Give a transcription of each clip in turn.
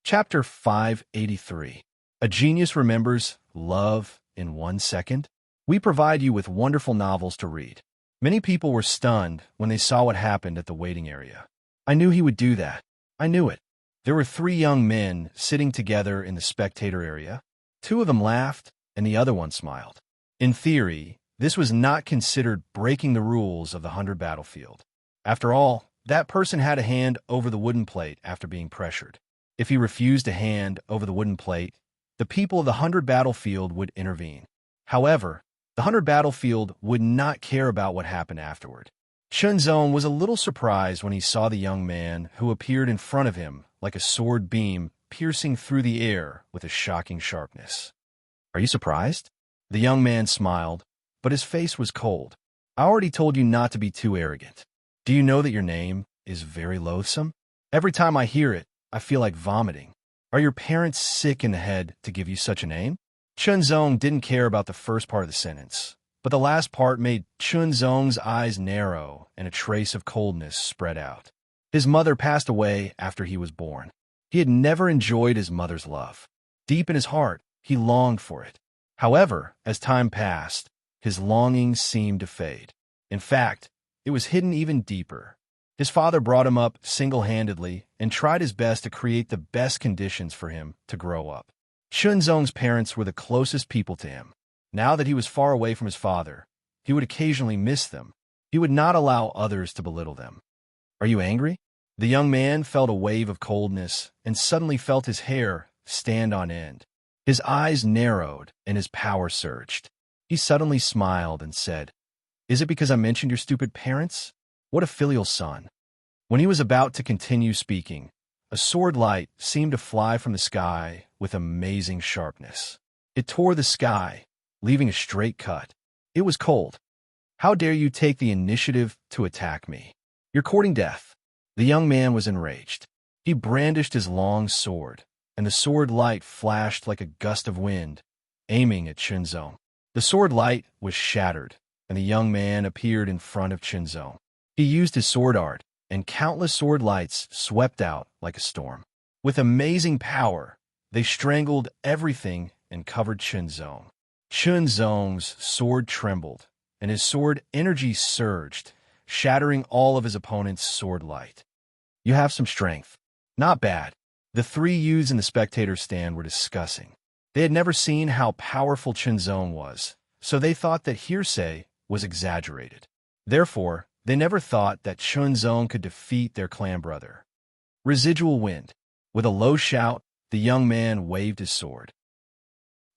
Chapter 583. A Genius Remembers Love in 1 Second. We provide you with wonderful novels to read. Many people were stunned when they saw what happened at the waiting area. I knew he would do that. I knew it. There were 3 young men sitting together in the spectator area. 2 of them laughed, and the other one smiled. In theory, this was not considered breaking the rules of the 100 battlefield. After all, that person had a hand over the wooden plate after being pressured. If he refused a hand over the wooden plate, the people of the 100 battlefield would intervene. However, the 100 battlefield would not care about what happened afterward. Chunzong was a little surprised when he saw the young man who appeared in front of him like a sword beam piercing through the air with a shocking sharpness. Are you surprised? The young man smiled, but his face was cold. I already told you not to be too arrogant. Do you know that your name is very loathsome? Every time I hear it, I feel like vomiting. Are your parents sick in the head to give you such a name? Chunzong didn't care about the first part of the sentence, but the last part made Chunzong's eyes narrow and a trace of coldness spread out. His mother passed away after he was born. He had never enjoyed his mother's love. Deep in his heart, he longed for it. However, as time passed, his longing seemed to fade. In fact, it was hidden even deeper. His father brought him up single-handedly and tried his best to create the best conditions for him to grow up. Chunzong's parents were the closest people to him. Now that he was far away from his father, he would occasionally miss them. He would not allow others to belittle them. Are you angry? The young man felt a wave of coldness and suddenly felt his hair stand on end. His eyes narrowed and his power surged. He suddenly smiled and said, "Is it because I mentioned your stupid parents? What a filial son." When he was about to continue speaking, a sword light seemed to fly from the sky with amazing sharpness. It tore the sky, leaving a straight cut. It was cold. "How dare you take the initiative to attack me? You're courting death." The young man was enraged. He brandished his long sword, and the sword light flashed like a gust of wind, aiming at Chunzong. The sword light was shattered, and the young man appeared in front of Chunzong. He used his sword art, and countless sword lights swept out like a storm. With amazing power, they strangled everything and covered Chunzong. Chunzong's sword trembled, and his sword energy surged, shattering all of his opponent's sword light. "You have some strength. Not bad." The 3 youths in the spectator stand were discussing. They had never seen how powerful Chunzong was, so they thought that hearsay was exaggerated. Therefore, they never thought that Chunzong could defeat their clan brother. Residual wind. With a low shout, the young man waved his sword.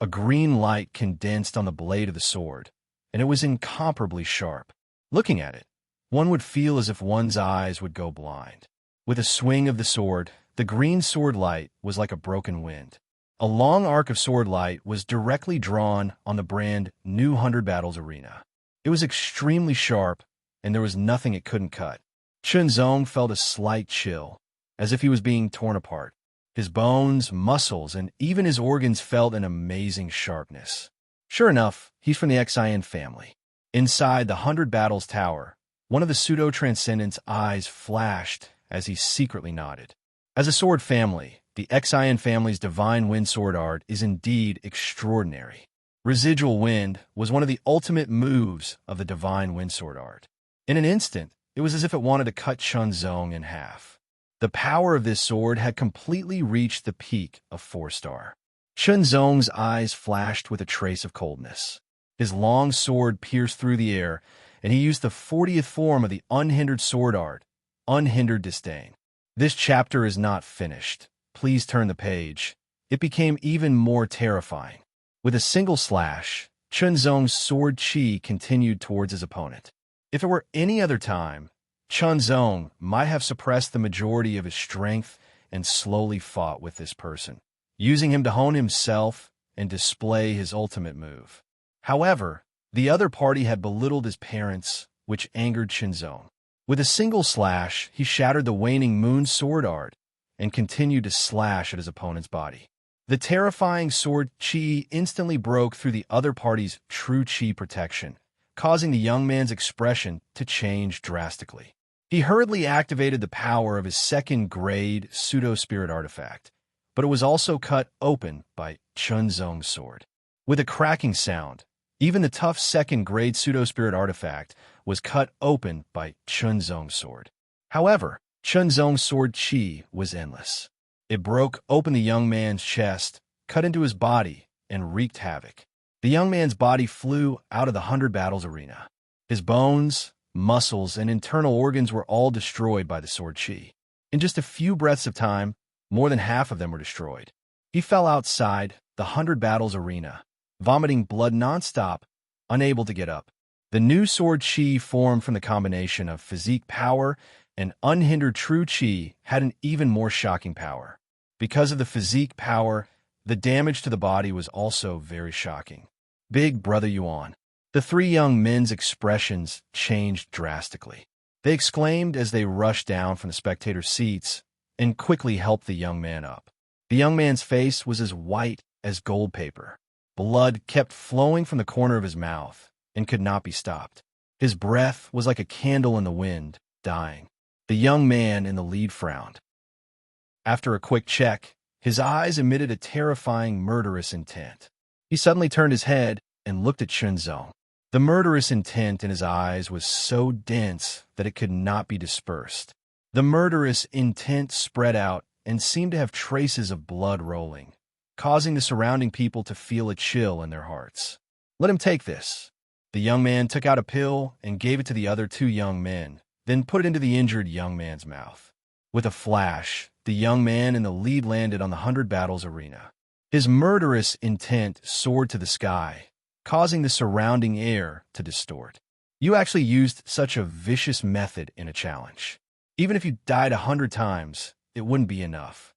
A green light condensed on the blade of the sword, and it was incomparably sharp. Looking at it, one would feel as if one's eyes would go blind. With a swing of the sword, the green sword light was like a broken wind. A long arc of sword light was directly drawn on the brand new 100 Battles arena. It was extremely sharp, and there was nothing it couldn't cut. Chunzong felt a slight chill, as if he was being torn apart. His bones, muscles, and even his organs felt an amazing sharpness. Sure enough, he's from the Xian family. Inside the 100 Battles tower, one of the pseudo-transcendent's eyes flashed as he secretly nodded. As a sword family, the Xian family's divine wind sword art is indeed extraordinary. Residual wind was one of the ultimate moves of the divine wind sword art. In an instant, it was as if it wanted to cut Chunzong in half. The power of this sword had completely reached the peak of 4-star. Chunzong's eyes flashed with a trace of coldness. His long sword pierced through the air, and he used the 40th form of the unhindered sword art, Unhindered Disdain. This chapter is not finished. Please turn the page. It became even more terrifying. With a single slash, Chunzong's sword chi continued towards his opponent. If it were any other time, Chunzong might have suppressed the majority of his strength and slowly fought with this person, using him to hone himself and display his ultimate move. However, the other party had belittled his parents, which angered Chunzong. With a single slash, he shattered the waning moon sword art and continued to slash at his opponent's body. The terrifying sword chi instantly broke through the other party's true chi protection, causing the young man's expression to change drastically. He hurriedly activated the power of his second-grade pseudo-spirit artifact, but it was also cut open by Chunzong's sword. With a cracking sound, even the tough second-grade pseudo-spirit artifact was cut open by Chunzong's sword. However, Chunzong's sword chi was endless. It broke open the young man's chest, cut into his body, and wreaked havoc. The young man's body flew out of the 100 Battles arena. His bones, muscles, and internal organs were all destroyed by the sword chi. In just a few breaths of time, more than half of them were destroyed. He fell outside the 100 Battles arena, vomiting blood nonstop, unable to get up. The new sword chi formed from the combination of physique power and unhindered true chi had an even more shocking power. Because of the physique power, the damage to the body was also very shocking. Big Brother Yuan. The three young men's expressions changed drastically. They exclaimed as they rushed down from the spectator seats and quickly helped the young man up. The young man's face was as white as gold paper. Blood kept flowing from the corner of his mouth and could not be stopped. His breath was like a candle in the wind, dying. The young man in the lead frowned. After a quick check, his eyes emitted a terrifying, murderous intent. He suddenly turned his head and looked at Chunzong. The murderous intent in his eyes was so dense that it could not be dispersed. The murderous intent spread out and seemed to have traces of blood rolling, causing the surrounding people to feel a chill in their hearts. Let him take this. The young man took out a pill and gave it to the other two young men, then put it into the injured young man's mouth. With a flash, the young man in the lead landed on the 100 Battles arena. His murderous intent soared to the sky, causing the surrounding air to distort. You actually used such a vicious method in a challenge. Even if you died 100 times, it wouldn't be enough.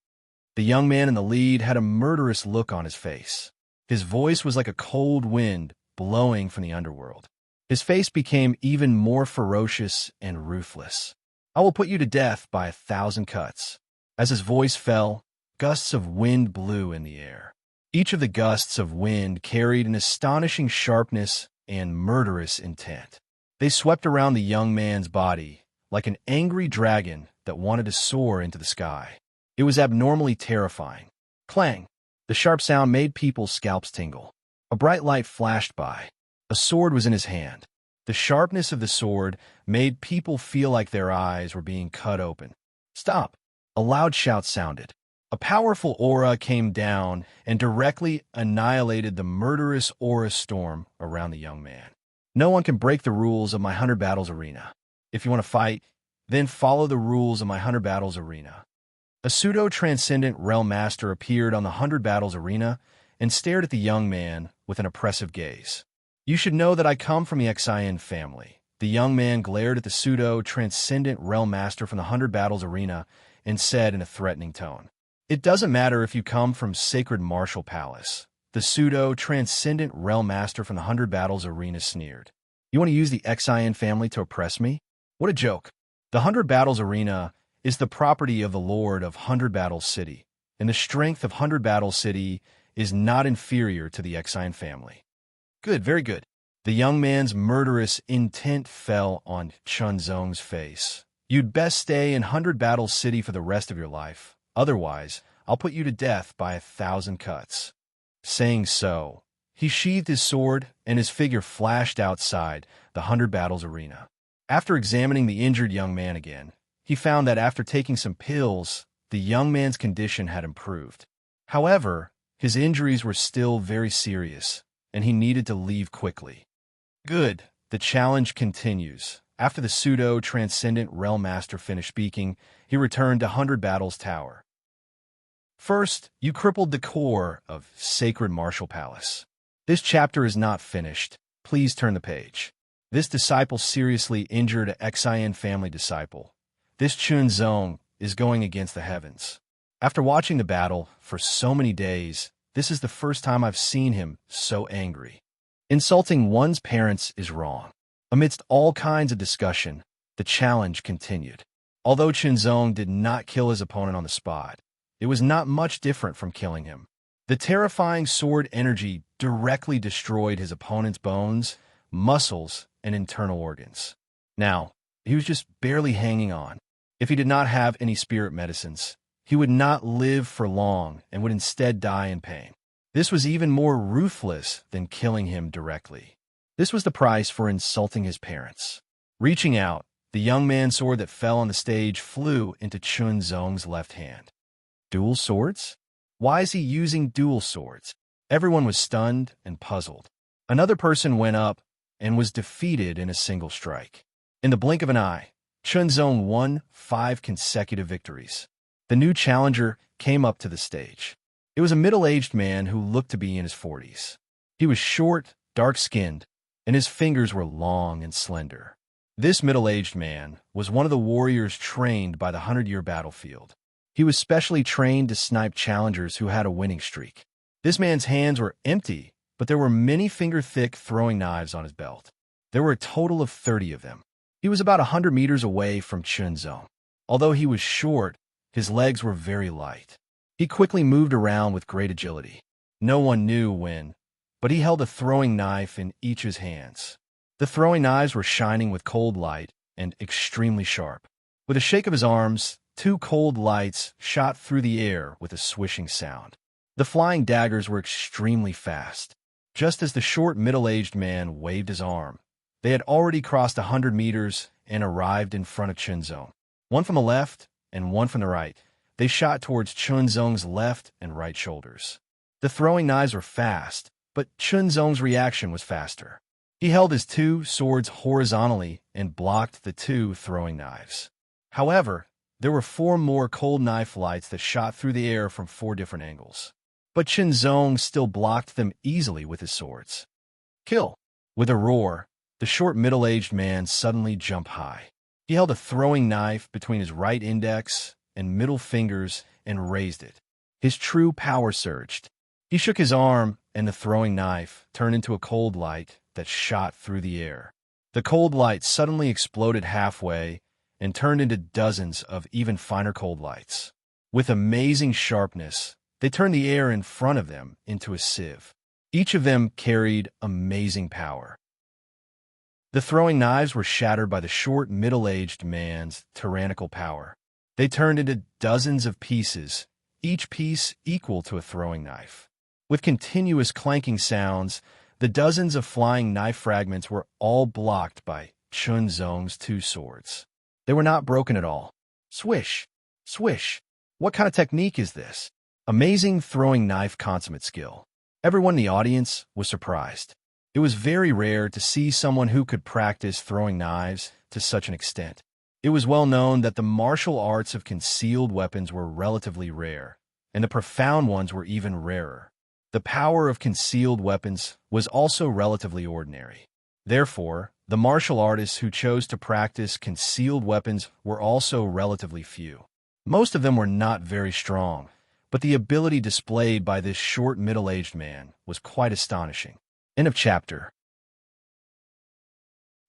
The young man in the lead had a murderous look on his face. His voice was like a cold wind blowing from the underworld. His face became even more ferocious and ruthless. I will put you to death by 1,000 cuts. As his voice fell, gusts of wind blew in the air. Each of the gusts of wind carried an astonishing sharpness and murderous intent. They swept around the young man's body like an angry dragon that wanted to soar into the sky. It was abnormally terrifying. Clang! The sharp sound made people's scalps tingle. A bright light flashed by. A sword was in his hand. The sharpness of the sword made people feel like their eyes were being cut open. Stop! A loud shout sounded. A powerful aura came down and directly annihilated the murderous aura storm around the young man. No one can break the rules of my 100 Battles arena. If you want to fight, then follow the rules of my 100 Battles arena. A pseudo-transcendent realm master appeared on the 100 Battles arena and stared at the young man with an oppressive gaze. You should know that I come from the Xian family. The young man glared at the pseudo-transcendent realm master from the 100 Battles arena and said in a threatening tone, "It doesn't matter if you come from Sacred Martial Palace." The pseudo-transcendent realm master from the 100 Battles arena sneered. You want to use the Xian family to oppress me? What a joke. The 100 Battles arena is the property of the Lord of 100 Battles City, and the strength of 100 Battles City is not inferior to the Xian family. Good, very good. The young man's murderous intent fell on Chunzong's face. You'd best stay in 100 Battles City for the rest of your life. Otherwise, I'll put you to death by 1,000 cuts. Saying so, he sheathed his sword and his figure flashed outside the 100 Battles arena. After examining the injured young man again, he found that after taking some pills, the young man's condition had improved. However, his injuries were still very serious, and he needed to leave quickly. Good. The challenge continues. After the pseudo-transcendent realm master finished speaking, he returned to 100 Battles Tower. First, you crippled the core of Sacred Martial Palace. This chapter is not finished. Please turn the page. This disciple seriously injured a Xian family disciple. This Chunzong is going against the heavens. After watching the battle for so many days, this is the first time I've seen him so angry. Insulting one's parents is wrong. Amidst all kinds of discussion, the challenge continued. Although Chunzong did not kill his opponent on the spot, it was not much different from killing him. The terrifying sword energy directly destroyed his opponent's bones, muscles, and internal organs. Now, he was just barely hanging on. If he did not have any spirit medicines, he would not live for long and would instead die in pain. This was even more ruthless than killing him directly. This was the price for insulting his parents. Reaching out, the young man's sword that fell on the stage flew into Chunzong's left hand. Dual swords? Why is he using dual swords? Everyone was stunned and puzzled. Another person went up and was defeated in a single strike. In the blink of an eye, Chunzong won 5 consecutive victories. The new challenger came up to the stage. It was a middle-aged man who looked to be in his 40s. He was short, dark-skinned, and his fingers were long and slender. This middle-aged man was one of the warriors trained by the 100-year battlefield. He was specially trained to snipe challengers who had a winning streak. This man's hands were empty, but there were many finger-thick throwing knives on his belt. There were a total of 30 of them. He was about 100 meters away from Chunzong. Although he was short, his legs were very light. He quickly moved around with great agility. No one knew when, but he held a throwing knife in each of his hands. The throwing knives were shining with cold light and extremely sharp. With a shake of his arms, 2 cold lights shot through the air with a swishing sound. The flying daggers were extremely fast. Just as the short middle-aged man waved his arm, they had already crossed 100 meters and arrived in front of Chunzong. One from the left and one from the right. They shot towards Chunzong's left and right shoulders. The throwing knives were fast, but Chunzong's reaction was faster. He held his 2 swords horizontally and blocked the 2 throwing knives. However, there were 4 more cold knife lights that shot through the air from 4 different angles. But Chunzong still blocked them easily with his swords. Kill! With a roar, the short middle-aged man suddenly jumped high. He held a throwing knife between his right index and middle fingers and raised it. His true power surged. He shook his arm, and the throwing knife turned into a cold light that shot through the air. The cold light suddenly exploded halfway and turned into dozens of even finer cold lights. With amazing sharpness, they turned the air in front of them into a sieve. Each of them carried amazing power. The throwing knives were shattered by the short, middle-aged man's tyrannical power. They turned into dozens of pieces, each piece equal to a throwing knife. With continuous clanking sounds, the dozens of flying knife fragments were all blocked by Chunzong's 2 swords. They were not broken at all. Swish! Swish! What kind of technique is this? Amazing throwing knife consummate skill. Everyone in the audience was surprised. It was very rare to see someone who could practice throwing knives to such an extent. It was well known that the martial arts of concealed weapons were relatively rare, and the profound ones were even rarer. The power of concealed weapons was also relatively ordinary. Therefore, the martial artists who chose to practice concealed weapons were also relatively few. Most of them were not very strong, but the ability displayed by this short middle-aged man was quite astonishing. End of chapter.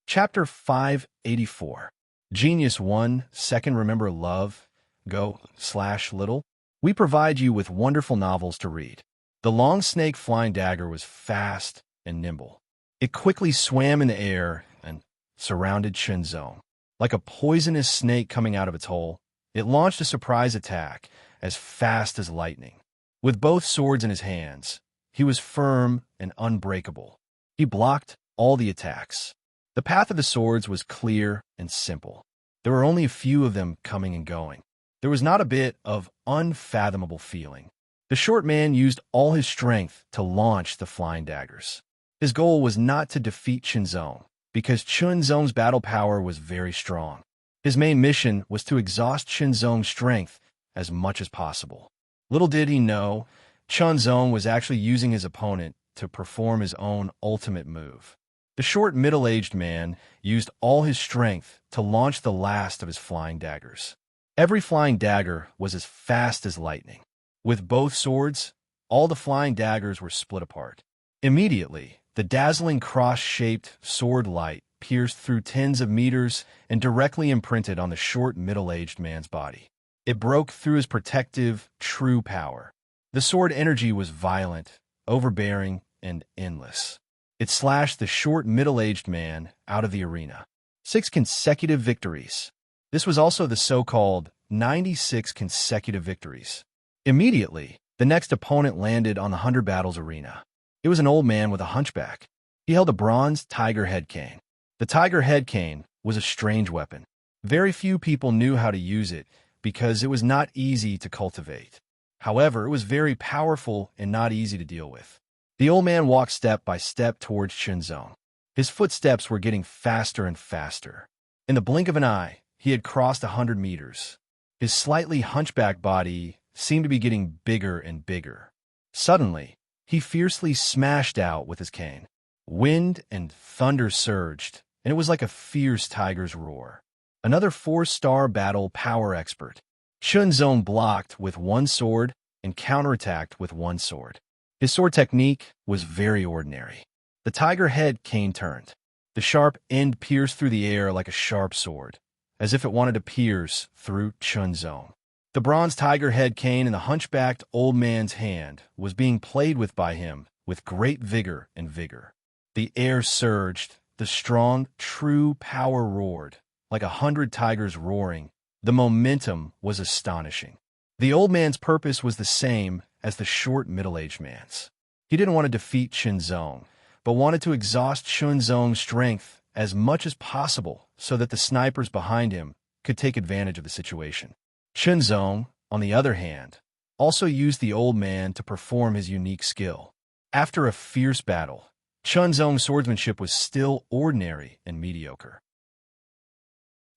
Chapter 584. Genius 1, Second Remember Love, Go/Little. We provide you with wonderful novels to read. The long snake flying dagger was fast and nimble. It quickly swam in the air and surrounded Chunzong. Like a poisonous snake coming out of its hole, it launched a surprise attack as fast as lightning. With both swords in his hands, he was firm and unbreakable. He blocked all the attacks. The path of the swords was clear and simple. There were only a few of them coming and going. There was not a bit of unfathomable feeling. The short man used all his strength to launch the flying daggers. His goal was not to defeat Chunzong, because Chunzong's battle power was very strong. His main mission was to exhaust Chunzong's strength as much as possible. Little did he know, Chunzong was actually using his opponent to perform his own ultimate move. The short middle-aged man used all his strength to launch the last of his flying daggers. Every flying dagger was as fast as lightning. With both swords, all the flying daggers were split apart. Immediately, the dazzling cross-shaped sword light pierced through tens of meters and directly imprinted on the short middle-aged man's body. It broke through his protective, true power. The sword energy was violent, overbearing, and endless. It slashed the short middle-aged man out of the arena. 6 consecutive victories. This was also the so-called 96 consecutive victories. Immediately, the next opponent landed on the 100 battles arena. It was an old man with a hunchback. He held a bronze tiger head cane. The tiger head cane was a strange weapon. Very few people knew how to use it because it was not easy to cultivate. However, it was very powerful and not easy to deal with. The old man walked step by step towards Chunzong. His footsteps were getting faster and faster. In the blink of an eye, he had crossed 100 meters. His slightly hunchback body seemed to be getting bigger and bigger. Suddenly, he fiercely smashed out with his cane. Wind and thunder surged, and it was like a fierce tiger's roar. Another 4-star battle power expert. Chunzong blocked with one sword and counterattacked with one sword. His sword technique was very ordinary. The tiger head cane turned. The sharp end pierced through the air like a sharp sword, as if it wanted to pierce through Chunzong. The bronze tiger head cane in the hunchbacked old man's hand was being played with by him with great vigor and vigor. The air surged, the strong, true power roared, like 100 tigers roaring. The momentum was astonishing. The old man's purpose was the same as the short middle-aged man's. He didn't want to defeat Chunzong, but wanted to exhaust Chunzong's strength as much as possible so that the snipers behind him could take advantage of the situation. Chunzong, on the other hand, also used the old man to perform his unique skill. After a fierce battle, Chunzong's swordsmanship was still ordinary and mediocre.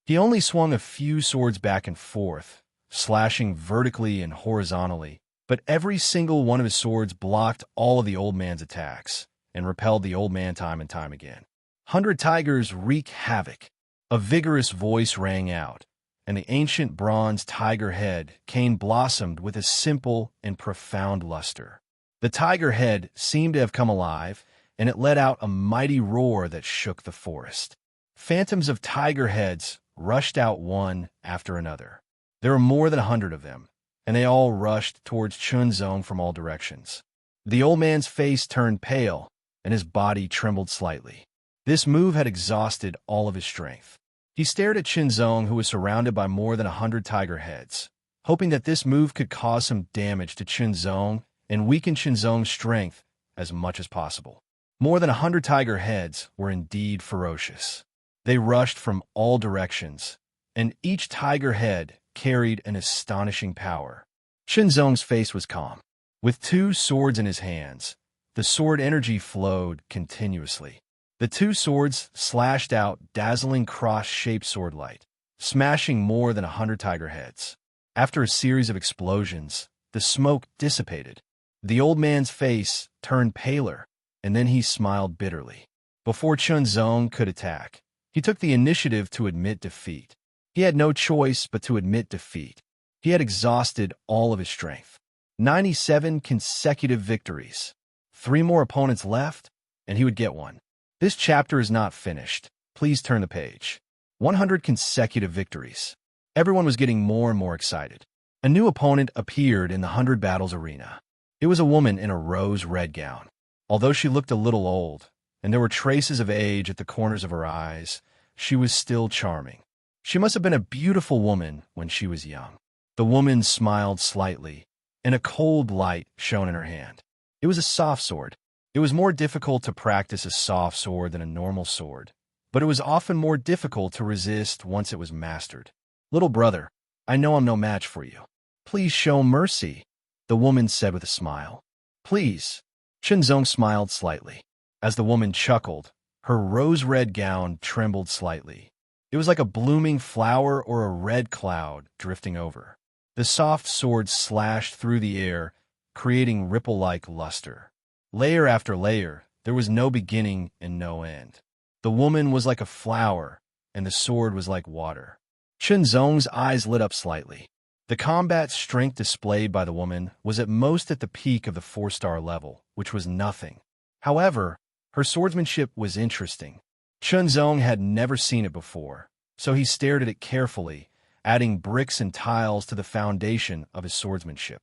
He only swung a few swords back and forth, slashing vertically and horizontally, but every single one of his swords blocked all of the old man's attacks and repelled the old man time and time again. 100 tigers wreak havoc. A vigorous voice rang out, and the ancient bronze tiger head cane blossomed with a simple and profound luster. The tiger head seemed to have come alive, and it let out a mighty roar that shook the forest. Phantoms of tiger heads rushed out one after another. There were more than 100 of them, and they all rushed towards Chunzong from all directions. The old man's face turned pale, and his body trembled slightly. This move had exhausted all of his strength. He stared at Chunzong, who was surrounded by more than 100 tiger heads, hoping that this move could cause some damage to Chunzong and weaken Chunzong's strength as much as possible. More than 100 tiger heads were indeed ferocious. They rushed from all directions, and each tiger head carried an astonishing power. Chunzong's face was calm. With 2 swords in his hands, the sword energy flowed continuously. The 2 swords slashed out dazzling cross-shaped sword light, smashing more than 100 tiger heads. After a series of explosions, the smoke dissipated. The old man's face turned paler, and then he smiled bitterly. Before Chunzong could attack, he took the initiative to admit defeat. He had no choice but to admit defeat. He had exhausted all of his strength. 97 consecutive victories. 3 more opponents left, and he would get one. This chapter is not finished. Please turn the page. 100 consecutive victories. Everyone was getting more and more excited. A new opponent appeared in the 100 battles arena. It was a woman in a rose-red gown. Although she looked a little old, and there were traces of age at the corners of her eyes, she was still charming. She must have been a beautiful woman when she was young. The woman smiled slightly, and a cold light shone in her hand. It was a soft sword. It was more difficult to practice a soft sword than a normal sword, but it was often more difficult to resist once it was mastered. "Little brother, I know I'm no match for you. Please show mercy," the woman said with a smile. "Please." Chunzong smiled slightly. As the woman chuckled, her rose-red gown trembled slightly. It was like a blooming flower or a red cloud drifting over. The soft sword slashed through the air, creating ripple-like luster. Layer after layer, there was no beginning and no end. The woman was like a flower, and the sword was like water. Chunzong's eyes lit up slightly. The combat strength displayed by the woman was at most at the peak of the 4-star level, which was nothing. However, her swordsmanship was interesting. Chunzong had never seen it before, so he stared at it carefully, adding bricks and tiles to the foundation of his swordsmanship.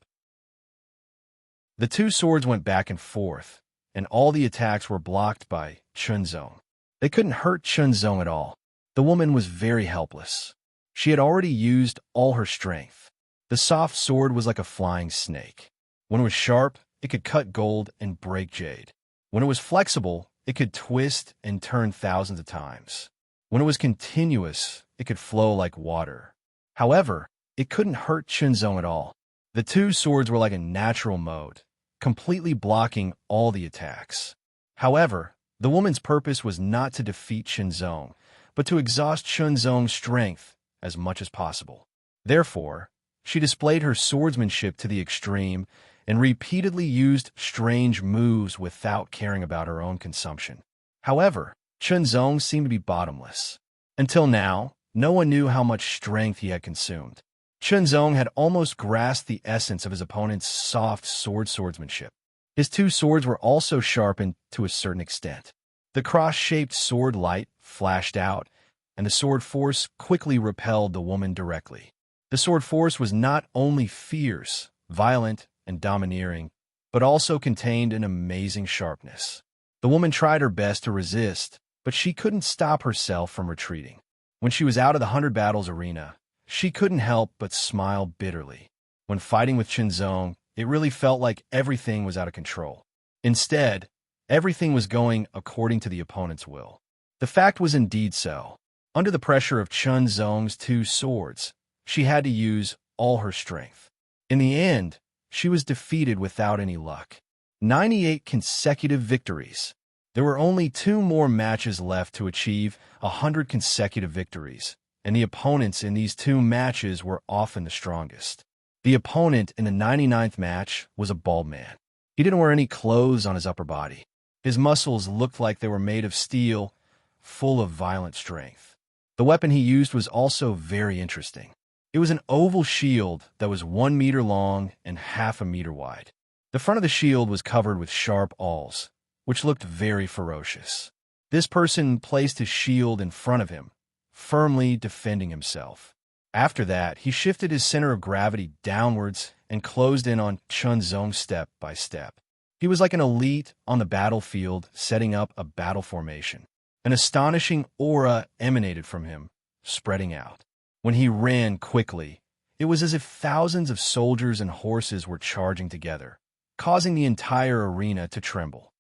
The 2 swords went back and forth, and all the attacks were blocked by Chunzong. They couldn't hurt Chunzong at all. The woman was very helpless. She had already used all her strength. The soft sword was like a flying snake. When it was sharp, it could cut gold and break jade. When it was flexible, it could twist and turn thousands of times. When it was continuous, it could flow like water. However, it couldn't hurt Chunzong at all. The two swords were like a natural mode, completely blocking all the attacks. However, the woman's purpose was not to defeat Chunzong, but to exhaust Chunzong's strength as much as possible. Therefore, she displayed her swordsmanship to the extreme and repeatedly used strange moves without caring about her own consumption. However, Chunzong seemed to be bottomless. Until now, no one knew how much strength he had consumed. Chunzong had almost grasped the essence of his opponent's soft swordsmanship. His two swords were also sharpened to a certain extent. The cross-shaped sword light flashed out, and the sword force quickly repelled the woman directly. The sword force was not only fierce, violent, and domineering, but also contained an amazing sharpness. The woman tried her best to resist, but she couldn't stop herself from retreating. When she was out of the 100 battles arena, she couldn't help but smile bitterly. When fighting with Chunzong, it really felt like everything was out of control. Instead, everything was going according to the opponent's will. The fact was indeed so. Under the pressure of Chunzong's two swords, she had to use all her strength. In the end, she was defeated without any luck. 98 consecutive victories. There were only 2 more matches left to achieve 100 consecutive victories, and the opponents in these 2 matches were often the strongest. The opponent in the 99th match was a bald man. He didn't wear any clothes on his upper body. His muscles looked like they were made of steel, full of violent strength. The weapon he used was also very interesting. It was an oval shield that was 1 meter long and half a meter wide. The front of the shield was covered with sharp awls, which looked very ferocious. This person placed his shield in front of him, firmly defending himself. After that, he shifted his center of gravity downwards and closed in on Chunzong step by step. He was like an elite on the battlefield setting up a battle formation. An astonishing aura emanated from him, spreading out. When he ran quickly, it was as if thousands of soldiers and horses were charging together, causing the entire arena to tremble.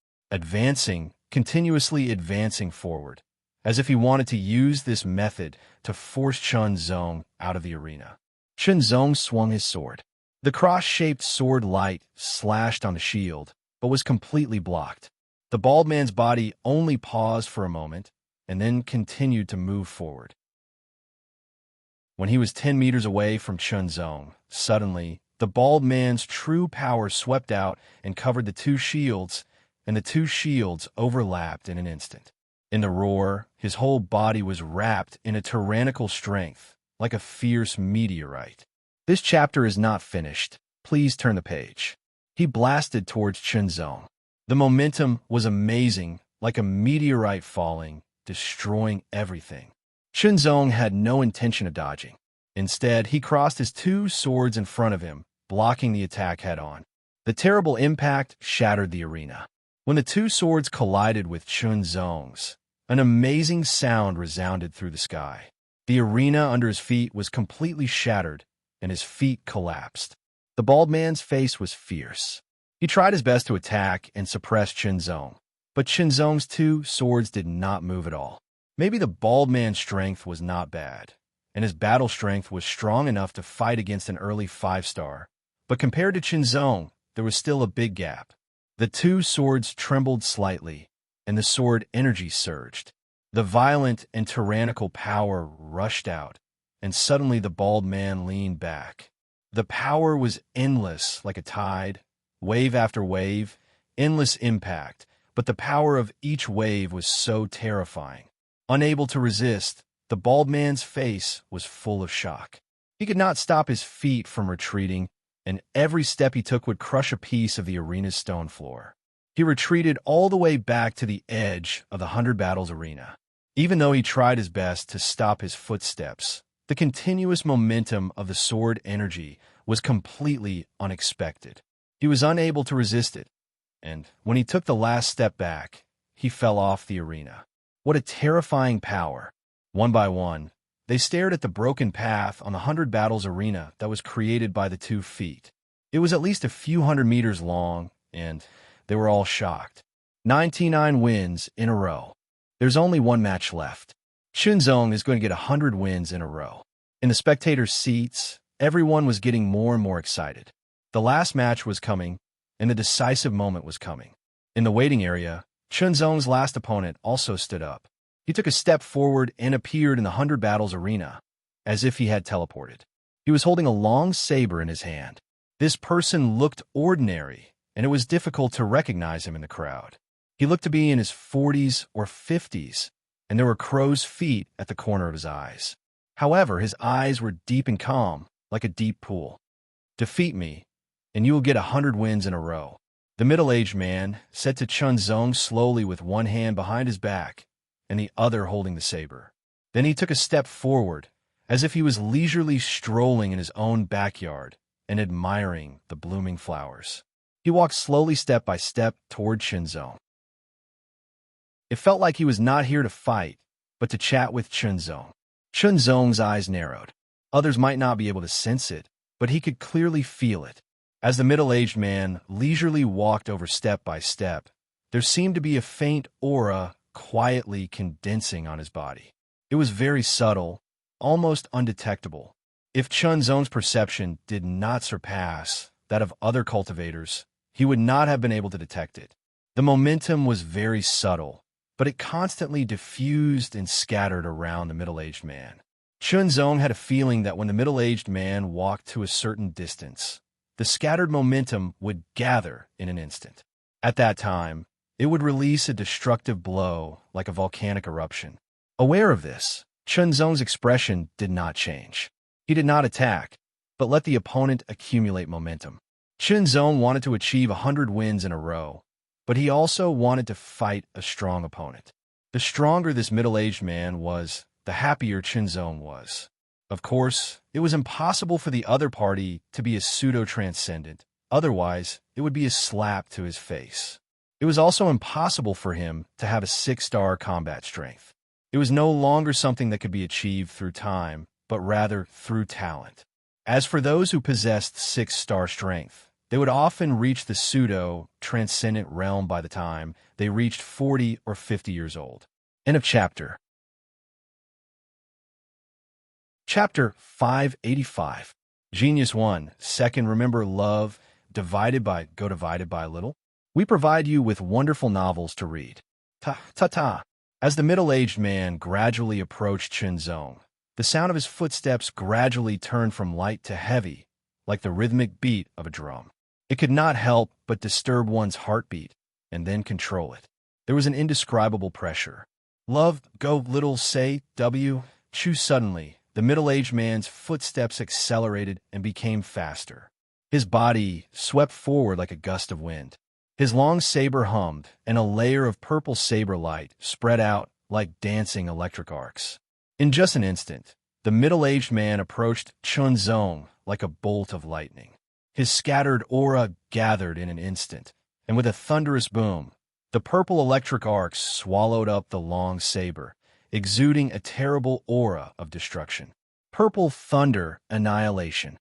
Continuously advancing forward, as if he wanted to use this method to force Chunzong out of the arena. Chunzong swung his sword. The cross-shaped sword light slashed on the shield, but was completely blocked. The bald man's body only paused for a moment, and then continued to move forward. When he was 10 meters away from Chunzong, suddenly, the bald man's true power swept out and covered the 2 shields, and the 2 shields overlapped in an instant. In the roar, his whole body was wrapped in a tyrannical strength, like a fierce meteorite. This chapter is not finished. Please turn the page. He blasted towards Chunzong. The momentum was amazing, like a meteorite falling, destroying everything. Chunzong had no intention of dodging. Instead, he crossed his 2 swords in front of him, blocking the attack head-on. The terrible impact shattered the arena. When the 2 swords collided with Chunzong's, an amazing sound resounded through the sky. The arena under his feet was completely shattered, and his feet collapsed. The bald man's face was fierce. He tried his best to attack and suppress Chunzong, but Chunzong's 2 swords did not move at all. Maybe the bald man's strength was not bad, and his battle strength was strong enough to fight against an early 5-star, but compared to Chunzong, there was still a big gap. The 2 swords trembled slightly, and the sword energy surged. The violent and tyrannical power rushed out, and suddenly the bald man leaned back. The power was endless, like a tide, wave after wave, endless impact, but the power of each wave was so terrifying. Unable to resist, the bald man's face was full of shock. He could not stop his feet from retreating, and every step he took would crush a piece of the arena's stone floor. He retreated all the way back to the edge of the 100 battles arena. Even though he tried his best to stop his footsteps, the continuous momentum of the sword energy was completely unexpected. He was unable to resist it, and when he took the last step back, he fell off the arena. What a terrifying power! One by one, They stared at the broken path on the 100 Battles arena that was created by the 2 feet. It was at least a few hundred meters long, and they were all shocked. 99 wins in a row. There's only one match left. Chunzong is going to get 100 wins in a row. In the spectators' seats, everyone was getting more and more excited. The last match was coming, and the decisive moment was coming. In the waiting area, Chunzong's last opponent also stood up. He took a step forward and appeared in the 100 Battles arena, as if he had teleported. He was holding a long saber in his hand. This person looked ordinary, and it was difficult to recognize him in the crowd. He looked to be in his 40s or 50s, and there were crow's feet at the corner of his eyes. However, his eyes were deep and calm, like a deep pool. Defeat me, and you will get 100 wins in a row. The middle-aged man said to Chunzong slowly with one hand behind his back and the other holding the saber. Then he took a step forward, as if he was leisurely strolling in his own backyard and admiring the blooming flowers. He walked slowly step by step toward Chunzong. It felt like he was not here to fight, but to chat with Chunzong. Chunzong's eyes narrowed. Others might not be able to sense it, but he could clearly feel it. As the middle-aged man leisurely walked over step by step, there seemed to be a faint aura quietly condensing on his body. It was very subtle, almost undetectable. If Chunzong's perception did not surpass that of other cultivators, he would not have been able to detect it. The momentum was very subtle, but it constantly diffused and scattered around the middle-aged man. Chunzong had a feeling that when the middle-aged man walked to a certain distance, the scattered momentum would gather in an instant. At that time, it would release a destructive blow like a volcanic eruption. Aware of this, Chunzong's expression did not change. He did not attack, but let the opponent accumulate momentum. Chunzong wanted to achieve 100 wins in a row, but he also wanted to fight a strong opponent. The stronger this middle-aged man was, the happier Chunzong was. Of course, it was impossible for the other party to be a pseudo-transcendent. Otherwise, it would be a slap to his face. It was also impossible for him to have a 6-star combat strength. It was no longer something that could be achieved through time, but rather through talent. As for those who possessed 6-star strength, they would often reach the pseudo-transcendent realm by the time they reached 40 or 50 years old. End of chapter. Chapter 585. Genius 1. Second, remember love divided by a little. We provide you with wonderful novels to read. Ta-ta-ta. As the middle-aged man gradually approached Chunzong, the sound of his footsteps gradually turned from light to heavy, like the rhythmic beat of a drum. It could not help but disturb one's heartbeat, and then control it. There was an indescribable pressure. Love, go little, say, W. Chew suddenly. The middle-aged man's footsteps accelerated and became faster. His body swept forward like a gust of wind. His long saber hummed, and a layer of purple saber light spread out like dancing electric arcs. In just an instant, the middle-aged man approached Chunzong like a bolt of lightning. His scattered aura gathered in an instant, and with a thunderous boom, the purple electric arcs swallowed up the long saber, exuding a terrible aura of destruction. Purple thunder annihilation.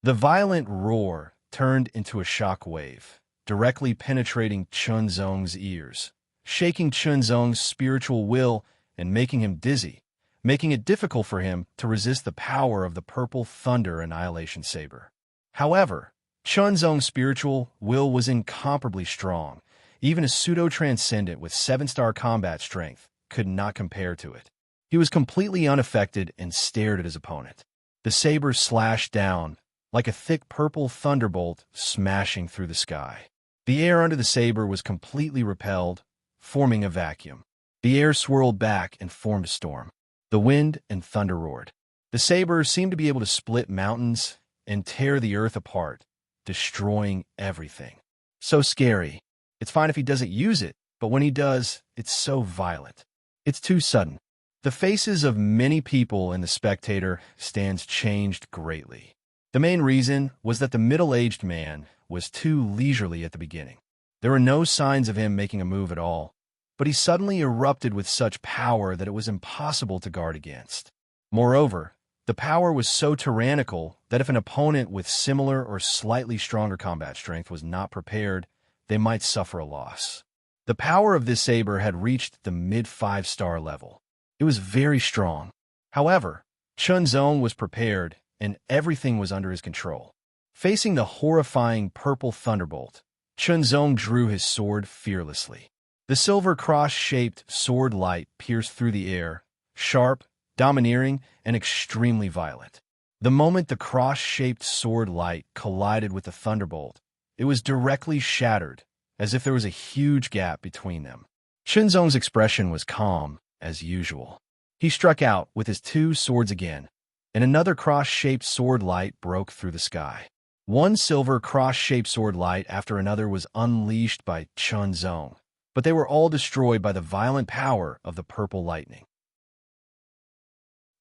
The violent roar turned into a shock wave, directly penetrating Chunzong's ears, shaking Chunzong's spiritual will and making him dizzy, making it difficult for him to resist the power of the purple thunder annihilation saber. However, Chunzong's spiritual will was incomparably strong. Even a pseudo-transcendent with 7-star combat strength could not compare to it. He was completely unaffected and stared at his opponent. The saber slashed down like a thick purple thunderbolt smashing through the sky. The air under the saber was completely repelled, forming a vacuum. The air swirled back and formed a storm. The wind and thunder roared. The saber seemed to be able to split mountains and tear the earth apart, destroying everything. So scary. It's fine if he doesn't use it, but when he does, it's so violent. It's too sudden. The faces of many people in the spectator stands changed greatly. The main reason was that the middle-aged man was too leisurely at the beginning. There were no signs of him making a move at all, but he suddenly erupted with such power that it was impossible to guard against. Moreover, the power was so tyrannical that if an opponent with similar or slightly stronger combat strength was not prepared, they might suffer a loss. The power of this saber had reached the mid-5-star level. It was very strong. However, Chunzong was prepared, and everything was under his control. Facing the horrifying purple thunderbolt, Chunzong drew his sword fearlessly. The silver cross-shaped sword light pierced through the air, sharp, domineering, and extremely violent. The moment the cross-shaped sword light collided with the thunderbolt, it was directly shattered, as if there was a huge gap between them. Chunzong's expression was calm, as usual. He struck out with his two swords again, and another cross-shaped sword light broke through the sky. One silver cross-shaped sword light after another was unleashed by Chunzong, but they were all destroyed by the violent power of the purple lightning.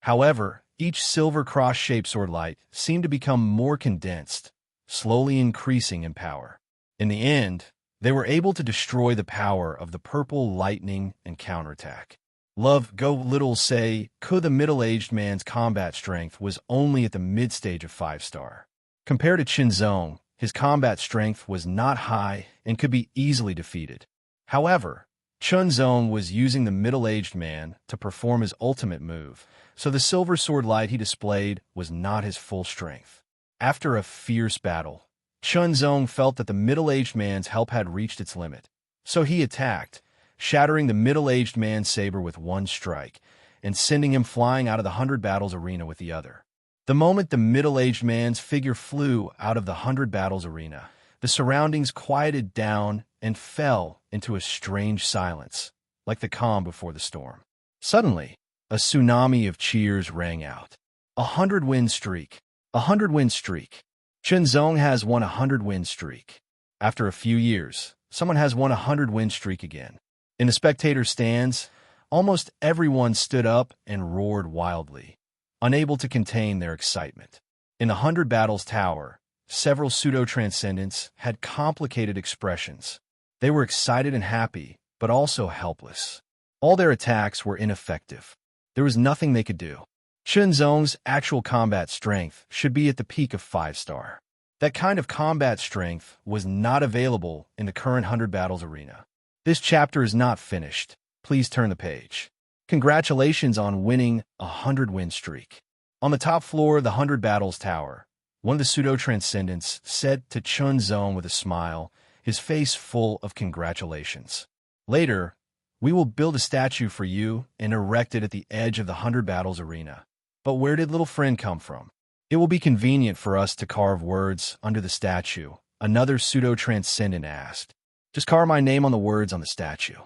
However, each silver cross-shaped sword light seemed to become more condensed, slowly increasing in power. In the end, they were able to destroy the power of the purple lightning and counterattack. Love Go Little say, the middle-aged man's combat strength was only at the mid-stage of 5-star. Compared to Chunzong, his combat strength was not high and could be easily defeated. However, Chunzong was using the middle-aged man to perform his ultimate move, so the silver sword light he displayed was not his full strength. After a fierce battle, Chunzong felt that the middle-aged man's help had reached its limit, so he attacked, shattering the middle-aged man's saber with one strike and sending him flying out of the 100 Battles arena with the other. The moment the middle-aged man's figure flew out of the 100 Battles arena, the surroundings quieted down and fell into a strange silence, like the calm before the storm. Suddenly, a tsunami of cheers rang out. 100-win streak. 100-win streak. Chunzong has won a 100-win streak. After a few years, someone has won a 100-win streak again. In the spectator stands, almost everyone stood up and roared wildly, unable to contain their excitement. In the 100 Battles Tower, several pseudo-transcendents had complicated expressions. They were excited and happy, but also helpless. All their attacks were ineffective. There was nothing they could do. Chunzong's actual combat strength should be at the peak of 5-star. That kind of combat strength was not available in the current 100 Battles arena. This chapter is not finished. Please turn the page. Congratulations on winning a 100-win streak. On the top floor of the 100 Battles Tower, one of the pseudo-transcendents said to Chunzong with a smile, his face full of congratulations. Later, we will build a statue for you and erect it at the edge of the 100 Battles arena. But where did little friend come from? It will be convenient for us to carve words under the statue, another pseudo-transcendent asked. Just carve my name on the words on the statue.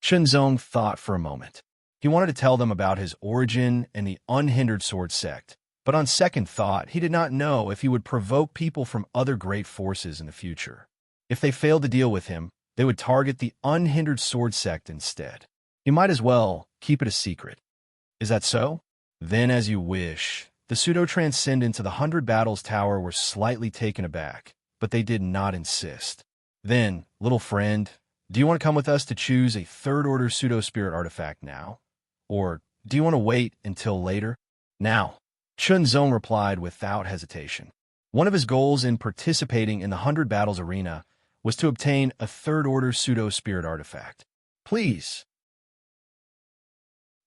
Chunzong thought for a moment. He wanted to tell them about his origin and the unhindered sword sect, but on second thought, he did not know if he would provoke people from other great forces in the future. If they failed to deal with him, they would target the unhindered sword sect instead. He might as well keep it a secret. Is that so? Then, as you wish. The pseudo-transcendents of the 100 Battles Tower were slightly taken aback, but they did not insist. Then, little friend, do you want to come with us to choose a third-order pseudo-spirit artifact now? Or do you want to wait until later? Now, Chunzong replied without hesitation. One of his goals in participating in the 100 Battles arena was to obtain a third-order pseudo-spirit artifact. Please.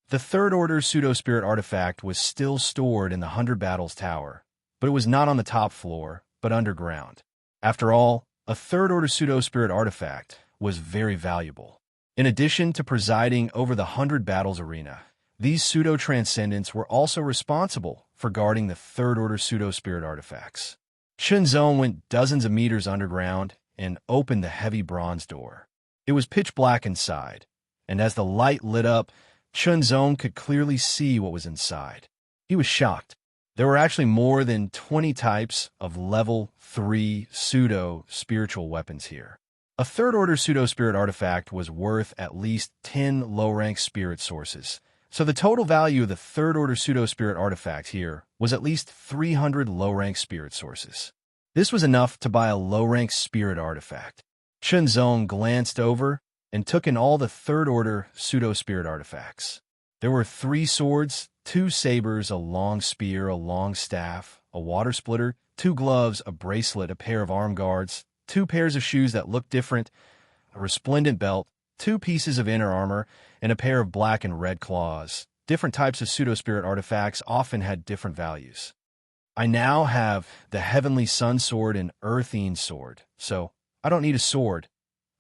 The third-order pseudo-spirit artifact was still stored in the 100 Battles Tower, but it was not on the top floor, but underground. After all, a third-order pseudo-spirit artifact was very valuable. In addition to presiding over the 100 Battles arena, these pseudo-transcendents were also responsible for guarding the third-order pseudo-spirit artifacts. Chunzong went dozens of meters underground and opened the heavy bronze door. It was pitch black inside, and as the light lit up, Chunzong could clearly see what was inside. He was shocked. There were actually more than 20 types of level 3 pseudo-spiritual weapons here. A third-order pseudo-spirit artifact was worth at least 10 low-rank spirit sources, so the total value of the third-order pseudo-spirit artifact here was at least 300 low-rank spirit sources. This was enough to buy a low-rank spirit artifact. Chunzong glanced over and took in all the third-order pseudo-spirit artifacts. There were 3 swords, 2 sabers, a long spear, a long staff, a water splitter, 2 gloves, a bracelet, a pair of arm guards, 2 pairs of shoes that look different, a resplendent belt, 2 pieces of inner armor, and a pair of black and red claws. Different types of pseudo-spirit artifacts often had different values. I now have the Heavenly Sun Sword and Earthine Sword, so I don't need a sword.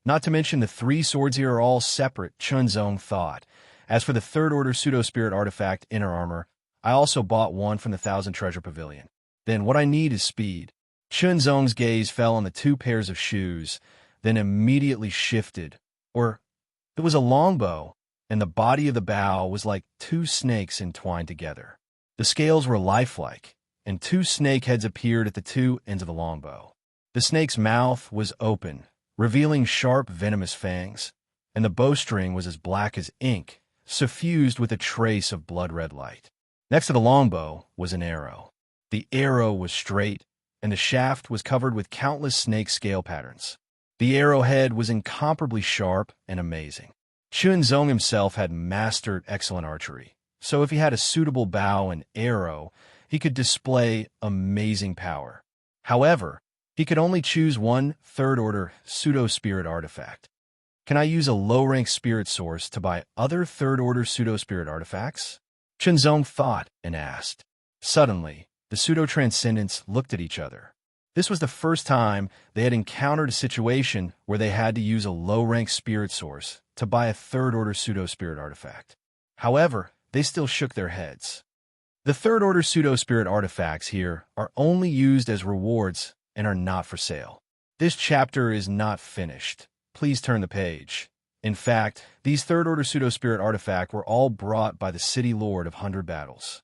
Not to mention the 3 swords here are all separate, Chunzong thought. As for the third order pseudo-spirit artifact, inner armor, I also bought one from the Thousand Treasure Pavilion. Then what I need is speed. Chunzong's gaze fell on the 2 pairs of shoes, then immediately shifted. Or it was a longbow, and the body of the bow was like 2 snakes entwined together. The scales were lifelike, and 2 snake heads appeared at the 2 ends of the longbow. The snake's mouth was open, revealing sharp, venomous fangs, and the bowstring was as black as ink, suffused with a trace of blood-red light. Next to the longbow was an arrow. The arrow was straight, and the shaft was covered with countless snake scale patterns. The arrowhead was incomparably sharp and amazing. Chunzong himself had mastered excellent archery, so if he had a suitable bow and arrow, he could display amazing power. However, he could only choose one third-order pseudo-spirit artifact. Can I use a low-rank spirit source to buy other third-order pseudo-spirit artifacts? Chunzong thought and asked. Suddenly, the pseudo-transcendents looked at each other. This was the first time they had encountered a situation where they had to use a low-rank spirit source to buy a third-order pseudo-spirit artifact. However, they still shook their heads. The third-order pseudo-spirit artifacts here are only used as rewards and are not for sale. This chapter is not finished. Please turn the page. In fact, these third-order pseudo-spirit artifacts were all brought by the City Lord of 100 Battles.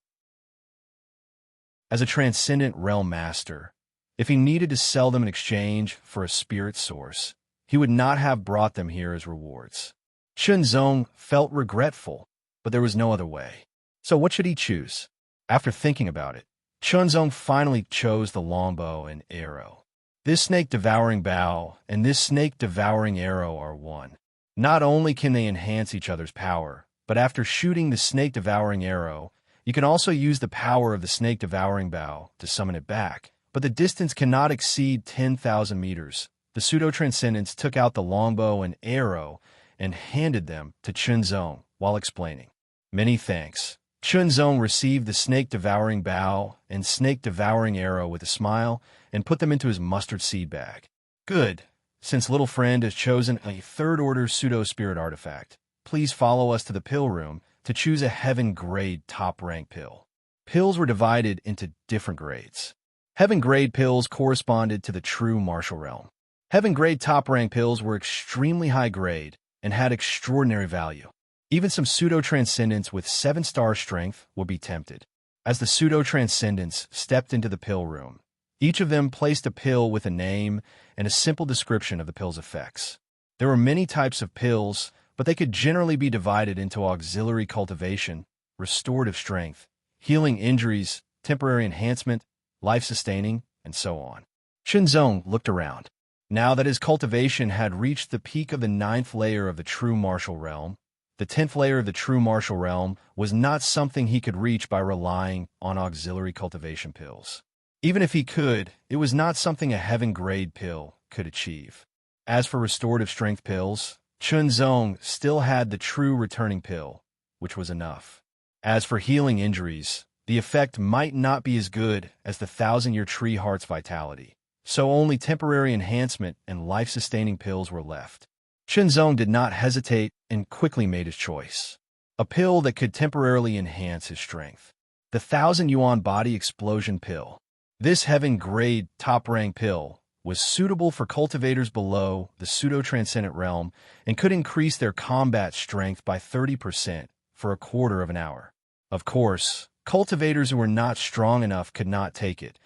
As a transcendent realm master, if he needed to sell them in exchange for a spirit source, he would not have brought them here as rewards. Chunzong felt regretful, but there was no other way. So what should he choose? After thinking about it, Chunzong finally chose the longbow and arrow. This snake-devouring bow and this snake-devouring arrow are one. Not only can they enhance each other's power, but after shooting the snake-devouring arrow, you can also use the power of the snake-devouring bow to summon it back. But the distance cannot exceed 10,000 meters. The pseudo-transcendents took out the longbow and arrow and handed them to Chunzong while explaining. Many thanks. Chunzong received the snake-devouring bow and snake-devouring arrow with a smile and put them into his mustard seed bag. Good. Since little friend has chosen a third-order pseudo-spirit artifact, please follow us to the pill room to choose a heaven-grade top-rank pill. Pills were divided into different grades. Heaven-grade pills corresponded to the true martial realm. Heaven-grade top-rank pills were extremely high-grade and had extraordinary value. Even some pseudo-transcendents with 7-star strength would be tempted. As the pseudo-transcendents stepped into the pill room, each of them placed a pill with a name and a simple description of the pill's effects. There were many types of pills, but they could generally be divided into auxiliary cultivation, restorative strength, healing injuries, temporary enhancement, life-sustaining, and so on. Chunzong looked around. Now that his cultivation had reached the peak of the 9th layer of the true martial realm, the 10th layer of the true martial realm was not something he could reach by relying on auxiliary cultivation pills. Even if he could, it was not something a heaven-grade pill could achieve. As for restorative strength pills, Chunzong still had the true returning pill, which was enough. As for healing injuries, the effect might not be as good as the 1,000-year tree heart's vitality, so only temporary enhancement and life-sustaining pills were left. Chunzong did not hesitate and quickly made his choice. A pill that could temporarily enhance his strength. The 1,000-yuan body explosion pill. This heaven-grade top-rank pill was suitable for cultivators below the pseudo-transcendent realm and could increase their combat strength by 30% for a quarter of an hour. Of course, cultivators who were not strong enough could not take it.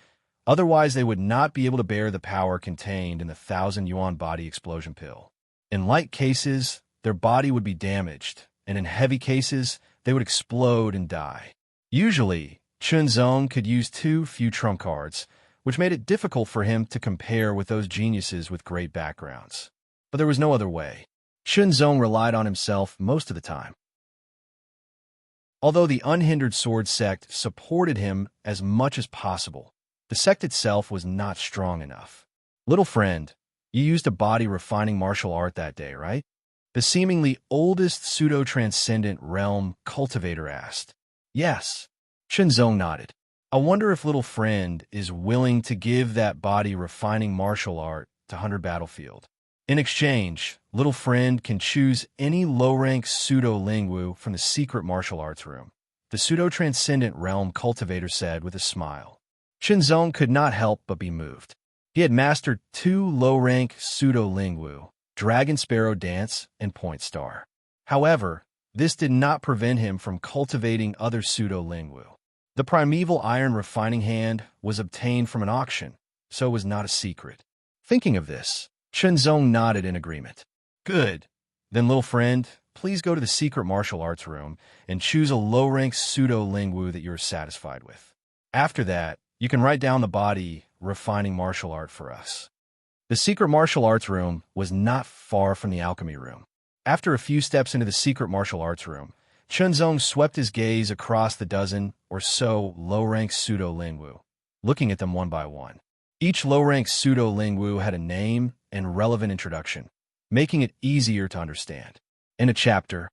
Otherwise, they would not be able to bear the power contained in the 1,000-yuan body explosion pill. In light cases, their body would be damaged, and in heavy cases, they would explode and die. Usually, Chunzong could use too few trump cards, which made it difficult for him to compare with those geniuses with great backgrounds. But there was no other way. Chunzong relied on himself most of the time. Although the unhindered sword sect supported him as much as possible, the sect itself was not strong enough. Little friend, you used a body-refining martial art that day, right? The seemingly oldest pseudo-transcendent realm cultivator asked. Yes. Shenzong nodded. I wonder if little friend is willing to give that body-refining martial art to Hunter Battlefield. In exchange, little friend can choose any low-rank pseudo-lingwu from the secret martial arts room, the pseudo-transcendent realm cultivator said with a smile. Shenzong could not help but be moved. He had mastered 2 low-rank pseudo-lingwu, Dragon Sparrow Dance and Point Star. However, this did not prevent him from cultivating other pseudo-lingwu. The primeval iron refining hand was obtained from an auction, so it was not a secret. Thinking of this, Shenzong nodded in agreement. Good. Then, little friend, please go to the secret martial arts room and choose a low-rank pseudo-lingwu that you are satisfied with. After that, you can write down the body refining martial art for us. The secret martial arts room was not far from the alchemy room. After a few steps into the secret martial arts room, Shenzong swept his gaze across the dozen or so low-rank pseudo-lingwu, looking at them one by one. Each low-rank pseudo-lingwu had a name and relevant introduction, making it easier to understand. In a chapter,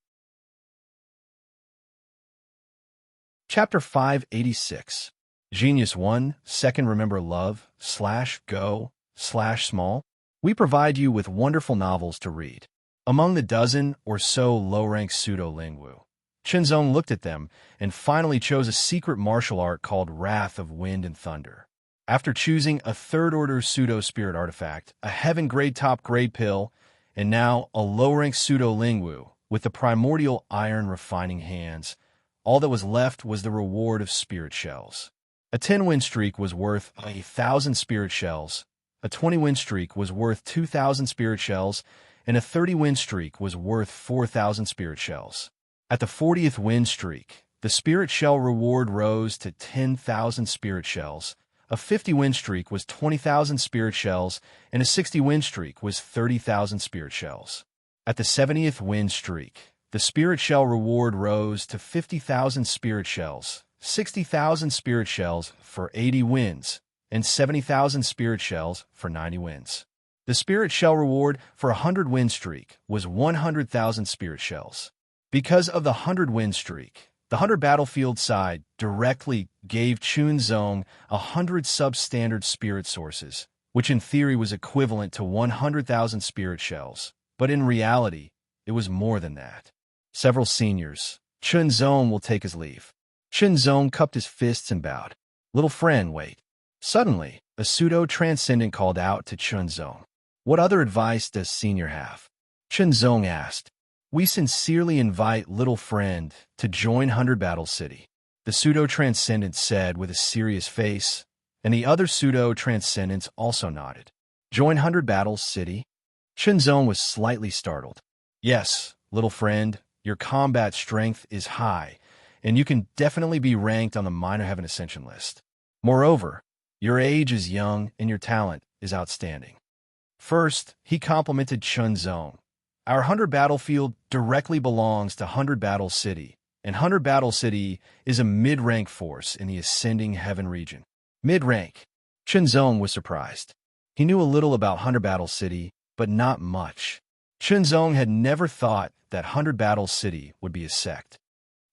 Chapter 586, Genius 1, Second Remember Love, /go/small, we provide you with wonderful novels to read. Among the dozen or so low-rank pseudo-lingwu, Shenzong looked at them and finally chose a secret martial art called Wrath of Wind and Thunder. After choosing a third-order pseudo-spirit artifact, a heaven-grade top-grade pill, and now a low-rank pseudo-lingwu with the primordial iron refining hands, all that was left was the reward of spirit shells. A 10-win streak was worth 1,000 spirit shells, a 20-win streak was worth 2,000 spirit shells, and a 30-win streak was worth 4,000 spirit shells. At the 40th win streak, the spirit shell reward rose to 10,000 spirit shells, a 50-win streak was 20,000 spirit shells, and a 60-win streak was 30,000 spirit shells. At the 70th win streak, the spirit shell reward rose to 50,000 spirit shells, 60,000 spirit shells for 80 wins, and 70,000 spirit shells for 90 wins. The spirit shell reward for a 100-win streak was 100,000 spirit shells. Because of the 100-win streak, the Hunter Battlefield side directly gave Chunzong 100 substandard spirit sources, which in theory was equivalent to 100,000 spirit shells, but in reality, it was more than that. Several seniors, Chunzong will take his leave. Chunzong cupped his fists and bowed. Little friend, wait. Suddenly, a pseudo-transcendent called out to Chunzong. What other advice does senior have? Chunzong asked. We sincerely invite little friend to join Hunter Battle City, the pseudo-transcendent said with a serious face, and the other pseudo-transcendents also nodded. Join Hunter Battle City? Chunzong was slightly startled. Yes, little friend, your combat strength is high, and you can definitely be ranked on the Minor Heaven Ascension list. Moreover, your age is young and your talent is outstanding. First, he complimented Chunzong. Our Hunter Battlefield directly belongs to Hunter Battle City, and Hunter Battle City is a mid-rank force in the Ascending Heaven region. Mid-rank. Chunzong was surprised. He knew a little about Hunter Battle City, but not much. Chunzong had never thought that Hunter Battle City would be a sect.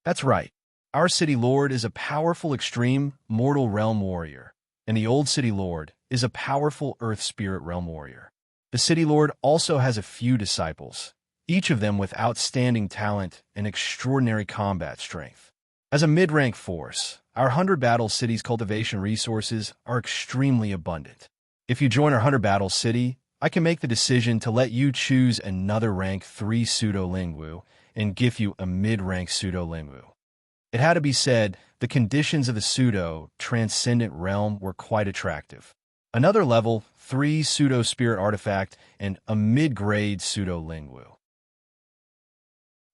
That's right. Our City Lord is a powerful extreme mortal realm warrior, and the Old City Lord is a powerful Earth Spirit realm warrior. The City Lord also has a few disciples, each of them with outstanding talent and extraordinary combat strength. As a mid-rank force, our Hunter Battle City's cultivation resources are extremely abundant. If you join our Hunter Battle City, I can make the decision to let you choose another rank 3 pseudo-lingwu and give you a mid-rank pseudo-lingwu. It had to be said, the conditions of the pseudo-transcendent realm were quite attractive. Another level 3 pseudo-spirit artifact, and a mid-grade pseudo-lingwu.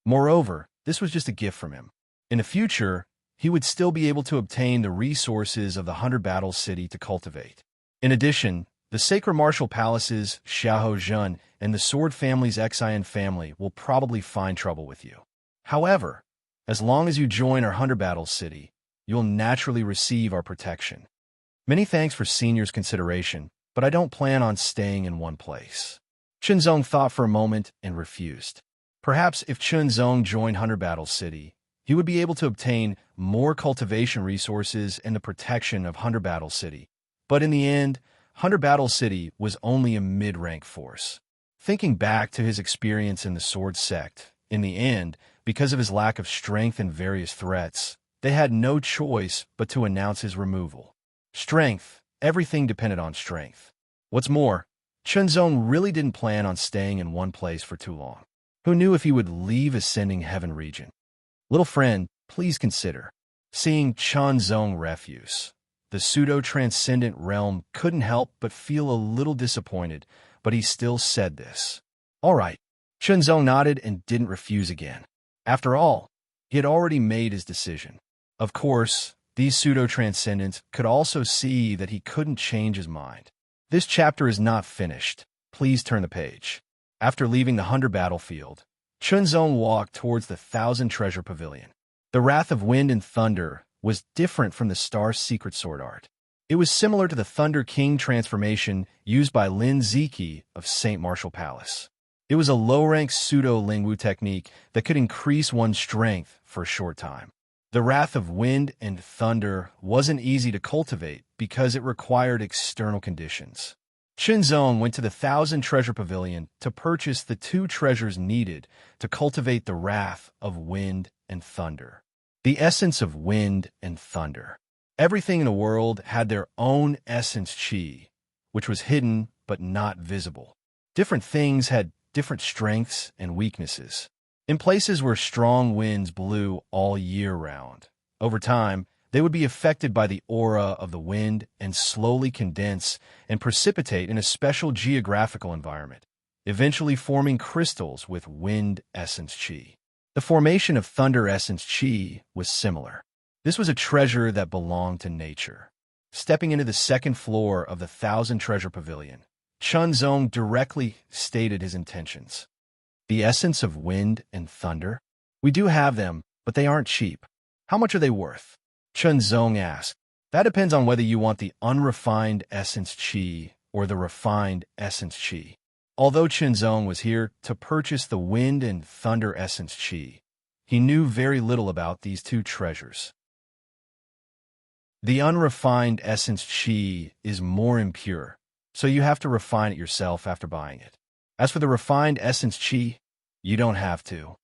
Moreover, this was just a gift from him. In the future, he would still be able to obtain the resources of the Hunter Battle City to cultivate. In addition, the Sacred Martial Palace's Xiahou Zhen and the Sword Family's Xian family will probably find trouble with you. However, As long as you join our 100 Battle City, you'll naturally receive our protection. Many thanks for seniors' consideration, but I don't plan on staying in one place. Chunzong thought for a moment and refused. Perhaps if Chunzong joined 100 Battle City, he would be able to obtain more cultivation resources and the protection of 100 Battle City. But in the end, 100 Battle City was only a mid-rank force. Thinking back to his experience in the Sword Sect, in the end, because of his lack of strength and various threats, they had no choice but to announce his removal. Strength. Everything depended on strength. What's more, Chunzong really didn't plan on staying in one place for too long. Who knew if he would leave Ascending Heaven region? Little friend, please consider. Seeing Chunzong refuse, the pseudo-transcendent realm couldn't help but feel a little disappointed, but he still said this. All right. Chunzong nodded and didn't refuse again. After all, he had already made his decision. Of course, these pseudo-transcendents could also see that he couldn't change his mind. This chapter is not finished. Please turn the page. After leaving the 100 battlefield, Chunzong walked towards the 1,000 Treasure Pavilion. The Wrath of Wind and Thunder was different from the Star's secret sword art. It was similar to the Thunder King transformation used by Lin Ziki of St. Martial Palace. It was a low-rank pseudo-Lingwu technique that could increase one's strength for a short time. The Wrath of Wind and Thunder wasn't easy to cultivate because it required external conditions. Chunzong went to the 1,000 Treasure Pavilion to purchase the 2 treasures needed to cultivate the Wrath of Wind and Thunder. The essence of wind and thunder. Everything in the world had their own essence chi, which was hidden but not visible. Different things had different strengths and weaknesses. In places where strong winds blew all year round, over time, they would be affected by the aura of the wind and slowly condense and precipitate in a special geographical environment, eventually forming crystals with wind essence chi. The formation of thunder essence chi was similar. This was a treasure that belonged to nature. Stepping into the second floor of the 1,000 Treasure Pavilion, Chunzong directly stated his intentions. The essence of wind and thunder? We do have them, but they aren't cheap. How much are they worth? Chunzong asked. That depends on whether you want the unrefined essence chi or the refined essence chi. Although Chunzong was here to purchase the wind and thunder essence chi, he knew very little about these 2 treasures. The unrefined essence chi is more impure, so you have to refine it yourself after buying it. As for the refined essence chi, you don't have to.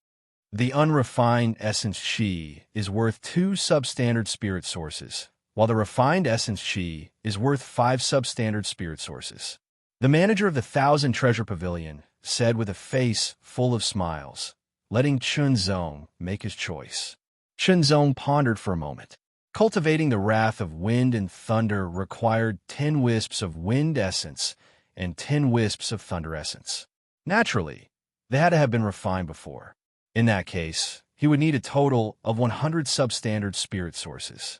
The unrefined essence chi is worth 2 substandard spirit sources, while the refined essence chi is worth 5 substandard spirit sources. The manager of the 1,000 Treasure Pavilion said with a face full of smiles, letting Chunzong make his choice. Chunzong pondered for a moment. Cultivating the Wrath of Wind and Thunder required 10 wisps of wind essence and 10 wisps of thunder essence. Naturally, they had to have been refined before. In that case, he would need a total of 100 substandard spirit sources.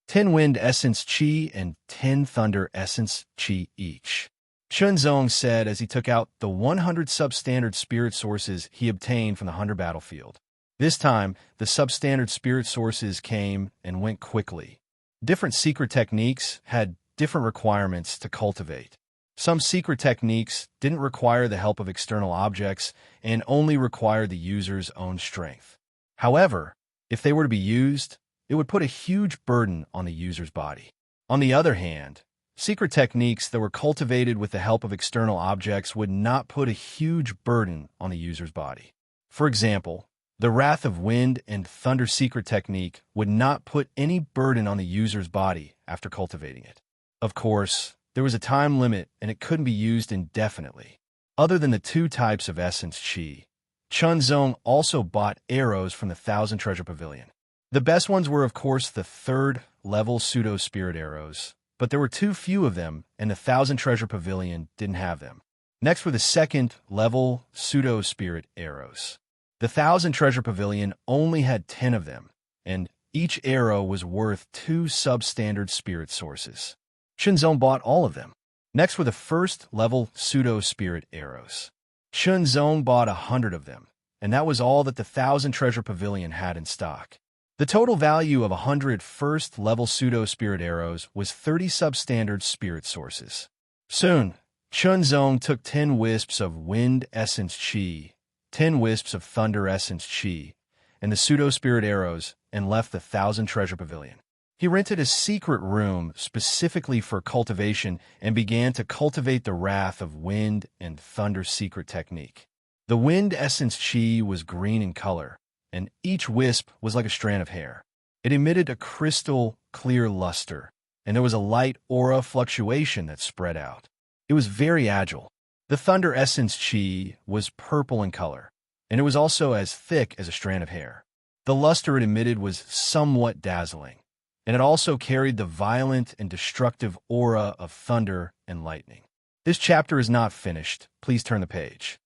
10 wind essence chi and 10 thunder essence chi each. Chunzong said as he took out the 100 substandard spirit sources he obtained from the 100 battlefield. This time, the substandard spirit sources came and went quickly. Different secret techniques had different requirements to cultivate. Some secret techniques didn't require the help of external objects and only required the user's own strength. However, if they were to be used, it would put a huge burden on the user's body. On the other hand, secret techniques that were cultivated with the help of external objects would not put a huge burden on the user's body. For example, the Wrath of Wind and Thunder secret technique would not put any burden on the user's body after cultivating it. Of course, there was a time limit and it couldn't be used indefinitely. Other than the 2 types of essence chi, Chunzong also bought arrows from the 1,000 Treasure Pavilion. The best ones were, of course, the 3rd level pseudo-spirit arrows, but there were too few of them and the 1,000 Treasure Pavilion didn't have them. Next were the 2nd level pseudo-spirit arrows. The 1,000 Treasure Pavilion only had 10 of them, and each arrow was worth 2 substandard spirit sources. Chunzong bought all of them. Next were the 1st level pseudo-spirit arrows. Chunzong bought 100 of them, and that was all that the 1,000 Treasure Pavilion had in stock. The total value of 100 first-level pseudo-spirit arrows was 30 substandard spirit sources. Soon, Chunzong took 10 wisps of wind essence chi, 10 wisps of thunder essence chi, and the pseudo-spirit arrows, and left the 1,000 Treasure Pavilion. He rented a secret room specifically for cultivation and began to cultivate the wrath of wind and thunder secret technique. The wind essence chi was green in color, and each wisp was like a strand of hair. It emitted a crystal clear luster, and there was a light aura fluctuation that spread out. It was very agile. The thunder essence chi was purple in color, and it was also as thick as a strand of hair. The luster it emitted was somewhat dazzling, and it also carried the violent and destructive aura of thunder and lightning. This chapter is not finished. Please turn the page.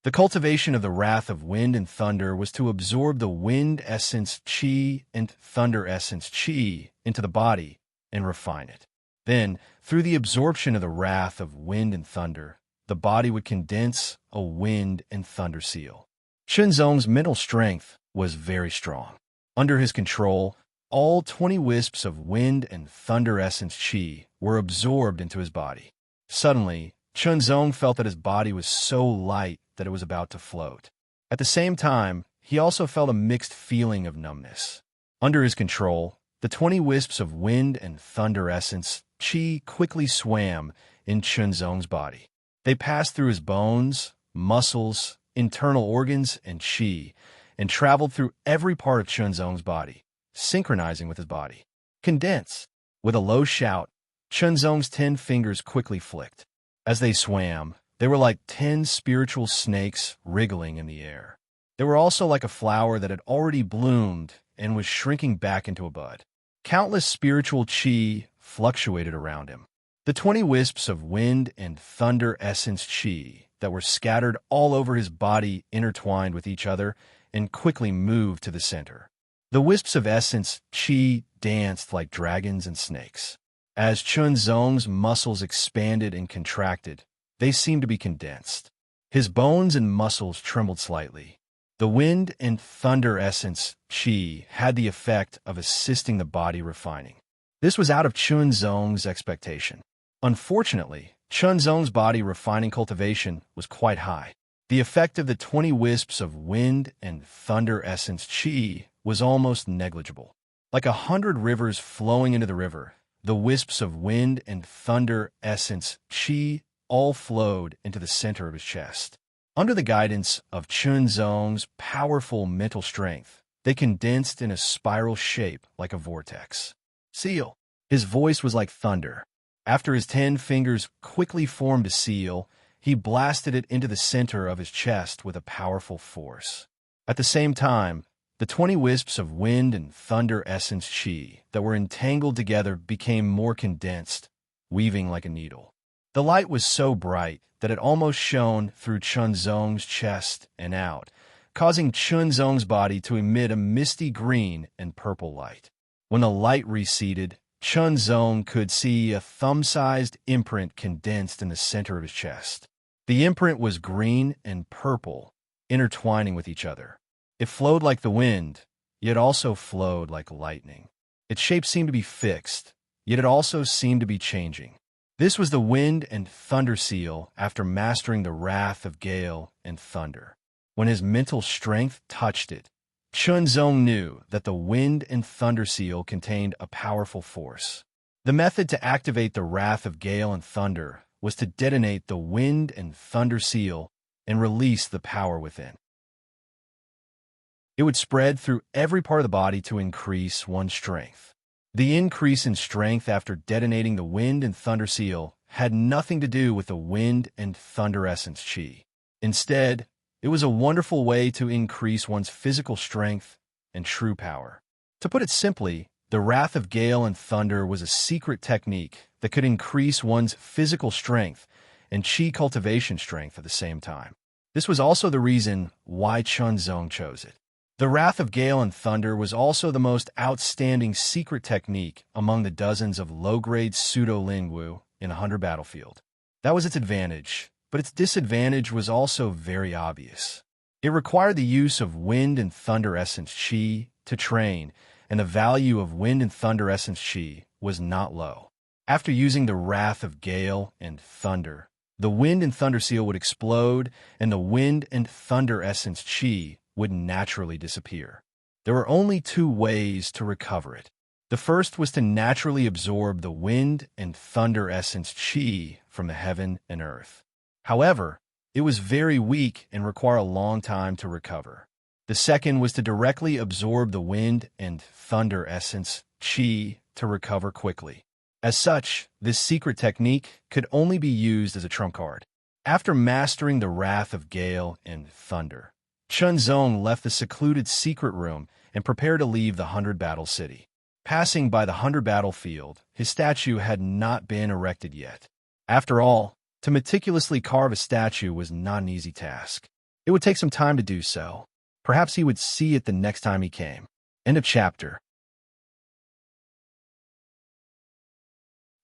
The cultivation of the wrath of wind and thunder was to absorb the wind essence chi and thunder essence chi into the body and refine it. Then, through the absorption of the wrath of wind and thunder, the body would condense a wind and thunder seal. Chunzong's mental strength was very strong. Under his control, all 20 wisps of wind and thunder essence chi were absorbed into his body. Suddenly, Chunzong felt that his body was so light that it was about to float. At the same time, he also felt a mixed feeling of numbness. Under his control, the 20 wisps of wind and thunder essence chi quickly swam in Chunzong's body. They passed through his bones, muscles, internal organs, and chi, and traveled through every part of Chunzong's body, synchronizing with his body. Condense! With a low shout, Chunzong's 10 fingers quickly flicked. As they swam, they were like 10 spiritual snakes wriggling in the air. They were also like a flower that had already bloomed and was shrinking back into a bud. Countless spiritual chi fluctuated around him. The 20 wisps of wind and thunder essence chi that were scattered all over his body intertwined with each other and quickly moved to the center. The wisps of essence chi danced like dragons and snakes. As Chunzong's muscles expanded and contracted, they seemed to be condensed. His bones and muscles trembled slightly. The wind and thunder essence chi had the effect of assisting the body refining. This was out of Chunzong's expectation. Unfortunately, Chunzong's body refining cultivation was quite high. The effect of the 20 wisps of wind and thunder essence chi was almost negligible. Like 100 rivers flowing into the river, the wisps of wind and thunder essence chi all flowed into the center of his chest. Under the guidance of Chunzong's powerful mental strength, they condensed in a spiral shape like a vortex. Seal! His voice was like thunder. After his 10 fingers quickly formed a seal, he blasted it into the center of his chest with a powerful force. At the same time, the 20 wisps of wind and thunder essence chi that were entangled together became more condensed, weaving like a needle. The light was so bright that it almost shone through Chunzong's chest and out, causing Chunzong's body to emit a misty green and purple light. When the light receded, Chunzong could see a thumb-sized imprint condensed in the center of his chest. The imprint was green and purple, intertwining with each other. It flowed like the wind, yet also flowed like lightning. Its shape seemed to be fixed, yet it also seemed to be changing. This was the wind and thunder seal after mastering the wrath of gale and thunder. When his mental strength touched it, Chunzong knew that the wind and thunder seal contained a powerful force. The method to activate the wrath of gale and thunder was to detonate the wind and thunder seal and release the power within. It would spread through every part of the body to increase one's strength. The increase in strength after detonating the wind and thunder seal had nothing to do with the wind and thunder essence chi. Instead, it was a wonderful way to increase one's physical strength and true power. To put it simply, the wrath of gale and thunder was a secret technique that could increase one's physical strength and chi cultivation strength at the same time. This was also the reason why Chunzong chose it. The wrath of gale and thunder was also the most outstanding secret technique among the dozens of low-grade pseudo-lingwu in a hunter battlefield. That was its advantage. but its disadvantage was also very obvious. It required the use of wind and thunder essence chi to train, and the value of wind and thunder essence chi was not low. After using the wrath of gale and thunder, the wind and thunder seal would explode, and the wind and thunder essence chi would naturally disappear. There were only two ways to recover it. The first was to naturally absorb the wind and thunder essence chi from the heaven and earth. However, it was very weak and required a long time to recover. The second was to directly absorb the wind and thunder essence chi to recover quickly. As such, this secret technique could only be used as a trump card. After mastering the wrath of gale and thunder, Chunzong left the secluded secret room and prepared to leave the 100-battle city. Passing by the 100-battlefield, his statue had not been erected yet. After all, to meticulously carve a statue was not an easy task. It would take some time to do so. Perhaps he would see it the next time he came. End of chapter.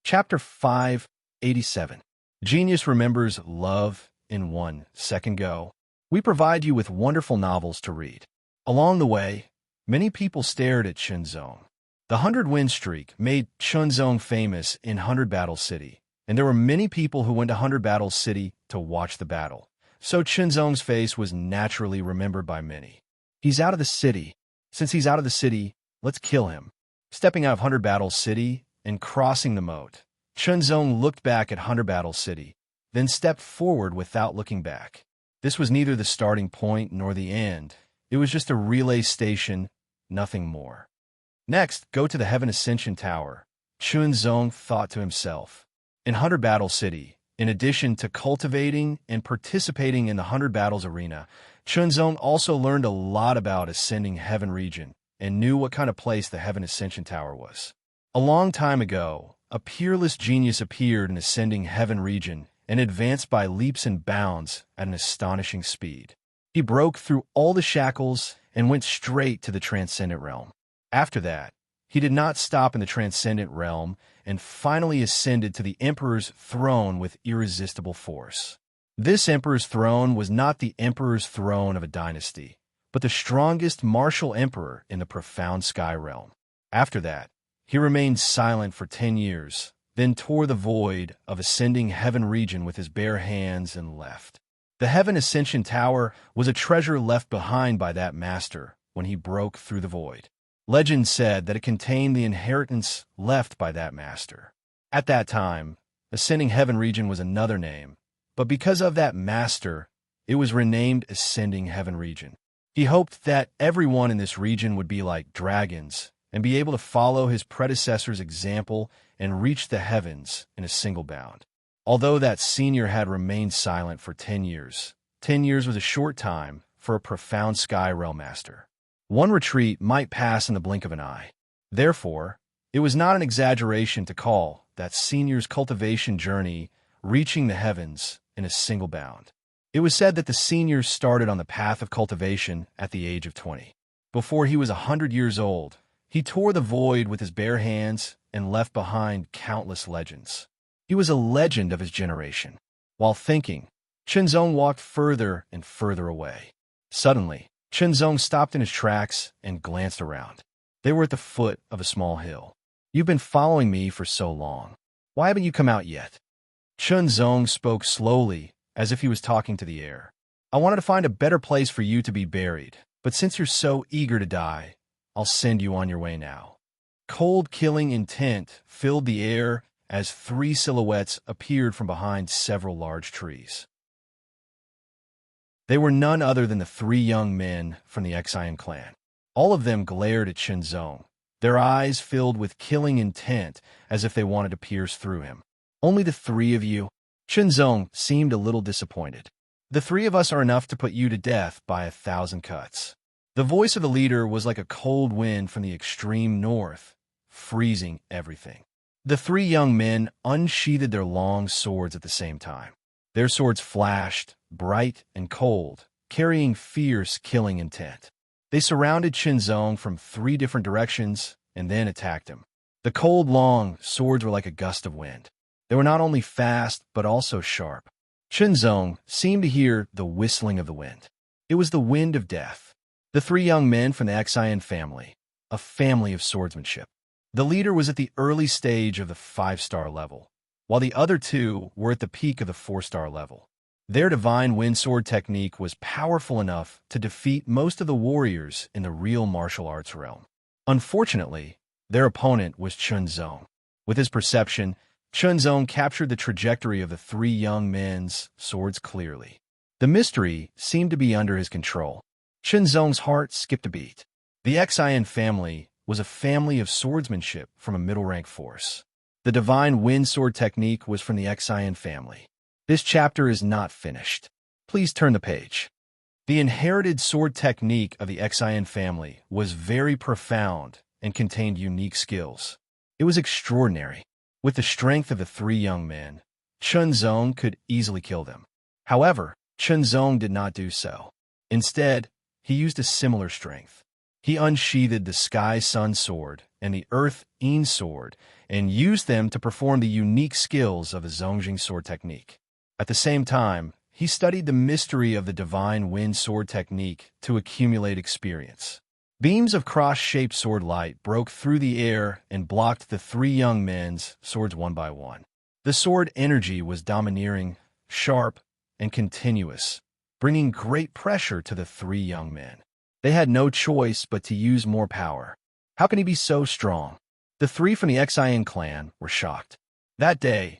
Chapter 587. Genius remembers love in 1 second go. We provide you with wonderful novels to read. Along the way, many people stared at Chunzong. The 100-win streak made Chunzong famous in 100-battle city, and there were many people who went to 100-battle city to watch the battle. So Chunzong's face was naturally remembered by many. He's out of the city. Since he's out of the city, let's kill him. Stepping out of 100-battle city and crossing the moat, Chunzong looked back at 100-battle city, then stepped forward without looking back. This was neither the starting point nor the end. It was just a relay station, nothing more. Next, go to the Heaven Ascension Tower. Chunzong thought to himself. In 100-battle city, in addition to cultivating and participating in the 100 battles arena, Chunzong also learned a lot about ascending heaven region and knew what kind of place the Heaven Ascension Tower was. A long time ago, a peerless genius appeared in ascending heaven region and advanced by leaps and bounds at an astonishing speed. He broke through all the shackles and went straight to the transcendent realm. After that, he did not stop in the transcendent realm and finally ascended to the emperor's throne with irresistible force. This emperor's throne was not the emperor's throne of a dynasty, but the strongest martial emperor in the profound sky realm. After that, he remained silent for 10 years, then tore the void of ascending heaven region with his bare hands and left. The Heaven Ascension Tower was a treasure left behind by that master when he broke through the void. Legend said that it contained the inheritance left by that master. At that time, ascending heaven region was another name, but because of that master, it was renamed ascending heaven region. He hoped that everyone in this region would be like dragons and be able to follow his predecessor's example and reach the heavens in a single bound. Although that senior had remained silent for 10 years, 10 years was a short time for a profound sky realm master. One retreat might pass in the blink of an eye. Therefore, it was not an exaggeration to call that senior's cultivation journey reaching the heavens in a single bound. It was said that the senior started on the path of cultivation at the age of 20. Before he was 100 years old, he tore the void with his bare hands and left behind countless legends. He was a legend of his generation. While thinking, Chunzong walked further and further away. Suddenly, Chunzong stopped in his tracks and glanced around. They were at the foot of a small hill. "You've been following me for so long. Why haven't you come out yet?" Chunzong spoke slowly, as if he was talking to the air. "I wanted to find a better place for you to be buried, but since you're so eager to die, I'll send you on your way now." Cold killing intent filled the air as 3 silhouettes appeared from behind several large trees. They were none other than the 3 young men from the Xian clan. All of them glared at Chunzong, their eyes filled with killing intent as if they wanted to pierce through him. "Only the 3 of you?" Chunzong seemed a little disappointed. "The 3 of us are enough to put you to death by 1,000 cuts." The voice of the leader was like a cold wind from the extreme north, freezing everything. The 3 young men unsheathed their long swords at the same time. Their swords flashed, bright and cold, carrying fierce killing intent. They surrounded Chunzong from 3 different directions and then attacked him. The cold, long swords were like a gust of wind. They were not only fast, but also sharp. Chunzong seemed to hear the whistling of the wind. It was the wind of death. The three young men from the Xian family, a family of swordsmanship. The leader was at the early stage of the 5-star level, while the other two were at the peak of the 4-star level. Their divine wind sword technique was powerful enough to defeat most of the warriors in the real martial arts realm. Unfortunately, their opponent was Chunzong. With his perception, Chunzong captured the trajectory of the three young men's swords clearly. The mystery seemed to be under his control. Chunzong's heart skipped a beat. The Xian family was a family of swordsmanship from a middle-rank force. The divine wind sword technique was from the Xian family. This chapter is not finished. Please turn the page. The inherited sword technique of the Xian family was very profound and contained unique skills. It was extraordinary. With the strength of the three young men, Chunzong could easily kill them. However, Chunzong did not do so. Instead, he used a similar strength. He unsheathed the Sky Sun sword and the Earth Yin sword and used them to perform the unique skills of the Zongjing sword technique. At the same time, he studied the mystery of the divine wind sword technique to accumulate experience. Beams of cross-shaped sword light broke through the air and blocked the three young men's swords one by one. The sword energy was domineering, sharp, and continuous, bringing great pressure to the three young men. They had no choice but to use more power. How can he be so strong? The three from the Xian clan were shocked. That day,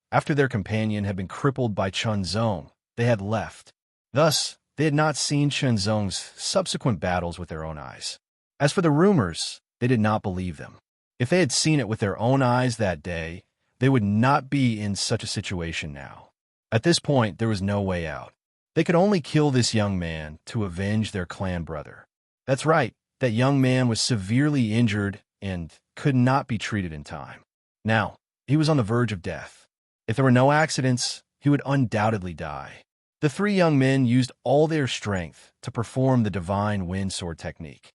after their companion had been crippled by Chunzong, they had left. Thus, they had not seen Chunzong's subsequent battles with their own eyes. As for the rumors, they did not believe them. If they had seen it with their own eyes that day, they would not be in such a situation now. At this point, there was no way out. They could only kill this young man to avenge their clan brother. That's right, that young man was severely injured and could not be treated in time. Now, he was on the verge of death. If there were no accidents, he would undoubtedly die. The three young men used all their strength to perform the divine wind sword technique.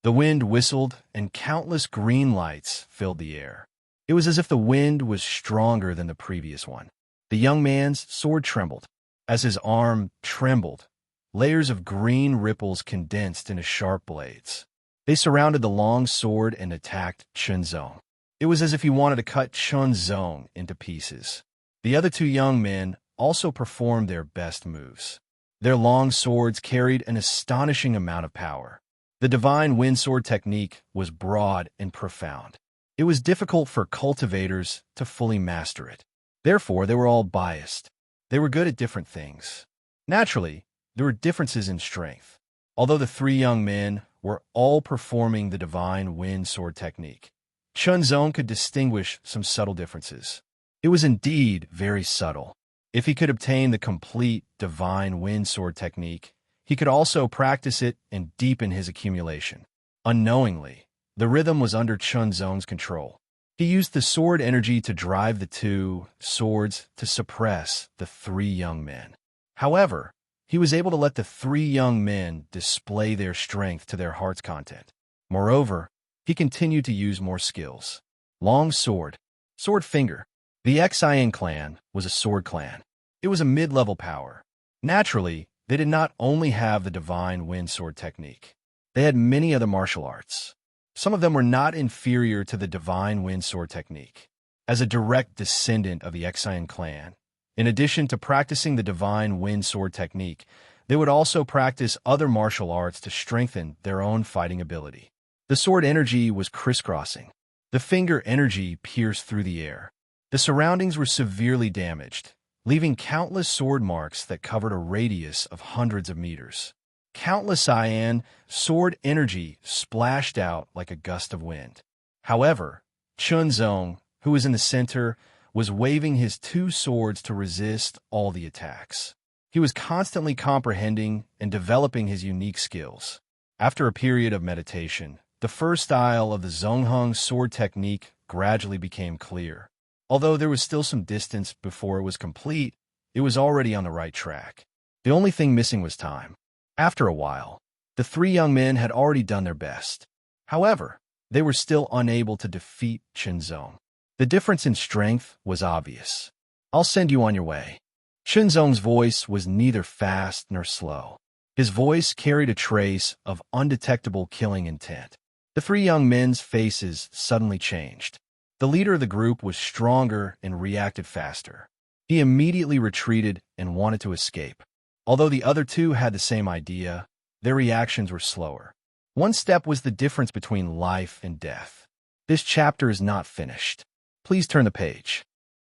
The wind whistled, and countless green lights filled the air. It was as if the wind was stronger than the previous one. The young man's sword trembled. As his arm trembled, layers of green ripples condensed into sharp blades. They surrounded the long sword and attacked Chunzong. It was as if he wanted to cut Chunzong into pieces. The other two young men also performed their best moves. Their long swords carried an astonishing amount of power. The divine wind sword technique was broad and profound. It was difficult for cultivators to fully master it. Therefore, they were all biased. They were good at different things. Naturally, there were differences in strength. Although the three young men were all performing the divine wind sword technique, Chunzong could distinguish some subtle differences. It was indeed very subtle. If he could obtain the complete divine wind sword technique, he could also practice it and deepen his accumulation. Unknowingly, the rhythm was under Chunzong's control. He used the sword energy to drive the two swords to suppress the three young men. However, he was able to let the three young men display their strength to their heart's content. Moreover, he continued to use more skills. Long sword, sword finger. The Xian clan was a sword clan. It was a mid-level power. Naturally, they did not only have the divine wind sword technique. They had many other martial arts. Some of them were not inferior to the divine wind sword technique. As a direct descendant of the Xian clan, in addition to practicing the divine wind sword technique, they would also practice other martial arts to strengthen their own fighting ability. The sword energy was crisscrossing. The finger energy pierced through the air. The surroundings were severely damaged, leaving countless sword marks that covered a radius of hundreds of meters. Countless cyan sword energy splashed out like a gust of wind. However, Chunzong, who was in the center, was waving his two swords to resist all the attacks. He was constantly comprehending and developing his unique skills. After a period of meditation, the first style of the Zongheng sword technique gradually became clear. Although there was still some distance before it was complete, it was already on the right track. The only thing missing was time. After a while, the three young men had already done their best. However, they were still unable to defeat Chunzong. The difference in strength was obvious. I'll send you on your way. Chinzong's voice was neither fast nor slow. His voice carried a trace of undetectable killing intent. The three young men's faces suddenly changed. The leader of the group was stronger and reacted faster. He immediately retreated and wanted to escape. Although the other two had the same idea, their reactions were slower. One step was the difference between life and death. This chapter is not finished. Please turn the page.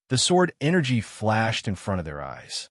The sword energy flashed in front of their eyes.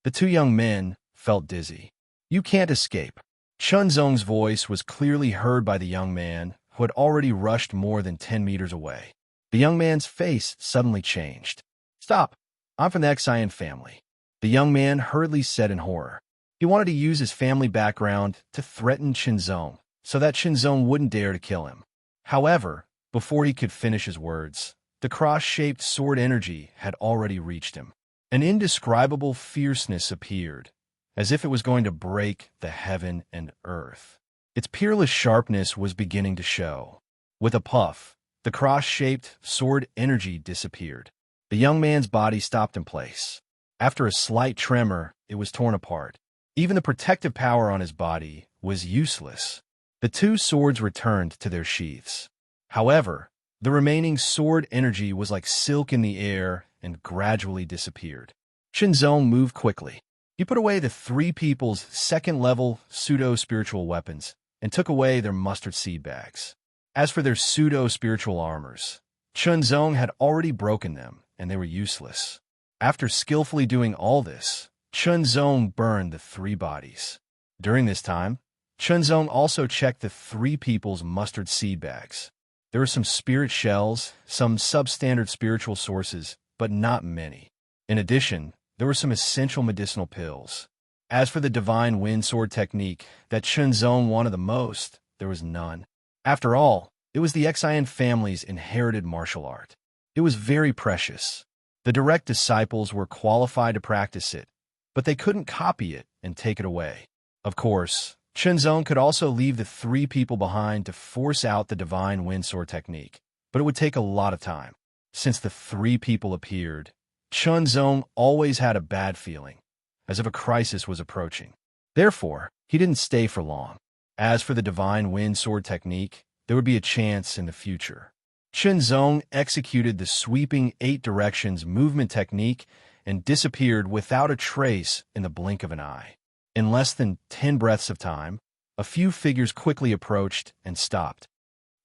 The two young men felt dizzy. You can't escape. Chunzong's voice was clearly heard by the young man, who had already rushed more than 10 meters away. The young man's face suddenly changed. Stop. I'm from the Xian family. The young man hurriedly said in horror. He wanted to use his family background to threaten Chinzong, so that Chinzong wouldn't dare to kill him. However, before he could finish his words, the cross-shaped sword energy had already reached him. An indescribable fierceness appeared, as if it was going to break the heaven and earth. Its peerless sharpness was beginning to show. With a puff, the cross-shaped sword energy disappeared. The young man's body stopped in place. After a slight tremor, it was torn apart. Even the protective power on his body was useless. The two swords returned to their sheaths. However, the remaining sword energy was like silk in the air and gradually disappeared. Chinzong moved quickly. He put away the three people's second-level pseudo-spiritual weapons and took away their mustard seed bags. As for their pseudo-spiritual armors, Chinzong had already broken them, and they were useless. After skillfully doing all this, Chinzong burned the three bodies. During this time, Chinzong also checked the three people's mustard seed bags. There were some spirit shells, some substandard spiritual sources, but not many. In addition, there were some essential medicinal pills. As for the divine wind sword technique that Chinzong wanted the most, there was none. After all, it was the Xian family's inherited martial art. It was very precious. The direct disciples were qualified to practice it, but they couldn't copy it and take it away. Of course, Chinzong could also leave the three people behind to force out the divine wind sword technique, but it would take a lot of time. Since the three people appeared, Chinzong always had a bad feeling, as if a crisis was approaching. Therefore, he didn't stay for long. As for the divine wind sword technique, there would be a chance in the future. Chinzong executed the sweeping 8 directions movement technique and disappeared without a trace in the blink of an eye. In less than 10 breaths of time, a few figures quickly approached and stopped.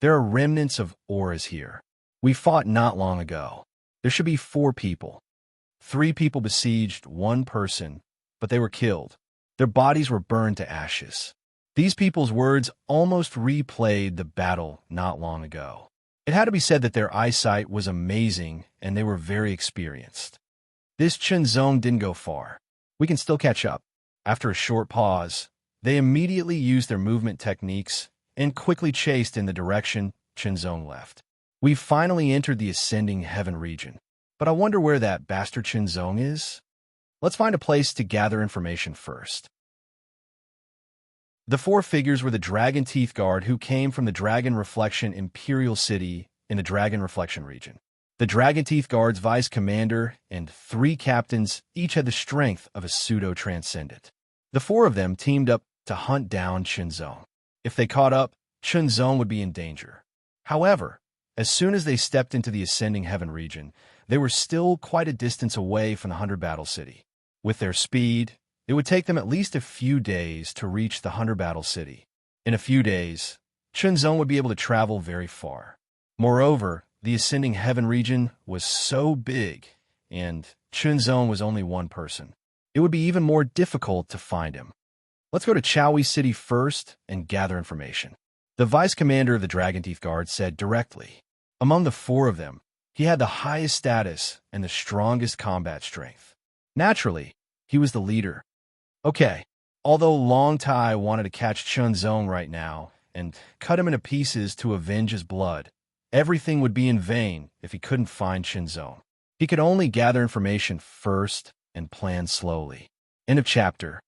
There are remnants of auras here. We fought not long ago. There should be 4 people. 3 people besieged 1 person, but they were killed. Their bodies were burned to ashes. These people's words almost replayed the battle not long ago. It had to be said that their eyesight was amazing and they were very experienced. This Chinzong didn't go far. We can still catch up. After a short pause, they immediately used their movement techniques and quickly chased in the direction Chinzong left. We've finally entered the ascending heaven region, but I wonder where that bastard Chinzong is? Let's find a place to gather information first. The 4 figures were the Dragon Teeth Guard who came from the Dragon Reflection Imperial City in the Dragon Reflection region. The Dragon Teeth Guard's vice commander and 3 captains each had the strength of a pseudo-transcendent. The 4 of them teamed up to hunt down Chinzong. If they caught up, Chinzong would be in danger. However, as soon as they stepped into the ascending heaven region, they were still quite a distance away from the 100 Battle City. With their speed, it would take them at least a few days to reach the 100 Battle City. In a few days, Chinzong would be able to travel very far. Moreover, the ascending heaven region was so big, and Chinzong was only 1 person. It would be even more difficult to find him. Let's go to Chaoui City first and gather information. The vice commander of the Dragon Teeth Guard said directly. Among the 4 of them, he had the highest status and the strongest combat strength. Naturally, he was the leader. Okay, although Long Tai wanted to catch Chinzong right now and cut him into pieces to avenge his blood, everything would be in vain if he couldn't find Chinzong. He could only gather information first and plan slowly. End of chapter.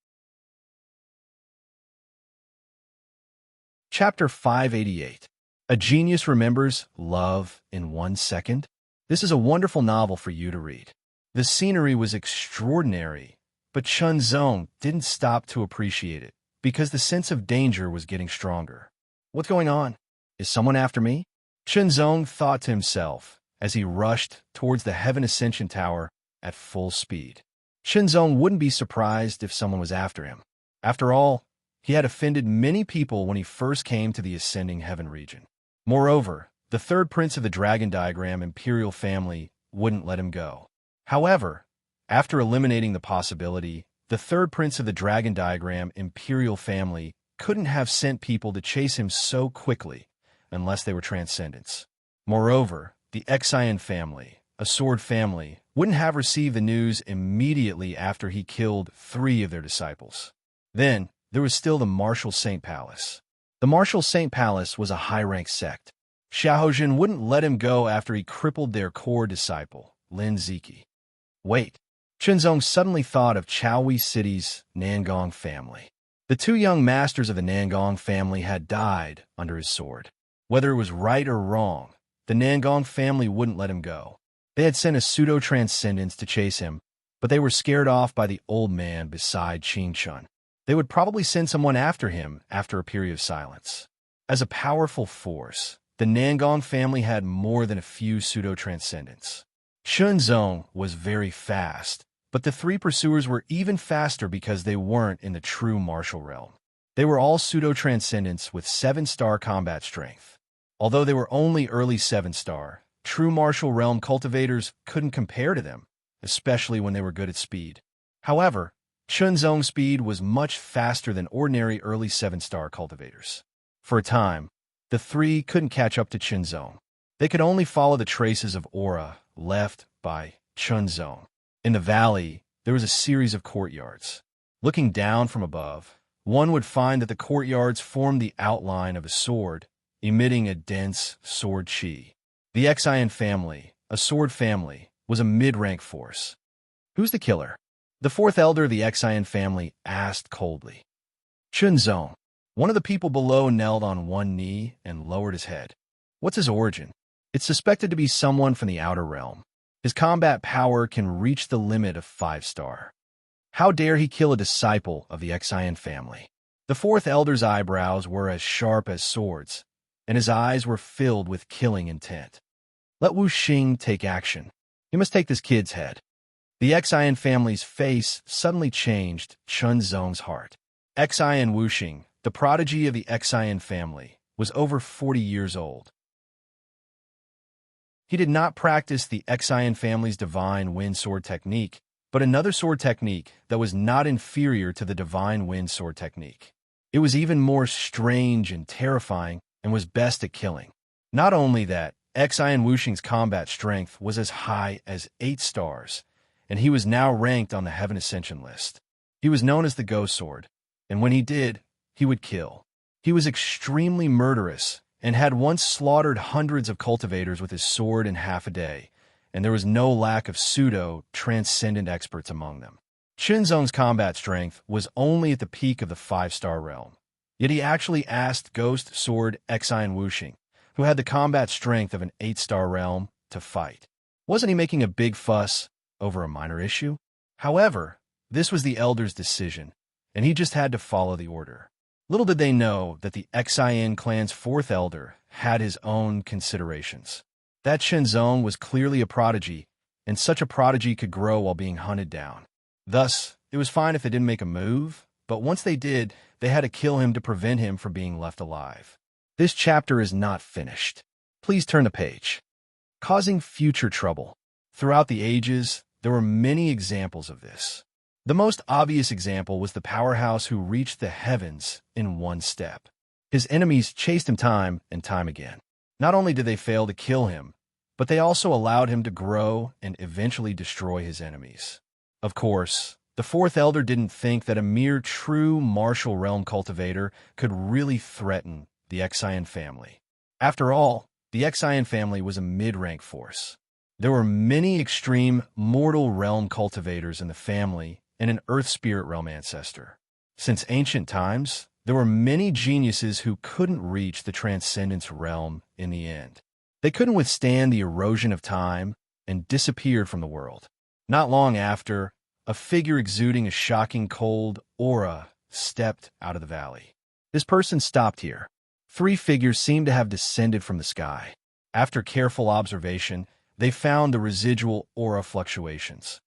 Chapter 588. A genius remembers love in 1 second. This is a wonderful novel for you to read. The scenery was extraordinary, but Chunzong didn't stop to appreciate it because the sense of danger was getting stronger. What's going on? Is someone after me? Chunzong thought to himself as he rushed towards the Heaven Ascension Tower at full speed. Chunzong wouldn't be surprised if someone was after him. After all, he had offended many people when he first came to the Ascending Heaven region. Moreover, the third prince of the Dragon Diagram Imperial family wouldn't let him go. However, after eliminating the possibility, the third prince of the Dragon Diagram Imperial family couldn't have sent people to chase him so quickly unless they were transcendents. Moreover, the Exian family, a sword family, wouldn't have received the news immediately after he killed 3 of their disciples. Then, there was still the Martial Saint Palace. The Martial Saint Palace was a high-ranked sect. Xiaojin wouldn't let him go after he crippled their core disciple, Lin Ziki. Wait. Chunzong suddenly thought of Chaohui City's Nangong family. The 2 young masters of the Nangong family had died under his sword. Whether it was right or wrong, the Nangong family wouldn't let him go. They had sent a pseudo-transcendence to chase him, but they were scared off by the old man beside Qing Chun. They would probably send someone after him after a period of silence. As a powerful force, the Nangong family had more than a few pseudo-transcendents. Chunzong was very fast, but the 3 pursuers were even faster because they weren't in the true martial realm. They were all pseudo-transcendents with 7-star combat strength. Although they were only early 7-star, true martial realm cultivators couldn't compare to them, especially when they were good at speed. However, Chunzong's speed was much faster than ordinary early 7-star cultivators. For a time, the 3 couldn't catch up to Chunzong. They could only follow the traces of aura left by Chunzong. In the valley, there was a series of courtyards. Looking down from above, one would find that the courtyards formed the outline of a sword, emitting a dense sword chi. The Exian family, a sword family, was a mid-rank force. Who's the killer? The 4th elder of the Exian family asked coldly. Chunzong. One of the people below knelt on one knee and lowered his head. What's his origin? It's suspected to be someone from the outer realm. His combat power can reach the limit of 5-star. How dare he kill a disciple of the Exian family? The 4th elder's eyebrows were as sharp as swords, and his eyes were filled with killing intent. Let Wu Xing take action. He must take this kid's head. The Exian family's face suddenly changed Chunzong's heart. Exian Wu Xing, the prodigy of the Exian family, was over 40 years old. He did not practice the Exian family's divine wind sword technique, but another sword technique that was not inferior to the divine wind sword technique. It was even more strange and terrifying and was best at killing. Not only that, Exian Wu Xing's combat strength was as high as 8 stars, and he was now ranked on the Heaven Ascension list. He was known as the Ghost Sword, and when he did, he would kill. He was extremely murderous and had once slaughtered hundreds of cultivators with his sword in half a day, and there was no lack of pseudo-transcendent experts among them. Chunzong's combat strength was only at the peak of the 5-star realm, yet he actually asked Ghost Sword Exian Wu Xing, who had the combat strength of an 8-star realm, to fight. Wasn't he making a big fuss over a minor issue? However, this was the elder's decision, and he just had to follow the order. Little did they know that the Exian clan's 4th elder had his own considerations. That Chunzong was clearly a prodigy, and such a prodigy could grow while being hunted down. Thus, it was fine if they didn't make a move, but once they did, they had to kill him to prevent him from being left alive. This chapter is not finished. Please turn the page. Causing future trouble. Throughout the ages, there were many examples of this. The most obvious example was the powerhouse who reached the heavens in one step. His enemies chased him time and time again. Not only did they fail to kill him, but they also allowed him to grow and eventually destroy his enemies. Of course, the 4th elder didn't think that a mere true martial realm cultivator could really threaten the Exian family. After all, the Exian family was a mid-rank force. There were many extreme mortal realm cultivators in the family and an earth spirit realm ancestor. Since ancient times, there were many geniuses who couldn't reach the transcendence realm in the end. They couldn't withstand the erosion of time and disappeared from the world. Not long after, a figure exuding a shocking cold aura stepped out of the valley. This person stopped here. 3 figures seemed to have descended from the sky. After careful observation, they found the residual aura fluctuations.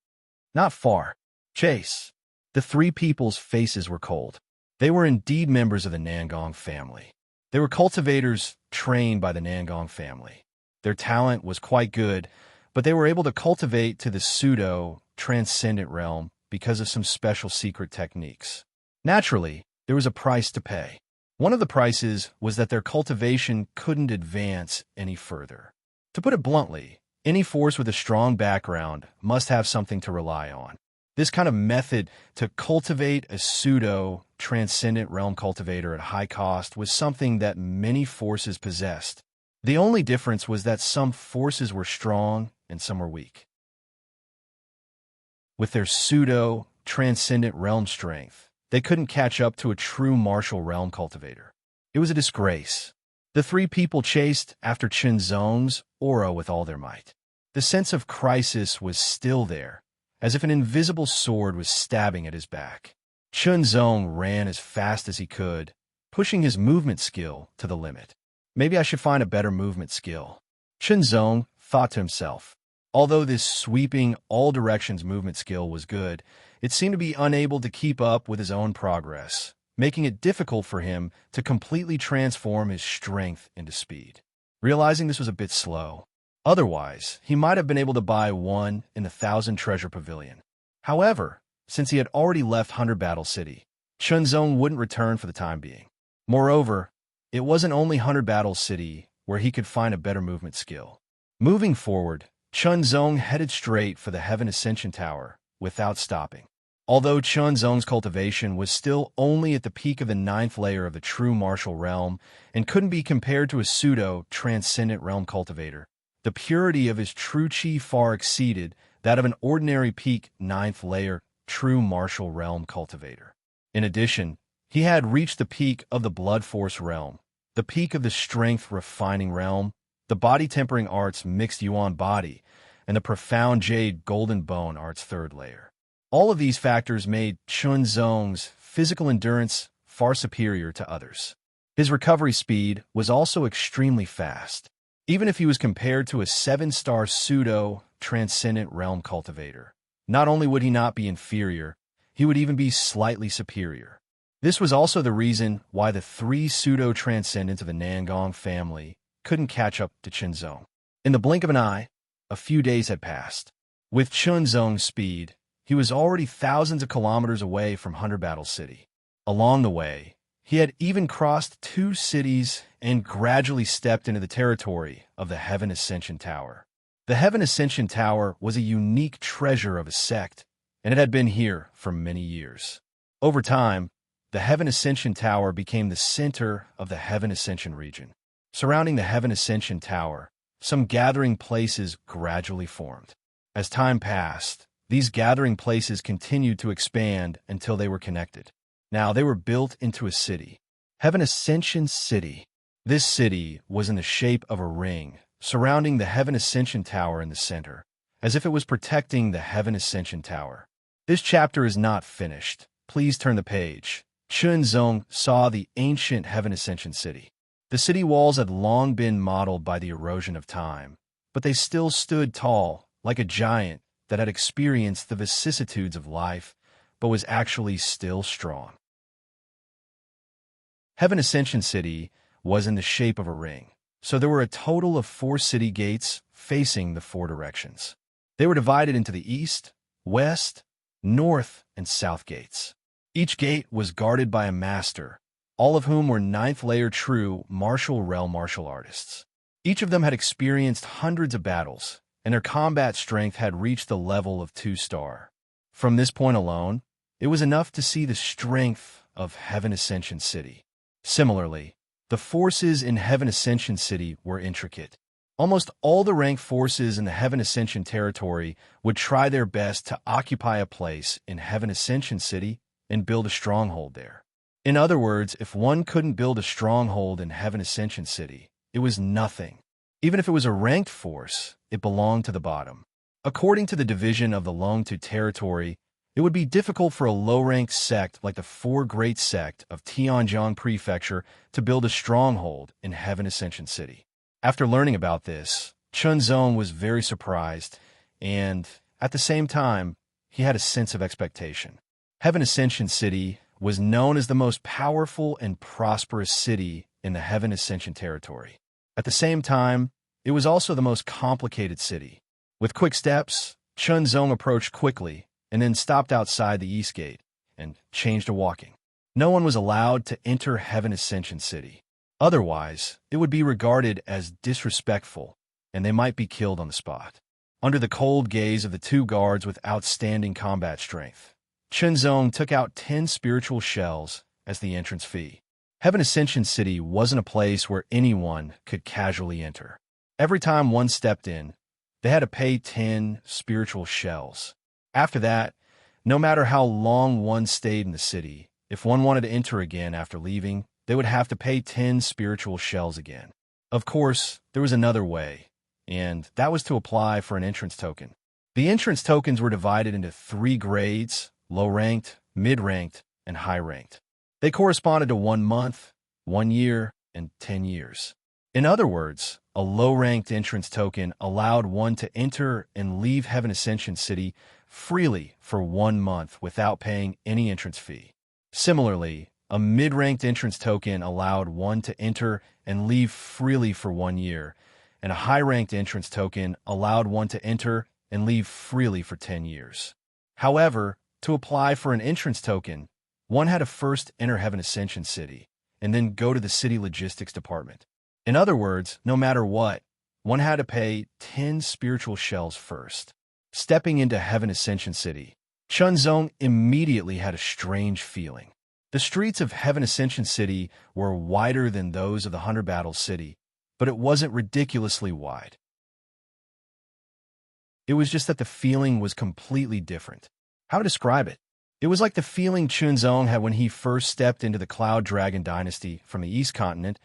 Not far. Chase. The 3 people's faces were cold. They were indeed members of the Nangong family. They were cultivators trained by the Nangong family. Their talent was quite good, but they were able to cultivate to the pseudo-transcendent realm because of some special secret techniques. Naturally, there was a price to pay. One of the prices was that their cultivation couldn't advance any further. To put it bluntly, any force with a strong background must have something to rely on. This kind of method to cultivate a pseudo-transcendent realm cultivator at high cost was something that many forces possessed. The only difference was that some forces were strong and some were weak. With their pseudo-transcendent realm strength, they couldn't catch up to a true martial realm cultivator. It was a disgrace. The 3 people chased after Chunzong's aura with all their might. The sense of crisis was still there, as if an invisible sword was stabbing at his back. Chunzong ran as fast as he could, pushing his movement skill to the limit. Maybe I should find a better movement skill, Chunzong thought to himself. Although this sweeping all directions movement skill was good, it seemed to be unable to keep up with his own progress, making it difficult for him to completely transform his strength into speed. Realizing this was a bit slow, otherwise, he might have been able to buy 1 in 1,000 treasure pavilion. However, since he had already left 100 Battle City, Chunzong wouldn't return for the time being. Moreover, it wasn't only 100 Battle City where he could find a better movement skill. Moving forward, Chunzong headed straight for the Heaven Ascension Tower without stopping. Although Chunzong's cultivation was still only at the peak of the 9th layer of the true martial realm and couldn't be compared to a pseudo-transcendent realm cultivator, the purity of his true chi far exceeded that of an ordinary peak 9th layer true martial realm cultivator. In addition, he had reached the peak of the blood force realm, the peak of the strength refining realm, the body tempering arts mixed yuan body, and the profound jade golden bone arts 3rd layer. All of these factors made Chunzong's physical endurance far superior to others. His recovery speed was also extremely fast. Even if he was compared to a 7-star pseudo-transcendent realm cultivator, not only would he not be inferior, he would even be slightly superior. This was also the reason why the 3 pseudo-transcendents of the Nangong family couldn't catch up to Chunzong. In the blink of an eye, a few days had passed. With Chunzong's speed, he was already thousands of kilometers away from 100 Battle City. Along the way, he had even crossed 2 cities and gradually stepped into the territory of the Heaven Ascension Tower. The Heaven Ascension Tower was a unique treasure of a sect, and it had been here for many years. Over time, the Heaven Ascension Tower became the center of the Heaven Ascension region. Surrounding the Heaven Ascension Tower, some gathering places gradually formed. As time passed, these gathering places continued to expand until they were connected. Now they were built into a city, Heaven Ascension City. This city was in the shape of a ring, surrounding the Heaven Ascension Tower in the center, as if it was protecting the Heaven Ascension Tower. This chapter is not finished. Please turn the page. Chunzong saw the ancient Heaven Ascension City. The city walls had long been mottled by the erosion of time, but they still stood tall, like a giant that had experienced the vicissitudes of life, but was actually still strong. Heaven Ascension City was in the shape of a ring, so there were a total of 4 city gates facing the 4 directions. They were divided into the east, west, north, and south gates. Each gate was guarded by a master, all of whom were 9th layer true martial realm martial artists. Each of them had experienced hundreds of battles, and their combat strength had reached the level of 2-star. From this point alone, it was enough to see the strength of Heaven Ascension City. Similarly, the forces in Heaven Ascension City were intricate. Almost all the ranked forces in the Heaven Ascension territory would try their best to occupy a place in Heaven Ascension City and build a stronghold there. In other words, if one couldn't build a stronghold in Heaven Ascension City, it was nothing. Even if it was a ranked force, it belonged to the bottom. According to the division of the Longtu territory, it would be difficult for a low-ranked sect like the Four Great Sect of Tianjiang Prefecture to build a stronghold in Heaven Ascension City. After learning about this, Chunzong was very surprised, and, at the same time, he had a sense of expectation. Heaven Ascension City was known as the most powerful and prosperous city in the Heaven Ascension territory. At the same time, it was also the most complicated city. With quick steps, Chunzong approached quickly and then stopped outside the east gate and changed to walking. No one was allowed to enter Heaven Ascension City. Otherwise, it would be regarded as disrespectful, and they might be killed on the spot. Under the cold gaze of the two guards with outstanding combat strength, Chunzong took out 10 spiritual shells as the entrance fee. Heaven Ascension City wasn't a place where anyone could casually enter. Every time one stepped in, they had to pay 10 spiritual shells. After that, no matter how long one stayed in the city, if one wanted to enter again after leaving, they would have to pay 10 spiritual shells again. Of course, there was another way, and that was to apply for an entrance token. The entrance tokens were divided into 3 grades: low-ranked, mid-ranked, and high-ranked. They corresponded to 1 month, 1 year, and 10 years. In other words, a low-ranked entrance token allowed one to enter and leave Heaven Ascension City freely for 1 month without paying any entrance fee. Similarly, a mid-ranked entrance token allowed one to enter and leave freely for 1 year, and a high-ranked entrance token allowed one to enter and leave freely for 10 years. However, to apply for an entrance token, one had to first enter Heaven Ascension City and then go to the city logistics department. In other words, no matter what, one had to pay 10 spiritual shells first. Stepping into Heaven Ascension City, Chunzong immediately had a strange feeling. The streets of Heaven Ascension City were wider than those of the 100 Battle City, but it wasn't ridiculously wide. It was just that the feeling was completely different. How to describe it? It was like the feeling Chunzong had when he first stepped into the Cloud Dragon Dynasty from the East Continent,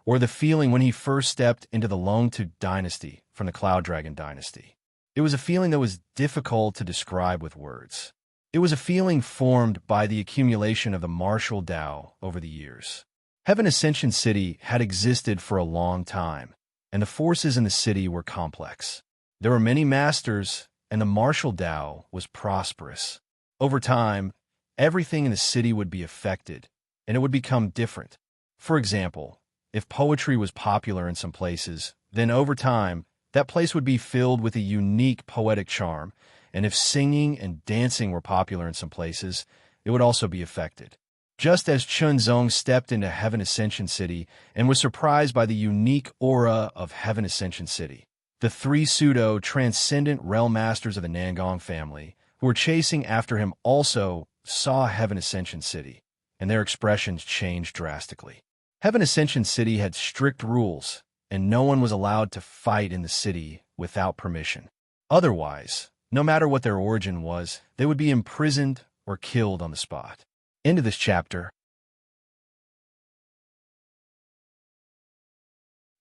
or the feeling when he first stepped into the Longtu Dynasty from the Cloud Dragon Dynasty. It was a feeling that was difficult to describe with words. It was a feeling formed by the accumulation of the martial Tao over the years. Heaven Ascension City had existed for a long time, and the forces in the city were complex. There were many masters, and the martial Tao was prosperous. Over time, everything in the city would be affected, and it would become different. For example, if poetry was popular in some places, then over time, that place would be filled with a unique poetic charm, and if singing and dancing were popular in some places, it would also be affected. Just as Chunzong stepped into Heaven Ascension City and was surprised by the unique aura of Heaven Ascension City, the 3 pseudo-transcendent realm masters of the Nangong family, who were chasing after him, also saw Heaven Ascension City, and their expressions changed drastically. Heaven Ascension City had strict rules, and no one was allowed to fight in the city without permission. Otherwise, no matter what their origin was, they would be imprisoned or killed on the spot. End of this chapter.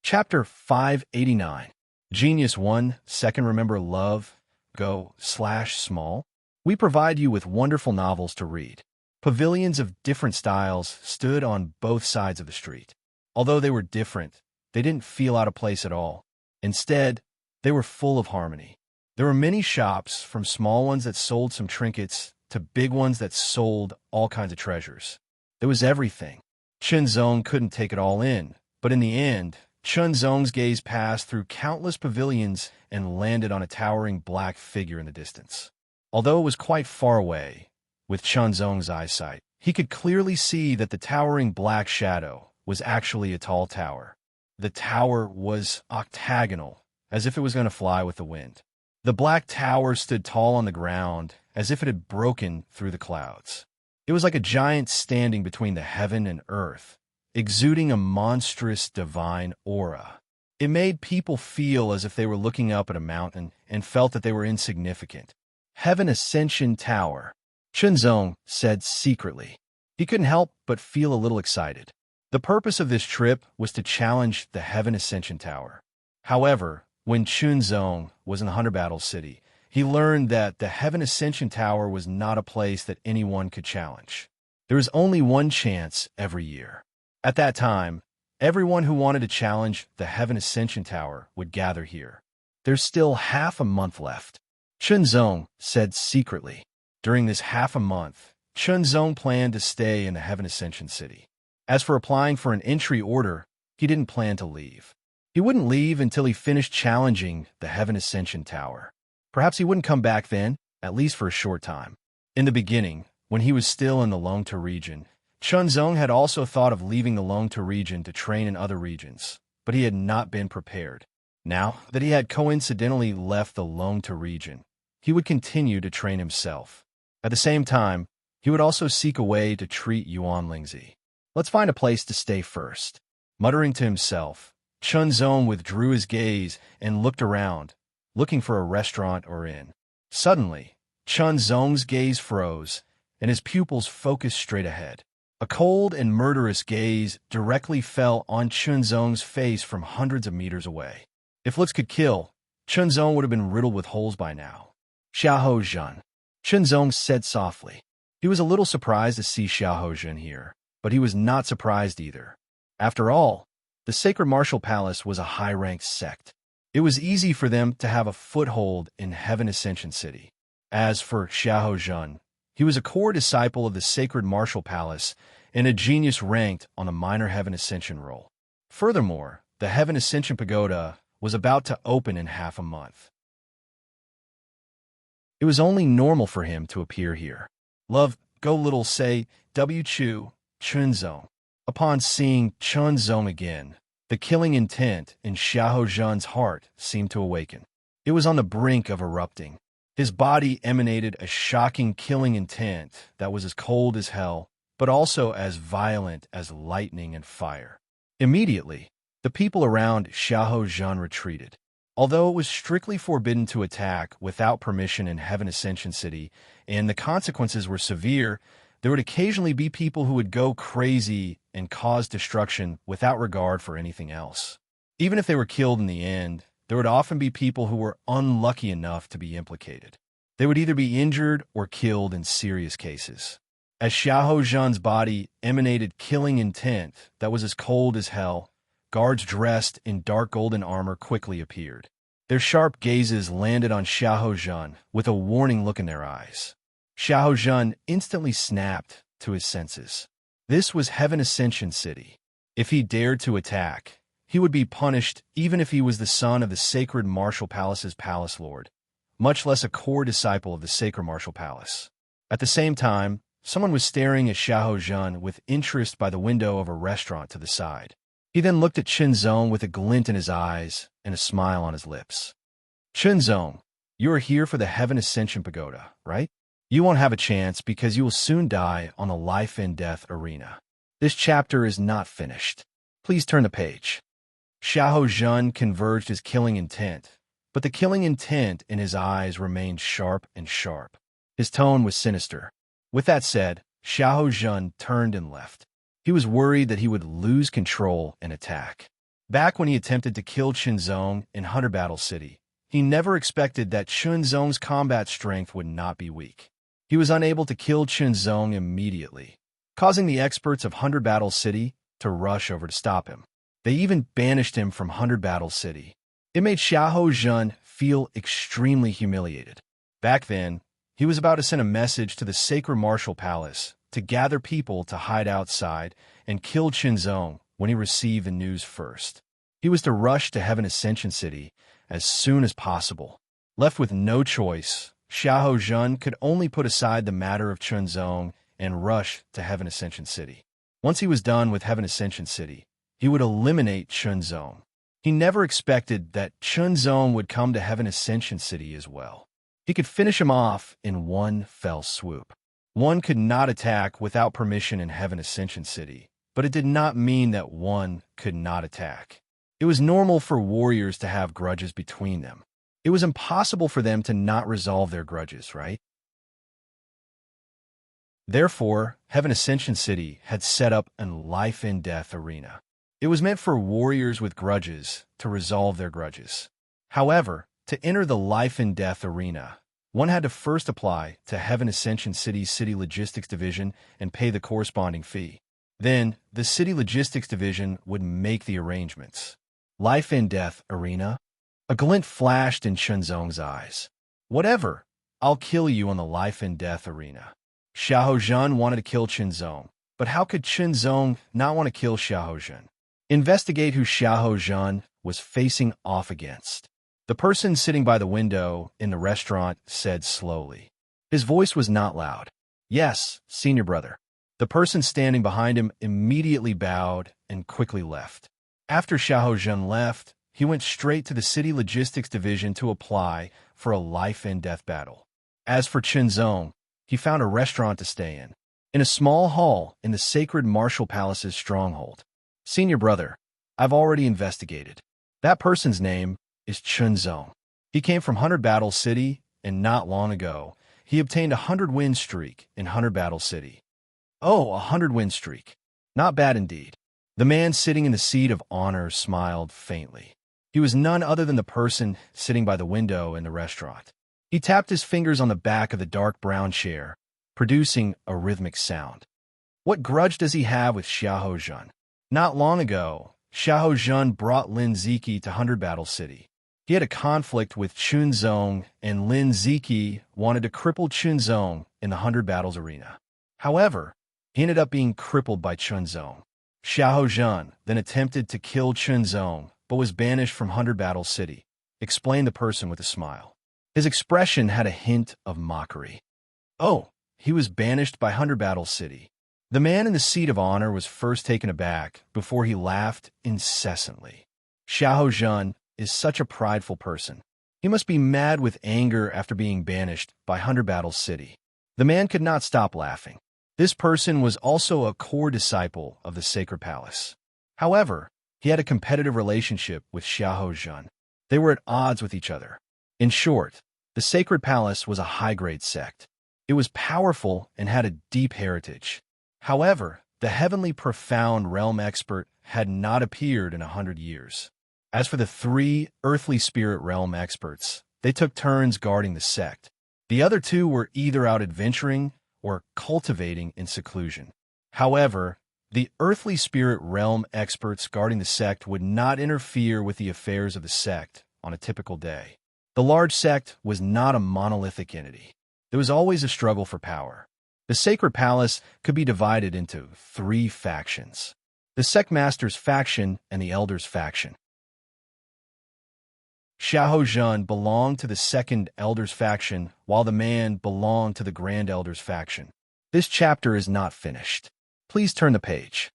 Chapter 589. Genius 1, Second Remember Love, Go/Small. We provide you with wonderful novels to read. Pavilions of different styles stood on both sides of the street. Although they were different, they didn't feel out of place at all. Instead, they were full of harmony. There were many shops, from small ones that sold some trinkets to big ones that sold all kinds of treasures. There was everything. Chunzong couldn't take it all in, but in the end, Chunzong's gaze passed through countless pavilions and landed on a towering black figure in the distance. Although it was quite far away, with Chunzong's eyesight, he could clearly see that the towering black shadow was actually a tall tower. The tower was octagonal, as if it was going to fly with the wind. The black tower stood tall on the ground, as if it had broken through the clouds. It was like a giant standing between the heaven and earth, exuding a monstrous divine aura. It made people feel as if they were looking up at a mountain and felt that they were insignificant. Heaven Ascension Tower, Chunzong said secretly. He couldn't help but feel a little excited. The purpose of this trip was to challenge the Heaven Ascension Tower. However, when Chunzong was in Hunter Battle City, he learned that the Heaven Ascension Tower was not a place that anyone could challenge. There was only one chance every year. At that time, everyone who wanted to challenge the Heaven Ascension Tower would gather here. There's still half a month left, Chunzong said secretly. During this half a month, Chunzong planned to stay in the Heaven Ascension City. As for applying for an entry order, he didn't plan to leave. He wouldn't leave until he finished challenging the Heaven Ascension Tower. Perhaps he wouldn't come back then, at least for a short time. In the beginning, when he was still in the Longta region, Chunzong had also thought of leaving the Longta region to train in other regions, but he had not been prepared. Now that he had coincidentally left the Longta region, he would continue to train himself. At the same time, he would also seek a way to treat Yuan Lingzi. Let's find a place to stay first. Muttering to himself, Chunzong withdrew his gaze and looked around, looking for a restaurant or inn. Suddenly, Chunzong's gaze froze, and his pupils focused straight ahead. A cold and murderous gaze directly fell on Chunzong's face from hundreds of meters away. If looks could kill, Chunzong would have been riddled with holes by now. Xiahou Zhen, Chunzong said softly. He was a little surprised to see Xiahou Zhen here, but he was not surprised either. After all, the Sacred Martial Palace was a high-ranked sect. It was easy for them to have a foothold in Heaven Ascension City. As for Xiahou Zhen, he was a core disciple of the Sacred Martial Palace and a genius ranked on a minor Heaven Ascension roll. Furthermore, the Heaven Ascension Pagoda was about to open in half a month. It was only normal for him to appear here. Love, go little say, W. Chu, Chunzong. Upon seeing Chunzong again, the killing intent in Xiahou Zhen's heart seemed to awaken. It was on the brink of erupting. His body emanated a shocking killing intent that was as cold as hell, but also as violent as lightning and fire. Immediately, the people around Xiahou Zhen retreated. Although it was strictly forbidden to attack without permission in Heaven Ascension City, and the consequences were severe, there would occasionally be people who would go crazy and cause destruction without regard for anything else. Even if they were killed in the end, there would often be people who were unlucky enough to be implicated. They would either be injured or killed in serious cases. As Xiahou Zhen's body emanated killing intent that was as cold as hell, guards dressed in dark golden armor quickly appeared. Their sharp gazes landed on Xiahou Zhen with a warning look in their eyes. Xiahou Zhen instantly snapped to his senses. This was Heaven Ascension City. If he dared to attack, he would be punished even if he was the son of the Sacred Martial Palace's Palace Lord, much less a core disciple of the Sacred Martial Palace. At the same time, someone was staring at Xiahou Zhen with interest by the window of a restaurant to the side. He then looked at Chunzong with a glint in his eyes and a smile on his lips. Chunzong, you are here for the Heaven Ascension Pagoda, right? You won't have a chance because you will soon die on the life and death arena. This chapter is not finished. Please turn the page. Xiahou Zhen converged his killing intent, but the killing intent in his eyes remained sharp and sharp. His tone was sinister. With that said, Xiahou Zhen turned and left. He was worried that he would lose control and attack. Back when he attempted to kill Chunzong in Hunter Battle City, he never expected that Chunzong's combat strength would not be weak. He was unable to kill Chunzong immediately, causing the experts of Hunter Battle City to rush over to stop him. They even banished him from Hunter Battle City. It made Xiahou Zhen feel extremely humiliated. Back then, he was about to send a message to the Sacred Martial Palace to gather people to hide outside and kill Chunzong when he received the news first. He was to rush to Heaven Ascension City as soon as possible. Left with no choice, Xiahou Zhen could only put aside the matter of Chunzong and rush to Heaven Ascension City. Once he was done with Heaven Ascension City, he would eliminate Chunzong. He never expected that Chunzong would come to Heaven Ascension City as well. He could finish him off in one fell swoop. One could not attack without permission in Heaven Ascension City, but it did not mean that one could not attack. It was normal for warriors to have grudges between them. It was impossible for them to not resolve their grudges, right? Therefore, Heaven Ascension City had set up a life-and-death arena. It was meant for warriors with grudges to resolve their grudges. However, to enter the life and death arena, one had to first apply to Heaven Ascension City's City Logistics Division and pay the corresponding fee. Then, the City Logistics Division would make the arrangements. Life and death arena? A glint flashed in Chunzong's eyes. Whatever, I'll kill you on the life and death arena. Xiaozhen wanted to kill Chunzong, but how could Chunzong not want to kill Xiaozhen? Investigate who Xiaozhen was facing off against. The person sitting by the window in the restaurant said slowly. His voice was not loud. Yes, senior brother. The person standing behind him immediately bowed and quickly left. After Xiaozhen left, he went straight to the City Logistics Division to apply for a life and death battle. As for Chunzong, he found a restaurant to stay in a small hall in the sacred Martial Palace's stronghold. Senior brother, I've already investigated. That person's name is Chunzong. He came from 100 Battle City, and not long ago, he obtained a 100-win streak in 100 Battle City. Oh, a 100-win streak. Not bad indeed. The man sitting in the seat of honor smiled faintly. He was none other than the person sitting by the window in the restaurant. He tapped his fingers on the back of the dark brown chair, producing a rhythmic sound. What grudge does he have with Xiaozhen? Not long ago, Xiaozhen brought Lin Ziki to 100 Battle City. He had a conflict with Chunzong, and Lin Ziki wanted to cripple Chunzong in the 100 Battles arena. However, he ended up being crippled by Chunzong. Xiaozhen then attempted to kill Chunzong, but was banished from 100 Battle City, explained the person with a smile. His expression had a hint of mockery. Oh, he was banished by 100 Battle City. The man in the seat of honor was first taken aback before he laughed incessantly. Xiaozhen is such a prideful person. He must be mad with anger after being banished by 100 Battle City. The man could not stop laughing. This person was also a core disciple of the Sacred Palace. However, he had a competitive relationship with Xiaozhen. They were at odds with each other. In short, the Sacred Palace was a high-grade sect. It was powerful and had a deep heritage. However, the heavenly profound realm expert had not appeared in 100 years. As for the 3 earthly spirit realm experts, they took turns guarding the sect. The other 2 were either out adventuring or cultivating in seclusion. However, the earthly spirit realm experts guarding the sect would not interfere with the affairs of the sect on a typical day. The large sect was not a monolithic entity. There was always a struggle for power. The Sacred Palace could be divided into 3 factions: the Sect Master's faction and the Elder's faction. Xiaozhen belonged to the second Elder's faction, while the man belonged to the Grand Elder's faction. This chapter is not finished. Please turn the page.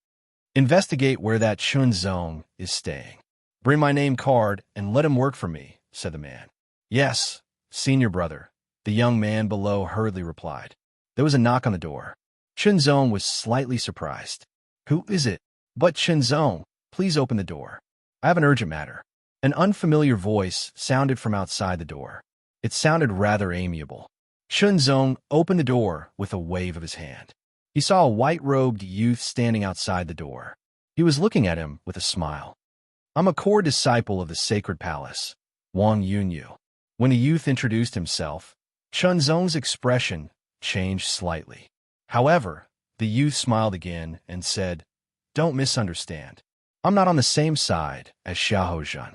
Investigate where that Chunzong is staying. Bring my name card and let him work for me, said the man. Yes, senior brother, the young man below hurriedly replied. There was a knock on the door. Chunzong was slightly surprised. Who is it? But Chunzong, please open the door. I have an urgent matter. An unfamiliar voice sounded from outside the door. It sounded rather amiable. Chunzong opened the door with a wave of his hand. He saw a white-robed youth standing outside the door. He was looking at him with a smile. I'm a core disciple of the Sacred Palace, Wang Yunyu. When the youth introduced himself, Chunzong's expression changed slightly. However, the youth smiled again and said, Don't misunderstand. I'm not on the same side as Xiaozhen.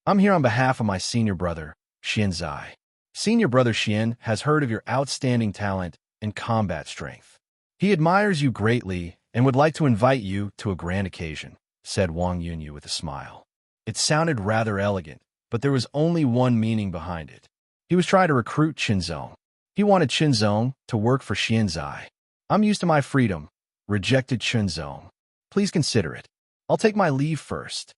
I'm here on behalf of my senior brother, Xianzai. Senior brother Xian has heard of your outstanding talent and combat strength. He admires you greatly and would like to invite you to a grand occasion, said Wang Yunyu with a smile. It sounded rather elegant, but there was only one meaning behind it. He was trying to recruit Chunzong. He wanted Chunzong to work for Xianzai. I'm used to my freedom, rejected Chunzong. Please consider it. I'll take my leave first.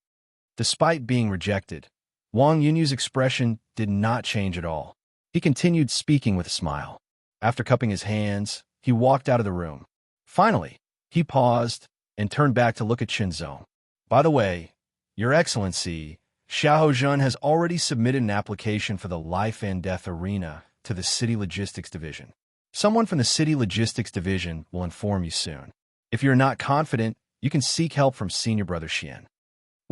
Despite being rejected, Wang Yunyu's expression did not change at all. He continued speaking with a smile. After cupping his hands, he walked out of the room. Finally, he paused and turned back to look at Chunzong. By the way, Your Excellency, Xiaozhen has already submitted an application for the Life and Death Arena to the City Logistics Division. Someone from the City Logistics Division will inform you soon. If you're not confident, you can seek help from Senior Brother Xian.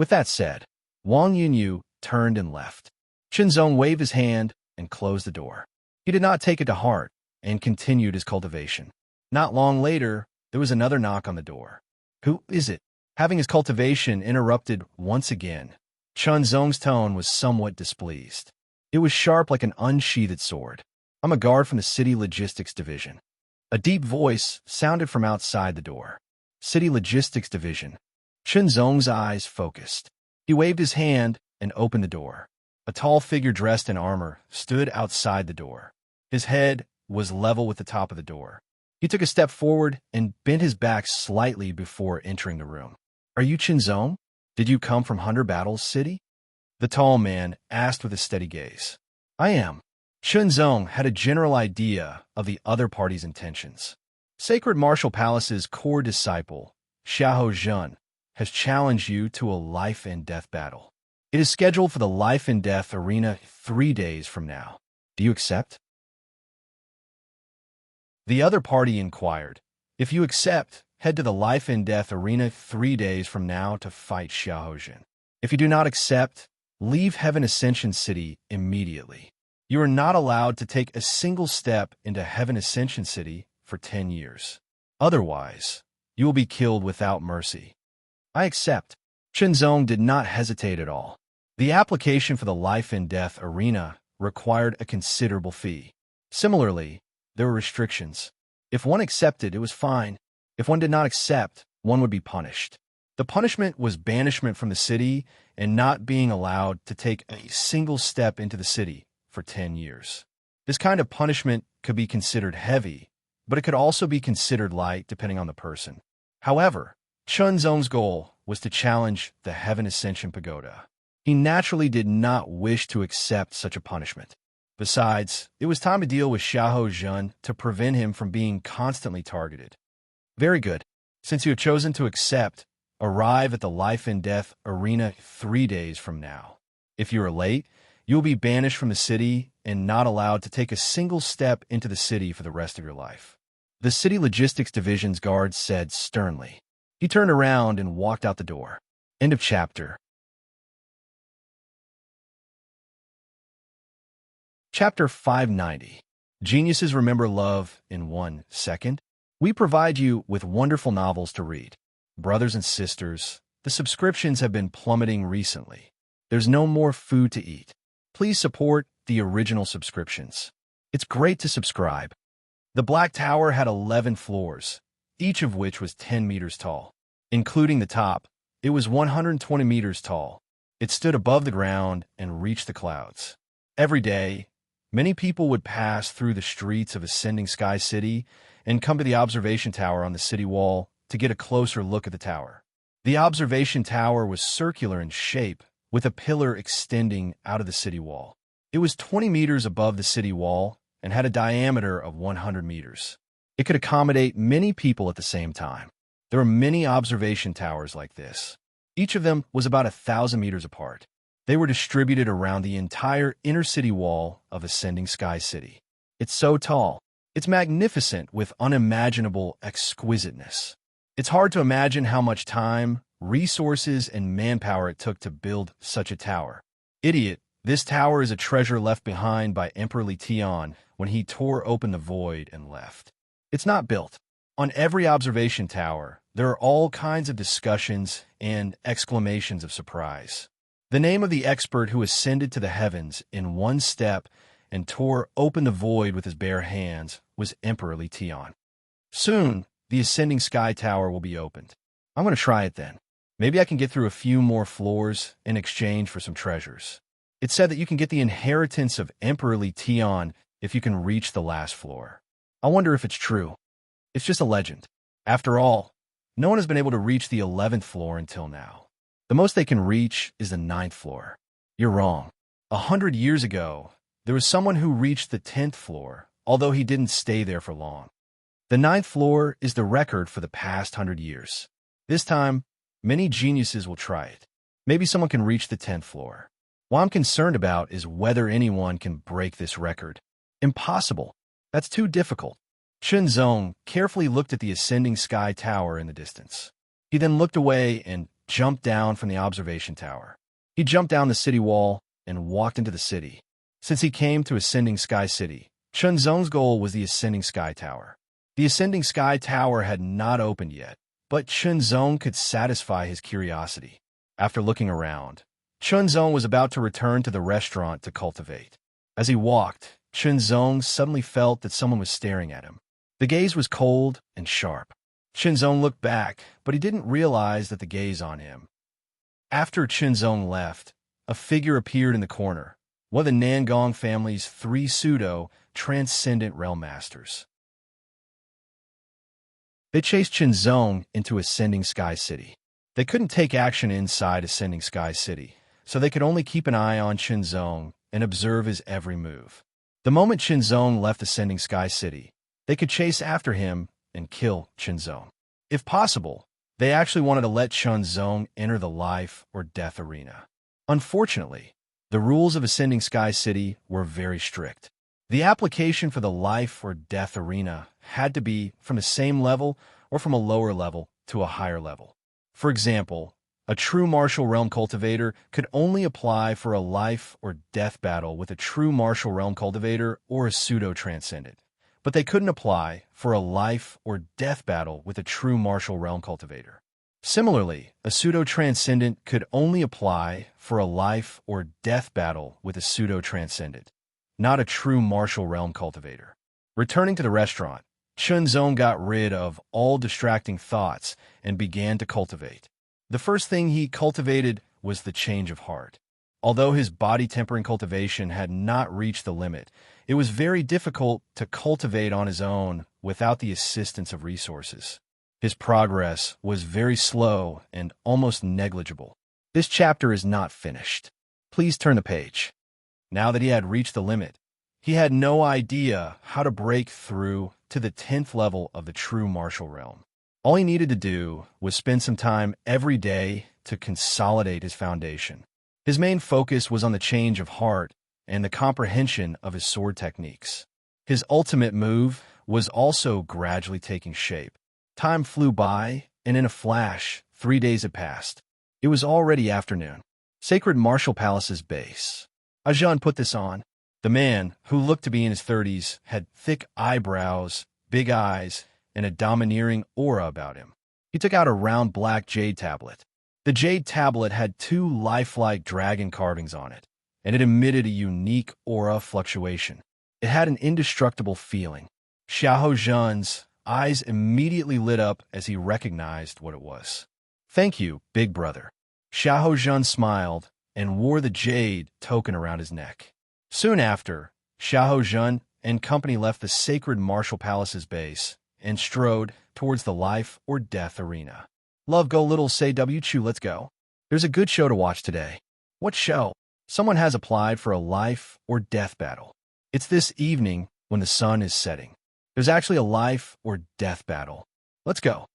With that said, Wang Yunyu turned and left. Qinzong waved his hand and closed the door. He did not take it to heart and continued his cultivation. Not long later, there was another knock on the door. "Who is it?" Having his cultivation interrupted once again, Qinzong's tone was somewhat displeased. It was sharp like an unsheathed sword. "I'm a guard from the City Logistics Division." A deep voice sounded from outside the door. City Logistics Division. Qinzong's eyes focused. He waved his hand and opened the door. A tall figure dressed in armor stood outside the door. His head was level with the top of the door. He took a step forward and bent his back slightly before entering the room. "Are you Qinzong? Did you come from Hunter Battle's city?" The tall man asked with a steady gaze. "I am." Qinzong had a general idea of the other party's intentions. Sacred Martial Palace's core disciple, Xiahou Zhen, has challenged you to a life-and-death battle. It is scheduled for the life-and-death arena 3 days from now. Do you accept? The other party inquired. If you accept, head to the life-and-death arena 3 days from now to fight Xiahou Zhen. If you do not accept, leave Heaven Ascension City immediately. You are not allowed to take a single step into Heaven Ascension City for 10 years. Otherwise, you will be killed without mercy. I accept. Qinzong did not hesitate at all. The application for the life and death arena required a considerable fee. Similarly, there were restrictions. If one accepted, it was fine. If one did not accept, one would be punished. The punishment was banishment from the city and not being allowed to take a single step into the city for 10 years. This kind of punishment could be considered heavy, but it could also be considered light depending on the person. However, Qinzong's goal was to challenge the Heaven Ascension Pagoda. He naturally did not wish to accept such a punishment. Besides, it was time to deal with Xiahou Zhen to prevent him from being constantly targeted. Very good. Since you have chosen to accept, arrive at the life and death arena 3 days from now. If you are late, you will be banished from the city and not allowed to take a single step into the city for the rest of your life. The City Logistics Division's guard said sternly. He turned around and walked out the door. End of chapter. Chapter 590. Geniuses Remember Love in 1 Second. We provide you with wonderful novels to read. Brothers and sisters, the subscriptions have been plummeting recently. There's no more food to eat. Please support the original subscriptions. It's great to subscribe. The Black Tower had 11 floors, each of which was 10 meters tall. Including the top, it was 120 meters tall. It stood above the ground and reached the clouds. Every day, many people would pass through the streets of Ascending Sky City and come to the observation tower on the city wall to get a closer look at the tower. The observation tower was circular in shape, with a pillar extending out of the city wall. It was 20 meters above the city wall and had a diameter of 100 meters. It could accommodate many people at the same time. There are many observation towers like this. Each of them was about 1,000 meters apart. They were distributed around the entire inner city wall of Ascending Sky City. It's so tall. It's magnificent with unimaginable exquisiteness. It's hard to imagine how much time, resources, and manpower it took to build such a tower. Idiot, this tower is a treasure left behind by Emperor Li Tian when he tore open the void and left. It's not built. On every observation tower, there are all kinds of discussions and exclamations of surprise. The name of the expert who ascended to the heavens in one step and tore open the void with his bare hands was Emperor Li Tian. Soon, the Ascending Sky Tower will be opened. I'm going to try it then. Maybe I can get through a few more floors in exchange for some treasures. It's said that you can get the inheritance of Emperor Li Tian if you can reach the last floor. I wonder if it's true. It's just a legend. After all, no one has been able to reach the 11th floor until now. The most they can reach is the 9th floor. You're wrong. 100 years ago, there was someone who reached the 10th floor, although he didn't stay there for long. The 9th floor is the record for the past 100 years. This time, many geniuses will try it. Maybe someone can reach the 10th floor. What I'm concerned about is whether anyone can break this record. Impossible. That's too difficult. Qinzong carefully looked at the Ascending Sky Tower in the distance. He then looked away and jumped down from the observation tower. He jumped down the city wall and walked into the city. Since he came to Ascending Sky City, Chunzong's goal was the Ascending Sky Tower. The Ascending Sky Tower had not opened yet, but Chunzong could satisfy his curiosity. After looking around, Chunzong was about to return to the restaurant to cultivate. As he walked, Chunzong suddenly felt that someone was staring at him. The gaze was cold and sharp. Chunzong looked back, but he didn't realize that the gaze on him. After Chunzong left, a figure appeared in the corner, one of the Nangong family's 3 pseudo-transcendent realm masters. They chased Chunzong into Ascending Sky City. They couldn't take action inside Ascending Sky City, so they could only keep an eye on Chunzong and observe his every move. The moment Chunzong left Ascending Sky City, they could chase after him and kill Chunzong. If possible, they actually wanted to let Chunzong enter the life or death arena. Unfortunately, the rules of Ascending Sky City were very strict. The application for the life or death arena had to be from the same level or from a lower level to a higher level. For example, a true martial realm cultivator could only apply for a life or death battle with a true martial realm cultivator or a pseudo-transcendent, but they couldn't apply for a life or death battle with a true martial realm cultivator. Similarly, a pseudo-transcendent could only apply for a life or death battle with a pseudo-transcendent, not a true martial realm cultivator. Returning to the restaurant, Chunzong got rid of all distracting thoughts and began to cultivate. The first thing he cultivated was the change of heart. Although his body tempering cultivation had not reached the limit, it was very difficult to cultivate on his own without the assistance of resources. His progress was very slow and almost negligible. This chapter is not finished. Please turn the page. Now that he had reached the limit, he had no idea how to break through to the 10th level of the true martial realm. All he needed to do was spend some time every day to consolidate his foundation. His main focus was on the change of heart and the comprehension of his sword techniques. His ultimate move was also gradually taking shape. Time flew by, and in a flash, 3 days had passed. It was already afternoon. Sacred Martial Palace's base. Ajahn put this on. The man, who looked to be in his 30s, had thick eyebrows, big eyes, and a domineering aura about him. He took out a round black jade tablet. The jade tablet had 2 lifelike dragon carvings on it, and it emitted a unique aura fluctuation. It had an indestructible feeling. Xiahou Zhan's eyes immediately lit up as he recognized what it was. "Thank you, big brother." Xiahou Zhan smiled and wore the jade token around his neck. Soon after, Xiahou Zhan and company left the Sacred Martial Palace's base and strode towards the life or death arena. Love go little say W Chu, let's go. There's a good show to watch today. What show? Someone has applied for a life or death battle. It's this evening when the sun is setting. There's actually a life or death battle. Let's go.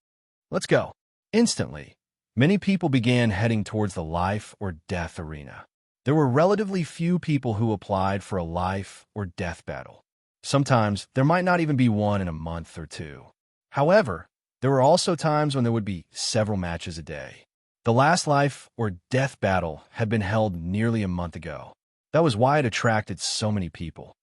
Let's go. Instantly, many people began heading towards the life or death arena. There were relatively few people who applied for a life or death battle. Sometimes there might not even be one in a month or two. However, there were also times when there would be several matches a day. The last life or death battle had been held nearly a month ago. That was why it attracted so many people.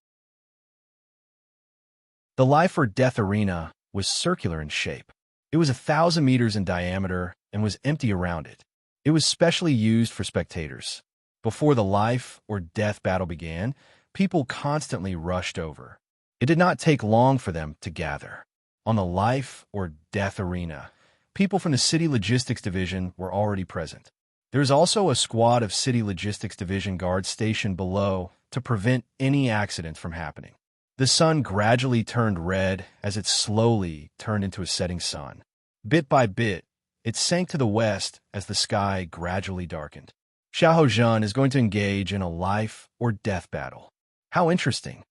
The life or death arena was circular in shape. It was 1,000 meters in diameter and was empty around it. It was specially used for spectators. Before the life or death battle began, people constantly rushed over. It did not take long for them to gather. On the life or death arena, people from the City Logistics Division were already present. There is also a squad of City Logistics Division guards stationed below to prevent any accidents from happening. The sun gradually turned red as it slowly turned into a setting sun. Bit by bit, it sank to the west as the sky gradually darkened. Xiahou Zhan is going to engage in a life or death battle. How interesting.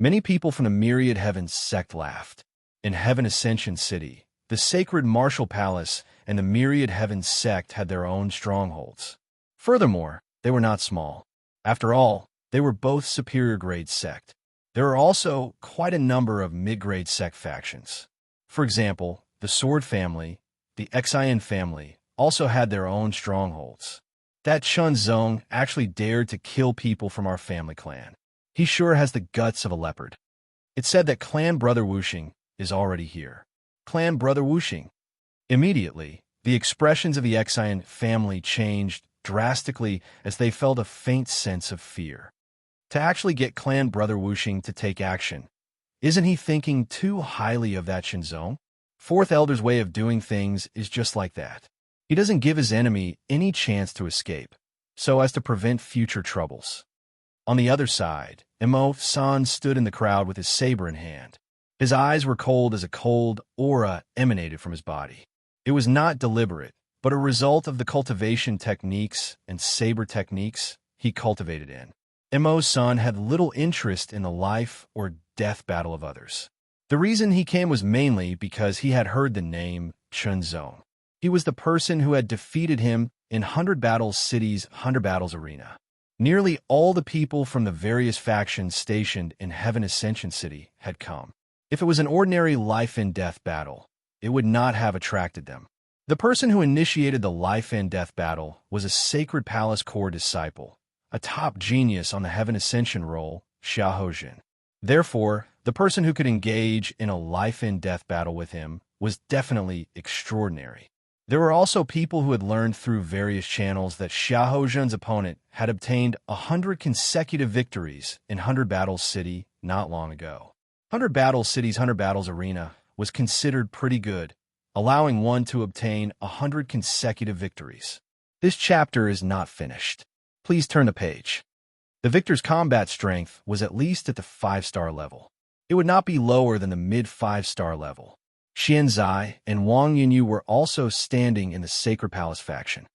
Many people from the Myriad Heavens sect laughed. In Heaven Ascension City, the Sacred Martial Palace and the Myriad Heavens sect had their own strongholds. Furthermore, they were not small. After all, they were both superior grade sect. There are also quite a number of mid-grade sect factions. For example, the Sword family, the Xian family, also had their own strongholds. That Chun Zong actually dared to kill people from our family clan. He sure has the guts of a leopard. It's said that Clan Brother Wuxing is already here. Clan Brother Wuxing. Immediately, the expressions of the Exian family changed drastically as they felt a faint sense of fear. To actually get Clan Brother Wuxing to take action, isn't he thinking too highly of that Shinzong? Fourth Elder's way of doing things is just like that. He doesn't give his enemy any chance to escape, so as to prevent future troubles. On the other side, Imo-san stood in the crowd with his saber in hand. His eyes were cold as a cold aura emanated from his body. It was not deliberate, but a result of the cultivation techniques and saber techniques he cultivated in. Imo-san had little interest in the life or death battle of others. The reason he came was mainly because he had heard the name Chun Zong. He was the person who had defeated him in 100 Battles City's 100 Battles Arena. Nearly all the people from the various factions stationed in Heaven Ascension City had come. If it was an ordinary life-and-death battle, it would not have attracted them. The person who initiated the life-and-death battle was a Sacred Palace core disciple, a top genius on the Heaven Ascension roll, Xiaojin. Therefore, the person who could engage in a life-and-death battle with him was definitely extraordinary. There were also people who had learned through various channels that Xiaojin's opponent had obtained 100 consecutive victories in 100 Battles City not long ago. 100 Battles City's 100 Battles Arena was considered pretty good, allowing one to obtain 100 consecutive victories. This chapter is not finished. Please turn the page. The victor's combat strength was at least at the 5-star level. It would not be lower than the mid-5-star level. Xianzai and Wang Yunyu were also standing in the Sacred Palace faction.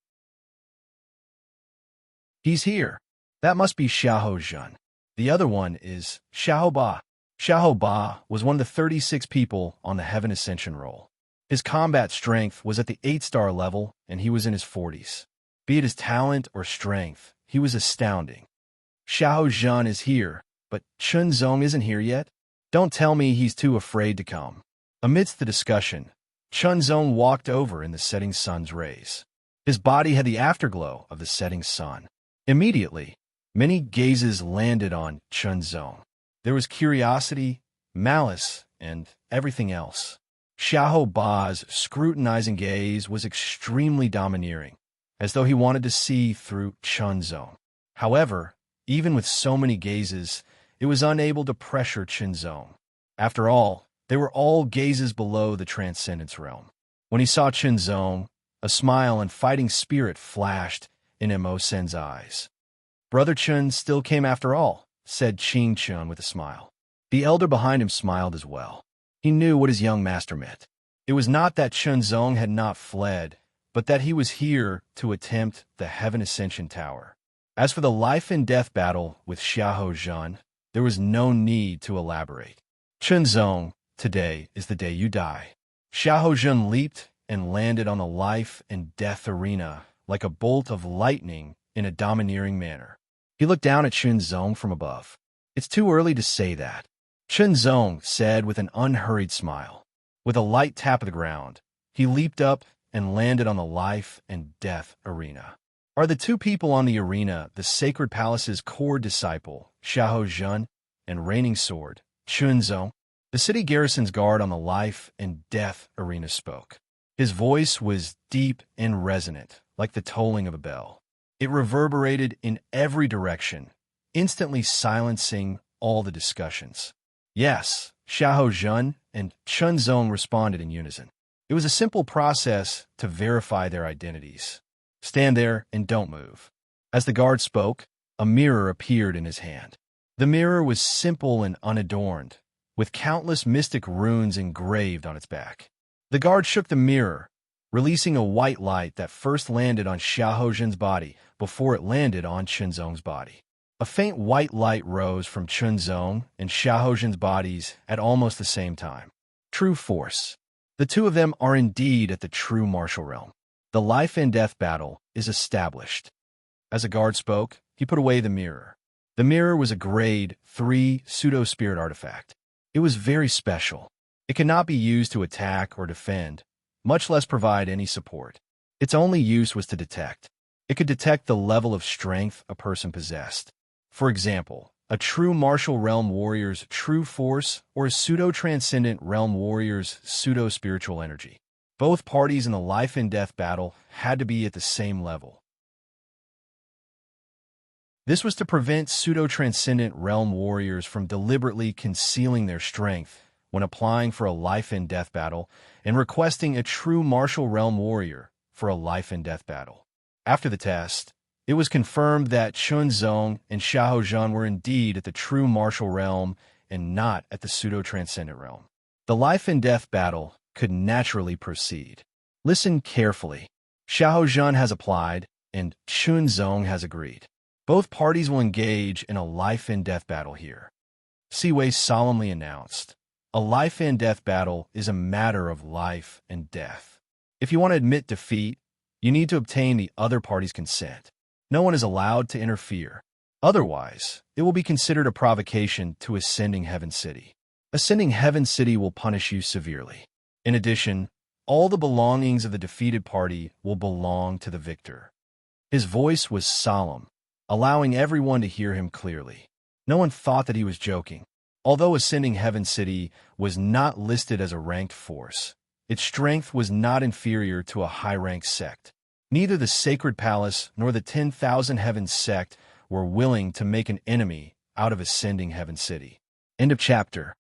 He's here. That must be Xiahou Jun. The other one is Xiahou Ba. Xiahou Ba was one of the 36 people on the Heaven Ascension roll. His combat strength was at the 8-star level, and he was in his 40s. Be it his talent or strength, he was astounding. Xiahou Jun is here, but Chun Zong isn't here yet? Don't tell me he's too afraid to come. Amidst the discussion, Chun Zong walked over in the setting sun's rays. His body had the afterglow of the setting sun. Immediately, many gazes landed on Chun Zong. There was curiosity, malice, and everything else. Xiahou Ba's scrutinizing gaze was extremely domineering, as though he wanted to see through Chun Zong. However, even with so many gazes, it was unable to pressure Chun Zong. After all, they were all gazes below the transcendence realm. When he saw Chun Zong, a smile and fighting spirit flashed in Imo-sen's eyes. Brother Chun still came after all, said Ching Chun with a smile. The elder behind him smiled as well. He knew what his young master meant. It was not that Chun Zong had not fled, but that he was here to attempt the Heaven Ascension Tower. As for the life and death battle with Xiahou Jun, there was no need to elaborate. Chun Zong, today is the day you die. Xiahou Jun leaped and landed on the life and death arena like a bolt of lightning in a domineering manner. He looked down at Chun Zong from above. It's too early to say that, Chun Zong said with an unhurried smile. With a light tap of the ground, he leaped up and landed on the life and death arena. Are the two people on the arena the Sacred Palace's core disciple, Xiahou Jun, and reigning sword, Chun Zong? The city garrison's guard on the life and death arena spoke. His voice was deep and resonant, like the tolling of a bell. It reverberated in every direction, instantly silencing all the discussions. Yes, Xiahou Jun and Chun Zong responded in unison. It was a simple process to verify their identities. Stand there and don't move. As the guard spoke, a mirror appeared in his hand. The mirror was simple and unadorned, with countless mystic runes engraved on its back. The guard shook the mirror, releasing a white light that first landed on Xiahou Jun's body before it landed on Chun Zong's body. A faint white light rose from Chun Zong and Xiahou Jun's bodies at almost the same time. True force. The two of them are indeed at the true martial realm. The life and death battle is established. As the guard spoke, he put away the mirror. The mirror was a grade 3 pseudo-spirit artifact. It was very special. It could not be used to attack or defend, much less provide any support. Its only use was to detect. It could detect the level of strength a person possessed. For example, a true martial realm warrior's true force or a pseudo-transcendent realm warrior's pseudo-spiritual energy. Both parties in the life-and-death battle had to be at the same level. This was to prevent pseudo-transcendent realm warriors from deliberately concealing their strength when applying for a life-and-death battle and requesting a true martial realm warrior for a life-and-death battle. After the test, it was confirmed that Chunzong and Xiaohozhan were indeed at the true martial realm and not at the pseudo-transcendent realm. The life-and-death battle could naturally proceed. Listen carefully. Xiaohozhan has applied, and Chunzong has agreed. Both parties will engage in a life-and-death battle here. Siwei solemnly announced, "A life-and-death battle is a matter of life and death. If you want to admit defeat, you need to obtain the other party's consent. No one is allowed to interfere. Otherwise, it will be considered a provocation to Ascending Heaven City. Ascending Heaven City will punish you severely. In addition, all the belongings of the defeated party will belong to the victor." His voice was solemn, allowing everyone to hear him clearly. No one thought that he was joking. Although Ascending Heaven City was not listed as a ranked force, its strength was not inferior to a high-ranked sect. Neither the Sacred Palace nor the 10,000 Heavens sect were willing to make an enemy out of Ascending Heaven City. End of chapter.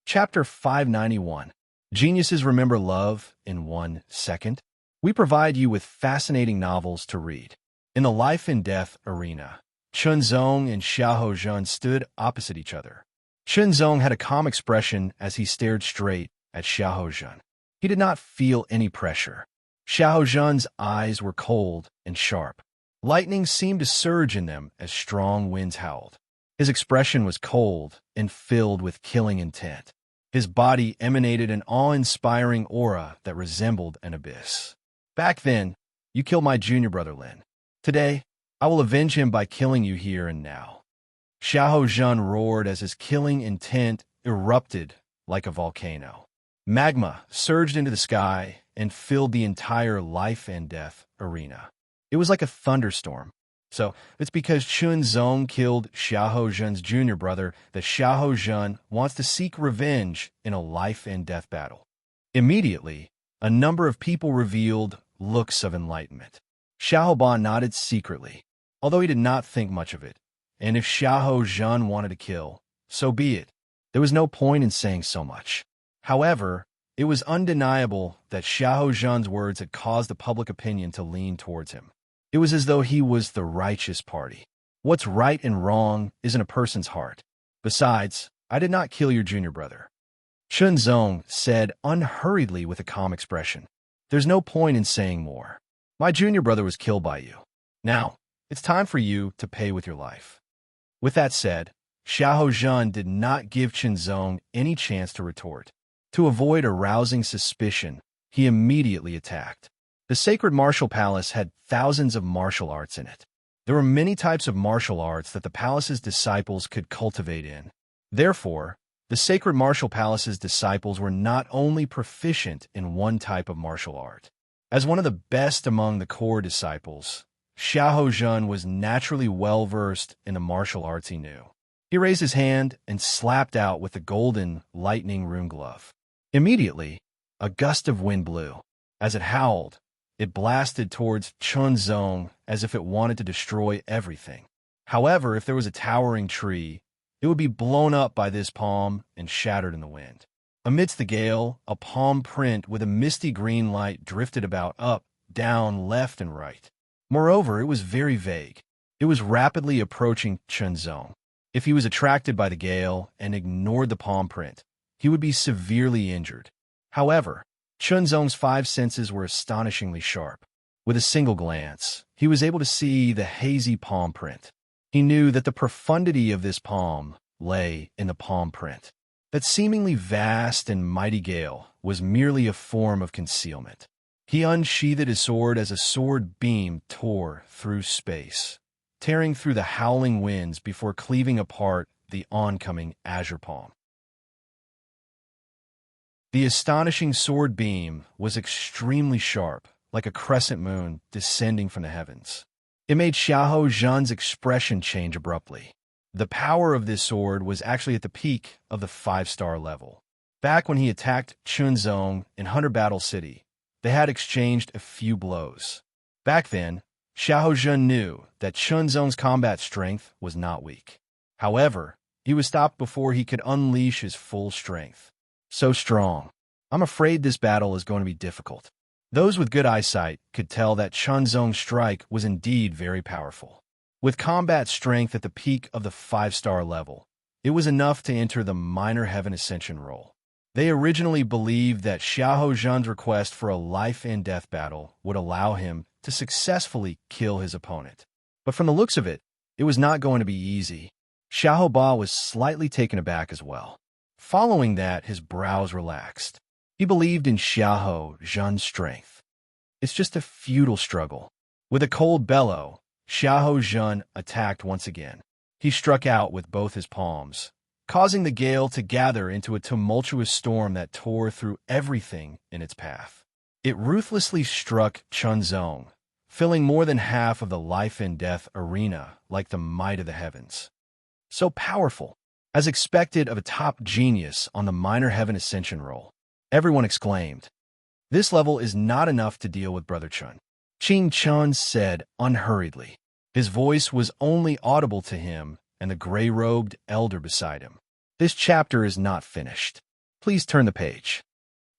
Chapter 591. Geniuses Remember Love in 1 Second. We provide you with fascinating novels to read. In the life and death arena, Chunzong and Xiaohozhan stood opposite each other. Chunzong had a calm expression as he stared straight at Xiaohozhan. He did not feel any pressure. Xiaohozhan's eyes were cold and sharp. Lightning seemed to surge in them as strong winds howled. His expression was cold and filled with killing intent. His body emanated an awe-inspiring aura that resembled an abyss. Back then, you killed my junior brother Lin. Today, I will avenge him by killing you here and now. Xiaohozhan roared as his killing intent erupted like a volcano. Magma surged into the sky and filled the entire life and death arena. It was like a thunderstorm. So, it's because Chunzong killed Xiaohozhan's junior brother that Xiaohozhan wants to seek revenge in a life and death battle. Immediately, a number of people revealed looks of enlightenment. Xiaoban nodded secretly, although he did not think much of it. And if Xiaohozhan wanted to kill, so be it. There was no point in saying so much. However, it was undeniable that Xiaohozhan's words had caused the public opinion to lean towards him. It was as though he was the righteous party. What's right and wrong is in a person's heart. Besides, I did not kill your junior brother. Chunzong said unhurriedly with a calm expression. There's no point in saying more. My junior brother was killed by you. Now, it's time for you to pay with your life. With that said, Xiaohozhan did not give Chunzong any chance to retort. To avoid arousing suspicion, he immediately attacked. The Sacred Martial Palace had thousands of martial arts in it. There were many types of martial arts that the palace's disciples could cultivate in. Therefore, the Sacred Martial Palace's disciples were not only proficient in one type of martial art. As one of the best among the core disciples, Xiaohozhan was naturally well-versed in the martial arts he knew. He raised his hand and slapped out with the golden lightning rune glove. Immediately, a gust of wind blew. As it howled, it blasted towards Chunzong as if it wanted to destroy everything. However, if there was a towering tree, it would be blown up by this palm and shattered in the wind. Amidst the gale, a palm print with a misty green light drifted about up, down, left, and right. Moreover, it was very vague. It was rapidly approaching Chunzong. If he was attracted by the gale and ignored the palm print, he would be severely injured. However, Chunzong's 5 senses were astonishingly sharp. With a single glance, he was able to see the hazy palm print. He knew that the profundity of this palm lay in the palm print. That seemingly vast and mighty gale was merely a form of concealment. He unsheathed his sword as a sword beam tore through space, tearing through the howling winds before cleaving apart the oncoming azure palm. The astonishing sword beam was extremely sharp, like a crescent moon descending from the heavens. It made Xiahou Zhan's expression change abruptly. The power of this sword was actually at the peak of the 5-star level. Back when he attacked Chunzong in Hunter Battle City, they had exchanged a few blows. Back then, Xiahou Zhan knew that Chunzong's combat strength was not weak. However, he was stopped before he could unleash his full strength. So strong. I'm afraid this battle is going to be difficult. Those with good eyesight could tell that Chunzong's strike was indeed very powerful. With combat strength at the peak of the 5-star level, it was enough to enter the minor heaven ascension role. They originally believed that Xiahou Zhan's request for a life-and-death battle would allow him to successfully kill his opponent. But from the looks of it, it was not going to be easy. Xiahou Ba was slightly taken aback as well. Following that, his brows relaxed. He believed in Xiahou Zhan's strength. It's just a futile struggle. With a cold bellow, Xiahou Zhan attacked once again. He struck out with both his palms, causing the gale to gather into a tumultuous storm that tore through everything in its path. It ruthlessly struck Chunzong, filling more than half of the life-and-death arena like the might of the heavens. So powerful, as expected of a top genius on the minor heaven ascension roll. Everyone exclaimed, "This level is not enough to deal with Brother Chun." Qing Chun said unhurriedly. His voice was only audible to him and the gray-robed elder beside him. "This chapter is not finished. Please turn the page."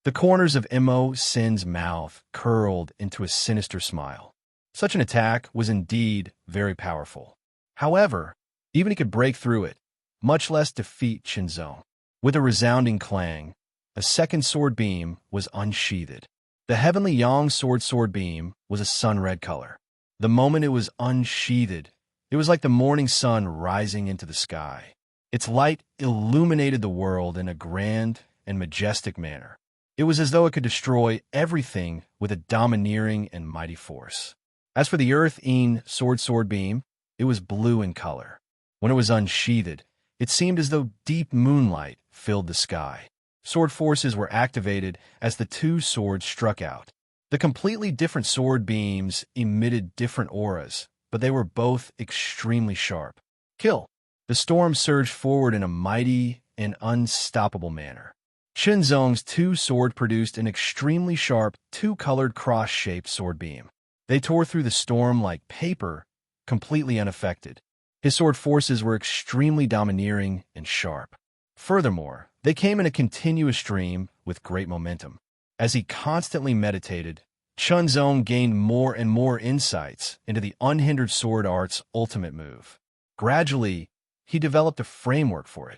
The corners of Mo Sin's mouth curled into a sinister smile. Such an attack was indeed very powerful. However, even he could break through it, much less defeat Chunzong. With a resounding clang, a second sword beam was unsheathed. The heavenly Yang sword beam was a sun-red color. The moment it was unsheathed, it was like the morning sun rising into the sky. Its light illuminated the world in a grand and majestic manner. It was as though it could destroy everything with a domineering and mighty force. As for the earth-een sword beam, it was blue in color. When it was unsheathed, it seemed as though deep moonlight filled the sky. Sword forces were activated as the two swords struck out. The completely different sword beams emitted different auras, but they were both extremely sharp. Kill! The storm surged forward in a mighty and unstoppable manner. Chunzong's two sword produced an extremely sharp, two-colored cross-shaped sword beam. They tore through the storm like paper, completely unaffected. His sword forces were extremely domineering and sharp. Furthermore, they came in a continuous stream with great momentum. As he constantly meditated, Chunzong gained more and more insights into the unhindered sword art's ultimate move. Gradually, he developed a framework for it.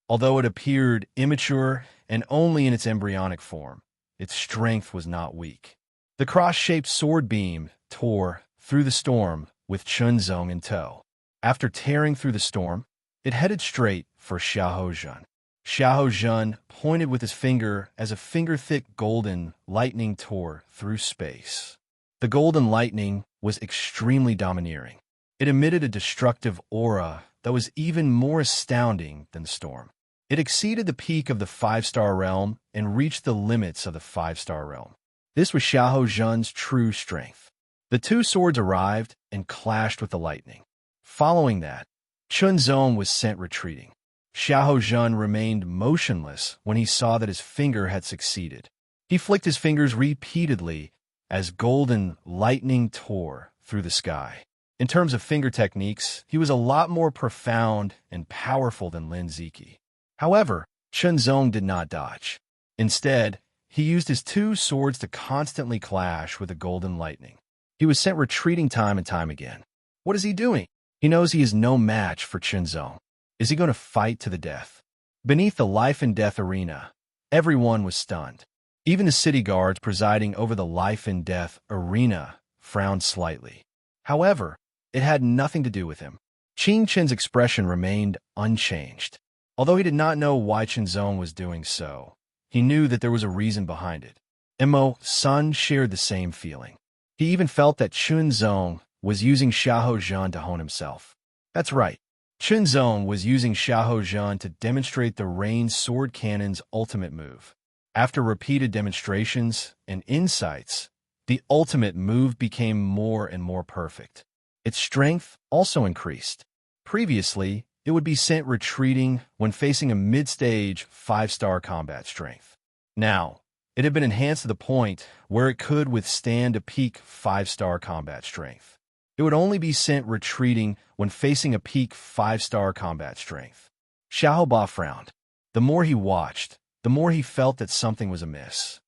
Although it appeared immature and only in its embryonic form, its strength was not weak. The cross-shaped sword beam tore through the storm with Chunzong in tow. After tearing through the storm, it headed straight for Xiahou Zhan. Xiahou Zhan pointed with his finger as a finger-thick golden lightning tore through space. The golden lightning was extremely domineering. It emitted a destructive aura that was even more astounding than the storm. It exceeded the peak of the 5-star realm and reached the limits of the 5-star realm. This was Xiahou Zhan's true strength. The two swords arrived and clashed with the lightning. Following that, Chunzong was sent retreating. Xiahou Zhan remained motionless when he saw that his finger had succeeded. He flicked his fingers repeatedly as golden lightning tore through the sky. In terms of finger techniques, he was a lot more profound and powerful than Lin Ziqi. However, Chunzong did not dodge. Instead, he used his two swords to constantly clash with the golden lightning. He was sent retreating time and time again. What is he doing? He knows he is no match for Chunzong. Is he going to fight to the death? Beneath the life-and-death arena, everyone was stunned. Even the city guards presiding over the life-and-death arena frowned slightly. However, it had nothing to do with him. Qing Chen's expression remained unchanged. Although he did not know why Chunzong was doing so, he knew that there was a reason behind it. Mo Sun shared the same feeling. He even felt that Chunzong was using Xiahou Zhan to hone himself. That's right. Chunzong was using Xiahou Jun to demonstrate the Rain Sword Cannon's ultimate move. After repeated demonstrations and insights, the ultimate move became more and more perfect. Its strength also increased. Previously, it would be sent retreating when facing a mid-stage 5-star combat strength. Now, it had been enhanced to the point where it could withstand a peak 5-star combat strength. It would only be sent retreating when facing a peak 5-star combat strength. Xiahou Ba frowned. The more he watched, the more he felt that something was amiss.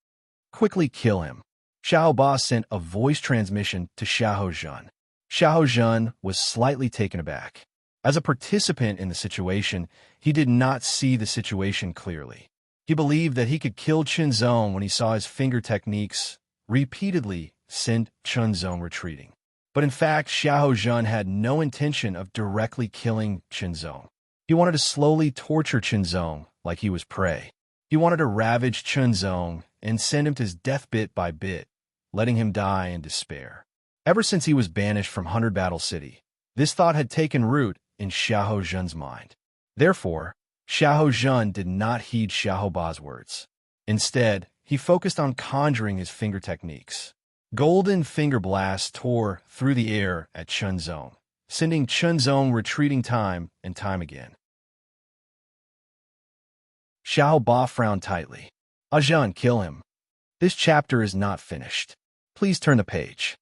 Quickly kill him. Xiahou Ba sent a voice transmission to Xiahou Jun. Xiahou Jun was slightly taken aback. As a participant in the situation, he did not see the situation clearly. He believed that he could kill Chunzong when he saw his finger techniques repeatedly send Chunzong retreating. But in fact, Xiahou Jun had no intention of directly killing Chunzong. He wanted to slowly torture Chunzong like he was prey. He wanted to ravage Chunzong and send him to his death bit by bit, letting him die in despair. Ever since he was banished from 100 Battle City, this thought had taken root in Xiahou Jun's mind. Therefore, Xiahou Jun did not heed Xiahou Ba's words. Instead, he focused on conjuring his finger techniques. Golden finger blasts tore through the air at Chunzong, sending Chunzong retreating time and time again. Xiahou Ba frowned tightly. Jun, kill him. This chapter is not finished. Please turn the page.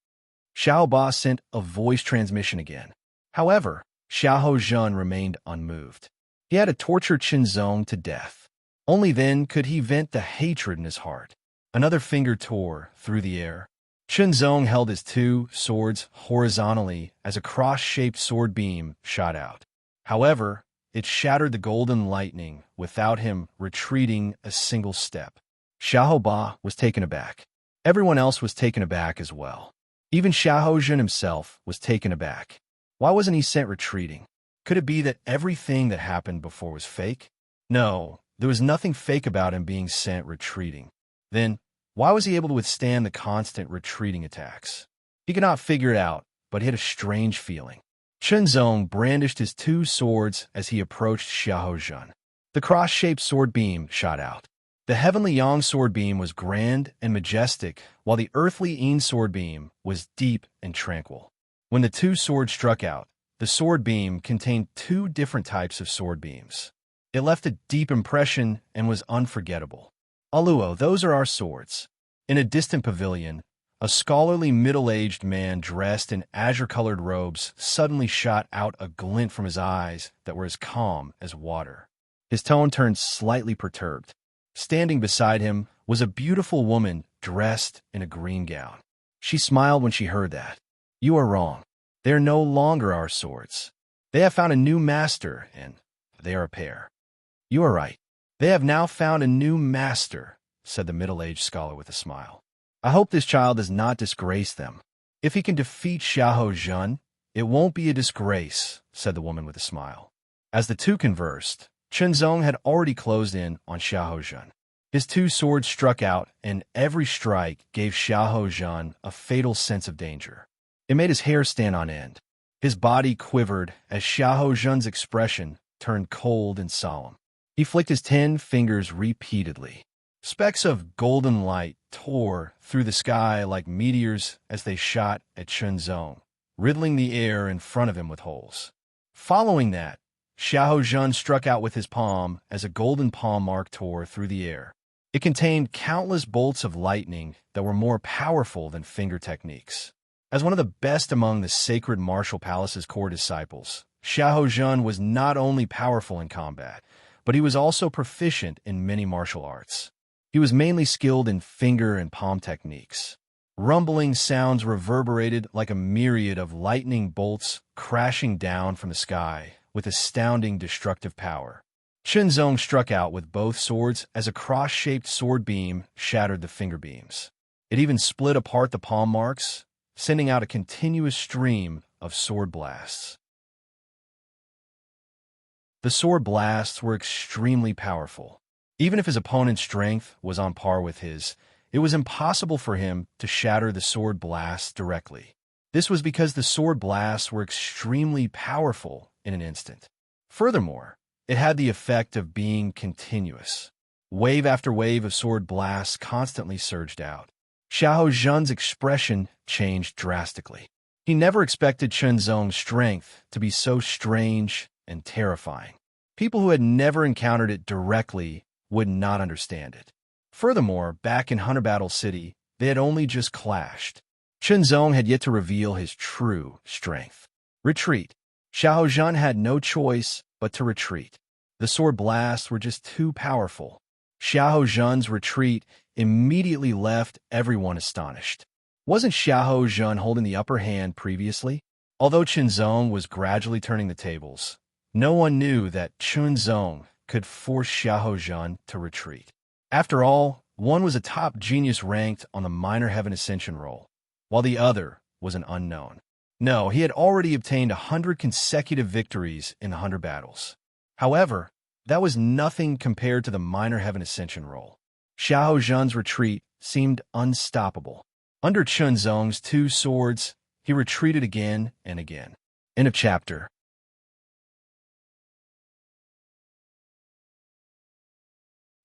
Xiahou Ba sent a voice transmission again. However, Xiahou Jun remained unmoved. He had to torture Chunzong to death. Only then could he vent the hatred in his heart. Another finger tore through the air. Chunzong held his two swords horizontally as a cross-shaped sword beam shot out. However, it shattered the golden lightning without him retreating a single step. Xiahou Ba was taken aback. Everyone else was taken aback as well. Even Xiahou Jun himself was taken aback. Why wasn't he sent retreating? Could it be that everything that happened before was fake? No, there was nothing fake about him being sent retreating. Then, why was he able to withstand the constant retreating attacks? He could not figure it out, but he had a strange feeling. Chunzong brandished his two swords as he approached Xiahou Jun. The cross-shaped sword beam shot out. The heavenly Yang sword beam was grand and majestic, while the earthly Yin sword beam was deep and tranquil. When the two swords struck out, the sword beam contained two different types of sword beams. It left a deep impression and was unforgettable. Aluo, those are our swords. In a distant pavilion, a scholarly middle-aged man dressed in azure-colored robes suddenly shot out a glint from his eyes that were as calm as water. His tone turned slightly perturbed. Standing beside him was a beautiful woman dressed in a green gown. She smiled when she heard that. You are wrong. They are no longer our swords. They have found a new master, and they are a pair. You are right. They have now found a new master, said the middle-aged scholar with a smile. I hope this child does not disgrace them. If he can defeat Xiahou Jun, it won't be a disgrace, said the woman with a smile. As the two conversed, Chunzong had already closed in on Xiahou Jun. His two swords struck out, and every strike gave Xiahou Jun a fatal sense of danger. It made his hair stand on end. His body quivered as Xiahou Jun's expression turned cold and solemn. He flicked his 10 fingers repeatedly. Specks of golden light tore through the sky like meteors as they shot at Chunzong, riddling the air in front of him with holes. Following that, Xiahou Jun struck out with his palm as a golden palm mark tore through the air. It contained countless bolts of lightning that were more powerful than finger techniques. As one of the best among the sacred martial palace's core disciples, Xiahou Jun was not only powerful in combat, but he was also proficient in many martial arts. He was mainly skilled in finger and palm techniques. Rumbling sounds reverberated like a myriad of lightning bolts crashing down from the sky with astounding destructive power. Chunzong struck out with both swords as a cross-shaped sword beam shattered the finger beams. It even split apart the palm marks, sending out a continuous stream of sword blasts. The sword blasts were extremely powerful. Even if his opponent's strength was on par with his, it was impossible for him to shatter the sword blasts directly. This was because the sword blasts were extremely powerful in an instant. Furthermore, it had the effect of being continuous. Wave after wave of sword blasts constantly surged out. Xiahou Zhan's expression changed drastically. He never expected Chen Zong's strength to be so strange and terrifying. People who had never encountered it directly would not understand it. Furthermore, back in Hunter Battle City, they had only just clashed. Chen Zong had yet to reveal his true strength. Retreat. Xiahou Zhan had no choice but to retreat. The sword blasts were just too powerful. Xiahou Zhan's retreat immediately left everyone astonished. Wasn't Xiahou Zhan holding the upper hand previously? Although Chen Zong was gradually turning the tables, no one knew that Chen Zong could force Xiahou Zhan to retreat. After all, one was a top genius ranked on the Minor Heaven Ascension roll, while the other was an unknown. No, he had already obtained 100 consecutive victories in the 100 battles. However, that was nothing compared to the Minor Heaven Ascension roll. Xiahou Zhan's retreat seemed unstoppable. Under Chen Zong's 2 swords, he retreated again and again. End of chapter.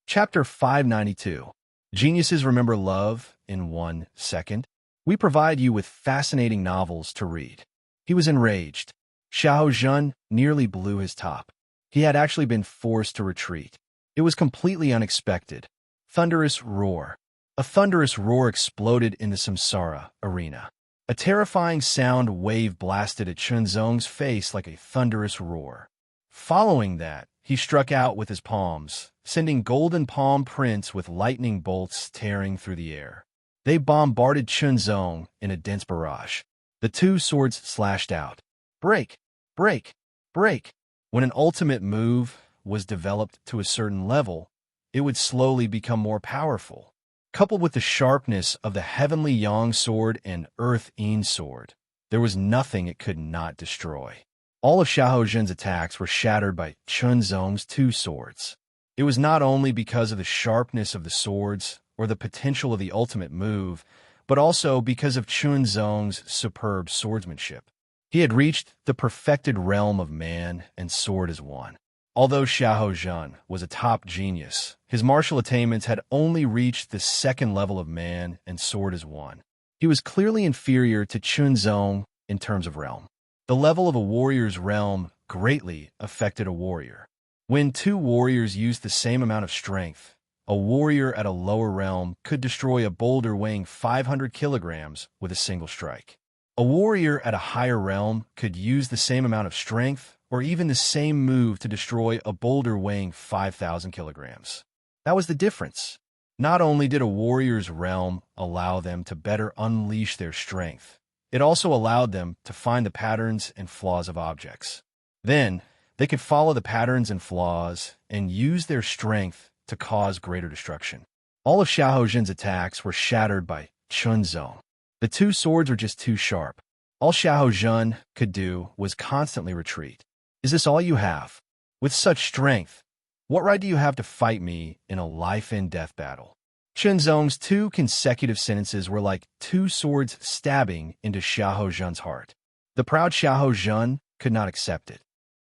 Chapter 592. Geniuses Remember Love in 1 Second. We provide you with fascinating novels to read. He was enraged. Xiahou Zhan nearly blew his top. He had actually been forced to retreat. It was completely unexpected. Thunderous roar. A thunderous roar exploded in the Samsara arena. A terrifying sound wave blasted at Chen Zong's face like a thunderous roar. Following that, he struck out with his palms, sending golden palm prints with lightning bolts tearing through the air. They bombarded Chen Zong in a dense barrage. The 2 swords slashed out. Break! Break! Break! When an ultimate move was developed to a certain level, it would slowly become more powerful. Coupled with the sharpness of the Heavenly Yang sword and Earth Yin sword, there was nothing it could not destroy. All of Xiahou Zhan's attacks were shattered by Chen Zong's 2 swords. It was not only because of the sharpness of the swords or the potential of the ultimate move, but also because of Chen Zong's superb swordsmanship. He had reached the perfected realm of man and sword as one. Although Xiahou Zhan was a top genius, his martial attainments had only reached the 2nd level of man and sword as one. He was clearly inferior to Chen Zong in terms of realm. The level of a warrior's realm greatly affected a warrior. When 2 warriors used the same amount of strength, a warrior at a lower realm could destroy a boulder weighing 500 kilograms with a single strike. A warrior at a higher realm could use the same amount of strength or even the same move to destroy a boulder weighing 5,000 kilograms. That was the difference. Not only did a warrior's realm allow them to better unleash their strength, it also allowed them to find the patterns and flaws of objects. Then, they could follow the patterns and flaws and use their strength to cause greater destruction. All of Xiahou Zhan's attacks were shattered by Chen Zong. The 2 swords were just too sharp. All Xiahou Zhan could do was constantly retreat. Is this all you have? With such strength, what right do you have to fight me in a life-and-death battle? Chen Zong's 2 consecutive sentences were like 2 swords stabbing into Xiahou Zhan's heart. The proud Xiahou Zhan could not accept it.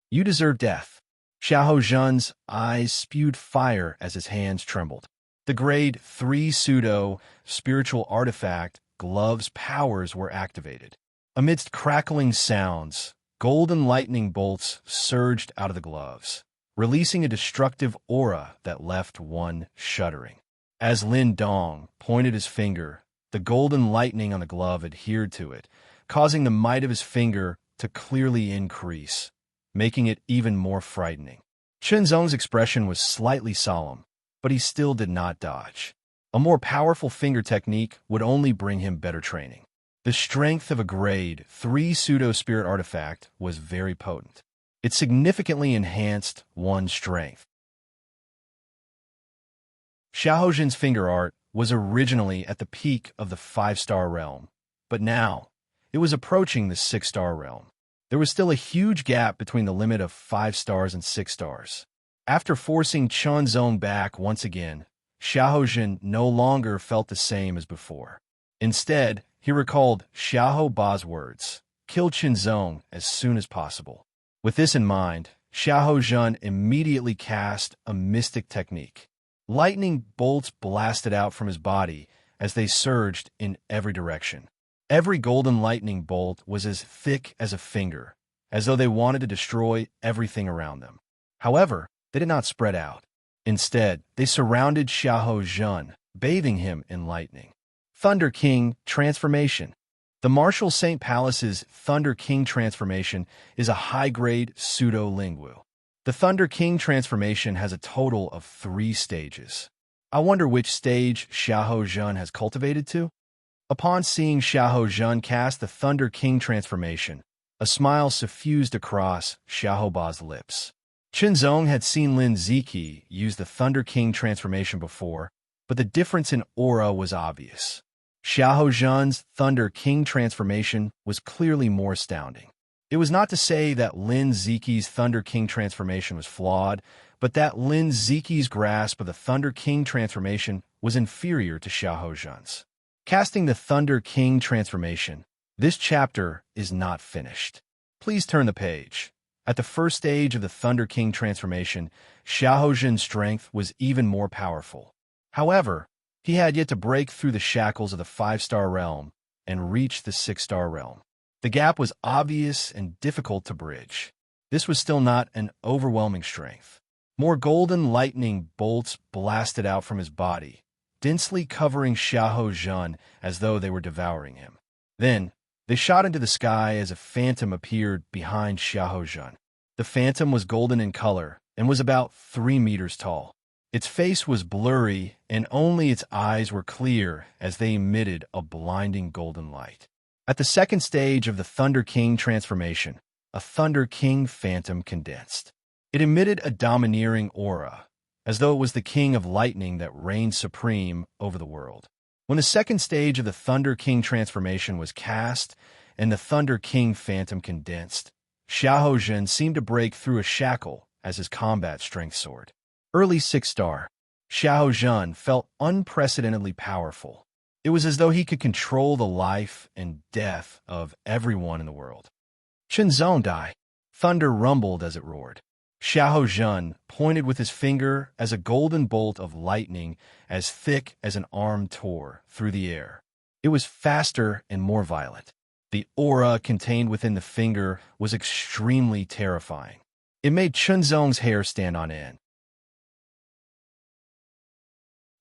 You deserve death. Xiahou Zhan's eyes spewed fire as his hands trembled. The grade 3 pseudo-spiritual artifact Glove's powers were activated. Amidst crackling sounds, golden lightning bolts surged out of the gloves, releasing a destructive aura that left one shuddering. As Lin Dong pointed his finger, the golden lightning on the glove adhered to it, causing the might of his finger to clearly increase, making it even more frightening. Chen Zong's expression was slightly solemn, but he still did not dodge. A more powerful finger technique would only bring him better training. The strength of a grade 3 pseudo-spirit artifact was very potent. It significantly enhanced one's strength. Xiahou Zhan's finger art was originally at the peak of the 5-star realm, but now it was approaching the 6-star realm. There was still a huge gap between the limit of 5 stars and 6 stars. After forcing Chen Zong back once again, Xiahou Zhan no longer felt the same as before. Instead, he recalled Xiahou Ba's words, "Kill Chen Zong as soon as possible." With this in mind, Xiahou Jun immediately cast a mystic technique. Lightning bolts blasted out from his body as they surged in every direction. Every golden lightning bolt was as thick as a finger, as though they wanted to destroy everything around them. However, they did not spread out. Instead, they surrounded Xiahou Jun, bathing him in lightning. Thunder King Transformation. The Martial Saint Palace's Thunder King transformation is a high-grade pseudo-lingual. The Thunder King transformation has a total of 3 stages. I wonder which stage Xiahou Jun has cultivated to? Upon seeing Xiahou Jun cast the Thunder King transformation, a smile suffused across Xiahou Ba's lips. Qinzong had seen Lin Ziqi use the Thunder King transformation before, but the difference in aura was obvious. Xiahou Jun's Thunder King transformation was clearly more astounding. It was not to say that Lin Ziqi's Thunder King transformation was flawed, but that Lin Ziqi's grasp of the Thunder King transformation was inferior to Xiahou Jun's. Casting the Thunder King transformation, this chapter is not finished. Please turn the page. At the first stage of the Thunder King transformation, Xiahou Jun's strength was even more powerful. However, he had yet to break through the shackles of the 5-star realm and reach the 6-star realm. The gap was obvious and difficult to bridge. This was still not an overwhelming strength. More golden lightning bolts blasted out from his body, densely covering Xiahou Jun as though they were devouring him. Then, they shot into the sky as a phantom appeared behind Xiahou Jun. The phantom was golden in color and was about 3 meters tall. Its face was blurry, and only its eyes were clear as they emitted a blinding golden light. At the second stage of the Thunder King transformation, a Thunder King phantom condensed. It emitted a domineering aura, as though it was the king of lightning that reigned supreme over the world. When the second stage of the Thunder King transformation was cast and the Thunder King phantom condensed, Xiahou Jun seemed to break through a shackle as his combat strength soared. Early 6-star, Xiahou Jun felt unprecedentedly powerful. It was as though he could control the life and death of everyone in the world. Qinzong died. Thunder rumbled as it roared. Xiahou Jun pointed with his finger as a golden bolt of lightning as thick as an arm tore through the air. It was faster and more violent. The aura contained within the finger was extremely terrifying. It made Qinzong's hair stand on end.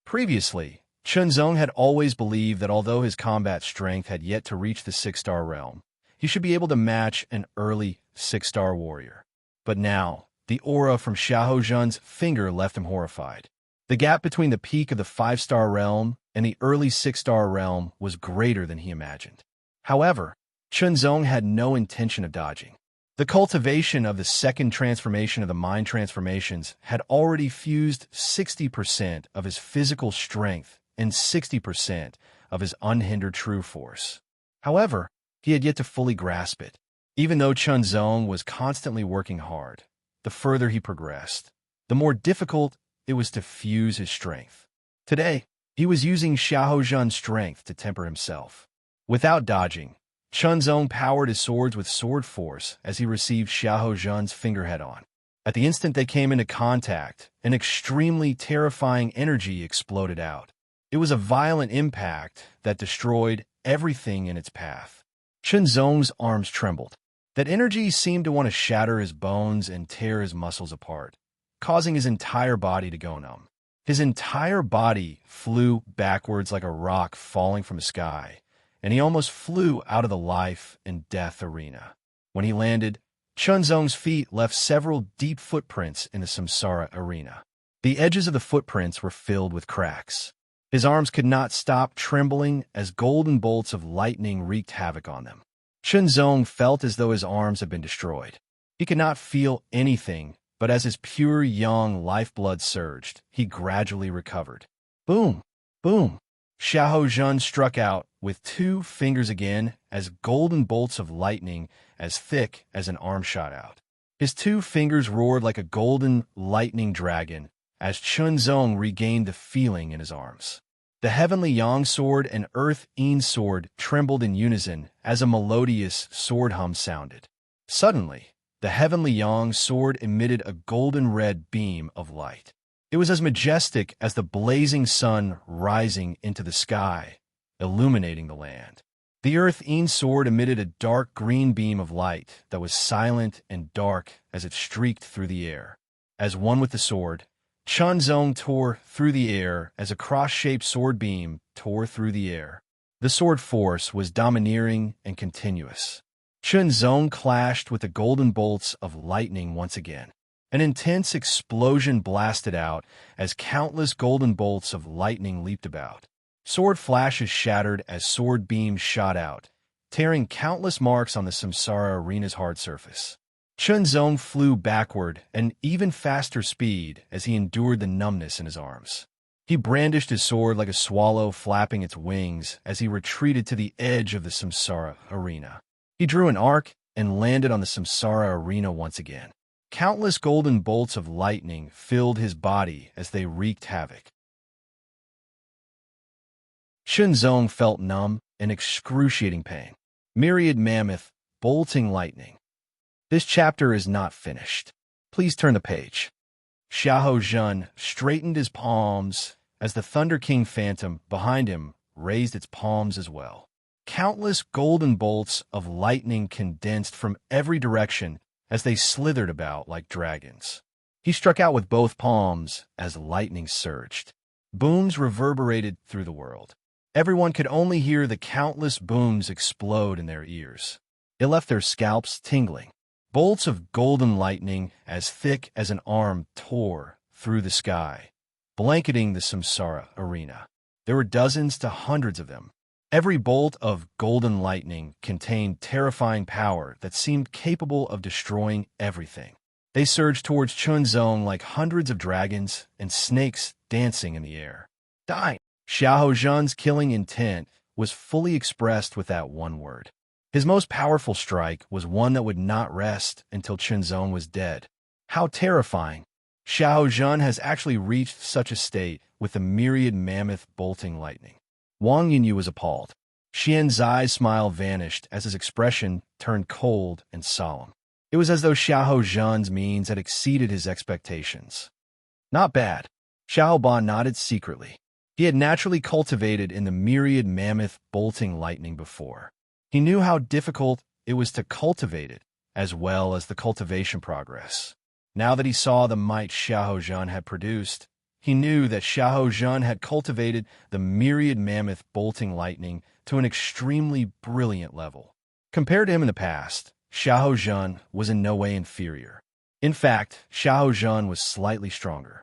Previously, Qinzong had always believed that although his combat strength had yet to reach the 6-star realm, he should be able to match an early 6-star warrior. But now, the aura from Xiahou Jun's finger left him horrified. The gap between the peak of the 5-star realm and the early 6-star realm was greater than he imagined. However, Qinzong had no intention of dodging. The cultivation of the second transformation of the mind transformations had already fused 60% of his physical strength and 60% of his unhindered true force. However, he had yet to fully grasp it. Even though Qinzong was constantly working hard, the further he progressed, the more difficult it was to fuse his strength. Today, he was using Xiahou Jun's strength to temper himself. Without dodging, Qinzong powered his swords with sword force as he received Xiahou Jun's finger head-on. At the instant they came into contact, an extremely terrifying energy exploded out. It was a violent impact that destroyed everything in its path. Qinzong's arms trembled. That energy seemed to want to shatter his bones and tear his muscles apart, causing his entire body to go numb. His entire body flew backwards like a rock falling from the sky, and he almost flew out of the life and death arena. When he landed, Qinzong's feet left several deep footprints in the samsara arena. The edges of the footprints were filled with cracks. His arms could not stop trembling as golden bolts of lightning wreaked havoc on them. Qinzong felt as though his arms had been destroyed. He could not feel anything, but as his pure young lifeblood surged, he gradually recovered. Boom! Boom! Xiahou Jun struck out with 2 fingers again as golden bolts of lightning as thick as an arm shot out. His 2 fingers roared like a golden lightning dragon as Qinzong regained the feeling in his arms. The heavenly Yang sword and earth Yin sword trembled in unison as a melodious sword hum sounded. Suddenly, The heavenly Yang sword emitted a golden-red beam of light. It was as majestic as the blazing sun rising into the sky, illuminating the land. The Earth-Een sword emitted a dark green beam of light that was silent and dark as it streaked through the air. As one with the sword, Chunzong tore through the air as a cross-shaped sword beam tore through the air. The sword force was domineering and continuous. Chunzong clashed with the golden bolts of lightning once again. An intense explosion blasted out as countless golden bolts of lightning leaped about. Sword flashes shattered as sword beams shot out, tearing countless marks on the Samsara arena's hard surface. Chunzong flew backward at an even faster speed as he endured the numbness in his arms. He brandished his sword like a swallow flapping its wings as he retreated to the edge of the Samsara arena. He drew an arc and landed on the Samsara arena once again. Countless golden bolts of lightning filled his body as they wreaked havoc. Chunzong felt numb and excruciating pain. Myriad mammoth, bolting lightning. This chapter is not finished. Please turn the page. Xiahou Jun straightened his palms as the Thunder King Phantom behind him raised its palms as well. Countless golden bolts of lightning condensed from every direction as they slithered about like dragons. He struck out with both palms as lightning surged. Booms reverberated through the world. Everyone could only hear the countless booms explode in their ears. It left their scalps tingling. Bolts of golden lightning as thick as an arm tore through the sky, blanketing the Samsara arena. There were dozens to hundreds of them. Every bolt of golden lightning contained terrifying power that seemed capable of destroying everything. They surged towards Chunzong like hundreds of dragons and snakes dancing in the air. Die! Xiahou Jun's killing intent was fully expressed with that one word. His most powerful strike was one that would not rest until Chunzong was dead. How terrifying! Xiahou Jun has actually reached such a state with the myriad mammoth bolting lightning. Wang Yinyu was appalled. Xian Zai's smile vanished as his expression turned cold and solemn. It was as though Xiahou Jun's means had exceeded his expectations. Not bad. Xiahou Ba nodded secretly. He had naturally cultivated in the myriad mammoth bolting lightning before. He knew how difficult it was to cultivate it, as well as the cultivation progress. Now that he saw the might Xiahou Jun had produced, he knew that Xiahou Jun had cultivated the myriad mammoth bolting lightning to an extremely brilliant level. Compared to him in the past, Xiahou Jun was in no way inferior. In fact, Xiahou Jun was slightly stronger.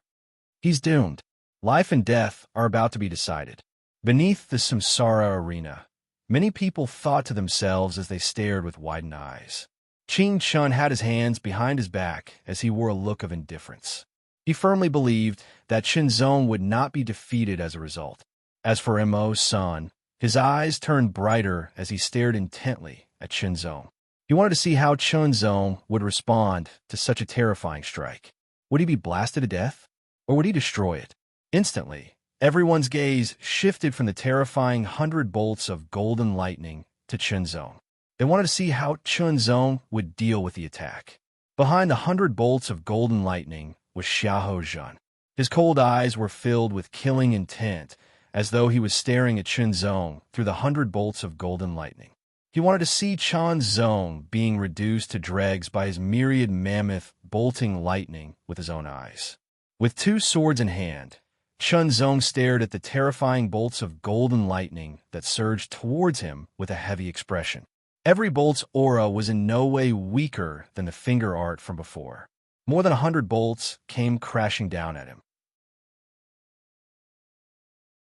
He's doomed. Life and death are about to be decided. Beneath the Samsara arena, many people thought to themselves as they stared with widened eyes. Qing Chun had his hands behind his back as he wore a look of indifference. He firmly believed that Chunzong would not be defeated as a result. As for Mo's son, his eyes turned brighter as he stared intently at Chunzong. He wanted to see how Chunzong would respond to such a terrifying strike. Would he be blasted to death, or would he destroy it? Instantly, everyone's gaze shifted from the terrifying 100 bolts of golden lightning to Chunzong. They wanted to see how Chunzong would deal with the attack. Behind the 100 bolts of golden lightning was Xiahou Jun. His cold eyes were filled with killing intent, as though he was staring at Chunzong through the 100 bolts of golden lightning. He wanted to see Chunzong being reduced to dregs by his myriad mammoth bolting lightning with his own eyes. With two swords in hand, Chunzong stared at the terrifying bolts of golden lightning that surged towards him with a heavy expression. Every bolt's aura was in no way weaker than the finger art from before. More than 100 bolts came crashing down at him.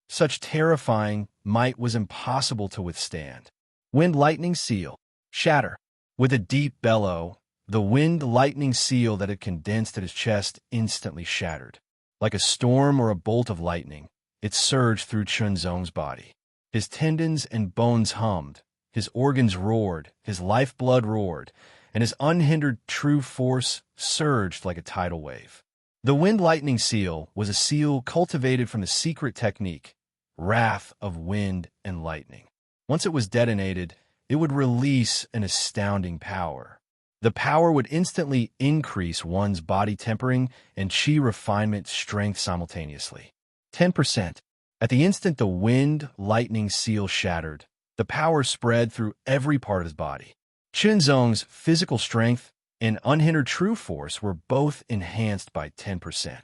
Such terrifying might was impossible to withstand. Wind lightning seal. Shatter. With a deep bellow, the wind lightning seal that had condensed at his chest instantly shattered. Like a storm or a bolt of lightning, it surged through Chunzong's body. His tendons and bones hummed, his organs roared, his lifeblood roared, and his unhindered true force surged like a tidal wave. The wind lightning seal was a seal cultivated from the secret technique, Wrath of Wind and Lightning. Once it was detonated, it would release an astounding power. The power would instantly increase one's body tempering and chi refinement strength simultaneously. 10%. At the instant the wind lightning seal shattered, the power spread through every part of his body. Chunzong's physical strength and unhindered true force were both enhanced by 10%.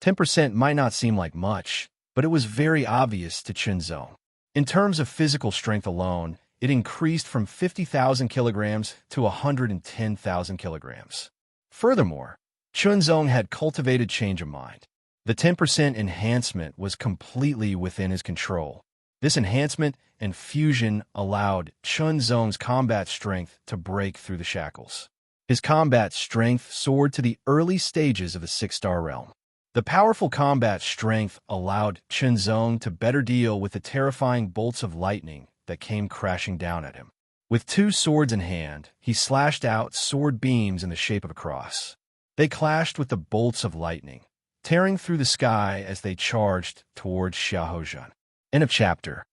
10% might not seem like much, but it was very obvious to Chunzong. In terms of physical strength alone, it increased from 50,000 kilograms to 110,000 kilograms. Furthermore, Chunzong had cultivated change of mind. The 10% enhancement was completely within his control. This enhancement and fusion allowed Chunzong's combat strength to break through the shackles. His combat strength soared to the early stages of the 6-star realm. The powerful combat strength allowed Chunzong to better deal with the terrifying bolts of lightning that came crashing down at him. With 2 swords in hand, he slashed out sword beams in the shape of a cross. They clashed with the bolts of lightning, tearing through the sky as they charged towards Xiaohozhen. End of chapter.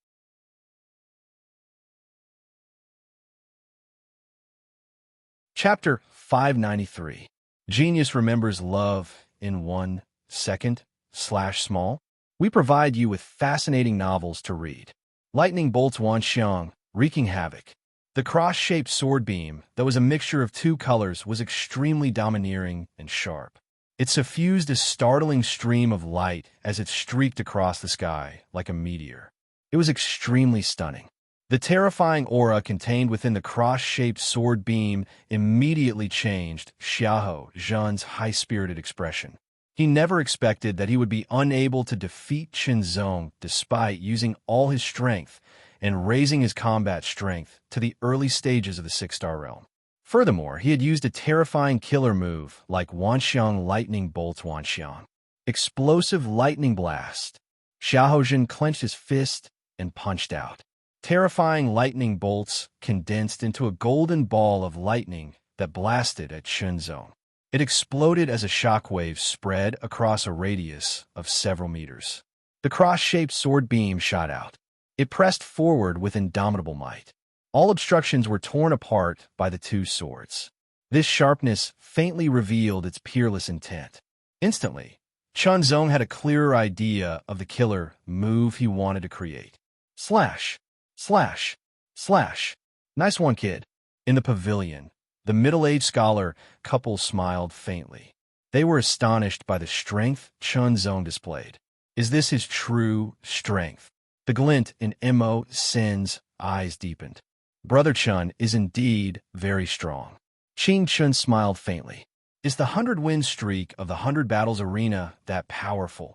Chapter 593. Genius remembers love in 1 second /small. We provide you with fascinating novels to read. Lightning bolts Wanxiang, wreaking havoc. The cross-shaped sword beam, that was a mixture of 2 colors, was extremely domineering and sharp. It suffused a startling stream of light as it streaked across the sky like a meteor. It was extremely stunning. The terrifying aura contained within the cross-shaped sword beam immediately changed Xiahou Zhen's high-spirited expression. He never expected that he would be unable to defeat Chunzong despite using all his strength and raising his combat strength to the early stages of the 6-star realm. Furthermore, he had used a terrifying killer move like Wanxiang Lightning Bolt Wanxiang. Explosive lightning blast. Xiaohozhen clenched his fist and punched out. Terrifying lightning bolts condensed into a golden ball of lightning that blasted at Chunzong. It exploded as a shockwave spread across a radius of several meters. The cross-shaped sword beam shot out. It pressed forward with indomitable might. All obstructions were torn apart by the 2 swords. This sharpness faintly revealed its peerless intent. Instantly, Chunzong had a clearer idea of the killer move he wanted to create. Slash, slash, slash. Nice one, kid. In the pavilion, the middle-aged scholar couple smiled faintly. They were astonished by the strength Chunzong displayed. Is this his true strength? The glint in Mo Sin's eyes deepened. Brother Chun is indeed very strong. Qing Chun smiled faintly. Is the 100-win streak of the 100 battles arena that powerful?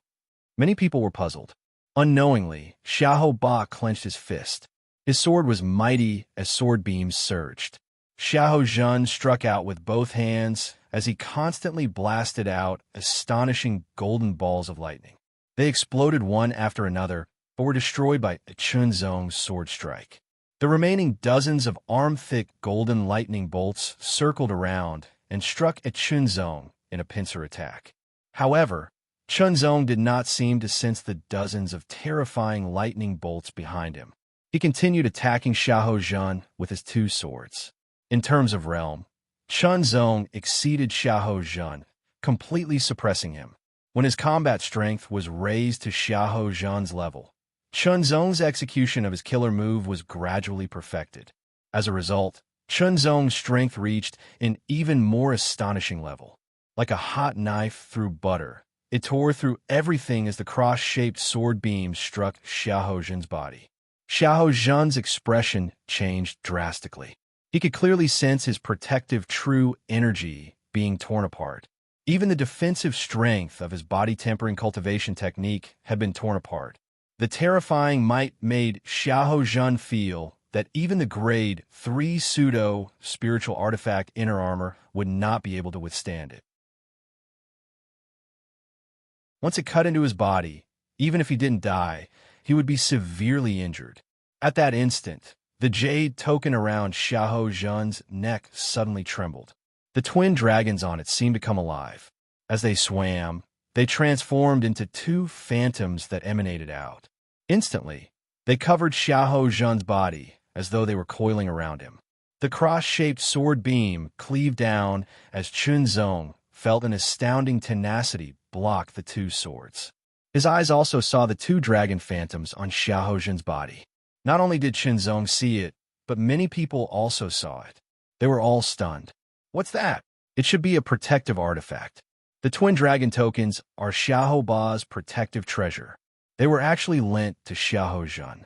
Many people were puzzled. Unknowingly, Xiahou Ba clenched his fist. His sword was mighty as sword beams surged. Xiaohozhen struck out with both hands as he constantly blasted out astonishing golden balls of lightning. They exploded one after another, but were destroyed by Chunzong's sword strike. The remaining dozens of arm-thick golden lightning bolts circled around and struck at Chunzong in a pincer attack. However, Chunzong did not seem to sense the dozens of terrifying lightning bolts behind him. He continued attacking Xiaohozhen with his 2 swords. In terms of realm, Chunzong exceeded Xiaohozhen, completely suppressing him. When his combat strength was raised to Xiaohozhen's level, Chunzong's execution of his killer move was gradually perfected. As a result, Chunzong's strength reached an even more astonishing level. Like a hot knife through butter, it tore through everything as the cross-shaped sword beam struck Xiaohozhen's body. Xiaohozhen's expression changed drastically. He could clearly sense his protective true energy being torn apart. Even the defensive strength of his body-tempering cultivation technique had been torn apart. The terrifying might made Xiaohozhen feel that even the grade 3 pseudo-spiritual artifact inner armor would not be able to withstand it. Once it cut into his body, even if he didn't die, he would be severely injured. At that instant, the jade token around Xiaohozhen's neck suddenly trembled. The twin dragons on it seemed to come alive. As they swam, they transformed into 2 phantoms that emanated out. Instantly, they covered Xiaohozhen's body as though they were coiling around him. The cross-shaped sword beam cleaved down as Chunzong felt an astounding tenacity block the two swords. His eyes also saw the two dragon phantoms on Xiaohojin's body. Not only did Chunzong see it, but many people also saw it. They were all stunned. What's that? It should be a protective artifact. The twin dragon tokens are Xiaohoba's protective treasure. They were actually lent to Xiaohojin.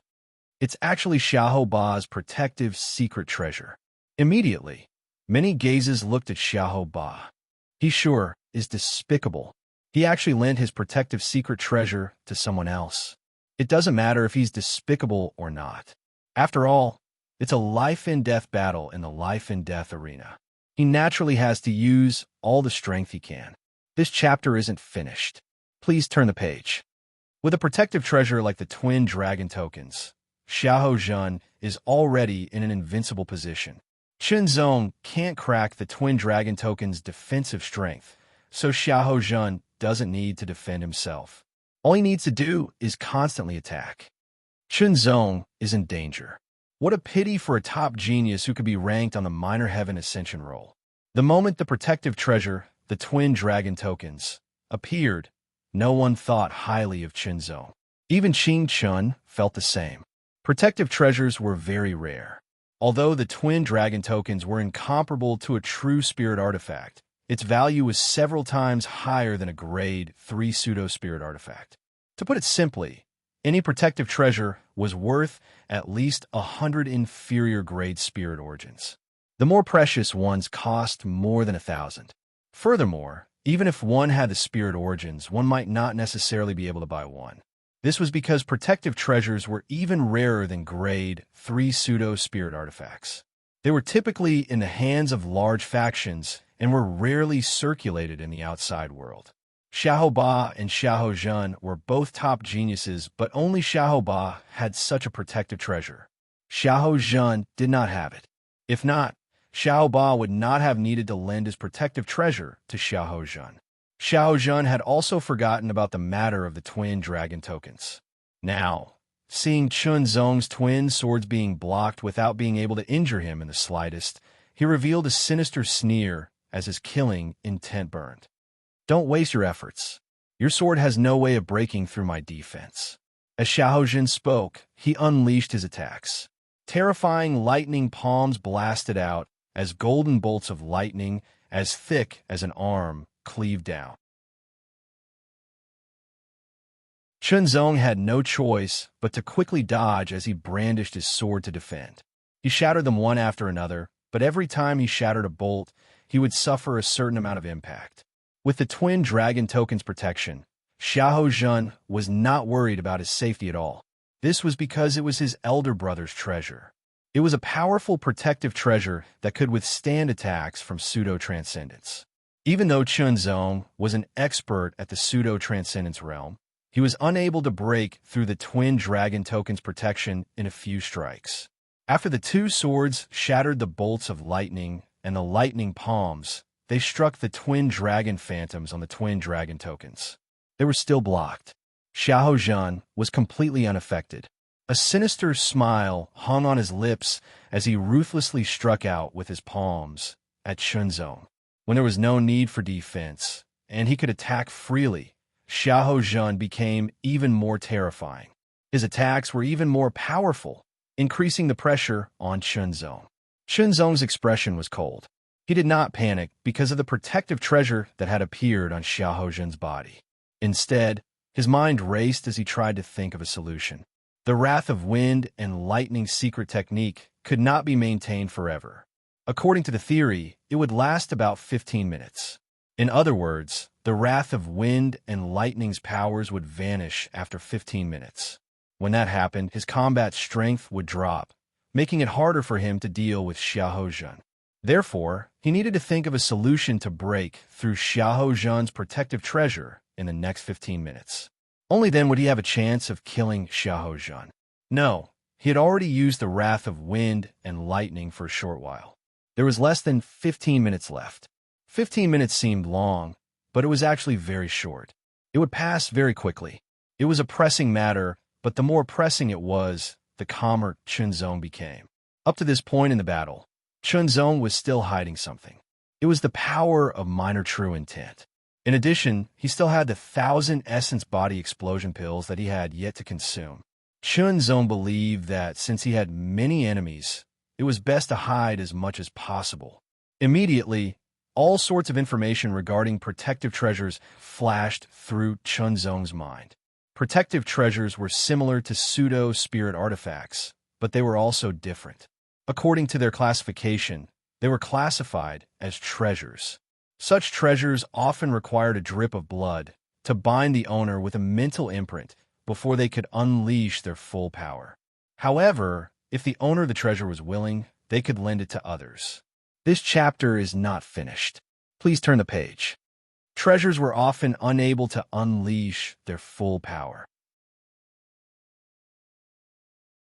It's actually Xiaohoba's protective secret treasure. Immediately, many gazes looked at Xiaohoba. He sure is despicable. He actually lent his protective secret treasure to someone else. It doesn't matter if he's despicable or not. After all, it's a life-and-death battle in the life-and-death arena. He naturally has to use all the strength he can. This chapter isn't finished. Please turn the page. With a protective treasure like the twin dragon tokens, Xiaohojin is already in an invincible position. Chunzong can't crack the twin dragon token's defensive strength, so Xiaohojin doesn't need to defend himself. All he needs to do is constantly attack. Chunzong is in danger. What a pity for a top genius who could be ranked on the minor heaven ascension roll. The moment the protective treasure, the twin dragon tokens, appeared, no one thought highly of Chunzong. Even Qing Chun felt the same. Protective treasures were very rare. Although the twin dragon tokens were incomparable to a true spirit artifact, its value was several times higher than a grade 3 pseudo-spirit artifact. To put it simply, any protective treasure was worth at least 100 inferior grade spirit origins. The more precious ones cost more than 1,000. Furthermore, even if one had the spirit origins, one might not necessarily be able to buy one. This was because protective treasures were even rarer than grade 3 pseudo-spirit artifacts. They were typically in the hands of large factions and were rarely circulated in the outside world. Xiaohoba and Xiaohojin were both top geniuses, but only Xiaohoba had such a protective treasure. Xiaohojin did not have it. If not, Xiaohoba would not have needed to lend his protective treasure to Xiaohojin. Xiaohojin had also forgotten about the matter of the twin dragon tokens. Now, seeing Chunzong's twin swords being blocked without being able to injure him in the slightest, he revealed a sinister sneer as his killing intent burned. Don't waste your efforts. Your sword has no way of breaking through my defense. As Xiaohojin spoke, he unleashed his attacks. Terrifying lightning palms blasted out as golden bolts of lightning, as thick as an arm, cleaved down. Chunzong had no choice but to quickly dodge as he brandished his sword to defend. He shattered them one after another, but every time he shattered a bolt, he would suffer a certain amount of impact. With the twin dragon token's protection, Xiaohojin was not worried about his safety at all. This was because it was his elder brother's treasure. It was a powerful protective treasure that could withstand attacks from pseudo-transcendence. Even though Chunzong was an expert at the pseudo-transcendence realm, he was unable to break through the twin dragon token's protection in a few strikes. After the two swords shattered the bolts of lightning and the lightning palms, they struck the twin dragon phantoms on the twin dragon tokens. They were still blocked. Xiaohojin was completely unaffected. A sinister smile hung on his lips as he ruthlessly struck out with his palms at Chunzong. When there was no need for defense, and he could attack freely, Xiaohojin became even more terrifying. His attacks were even more powerful, increasing the pressure on Chunzong. Chunzong's expression was cold. He did not panic because of the protective treasure that had appeared on Xiaohojin's body. Instead, his mind raced as he tried to think of a solution. The Wrath of Wind and Lightning secret technique could not be maintained forever. According to the theory, it would last about 15 minutes. In other words, the Wrath of Wind and Lightning's powers would vanish after 15 minutes. When that happened, his combat strength would drop, making it harder for him to deal with Xiaohojin. Therefore, he needed to think of a solution to break through Xiaohojin's protective treasure in the next 15 minutes. Only then would he have a chance of killing Xiaohojin. No, he had already used the Wrath of Wind and Lightning for a short while. There was less than 15 minutes left. 15 minutes seemed long, but it was actually very short. It would pass very quickly. It was a pressing matter, but the more pressing it was, the calmer Chunzong became. Up to this point in the battle, Chunzong was still hiding something. It was the power of minor true intent. In addition, he still had the 1,000 essence body explosion pills that he had yet to consume. Chunzong believed that since he had many enemies, it was best to hide as much as possible. Immediately, all sorts of information regarding protective treasures flashed through Chunzong's mind. Protective treasures were similar to pseudo-spirit artifacts, but they were also different. According to their classification, they were classified as treasures. Such treasures often required a drip of blood to bind the owner with a mental imprint before they could unleash their full power. However, if the owner of the treasure was willing, they could lend it to others. This chapter is not finished. Please turn the page. Treasures were often unable to unleash their full power.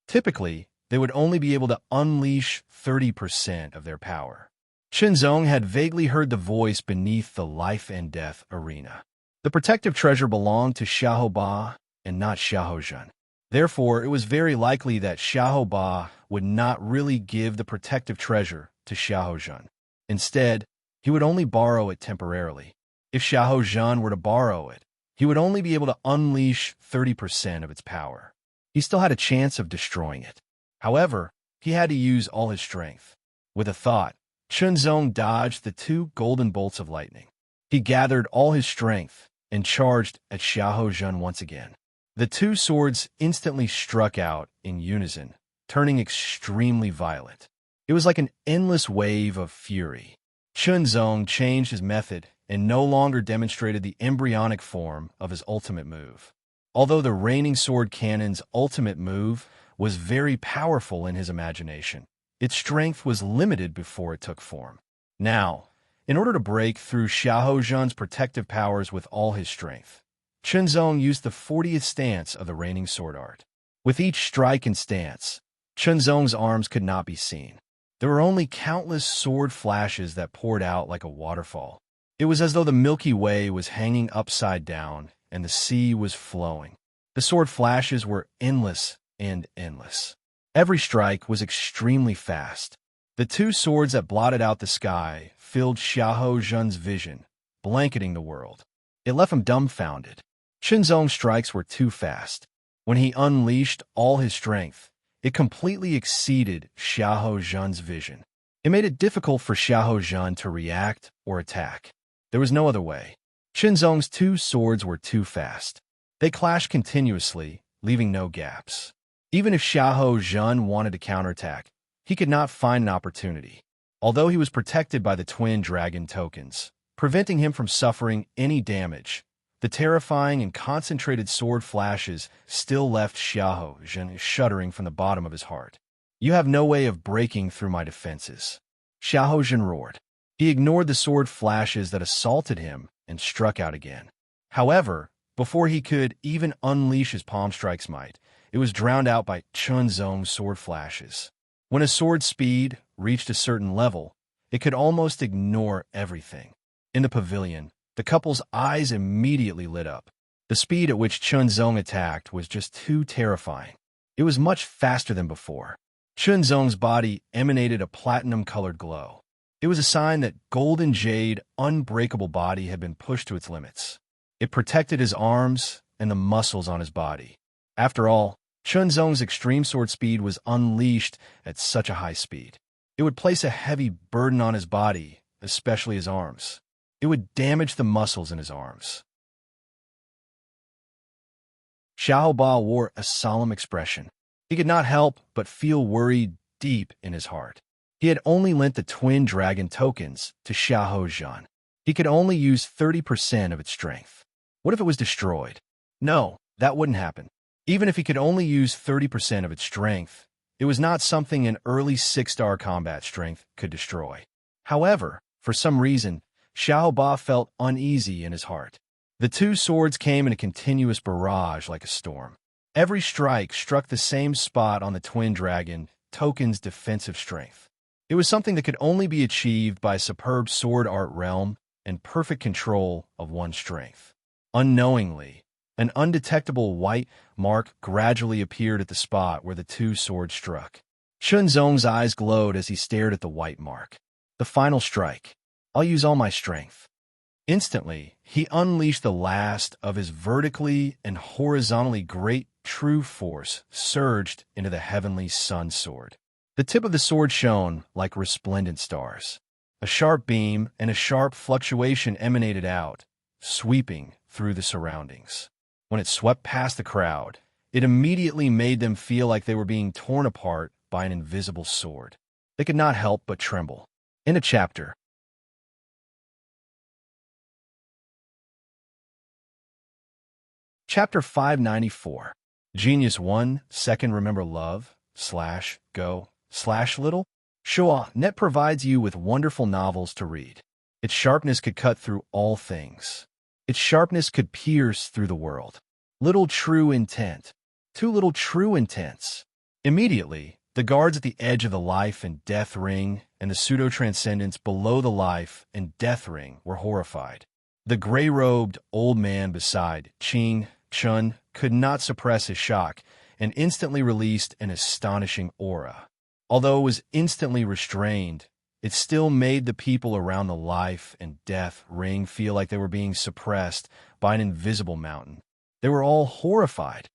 Typically, they would only be able to unleash 30% of their power. Chunzong had vaguely heard the voice beneath the life and death arena. The protective treasure belonged to Xiaoba and not Xiaozhen. Therefore, it was very likely that Xiaoba would not really give the protective treasure to Xiaozhen. Instead, he would only borrow it temporarily. If Xiaozhen were to borrow it, he would only be able to unleash 30% of its power. He still had a chance of destroying it. However, he had to use all his strength. With a thought, Chunzong dodged the 2 golden bolts of lightning. He gathered all his strength and charged at Xiaozhen once again. The 2 swords instantly struck out in unison, turning extremely violent. It was like an endless wave of fury. Chunzong changed his method and no longer demonstrated the embryonic form of his ultimate move. Although the Raining Sword Cannon's ultimate move was very powerful in his imagination, its strength was limited before it took form. Now, in order to break through Xiaozhen's protective powers with all his strength, Chunzong used the 40th stance of the Raining Sword Art. With each strike and stance, Chunzong's arms could not be seen. There were only countless sword flashes that poured out like a waterfall. It was as though the Milky Way was hanging upside down and the sea was flowing. The sword flashes were endless and endless. Every strike was extremely fast. The 2 swords that blotted out the sky filled Xiaozhen's vision, blanketing the world. It left him dumbfounded. Chunzong's strikes were too fast. When he unleashed all his strength, it completely exceeded Xiaozhen's vision. It made it difficult for Xiaozhen to react or attack. There was no other way. Chunzong's 2 swords were too fast. They clashed continuously, leaving no gaps. Even if Xiaozhen wanted to counterattack, he could not find an opportunity. Although he was protected by the twin dragon tokens, preventing him from suffering any damage, the terrifying and concentrated sword flashes still left Xiaozhen shuddering from the bottom of his heart. "You have no way of breaking through my defenses," Xiaozhen roared. He ignored the sword flashes that assaulted him and struck out again. However, before he could even unleash his palm strike's might, it was drowned out by Chunzong's sword flashes. When a sword's speed reached a certain level, it could almost ignore everything. In the pavilion, the couple's eyes immediately lit up. The speed at which Chunzong attacked was just too terrifying. It was much faster than before. Chunzong's body emanated a platinum-colored glow. It was a sign that golden jade, unbreakable body had been pushed to its limits. It protected his arms and the muscles on his body. After all, Chunzong's extreme sword speed was unleashed at such a high speed. It would place a heavy burden on his body, especially his arms. It would damage the muscles in his arms. Xiaoba wore a solemn expression. He could not help but feel worry deep in his heart. He had only lent the twin dragon tokens to Xiaozhen. He could only use 30% of its strength. What if it was destroyed? No, that wouldn't happen. Even if he could only use 30% of its strength, it was not something an early 6-star combat strength could destroy. However, for some reason, Xiaoba felt uneasy in his heart. The 2 swords came in a continuous barrage like a storm. Every strike struck the same spot on the twin dragon token's defensive strength. It was something that could only be achieved by a superb sword art realm and perfect control of one's strength. Unknowingly, an undetectable white mark gradually appeared at the spot where the 2 swords struck. Chunzong's eyes glowed as he stared at the white mark. The final strike. I'll use all my strength. Instantly, he unleashed the last of his vertically and horizontally great true force surged into the heavenly sun sword. The tip of the sword shone like resplendent stars. A sharp beam and a sharp fluctuation emanated out, sweeping through the surroundings. When it swept past the crowd, it immediately made them feel like they were being torn apart by an invisible sword. They could not help but tremble. In a chapter. Chapter 594. Genius 1, Second Remember Love, /go, /little. Shoah Net provides you with wonderful novels to read. Its sharpness could cut through all things. Its sharpness could pierce through the world. Little true intent. Too little true intents. Immediately, the guards at the edge of the life and death ring and the pseudo-transcendents below the life and death ring were horrified. The gray-robed old man beside Chun could not suppress his shock and instantly released an astonishing aura. Although it was instantly restrained, it still made the people around the life and death ring feel like they were being suppressed by an invisible mountain. They were all horrified.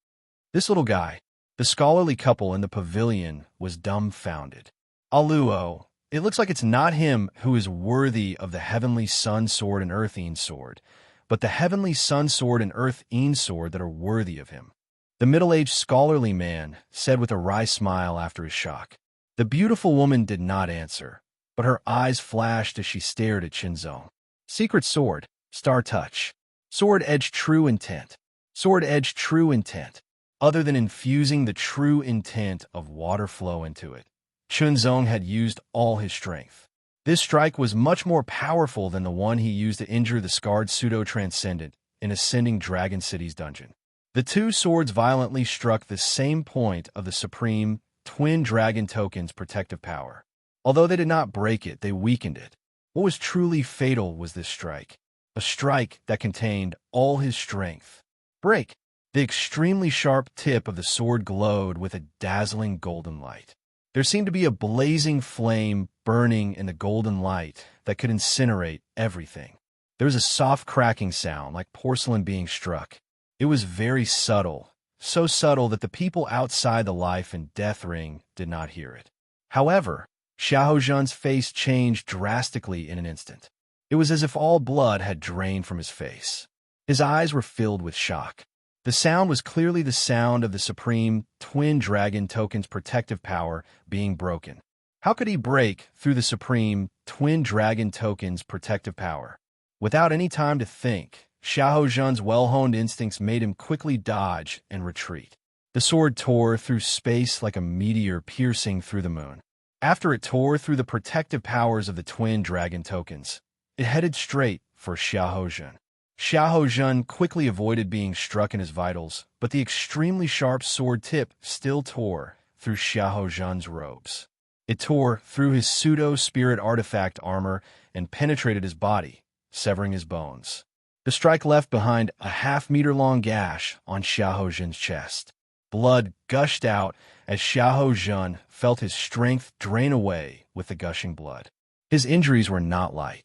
This little guy, the scholarly couple in the pavilion, was dumbfounded. Aluo, it looks like it's not him who is worthy of the heavenly sun sword and earthine sword, but the heavenly sun sword and earthine sword that are worthy of him. The middle-aged scholarly man said with a wry smile after his shock. The beautiful woman did not answer, but her eyes flashed as she stared at Chunzong. Secret sword, star touch. Sword edge true intent. Sword edge true intent. Other than infusing the true intent of water flow into it, Chunzong had used all his strength. This strike was much more powerful than the one he used to injure the scarred pseudo-transcendent in ascending Dragon City's dungeon. The two swords violently struck the same point of the supreme twin dragon token's protective power. Although they did not break it, they weakened it. What was truly fatal was this strike, a strike that contained all his strength. Break! The extremely sharp tip of the sword glowed with a dazzling golden light. There seemed to be a blazing flame burning in the golden light that could incinerate everything. There was a soft cracking sound like porcelain being struck. It was very subtle, so subtle that the people outside the life and death ring did not hear it. However, Xiaozhen's face changed drastically in an instant. It was as if all blood had drained from his face. His eyes were filled with shock. The sound was clearly the sound of the supreme twin dragon token's protective power being broken. How could he break through the supreme twin dragon token's protective power? Without any time to think, Xiaozhen's well-honed instincts made him quickly dodge and retreat. The sword tore through space like a meteor piercing through the moon. After it tore through the protective powers of the twin dragon tokens, it headed straight for Xiaozhen. Xiaozhen quickly avoided being struck in his vitals, but the extremely sharp sword tip still tore through Xiaozhen's robes. It tore through his pseudo-spirit artifact armor and penetrated his body, severing his bones. The strike left behind a half-meter-long gash on Xiaozhen's chest. Blood gushed out as Xiaozhen felt his strength drain away with the gushing blood. His injuries were not light.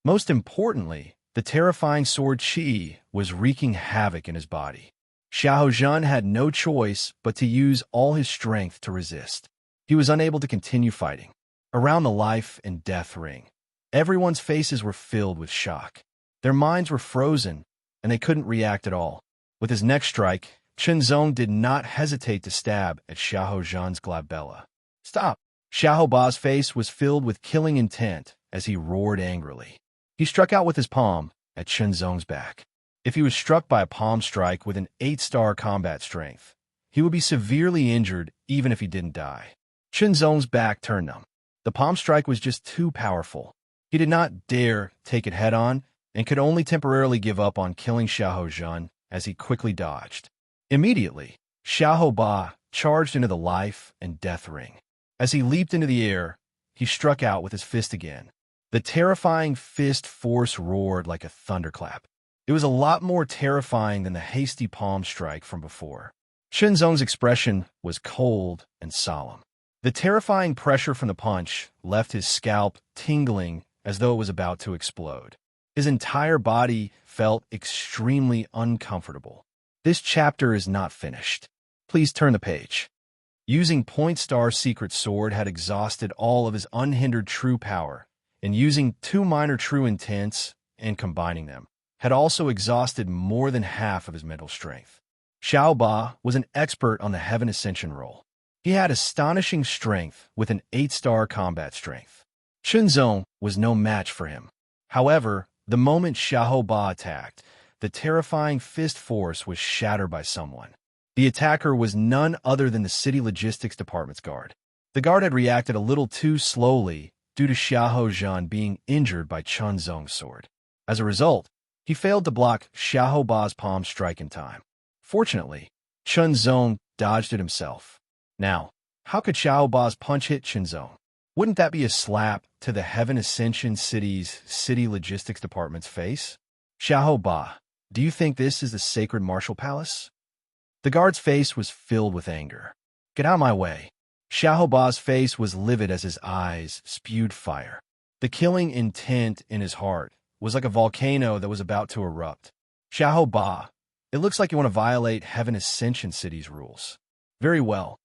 Most importantly, the terrifying sword qi was wreaking havoc in his body. Xiaozhen had no choice but to use all his strength to resist. He was unable to continue fighting. Around the life and death ring, everyone's faces were filled with shock. Their minds were frozen, and they couldn't react at all. With his next strike, Chunzong did not hesitate to stab at Xiaozhen's glabella. Stop! Xiaoba's face was filled with killing intent as he roared angrily. He struck out with his palm at Chunzong's back. If he was struck by a palm strike with an 8-star combat strength, he would be severely injured even if he didn't die. Chunzong's back turned numb. The palm strike was just too powerful. He did not dare take it head-on and could only temporarily give up on killing Xiaozhen as he quickly dodged. Immediately, Xiaoba charged into the life and death ring. As he leaped into the air, he struck out with his fist again. The terrifying fist force roared like a thunderclap. It was a lot more terrifying than the hasty palm strike from before. Zong's expression was cold and solemn. The terrifying pressure from the punch left his scalp tingling as though it was about to explode. His entire body felt extremely uncomfortable. This chapter is not finished. Please turn the page. Using Point Star's secret sword had exhausted all of his unhindered true power, and using 2 minor true intents and combining them had also exhausted more than half of his mental strength. Xiao Ba was an expert on the Heaven Ascension role. He had astonishing strength with an 8-star combat strength. Zong was no match for him. However, the moment Xiao Ba attacked, the terrifying fist force was shattered by someone. The attacker was none other than the City Logistics Department's guard. The guard had reacted a little too slowly due to Xiao Zhan being injured by Zong's sword. As a result, he failed to block Xiao Ba's palm strike in time. Fortunately, Zong dodged it himself. Now, how could Xiao Ba's punch hit Zong? Wouldn't that be a slap to the Heaven Ascension City's City Logistics Department's face? Xiao Ba, do you think this is the sacred martial palace? The guard's face was filled with anger. Get out of my way. Xiao Ba's face was livid as his eyes spewed fire. The killing intent in his heart was like a volcano that was about to erupt. Xiao Ba, it looks like you want to violate Heaven Ascension City's rules. Very well.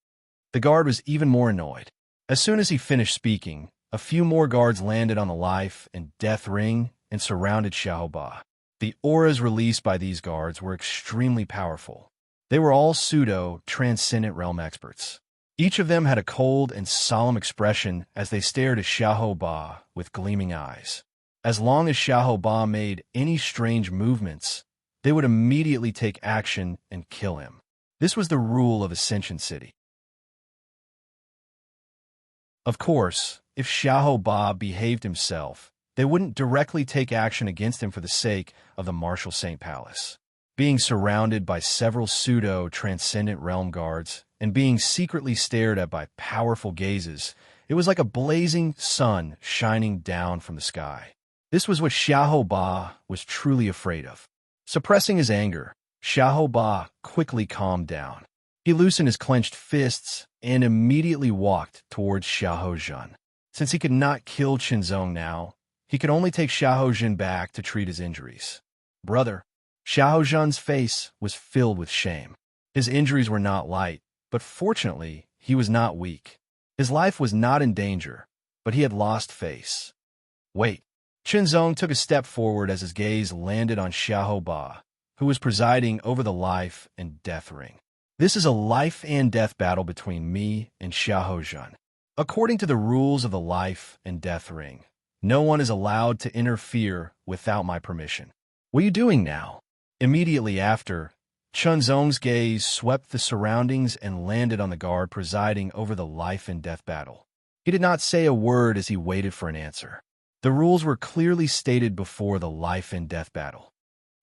The guard was even more annoyed. As soon as he finished speaking, a few more guards landed on the life and death ring and surrounded Xiao Ba. The auras released by these guards were extremely powerful. They were all pseudo-transcendent realm experts. Each of them had a cold and solemn expression as they stared at Xiao Ba with gleaming eyes. As long as Xiao Ba made any strange movements, they would immediately take action and kill him. This was the rule of Ascension City. Of course, if Xiao Ba behaved himself, they wouldn't directly take action against him for the sake of the Martial Saint Palace. Being surrounded by several pseudo-transcendent realm guards and being secretly stared at by powerful gazes, it was like a blazing sun shining down from the sky. This was what Xiao Ba was truly afraid of. Suppressing his anger, Xiao Ba quickly calmed down. He loosened his clenched fists and immediately walked towards Xiao Zhan. Since he could not kill Zong now, he could only take Xiao Zhan back to treat his injuries. Brother, Xiao Zhan's face was filled with shame. His injuries were not light, but fortunately, he was not weak. His life was not in danger, but he had lost face. Wait. Zong took a step forward as his gaze landed on Xiao Ba, who was presiding over the life and death ring. This is a life and death battle between me and Xiao Zhan. According to the rules of the life and death ring, no one is allowed to interfere without my permission. What are you doing now? Immediately after, Zong's gaze swept the surroundings and landed on the guard presiding over the life and death battle. He did not say a word as he waited for an answer. The rules were clearly stated before the life and death battle.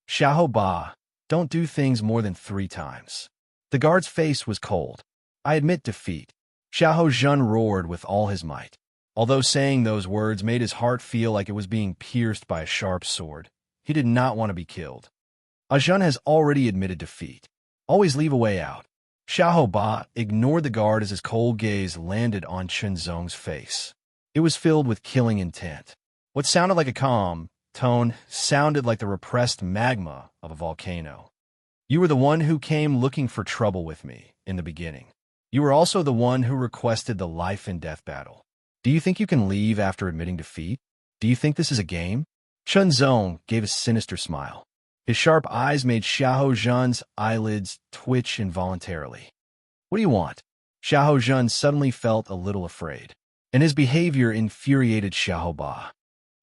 Xiao Ba, don't do things more than 3 times. The guard's face was cold. I admit defeat. Xiao Zhan roared with all his might. Although saying those words made his heart feel like it was being pierced by a sharp sword, he did not want to be killed. Zhan has already admitted defeat. Always leave a way out. Xiao Ba ignored the guard as his cold gaze landed on Zong's face. It was filled with killing intent. What sounded like a calm tone sounded like the repressed magma of a volcano. You were the one who came looking for trouble with me in the beginning. You were also the one who requested the life and death battle. Do you think you can leave after admitting defeat? Do you think this is a game? Zong gave a sinister smile. His sharp eyes made Xiao Zhan's eyelids twitch involuntarily. What do you want? Xiao Zhan suddenly felt a little afraid, and his behavior infuriated Xiao Ba.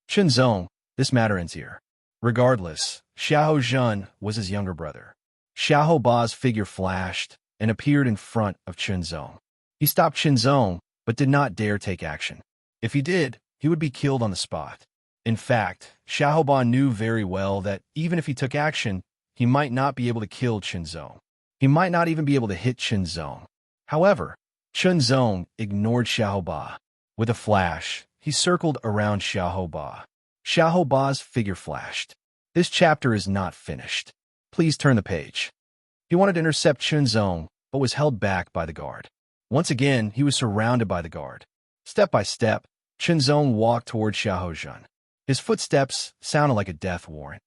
Zong, this matter ends here. Regardless, Xiao Zhan was his younger brother. Xiao Ba's figure flashed and appeared in front of Zong. He stopped Zong, but did not dare take action. If he did, he would be killed on the spot. In fact, Xiao Ba knew very well that even if he took action, he might not be able to kill Zong. He might not even be able to hit Zong. However, Zong ignored Xiao Ba. With a flash, he circled around Xiao Ba. Xiao Ba's figure flashed. This chapter is not finished. Please turn the page. He wanted to intercept Zong, but was held back by the guard. Once again, he was surrounded by the guard. Step by step, Chunzong walked toward Xiahou. His footsteps sounded like a death warrant.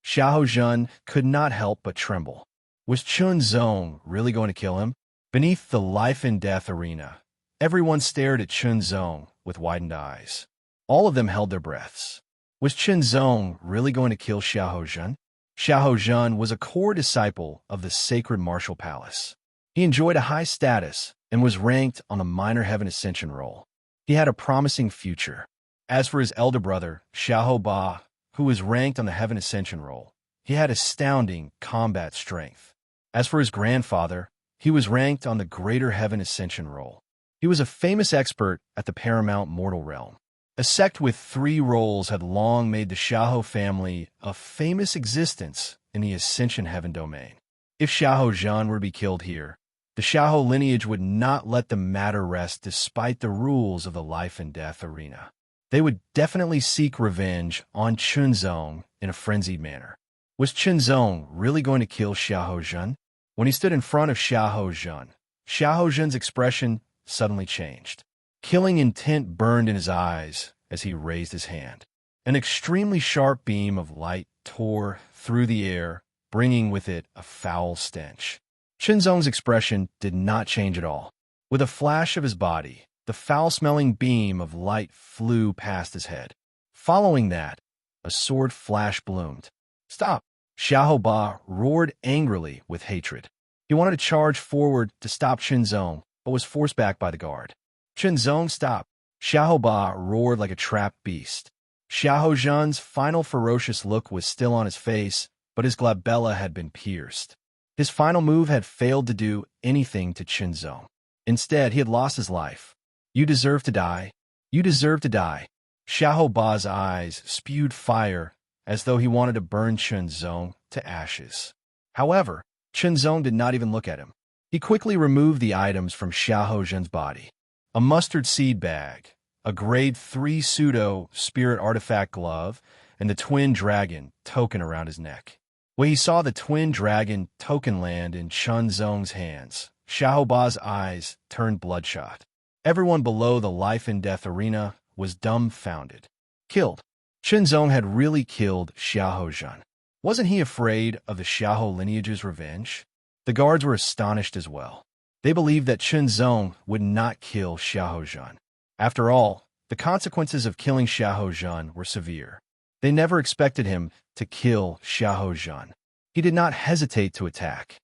Xiahou could not help but tremble. Was Chunzong really going to kill him? Beneath the life-and-death arena, everyone stared at Chunzong with widened eyes. All of them held their breaths. Was Chunzong really going to kill Xiahou? Xiahou was a core disciple of the sacred martial palace. He enjoyed a high status and was ranked on a minor heaven ascension roll. He had a promising future. As for his elder brother, Xiahou, who was ranked on the heaven ascension roll, he had astounding combat strength. As for his grandfather, he was ranked on the greater heaven ascension roll. He was a famous expert at the paramount mortal realm. A sect with 3 roles had long made the Xiahou family a famous existence in the ascension heaven domain. If Xiahou were to be killed here, the Xiahou lineage would not let the matter rest despite the rules of the life and death arena. They would definitely seek revenge on Chunzong in a frenzied manner. Was Chunzong really going to kill Xiahou? When he stood in front of Xiahou's expression suddenly changed. Killing intent burned in his eyes as he raised his hand. An extremely sharp beam of light tore through the air, bringing with it a foul stench. Chunzong's expression did not change at all. With a flash of his body, the foul-smelling beam of light flew past his head. Following that, a sword flash bloomed. "Stop!" Xiahou roared angrily with hatred. He wanted to charge forward to stop Chunzong, but was forced back by the guard. "Chunzong, stop!" Xiahou roared like a trapped beast. Xiahou's final ferocious look was still on his face, but his glabella had been pierced. His final move had failed to do anything to Chunzong. Instead, he had lost his life. "You deserve to die. You deserve to die." Xiahou's eyes spewed fire as though he wanted to burn Chunzong to ashes. However, Chunzong did not even look at him. He quickly removed the items from Xiahou's body. A mustard seed bag, a grade 3 pseudo-spirit artifact glove, and the twin dragon token around his neck. When he saw the twin dragon token land in Chunzong's hands, Xiahou's eyes turned bloodshot. Everyone below the life and death arena was dumbfounded. Killed. Chunzong had really killed Xiahou. Wasn't he afraid of the Xiahou lineage's revenge? The guards were astonished as well. They believed that Chunzong would not kill Xiahou. After all, the consequences of killing Xiahou were severe. They never expected him to kill Xiahou. He did not hesitate to attack.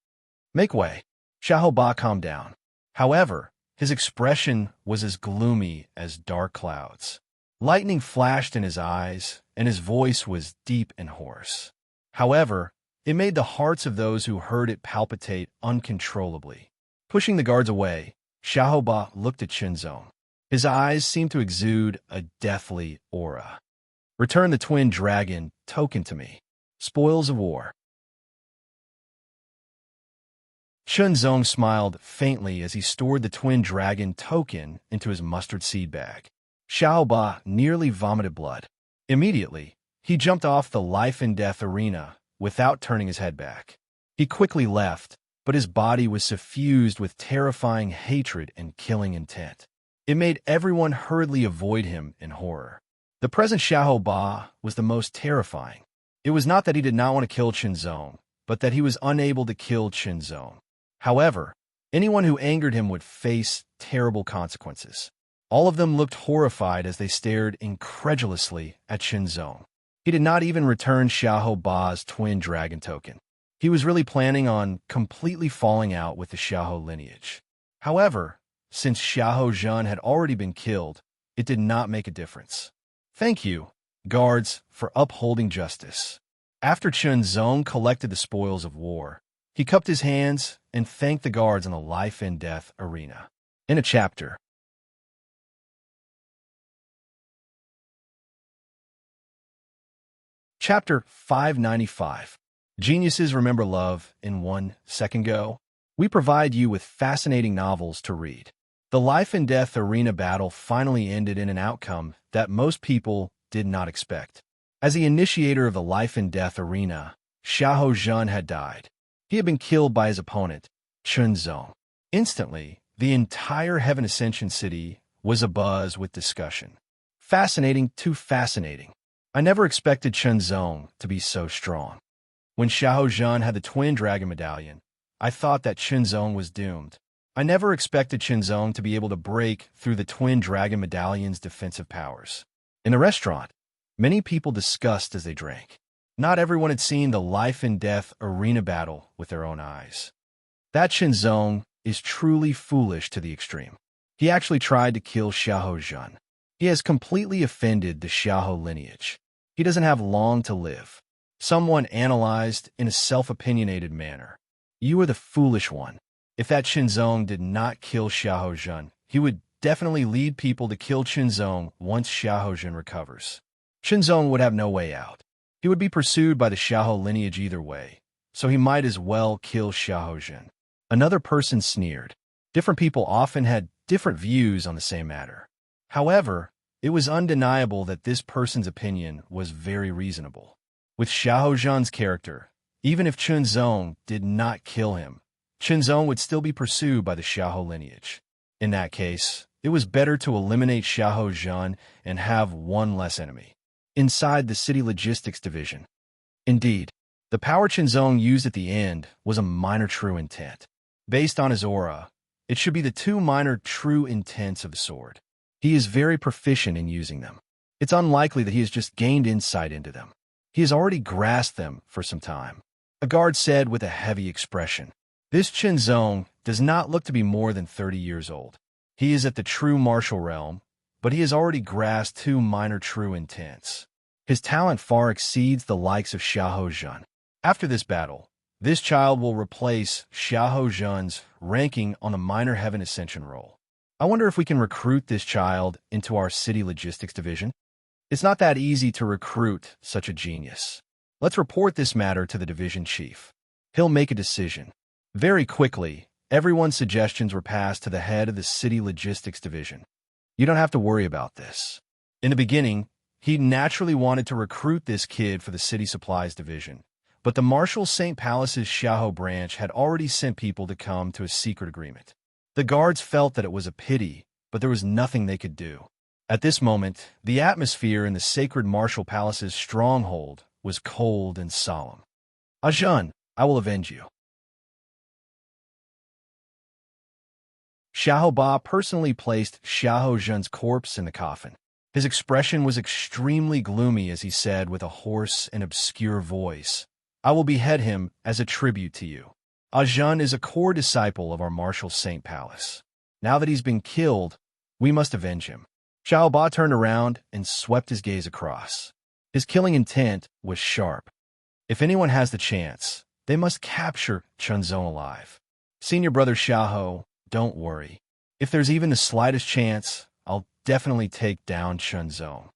"Make way." Xiahou calmed down. However, his expression was as gloomy as dark clouds. Lightning flashed in his eyes, and his voice was deep and hoarse. However, it made the hearts of those who heard it palpitate uncontrollably. Pushing the guards away, Xiahou looked at Chunzong. His eyes seemed to exude a deathly aura. "Return the twin dragon token to me. Spoils of war." Chunzong smiled faintly as he stored the twin dragon token into his mustard seed bag. Xiahou nearly vomited blood. Immediately, he jumped off the life and death arena without turning his head back. He quickly left, but his body was suffused with terrifying hatred and killing intent. It made everyone hurriedly avoid him in horror. The present Xiahou was the most terrifying. It was not that he did not want to kill Chunzong, but that he was unable to kill Chunzong. However, anyone who angered him would face terrible consequences. All of them looked horrified as they stared incredulously at Chunzong. He did not even return Xiahou's twin dragon token. He was really planning on completely falling out with the Xiahou lineage. However, since Xiahou had already been killed, it did not make a difference. "Thank you, guards, for upholding justice." After Chunzong collected the spoils of war, he cupped his hands and thanked the guards on the life and death arena. In a chapter. Chapter 595. Geniuses Remember Love in 1 Second Go. We provide you with fascinating novels to read. The life and death arena battle finally ended in an outcome that most people did not expect. As the initiator of the life and death arena, Xiahou had died. He had been killed by his opponent, Chunzong. Instantly, the entire Heaven Ascension City was abuzz with discussion. Fascinating, too fascinating. I never expected Chunzong to be so strong. When Xiahou Jun had the twin dragon medallion, I thought that Chunzong was doomed. I never expected Chunzong to be able to break through the twin dragon medallion's defensive powers. In the restaurant, many people discussed as they drank. Not everyone had seen the life-and-death arena battle with their own eyes. That Chunzong is truly foolish to the extreme. He actually tried to kill Xiahou Jun. He has completely offended the Xiahou lineage. He doesn't have long to live. Someone analyzed in a self-opinionated manner. You are the foolish one. If that Chunzong did not kill Xiahou Jun, he would definitely lead people to kill Chunzong once Xiahou Jun recovers. Chunzong would have no way out. He would be pursued by the Xiahou lineage either way, so he might as well kill Xiahou Jun. Another person sneered. Different people often had different views on the same matter. However, it was undeniable that this person's opinion was very reasonable. With Xiahou Jun's character, even if Chunzong did not kill him, Chunzong would still be pursued by the Xiahou lineage. In that case, it was better to eliminate Xiahou Jun and have one less enemy. Inside the City Logistics Division. Indeed, the power Chunzong used at the end was a minor true intent. Based on his aura, it should be the two minor true intents of the sword. He is very proficient in using them. It's unlikely that he has just gained insight into them. He has already grasped them for some time. A guard said with a heavy expression. This Chunzong does not look to be more than 30 years old. He is at the true martial realm, but he has already grasped two minor true intents. His talent far exceeds the likes of Xiahou Jun. After this battle, this child will replace Xiahou Jun's ranking on the minor heaven ascension role. I wonder if we can recruit this child into our city logistics division. It's not that easy to recruit such a genius. Let's report this matter to the division chief. He'll make a decision. Very quickly, everyone's suggestions were passed to the head of the city logistics division. You don't have to worry about this. In the beginning, he naturally wanted to recruit this kid for the city supplies division, but the Marshal St. Palace's Xiahou branch had already sent people to come to a secret agreement. The guards felt that it was a pity, but there was nothing they could do. At this moment, the atmosphere in the sacred Marshal Palace's stronghold was cold and solemn. Ajun, I will avenge you. Xiahou Ba personally placed Xiahou Jun's corpse in the coffin. His expression was extremely gloomy as he said with a hoarse and obscure voice, I will behead him as a tribute to you. Ajun is a core disciple of our Marshal St. Palace. Now that he's been killed, we must avenge him. Xiahou Ba turned around and swept his gaze across. His killing intent was sharp. If anyone has the chance, they must capture Chunzong alive. Senior brother Xiahou, don't worry. If there's even the slightest chance, I'll definitely take down Chunzong.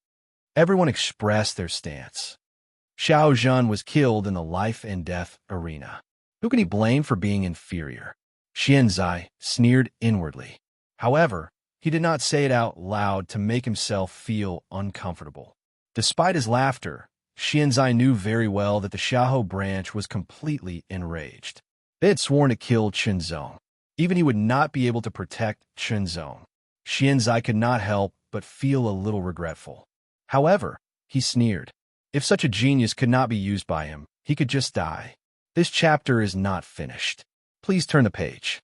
Everyone expressed their stance. Xiahou Jun was killed in the life and death arena. Who can he blame for being inferior? Xianzai sneered inwardly. However, he did not say it out loud to make himself feel uncomfortable. Despite his laughter, Xianzai knew very well that the Xiahou branch was completely enraged. They had sworn to kill Chunzong. Even he would not be able to protect Chunzong. Xianzai could not help but feel a little regretful. However, he sneered. If such a genius could not be used by him, he could just die. This chapter is not finished. Please turn the page.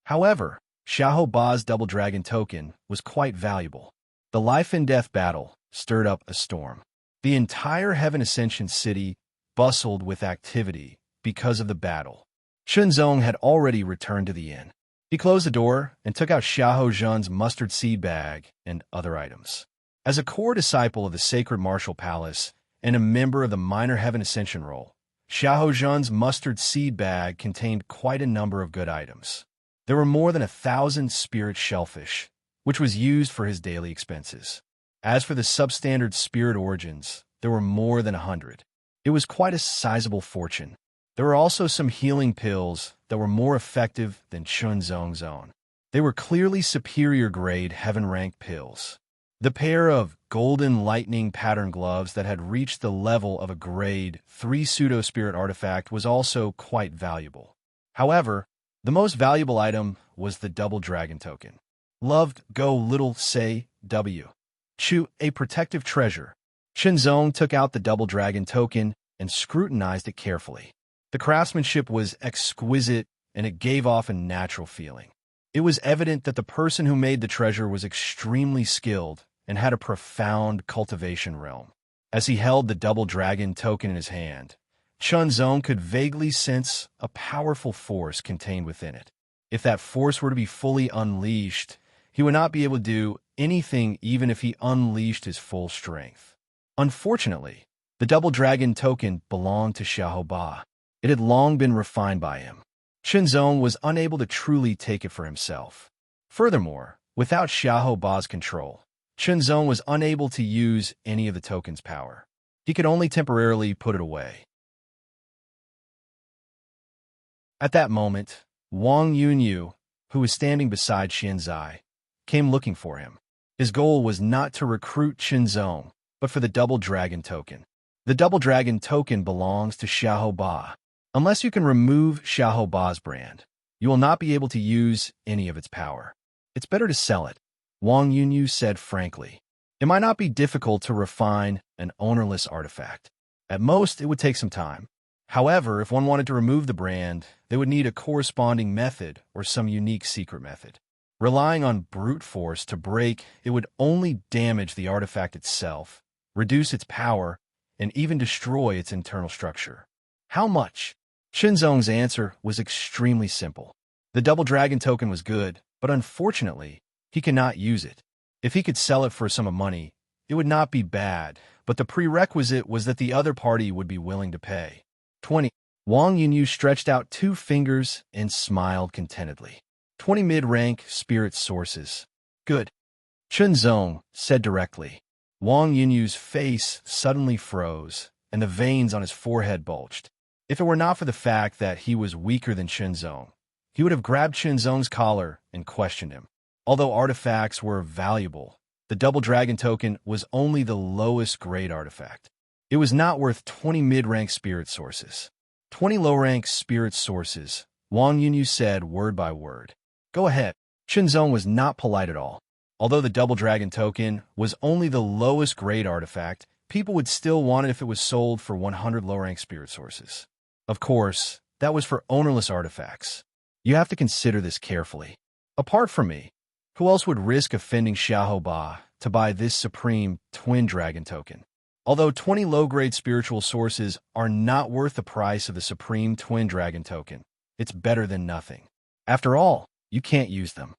However, Xiahou Ba's double dragon token was quite valuable. The life and death battle stirred up a storm. The entire Heaven Ascension city bustled with activity because of the battle. Chunzong had already returned to the inn. He closed the door and took out Xiahou Jun's mustard seed bag and other items. As a core disciple of the Sacred Martial Palace and a member of the Minor Heaven Ascension role, Xiahou Jun's mustard seed bag contained quite a number of good items. There were more than 1,000 spirit shellfish, which was used for his daily expenses. As for the substandard spirit origins, there were more than 100. It was quite a sizable fortune. There were also some healing pills that were more effective than Chunzong's own. They were clearly superior grade heaven-ranked pills. The pair of golden lightning pattern gloves that had reached the level of a grade 3 pseudo-spirit artifact was also quite valuable. However, the most valuable item was the double dragon token. Loved, go little, say, W. Chu, a protective treasure. Shinzong took out the double dragon token and scrutinized it carefully. The craftsmanship was exquisite, and it gave off a natural feeling. It was evident that the person who made the treasure was extremely skilled and had a profound cultivation realm. As he held the double dragon token in his hand, Chunzong could vaguely sense a powerful force contained within it. If that force were to be fully unleashed, he would not be able to do anything even if he unleashed his full strength. Unfortunately, the double dragon token belonged to Xiaoba. It had long been refined by him. Chunzong was unable to truly take it for himself. Furthermore, without Xiaoba's control, Chunzong was unable to use any of the token's power. He could only temporarily put it away. At that moment, Wang Yunyu, who was standing beside Xinzai, came looking for him. His goal was not to recruit Chunzong, but for the double dragon token. The double dragon token belongs to Xiaoba. Unless you can remove Xiaoba's brand, you will not be able to use any of its power. It's better to sell it, Wang Yunyu said frankly. It might not be difficult to refine an ownerless artifact. At most, it would take some time. However, if one wanted to remove the brand, they would need a corresponding method or some unique secret method. Relying on brute force to break, it would only damage the artifact itself, reduce its power, and even destroy its internal structure. How much? Shinzong's answer was extremely simple. The double dragon token was good, but unfortunately, he cannot use it. If he could sell it for a sum of money, it would not be bad, but the prerequisite was that the other party would be willing to pay. 20. Wang Yunyu stretched out 2 fingers and smiled contentedly. 20 mid-rank spirit sources. Good. Chunzong said directly. Wang Yunyu's face suddenly froze, and the veins on his forehead bulged. If it were not for the fact that he was weaker than Chunzong, he would have grabbed Chunzong's collar and questioned him. Although artifacts were valuable, the double dragon token was only the lowest grade artifact. It was not worth 20 mid-rank spirit sources. 20 low-rank spirit sources, Wang Yunyu said word by word. Go ahead. Chunzong was not polite at all. Although the double dragon token was only the lowest grade artifact, people would still want it if it was sold for 100 low-rank spirit sources. Of course, that was for ownerless artifacts. You have to consider this carefully. Apart from me, who else would risk offending Xiaoba to buy this supreme twin dragon token? Although 20 low-grade spiritual sources are not worth the price of the supreme twin dragon token, it's better than nothing. After all, you can't use them.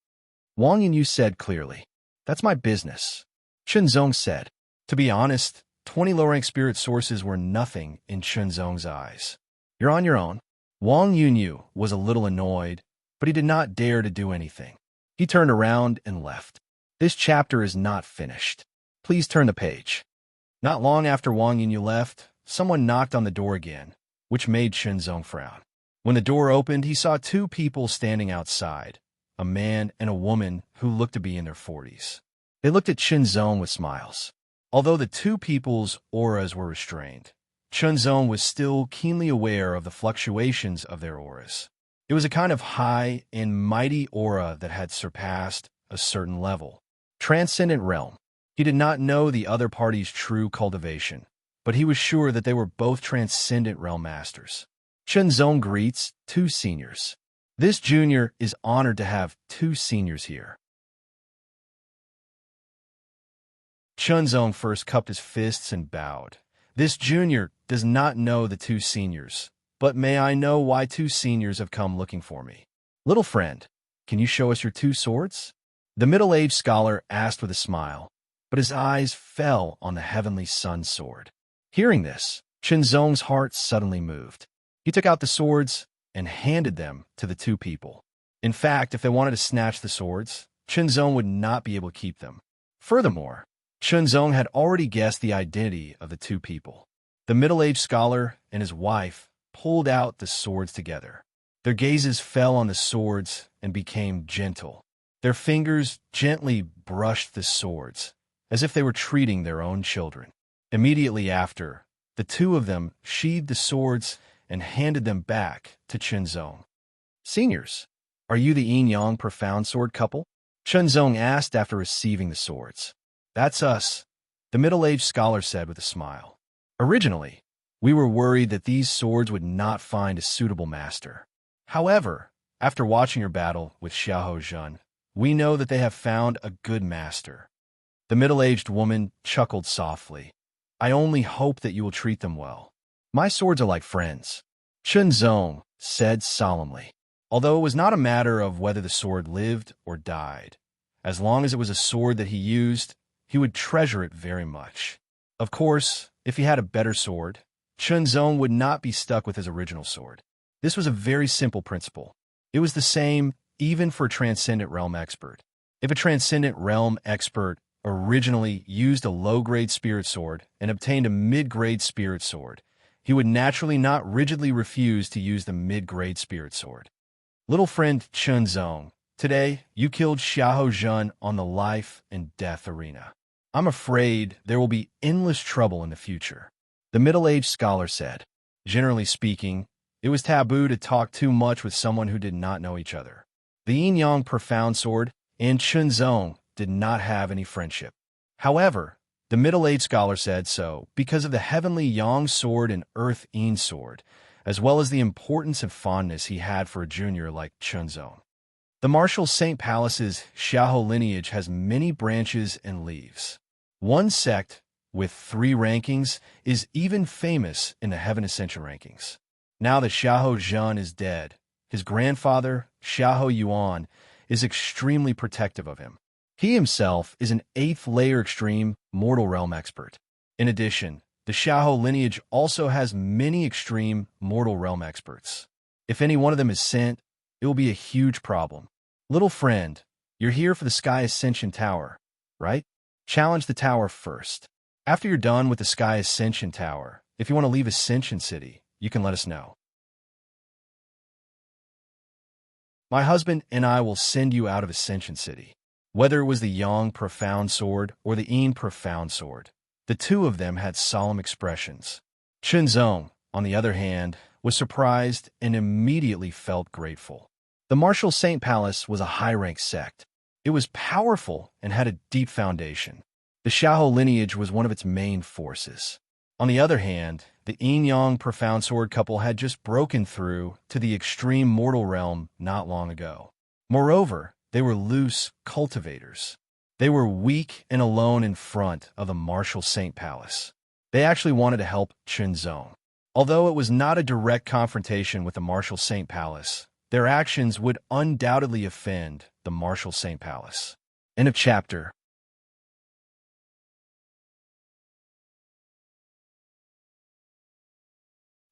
Wang Yunyu said clearly. That's my business. Chunzong said. To be honest, 20 low-rank spirit sources were nothing in Chunzong's eyes. You're on your own. Wang Yunyu was a little annoyed, but he did not dare to do anything. He turned around and left. This chapter is not finished. Please turn the page. Not long after Wang Yunyu left, someone knocked on the door again, which made Chunzong frown. When the door opened, he saw 2 people standing outside, a man and a woman who looked to be in their 40s. They looked at Chunzong with smiles. Although the 2 people's auras were restrained, Chunzong was still keenly aware of the fluctuations of their auras. It was a kind of high and mighty aura that had surpassed a certain level. Transcendent realm. He did not know the other party's true cultivation, but he was sure that they were both transcendent realm masters. Chunzong greets 2 seniors. This junior is honored to have 2 seniors here. Chunzong first cupped his fists and bowed. This junior does not know the 2 seniors, but may I know why 2 seniors have come looking for me? Little friend, can you show us your 2 swords? The middle-aged scholar asked with a smile, but his eyes fell on the heavenly sun sword. Hearing this, Chunzong's heart suddenly moved. He took out the swords and handed them to the 2 people. In fact, if they wanted to snatch the swords, Chunzong would not be able to keep them. Furthermore, Chunzong had already guessed the identity of the 2 people. The middle-aged scholar and his wife pulled out the swords together. Their gazes fell on the swords and became gentle. Their fingers gently brushed the swords, as if they were treating their own children. Immediately after, the 2 of them sheathed the swords and handed them back to Chunzong. Seniors, are you the yin-yang profound sword couple? Chunzong asked after receiving the swords. That's us, the middle-aged scholar said with a smile. Originally, we were worried that these swords would not find a suitable master. However, after watching your battle with Xiahou Jun, we know that they have found a good master. The middle-aged woman chuckled softly. I only hope that you will treat them well. My swords are like friends, Chunzong said solemnly. Although it was not a matter of whether the sword lived or died, as long as it was a sword that he used, he would treasure it very much. Of course, if he had a better sword, Chunzong would not be stuck with his original sword. This was a very simple principle. It was the same even for a transcendent realm expert. If a transcendent realm expert originally used a low-grade spirit sword and obtained a mid-grade spirit sword, he would naturally not rigidly refuse to use the mid-grade spirit sword. Little friend Chunzong, today you killed Xiahou Jun on the life and death arena. I'm afraid there will be endless trouble in the future, the middle-aged scholar said. Generally speaking, it was taboo to talk too much with someone who did not know each other. The yin-yang profound sword and Chunzong did not have any friendship. However, the middle-aged scholar said so because of the heavenly yang sword and earth yin sword, as well as the importance and fondness he had for a junior like Chunzong. The Martial Saint Palace's Xiahou lineage has many branches and leaves. One sect, with 3 rankings, is even famous in the Heaven Ascension rankings. Now that Xiahou Jun is dead, his grandfather, Xiahou Yuan, is extremely protective of him. He himself is an 8th layer extreme mortal realm expert. In addition, the Xiahou lineage also has many extreme mortal realm experts. If any one of them is sent, it will be a huge problem. Little friend, you're here for the Sky Ascension Tower, right? Challenge the tower first. After you're done with the Sky Ascension Tower, if you want to leave Ascension City, you can let us know. My husband and I will send you out of Ascension City. Whether it was the Yang Profound Sword or the Yin Profound Sword, the two of them had solemn expressions. Chunzong, on the other hand, was surprised and immediately felt grateful. The Martial Saint Palace was a high-ranked sect. It was powerful and had a deep foundation. The Xiahou lineage was one of its main forces. On the other hand, the Yin-Yang Profound Sword couple had just broken through to the extreme mortal realm not long ago. Moreover, they were loose cultivators. They were weak and alone in front of the Martial Saint Palace. They actually wanted to help Chunzong. Although it was not a direct confrontation with the Martial Saint Palace, their actions would undoubtedly offend the Martial Saint Palace. End of chapter.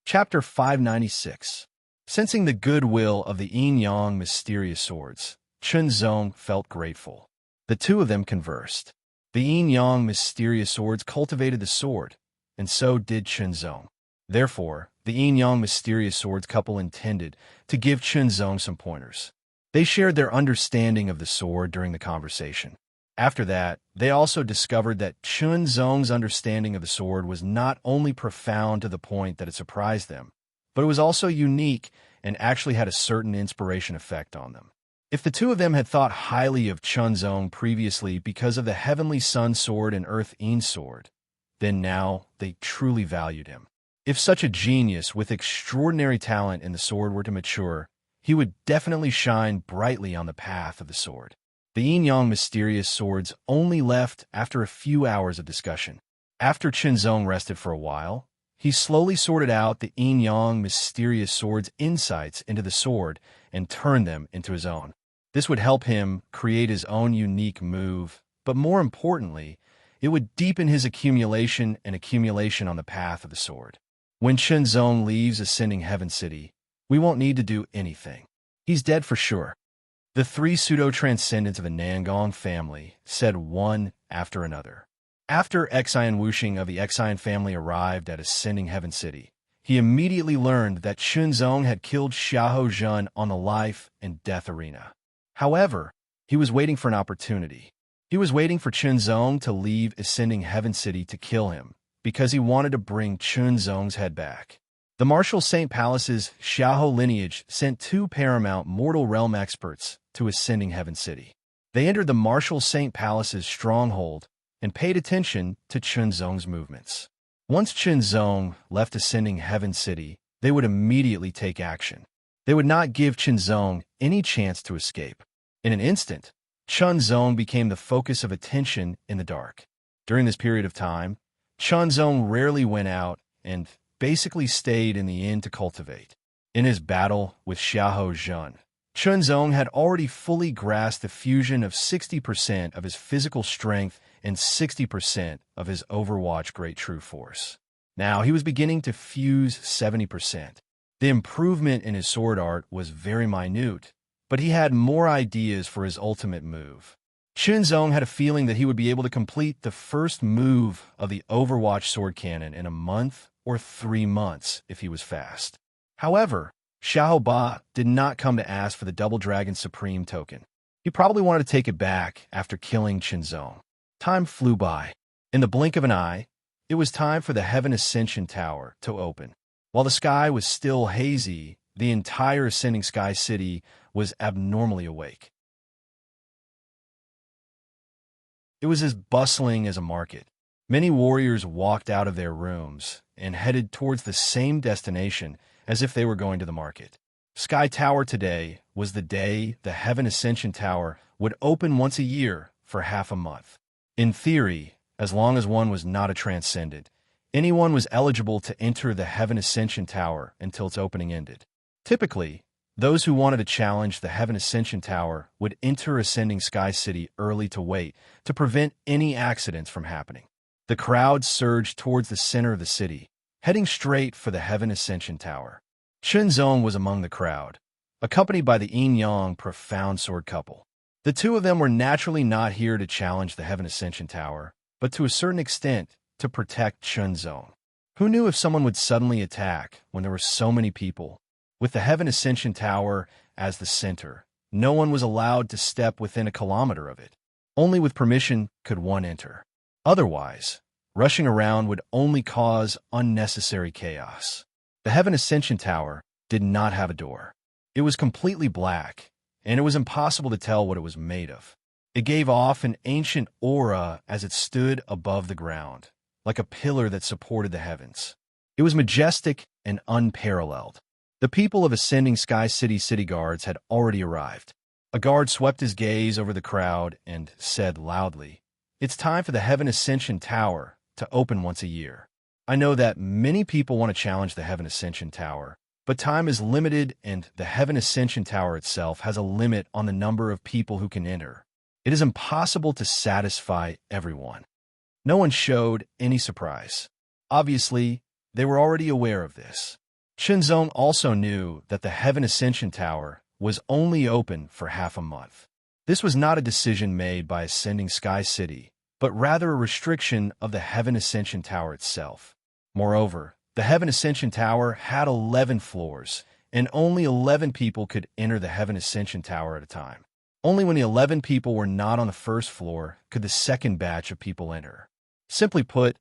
Chapter 596. Sensing the goodwill of the yin-yang mysterious swords, Chunzong felt grateful. The two of them conversed. The yin-yang mysterious swords cultivated the sword, and so did Chunzong. Therefore, the yin-yang mysterious swords couple intended to give Chunzong some pointers. They shared their understanding of the sword during the conversation. After that, they also discovered that Chunzong's understanding of the sword was not only profound to the point that it surprised them, but it was also unique and actually had a certain inspiration effect on them. If the two of them had thought highly of Chunzong previously because of the Heavenly Sun Sword and Earth Yin Sword, then now they truly valued him. If such a genius with extraordinary talent in the sword were to mature, he would definitely shine brightly on the path of the sword. The yin-yang mysterious swords only left after a few hours of discussion. After Chunzong rested for a while, he slowly sorted out the yin-yang mysterious sword's insights into the sword and turned them into his own. This would help him create his own unique move, but more importantly, it would deepen his accumulation on the path of the sword. When Chunzong leaves Ascending Heaven City, we won't need to do anything. He's dead for sure. The 3 pseudo-transcendents of the Nangong family said one after another. After Xian Wuxing of the Xian family arrived at Ascending Heaven City, he immediately learned that Chunzong had killed Xiahou Jun on the life and death arena. However, he was waiting for an opportunity. He was waiting for Chunzong to leave Ascending Heaven City to kill him, because he wanted to bring Chunzong's head back. The Martial Saint Palace's Xiaohou lineage sent two paramount mortal realm experts to Ascending Heaven City. They entered the Martial Saint Palace's stronghold and paid attention to Chunzong's movements. Once Chunzong left Ascending Heaven City, they would immediately take action. They would not give Chunzong any chance to escape. In an instant, Chunzong became the focus of attention in the dark. During this period of time, Chunzong rarely went out and basically stayed in the inn to cultivate. In his battle with Xiahou Jun, Chunzong had already fully grasped the fusion of 60% of his physical strength and 60% of his Overwatch Great True Force. Now he was beginning to fuse 70%. The improvement in his sword art was very minute, but he had more ideas for his ultimate move. Chunzong had a feeling that he would be able to complete the first move of the Overwatch sword cannon in a month or 3 months if he was fast. However, Xiahou Ba did not come to ask for the Double Dragon Supreme token. He probably wanted to take it back after killing Chunzong. Time flew by. In the blink of an eye, it was time for the Heaven Ascension Tower to open. While the sky was still hazy, the entire Ascending Sky City was abnormally awake. It was as bustling as a market. Many warriors walked out of their rooms and headed towards the same destination as if they were going to the market. Sky Tower today was the day the Heaven Ascension Tower would open once a year for half a month. In theory, as long as one was not a transcendent, anyone was eligible to enter the Heaven Ascension Tower until its opening ended. Typically, those who wanted to challenge the Heaven Ascension Tower would enter Ascending Sky City early to wait to prevent any accidents from happening. The crowd surged towards the center of the city, heading straight for the Heaven Ascension Tower. Chunzong was among the crowd, accompanied by the Yin-Yang profound sword couple. The two of them were naturally not here to challenge the Heaven Ascension Tower, but to a certain extent to protect Chunzong. Who knew if someone would suddenly attack when there were so many people? With the Heaven Ascension Tower as the center, no one was allowed to step within a kilometer of it. Only with permission could one enter. Otherwise, rushing around would only cause unnecessary chaos. The Heaven Ascension Tower did not have a door. It was completely black, and it was impossible to tell what it was made of. It gave off an ancient aura as it stood above the ground, like a pillar that supported the heavens. It was majestic and unparalleled. The people of Ascending Sky City city guards had already arrived. A guard swept his gaze over the crowd and said loudly, "It's time for the Heaven Ascension Tower to open once a year. I know that many people want to challenge the Heaven Ascension Tower, but time is limited and the Heaven Ascension Tower itself has a limit on the number of people who can enter. It is impossible to satisfy everyone." No one showed any surprise. Obviously, they were already aware of this. Chunzong also knew that the Heaven Ascension Tower was only open for half a month. This was not a decision made by Ascending Sky City, but rather a restriction of the Heaven Ascension Tower itself. Moreover, the Heaven Ascension Tower had 11 floors, and only 11 people could enter the Heaven Ascension Tower at a time. Only when the 11 people were not on the first floor could the second batch of people enter. Simply put,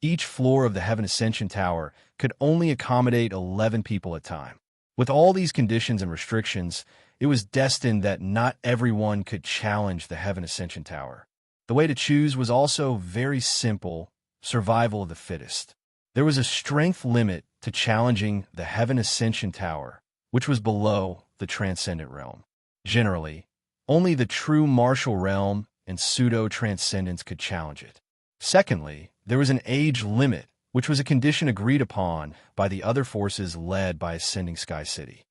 each floor of the Heaven Ascension Tower could only accommodate 11 people at a time. With all these conditions and restrictions, it was destined that not everyone could challenge the Heaven Ascension Tower. The way to choose was also very simple: survival of the fittest. There was a strength limit to challenging the Heaven Ascension Tower, which was below the Transcendent Realm. Generally, only the true martial realm and pseudo-transcendents could challenge it. Secondly, there was an age limit, which was a condition agreed upon by the other forces led by Ascending Sky City.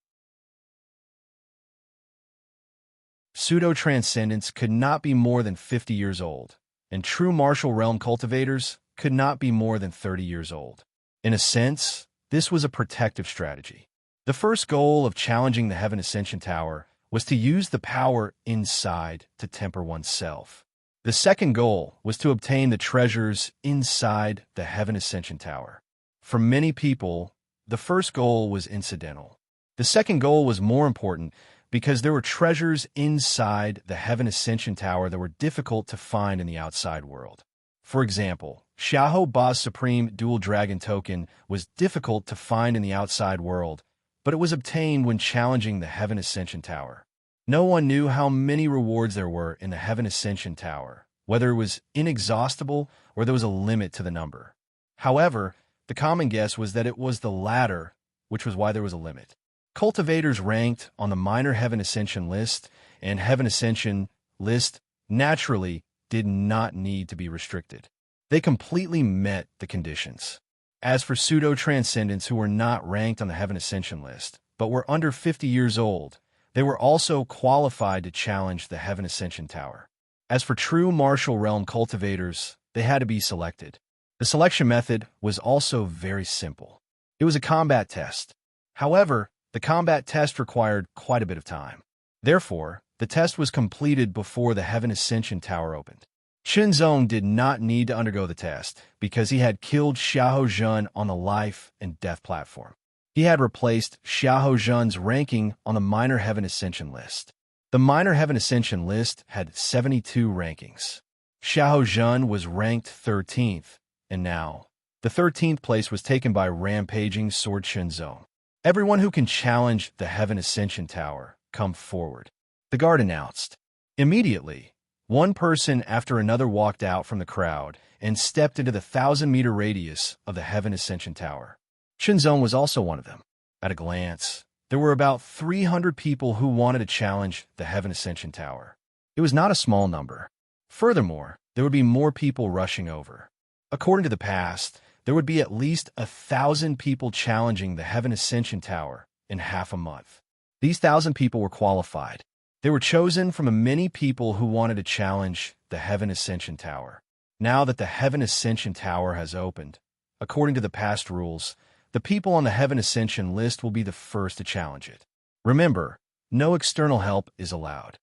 Pseudo-transcendents could not be more than 50 years old, and true martial realm cultivators could not be more than 30 years old. In a sense, this was a protective strategy. The first goal of challenging the Heaven Ascension Tower was to use the power inside to temper oneself. The second goal was to obtain the treasures inside the Heaven Ascension Tower. For many people, the first goal was incidental. The second goal was more important because there were treasures inside the Heaven Ascension Tower that were difficult to find in the outside world. For example, Xiahou Ba's supreme dual dragon token was difficult to find in the outside world, but it was obtained when challenging the Heaven Ascension Tower. No one knew how many rewards there were in the Heaven Ascension Tower, whether it was inexhaustible or there was a limit to the number. However, the common guess was that it was the latter, which was why there was a limit. Cultivators ranked on the minor Heaven Ascension list and Heaven Ascension list naturally did not need to be restricted. They completely met the conditions. As for pseudo-transcendents who were not ranked on the Heaven Ascension list, but were under 50 years old, they were also qualified to challenge the Heaven Ascension Tower. As for true martial realm cultivators, they had to be selected. The selection method was also very simple. It was a combat test. However, the combat test required quite a bit of time. Therefore, the test was completed before the Heaven Ascension Tower opened. Qinzong did not need to undergo the test because he had killed Xiahou Zhen on the life and death platform. He had replaced Xiahou Zhen's ranking on the minor Heaven Ascension list. The minor Heaven Ascension list had 72 rankings. Xiahou Zhen was ranked 13th, and now, the 13th place was taken by rampaging Sword Qinzong. Everyone who can challenge the Heaven Ascension Tower, come forward, the guard announced. Immediately, one person after another walked out from the crowd and stepped into the 1,000-meter radius of the Heaven Ascension Tower. Qinzong was also one of them. At a glance, there were about 300 people who wanted to challenge the Heaven Ascension Tower. It was not a small number. Furthermore, there would be more people rushing over. According to the past, there would be at least 1,000 people challenging the Heaven Ascension Tower in half a month. These 1,000 people were qualified. They were chosen from many people who wanted to challenge the Heaven Ascension Tower. Now that the Heaven Ascension Tower has opened, according to the past rules, the people on the Heaven Ascension list will be the first to challenge it. Remember, no external help is allowed.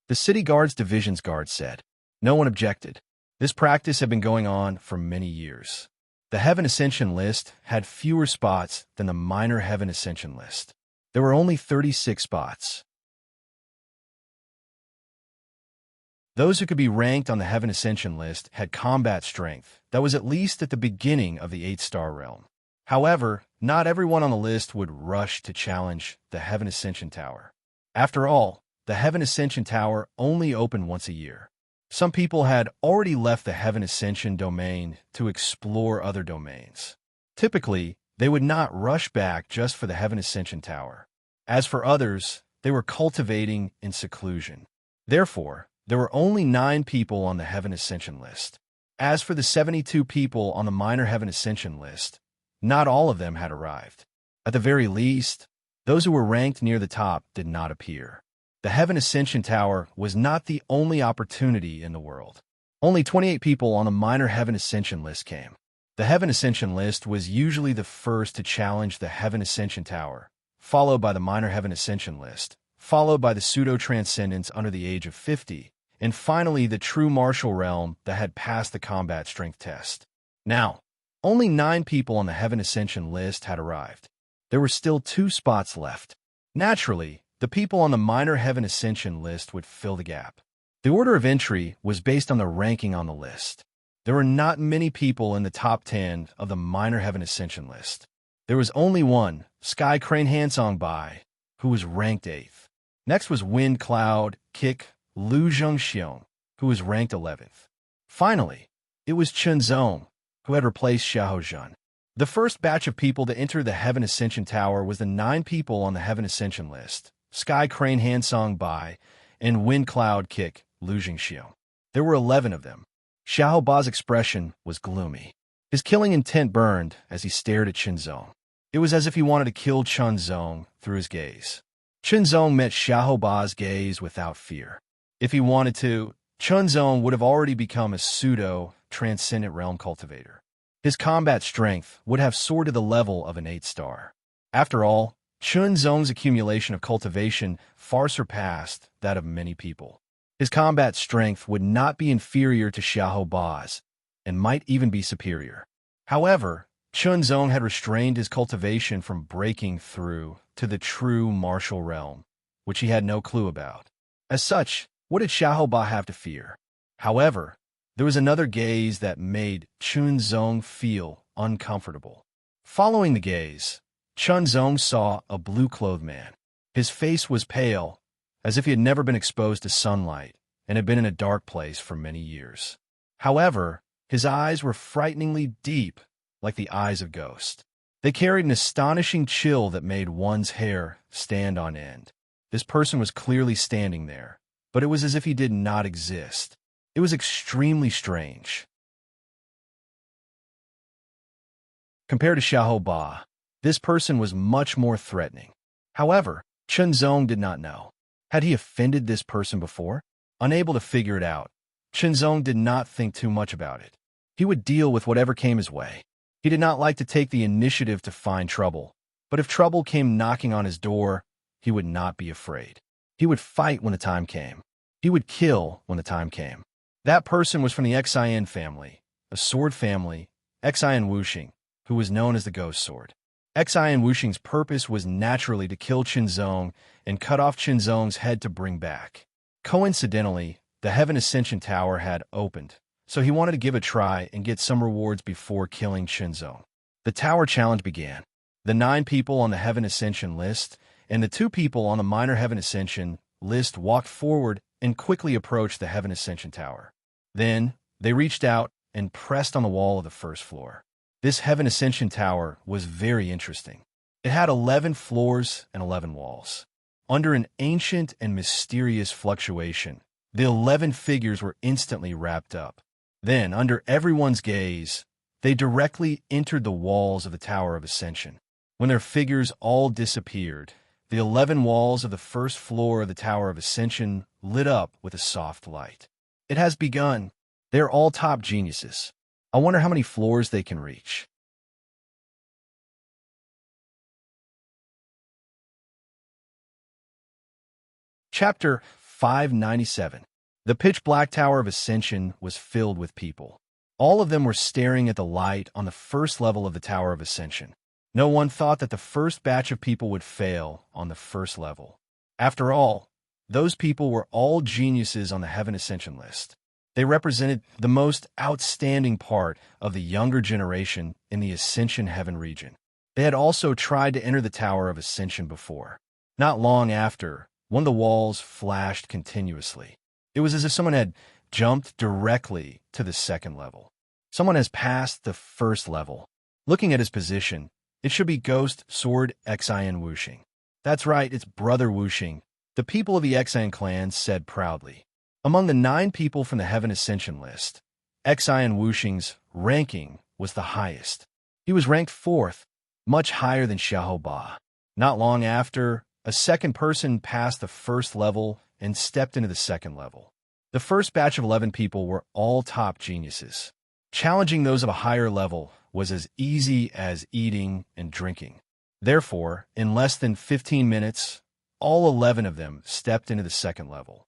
The City Guard's Division's guard said. No one objected. This practice had been going on for many years. The Heaven Ascension list had fewer spots than the minor Heaven Ascension list. There were only 36 spots. Those who could be ranked on the Heaven Ascension list had combat strength that was at least at the beginning of the 8-star realm. However, not everyone on the list would rush to challenge the Heaven Ascension Tower. After all, the Heaven Ascension Tower only opened once a year. Some people had already left the Heaven Ascension domain to explore other domains. Typically, they would not rush back just for the Heaven Ascension Tower. As for others, they were cultivating in seclusion. Therefore, there were only 9 people on the Heaven Ascension list. As for the 72 people on the minor Heaven Ascension list, not all of them had arrived. At the very least, those who were ranked near the top did not appear. The Heaven Ascension Tower was not the only opportunity in the world. Only 28 people on the minor Heaven Ascension list came. The Heaven Ascension list was usually the first to challenge the Heaven Ascension Tower, followed by the minor Heaven Ascension list, followed by the pseudo-transcendents under the age of 50, and finally the true martial realm that had passed the combat strength test. Now, only 9 people on the Heaven Ascension list had arrived. There were still 2 spots left. Naturally, the people on the minor Heaven Ascension list would fill the gap. The order of entry was based on the ranking on the list. There were not many people in the top 10 of the minor Heaven Ascension list. There was only one, Sky Crane Hansong Bai, who was ranked 8th. Next was Wind Cloud Kick Lu Zhengxiong, who was ranked 11th. Finally, it was Qinzong, who had replaced Xiahou Zhen. The first batch of people to enter the Heaven Ascension Tower was the 9 people on the Heaven Ascension list, Sky Crane Hansong Bai, and Wind Cloud Kick Lu Zhengxiong. There were 11 of them. Xiahou Ba's expression was gloomy. His killing intent burned as he stared at Qinzong. It was as if he wanted to kill Qinzong through his gaze. Qinzong met Xiahou Ba's gaze without fear. If he wanted to, Qinzong would have already become a pseudo-transcendent realm cultivator. His combat strength would have soared to the level of an 8-star. After all, Qinzong's accumulation of cultivation far surpassed that of many people. His combat strength would not be inferior to Xiahou Ba's, and might even be superior. However, Qinzong had restrained his cultivation from breaking through to the true martial realm, which he had no clue about. As such, what did Xiahou Ba have to fear? However, There was another gaze that made Chunzong feel uncomfortable. Following the gaze, Chunzong saw a blue-clothed man. His face was pale, as if he had never been exposed to sunlight and had been in a dark place for many years. However, his eyes were frighteningly deep, like the eyes of ghosts. They carried an astonishing chill that made one's hair stand on end. This person was clearly standing there, but it was as if he did not exist. It was extremely strange. Compared to Xiahou Ba, this person was much more threatening. However, Chunzong did not know. Had he offended this person before? Unable to figure it out, Chunzong did not think too much about it. He would deal with whatever came his way. He did not like to take the initiative to find trouble, but if trouble came knocking on his door, he would not be afraid. He would fight when the time came. He would kill when the time came. That person was from the Xian family, a sword family, Xian Wuxing, who was known as the Ghost Sword. Xian Wuxing's purpose was naturally to kill Chunzong and cut off Chunzong's head to bring back. Coincidentally, the Heaven Ascension Tower had opened, so he wanted to give a try and get some rewards before killing Chunzong. The tower challenge began. The 9 people on the Heaven Ascension list and the 2 people on the Minor Heaven Ascension list walked forward and quickly approached the Heaven Ascension Tower. Then, they reached out and pressed on the wall of the first floor. This Heaven Ascension Tower was very interesting. It had 11 floors and 11 walls. Under an ancient and mysterious fluctuation, the 11 figures were instantly wrapped up. Then, under everyone's gaze, they directly entered the walls of the Tower of Ascension. When their figures all disappeared, the 11 walls of the first floor of the Tower of Ascension lit up with a soft light. It has begun. They're all top geniuses. I wonder how many floors they can reach. Chapter 597. The pitch-black Tower of Ascension was filled with people. All of them were staring at the light on the first level of the Tower of Ascension. No one thought that the first batch of people would fail on the first level. After all, those people were all geniuses on the Heaven Ascension list. They represented the most outstanding part of the younger generation in the Ascension Heaven region. They had also tried to enter the Tower of Ascension before. Not long after, one of the walls flashed continuously. It was as if someone had jumped directly to the second level. Someone has passed the first level. Looking at his position, it should be Ghost Sword Xian Wuxing. That's right, it's Brother Wuxing, the people of the Xian clan said proudly. Among the 9 people from the Heaven Ascension list, Xian Wuxing's ranking was the highest. He was ranked 4th, much higher than Xiahou Ba. Not long after, a second person passed the first level and stepped into the second level. The first batch of 11 people were all top geniuses. Challenging those of a higher level was as easy as eating and drinking. Therefore, in less than 15 minutes, all 11 of them stepped into the second level.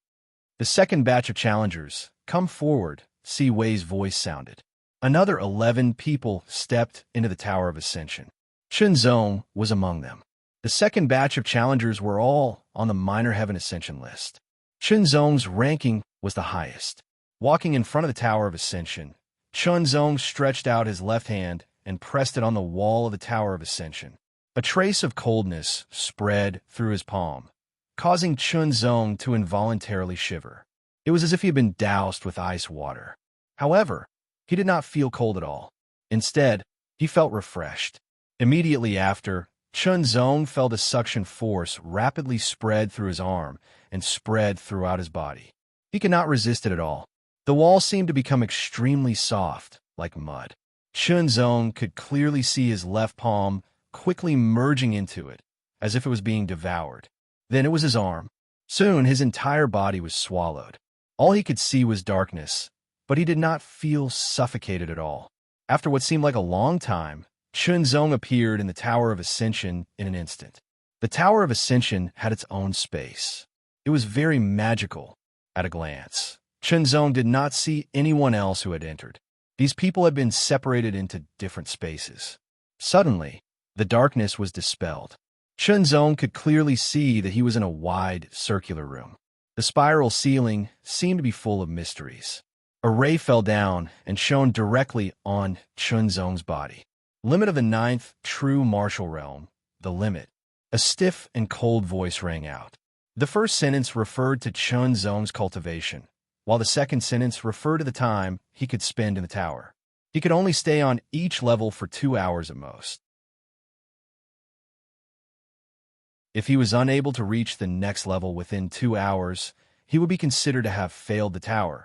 The second batch of challengers, come forward, see Wei's voice sounded. Another 11 people stepped into the Tower of Ascension. Chunzong was among them. The second batch of challengers were all on the Minor Heaven Ascension list. Chunzong's ranking was the highest. Walking in front of the Tower of Ascension, Chunzong stretched out his left hand and pressed it on the wall of the Tower of Ascension. A trace of coldness spread through his palm, causing Chunzong to involuntarily shiver. It was as if he had been doused with ice water. However, he did not feel cold at all. Instead, he felt refreshed. Immediately after, Chunzong felt a suction force rapidly spread through his arm and spread throughout his body. He could not resist it at all. The wall seemed to become extremely soft, like mud. Chunzong could clearly see his left palm quickly merging into it, as if it was being devoured. Then it was his arm. Soon his entire body was swallowed. All he could see was darkness, but he did not feel suffocated at all. After what seemed like a long time, Chunzong appeared in the Tower of Ascension in an instant. The Tower of Ascension had its own space. It was very magical at a glance. Chunzong did not see anyone else who had entered. These people had been separated into different spaces. Suddenly, the darkness was dispelled. Chunzong could clearly see that he was in a wide, circular room. The spiral ceiling seemed to be full of mysteries. A ray fell down and shone directly on Chunzong's body. Limit of the ninth true martial realm, the limit. A stiff and cold voice rang out. The first sentence referred to Chunzong's cultivation, while the second sentence referred to the time he could spend in the tower. He could only stay on each level for 2 hours at most. If he was unable to reach the next level within 2 hours, he would be considered to have failed the tower.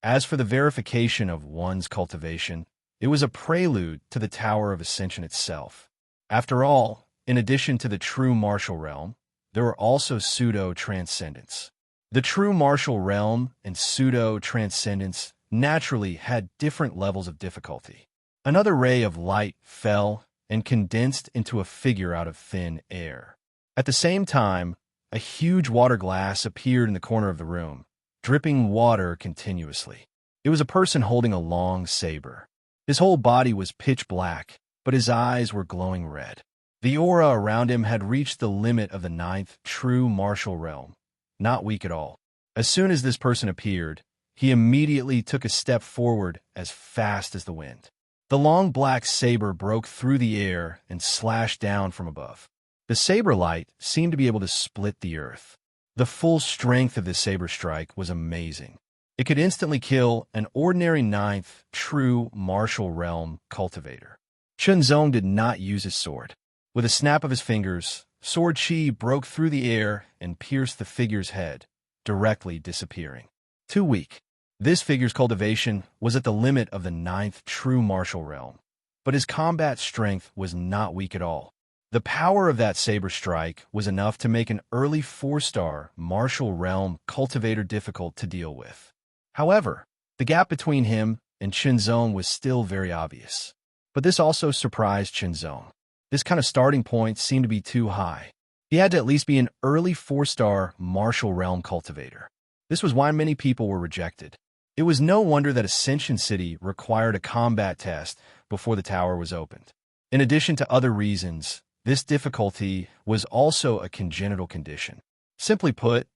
As for the verification of one's cultivation, it was a prelude to the Tower of Ascension itself. After all, in addition to the true martial realm, there were also pseudo-transcendents. The true martial realm and pseudo-transcendents naturally had different levels of difficulty. Another ray of light fell and condensed into a figure out of thin air. At the same time, a huge water glass appeared in the corner of the room, dripping water continuously. It was a person holding a long saber. His whole body was pitch black, but his eyes were glowing red. The aura around him had reached the limit of the ninth true martial realm, not weak at all. As soon as this person appeared, he immediately took a step forward as fast as the wind. The long black saber broke through the air and slashed down from above. The saber light seemed to be able to split the earth. The full strength of this saber strike was amazing. It could instantly kill an ordinary ninth true martial realm cultivator. Chunzong did not use his sword. With a snap of his fingers, sword chi broke through the air and pierced the figure's head, directly disappearing. Too weak. This figure's cultivation was at the limit of the ninth true martial realm, but his combat strength was not weak at all. The power of that saber strike was enough to make an early 4-star martial realm cultivator difficult to deal with. However, the gap between him and Chunzong was still very obvious. But this also surprised Chunzong. This kind of starting point seemed to be too high. He had to at least be an early 4-star martial realm cultivator. This was why many people were rejected. It was no wonder that Ascension City required a combat test before the tower was opened. In addition to other reasons, this difficulty was also a congenital condition. Simply put,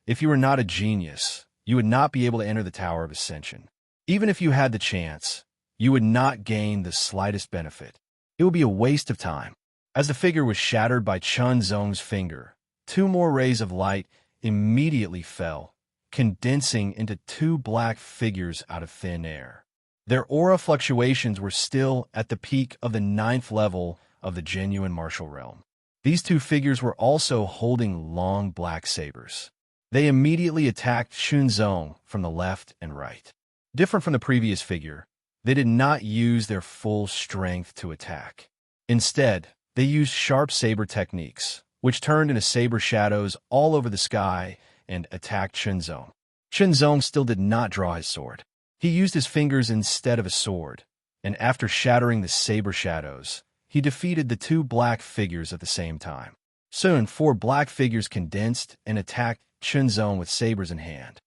if you were not a genius, you would not be able to enter the Tower of Ascension. Even if you had the chance, you would not gain the slightest benefit. It would be a waste of time. As the figure was shattered by Chunzong's finger, 2 more rays of light immediately fell, condensing into 2 black figures out of thin air. Their aura fluctuations were still at the peak of the 9th level of the genuine martial realm. These 2 figures were also holding long black sabers. They immediately attacked Chunzong from the left and right. Different from the previous figure, they did not use their full strength to attack. Instead, they used sharp saber techniques, which turned into saber shadows all over the sky and attacked Chunzong. Chunzong still did not draw his sword. He used his fingers instead of a sword, and after shattering the saber shadows, he defeated the 2 black figures at the same time. Soon, 4 black figures condensed and attacked Chunzong with sabers in hand.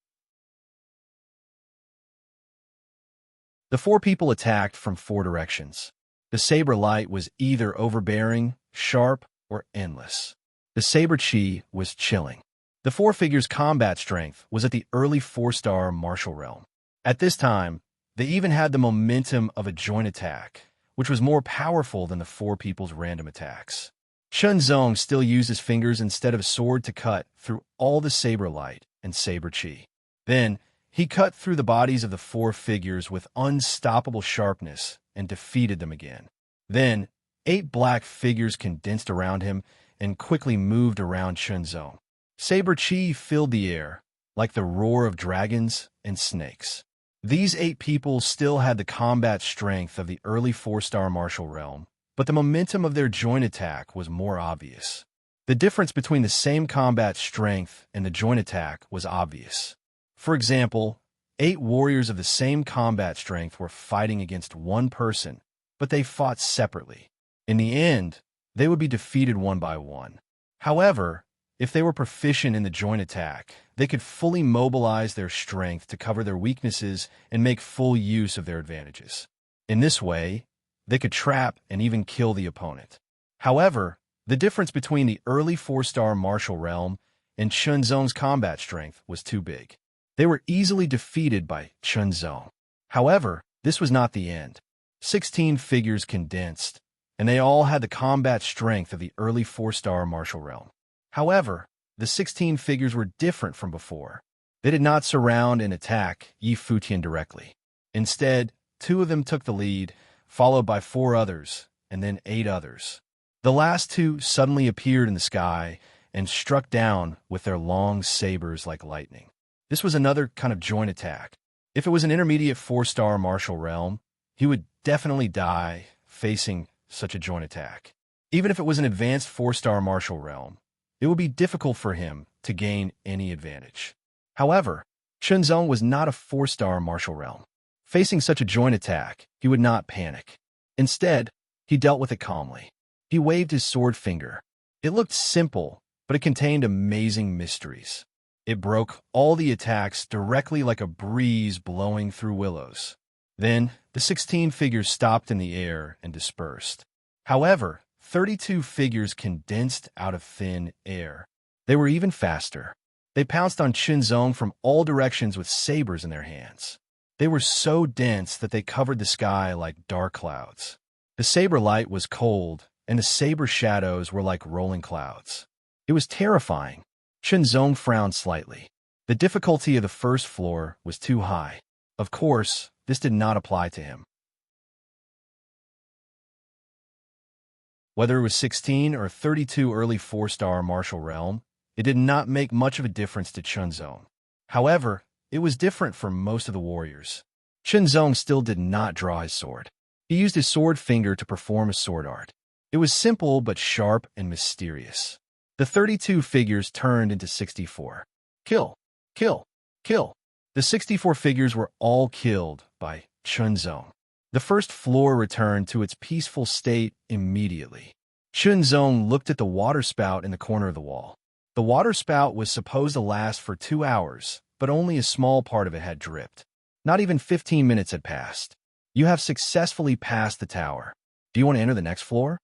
The 4 people attacked from 4 directions. The saber light was either overbearing, sharp, or endless. The saber chi was chilling. The 4 figures' combat strength was at the early 4-star martial realm. At this time, they even had the momentum of a joint attack, which was more powerful than the 4 people's random attacks. Chunzong still used his fingers instead of a sword to cut through all the saber light and saber chi. Then, he cut through the bodies of the 4 figures with unstoppable sharpness and defeated them again. Then, 8 black figures condensed around him and quickly moved around Chunzong. Saber chi filled the air, like the roar of dragons and snakes. These 8 people still had the combat strength of the early 4-star martial realm, but the momentum of their joint attack was more obvious. The difference between the same combat strength and the joint attack was obvious. For example, 8 warriors of the same combat strength were fighting against 1 person, but they fought separately. In the end, they would be defeated one by one. However, if they were proficient in the joint attack, they could fully mobilize their strength to cover their weaknesses and make full use of their advantages. In this way, they could trap and even kill the opponent. However, the difference between the early 4-star martial realm and Chunzong's combat strength was too big. They were easily defeated by Chunzong. However, this was not the end. 16 figures condensed, and they all had the combat strength of the early 4-star martial realm. However, the 16 figures were different from before. They did not surround and attack Yi Futian directly. Instead, 2 of them took the lead, followed by 4 others, and then 8 others. The last 2 suddenly appeared in the sky and struck down with their long sabers like lightning. This was another kind of joint attack. If it was an intermediate 4-star martial realm, he would definitely die facing such a joint attack. Even if it was an advanced 4-star martial realm, it would be difficult for him to gain any advantage. However, Chunzong was not a 4-star martial realm. Facing such a joint attack, he would not panic. Instead, he dealt with it calmly. He waved his sword finger. It looked simple, but it contained amazing mysteries. It broke all the attacks directly like a breeze blowing through willows. Then, the 16 figures stopped in the air and dispersed. However, 32 figures condensed out of thin air. They were even faster. They pounced on Chunzong from all directions with sabers in their hands. They were so dense that they covered the sky like dark clouds. The saber light was cold, and the saber shadows were like rolling clouds. It was terrifying. Chunzong frowned slightly. The difficulty of the first floor was too high. Of course, this did not apply to him. Whether it was 16 or 32 early 4-star martial realm, it did not make much of a difference to Chunzong. However, it was different for most of the warriors. Chunzong still did not draw his sword. He used his sword finger to perform a sword art. It was simple but sharp and mysterious. The 32 figures turned into 64. Kill, kill, kill. The 64 figures were all killed by Chunzong. The first floor returned to its peaceful state immediately. Chunzong looked at the water spout in the corner of the wall. The water spout was supposed to last for 2 hours, but only a small part of it had dripped. Not even 15 minutes had passed. You have successfully passed the tower. Do you want to enter the next floor?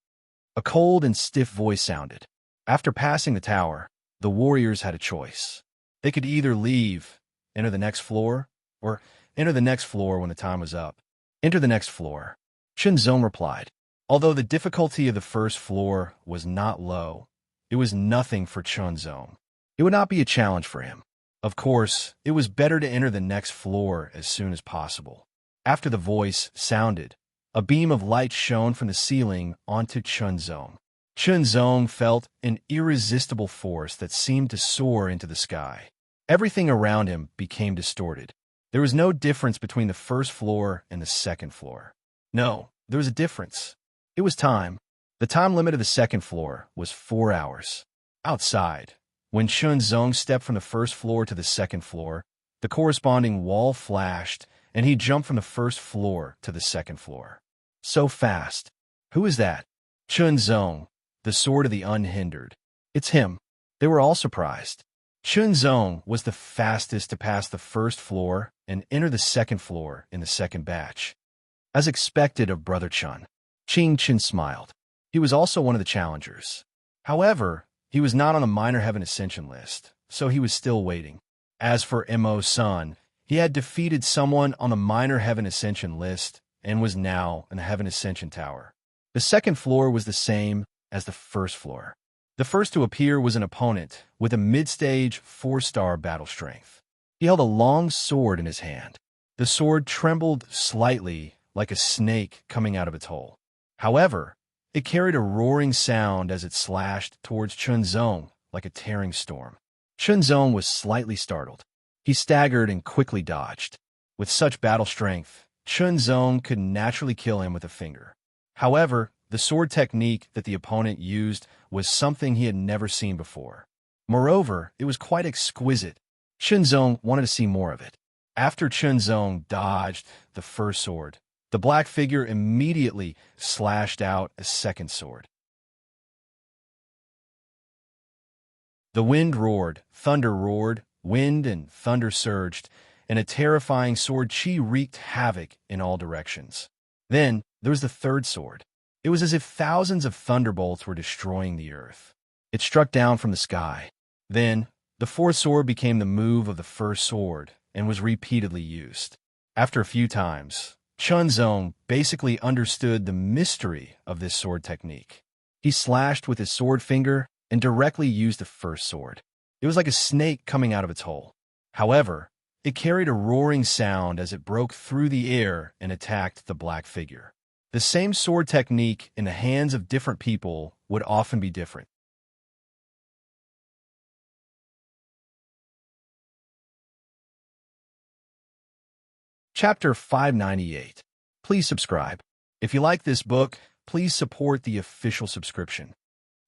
A cold and stiff voice sounded. After passing the tower, the warriors had a choice. They could either leave, enter the next floor, or enter the next floor when the time was up. Enter the next floor. Chunzong replied. Although the difficulty of the first floor was not low, it was nothing for Chunzong. It would not be a challenge for him. Of course, it was better to enter the next floor as soon as possible. After the voice sounded, a beam of light shone from the ceiling onto Chunzong. Chunzong felt an irresistible force that seemed to soar into the sky. Everything around him became distorted. There was no difference between the first floor and the second floor. No, there was a difference. It was time. The time limit of the second floor was 4 hours. Outside, when Chunzong stepped from the first floor to the second floor, the corresponding wall flashed, and he jumped from the first floor to the second floor. So fast. Who is that? Chunzong, the sword of the unhindered. It's him. They were all surprised. Chunzong was the fastest to pass the first floor and enter the second floor in the second batch. As expected of Brother Chun, Qing Chen smiled. He was also one of the challengers. However, he was not on the Minor Heaven Ascension list, so he was still waiting. As for Mo Sun, he had defeated someone on the Minor Heaven Ascension list and was now in the Heaven Ascension Tower. The second floor was the same as the first floor. The first to appear was an opponent with a mid-stage 4-star battle strength. He held a long sword in his hand. The sword trembled slightly like a snake coming out of its hole. However, it carried a roaring sound as it slashed towards Chunzong like a tearing storm. Chunzong was slightly startled. He staggered and quickly dodged. With such battle strength, Chunzong could naturally kill him with a finger. However, the sword technique that the opponent used was something he had never seen before. Moreover, it was quite exquisite. Chunzong wanted to see more of it. After Chunzong dodged the first sword, the black figure immediately slashed out a second sword. The wind roared, thunder roared, wind and thunder surged, and a terrifying sword chi wreaked havoc in all directions. Then there was the third sword. It was as if thousands of thunderbolts were destroying the earth. It struck down from the sky. Then, the fourth sword became the move of the first sword and was repeatedly used. After a few times, Chunzong basically understood the mystery of this sword technique. He slashed with his sword finger and directly used the first sword. It was like a snake coming out of its hole. However, it carried a roaring sound as it broke through the air and attacked the black figure. The same sword technique in the hands of different people would often be different. Chapter 598. Please subscribe. If you like this book, please support the official subscription.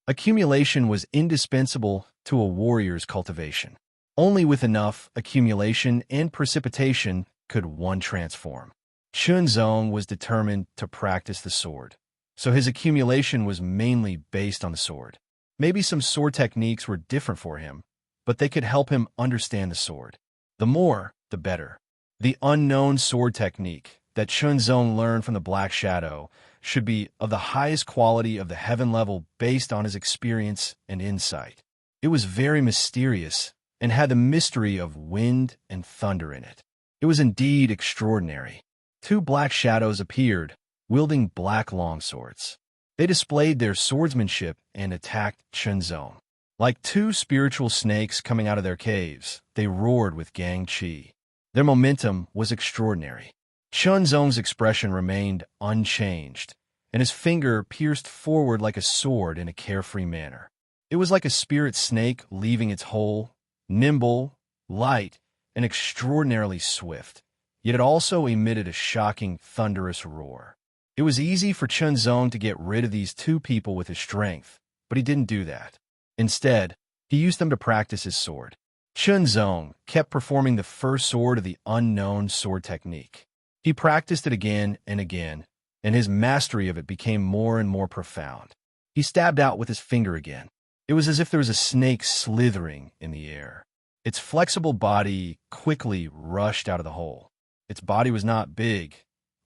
Accumulation was indispensable to a warrior's cultivation. Only with enough accumulation and precipitation could one transform. Chunzong was determined to practice the sword, so his accumulation was mainly based on the sword. Maybe some sword techniques were different for him, but they could help him understand the sword. The more, the better. The unknown sword technique that Chunzong learned from the Black Shadow should be of the highest quality of the heaven level based on his experience and insight. It was very mysterious and had the mystery of wind and thunder in it. It was indeed extraordinary. Two black shadows appeared, wielding black longswords. They displayed their swordsmanship and attacked Chunzong. Like two spiritual snakes coming out of their caves, they roared with gang chi. Their momentum was extraordinary. Chunzong's expression remained unchanged, and his finger pierced forward like a sword in a carefree manner. It was like a spirit snake leaving its hole, nimble, light, and extraordinarily swift, yet it also emitted a shocking, thunderous roar. It was easy for Chunzong to get rid of these two people with his strength, but he didn't do that. Instead, he used them to practice his sword. Chunzong kept performing the first sword of the unknown sword technique. He practiced it again and again, and his mastery of it became more and more profound. He stabbed out with his finger again. It was as if there was a snake slithering in the air. Its flexible body quickly rushed out of the hole. Its body was not big,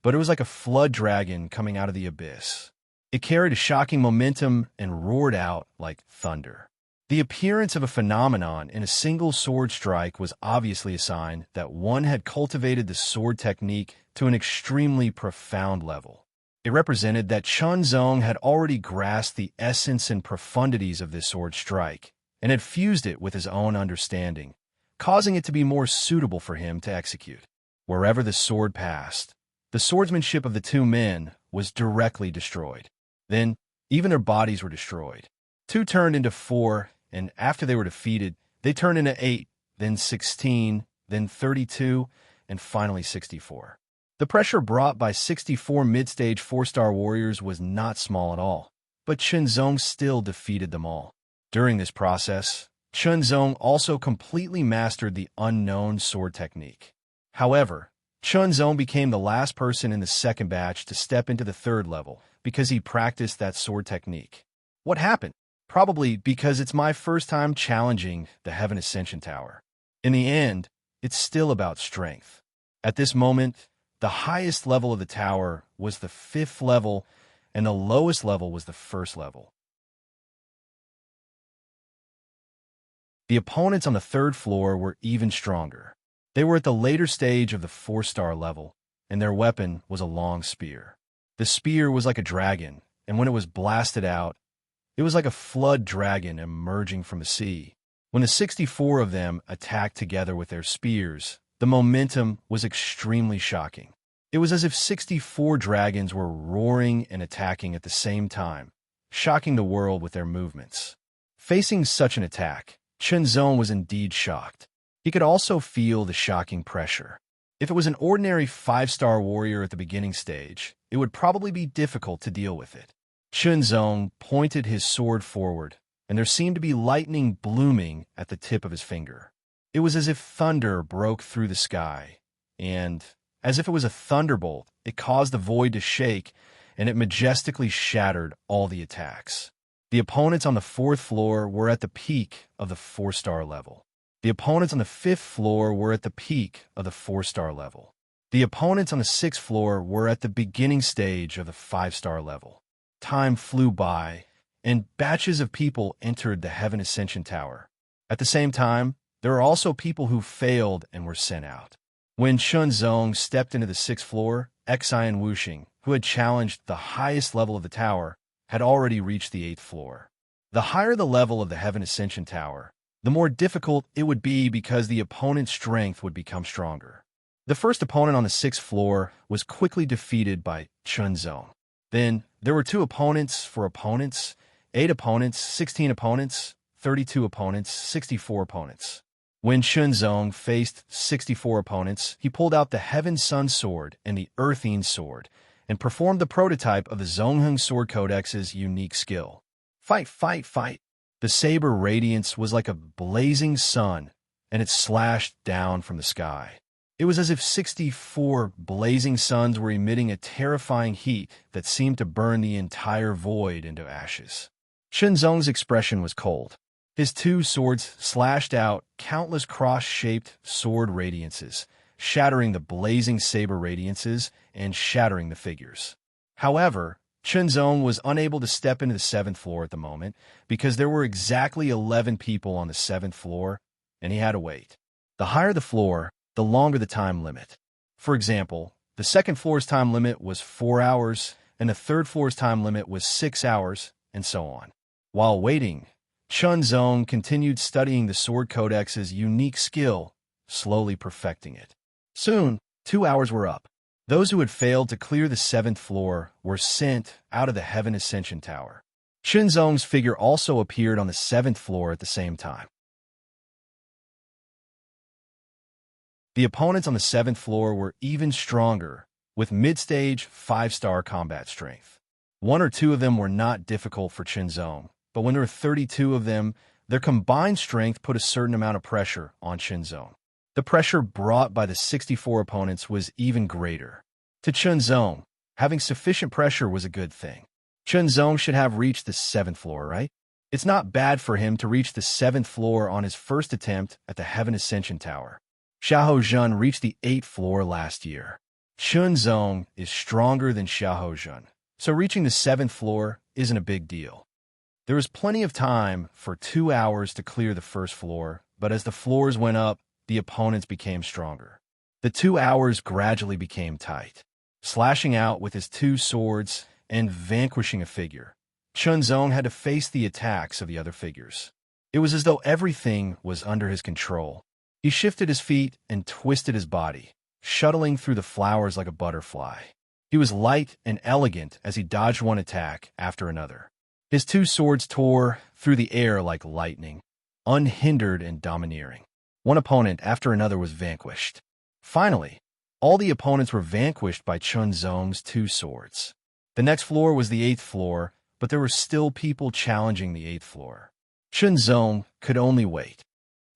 but it was like a flood dragon coming out of the abyss. It carried a shocking momentum and roared out like thunder. The appearance of a phenomenon in a single sword strike was obviously a sign that one had cultivated the sword technique to an extremely profound level. It represented that Chunzong had already grasped the essence and profundities of this sword strike and had fused it with his own understanding, causing it to be more suitable for him to execute. Wherever the sword passed, the swordsmanship of the two men was directly destroyed. Then, even their bodies were destroyed. Two turned into four, and after they were defeated, they turned into 8, then 16, then 32, and finally 64. The pressure brought by 64 mid-stage 4-star warriors was not small at all, but Chunzong still defeated them all. During this process, Chunzong also completely mastered the unknown sword technique. However, Chunzong became the last person in the second batch to step into the third level because he practiced that sword technique. What happened? Probably because it's my first time challenging the Heaven Ascension Tower. In the end, it's still about strength. At this moment, the highest level of the tower was the 5th level, and the lowest level was the 1st level. The opponents on the 3rd floor were even stronger. They were at the later stage of the 4-star level, and their weapon was a long spear. The spear was like a dragon, and when it was blasted out, it was like a flood dragon emerging from the sea. When the 64 of them attacked together with their spears, the momentum was extremely shocking. It was as if 64 dragons were roaring and attacking at the same time, shocking the world with their movements. Facing such an attack, Chunzong was indeed shocked. He could also feel the shocking pressure. If it was an ordinary 5-star warrior at the beginning stage, it would probably be difficult to deal with it. Chunzong pointed his sword forward, and there seemed to be lightning blooming at the tip of his finger. It was as if thunder broke through the sky, and, as if it was a thunderbolt, it caused the void to shake, and it majestically shattered all the attacks. The opponents on the 4th floor were at the peak of the 4-star level. The opponents on the 5th floor were at the peak of the 4-star level. The opponents on the 6th floor were at the beginning stage of the 5-star level. Time flew by, and batches of people entered the Heaven Ascension Tower. At the same time, there were also people who failed and were sent out. When Chunzong stepped into the sixth floor, Xian Wuxing, who had challenged the highest level of the tower, had already reached the eighth floor. The higher the level of the Heaven Ascension Tower, the more difficult it would be because the opponent's strength would become stronger. The first opponent on the sixth floor was quickly defeated by Chunzong. Then, there were 2 opponents for opponents, 8 opponents, 16 opponents, 32 opponents, 64 opponents. When Chunzong faced 64 opponents, he pulled out the Heaven Sun Sword and the Earthine Sword, and performed the prototype of the Zongheng Sword Codex's unique skill. Fight, fight, fight! The saber radiance was like a blazing sun, and it slashed down from the sky. It was as if 64 blazing suns were emitting a terrifying heat that seemed to burn the entire void into ashes. Chunzong's expression was cold. His 2 swords slashed out countless cross-shaped sword radiances, shattering the blazing saber radiances and shattering the figures. However, Chunzong was unable to step into the 7th floor at the moment because there were exactly 11 people on the 7th floor, and he had to wait. The higher the floor, the longer the time limit. For example, the 2nd floor's time limit was 4 hours, and the 3rd floor's time limit was 6 hours, and so on. While waiting, Chunzong continued studying the Sword Codex's unique skill, slowly perfecting it. Soon, 2 hours were up. Those who had failed to clear the 7th floor were sent out of the Heaven Ascension Tower. Chunzong's figure also appeared on the 7th floor at the same time. The opponents on the 7th floor were even stronger, with mid-stage 5-star combat strength. 1 or 2 of them were not difficult for Chunzong, but when there were 32 of them, their combined strength put a certain amount of pressure on Chunzong. The pressure brought by the 64 opponents was even greater. To Chunzong, having sufficient pressure was a good thing. Chunzong should have reached the 7th floor, right? It's not bad for him to reach the 7th floor on his first attempt at the Heaven Ascension Tower. Xiahou Jun reached the 8th floor last year. Chunzong is stronger than Xiahou Jun, so reaching the 7th floor isn't a big deal. There was plenty of time for 2 hours to clear the first floor, but as the floors went up, the opponents became stronger. The 2 hours gradually became tight. Slashing out with his 2 swords and vanquishing a figure, Chunzong had to face the attacks of the other figures. It was as though everything was under his control. He shifted his feet and twisted his body, shuttling through the flowers like a butterfly. He was light and elegant as he dodged one attack after another. His 2 swords tore through the air like lightning, unhindered and domineering. One opponent after another was vanquished. Finally, all the opponents were vanquished by Chunzong's 2 swords. The next floor was the 8th floor, but there were still people challenging the 8th floor. Chunzong could only wait.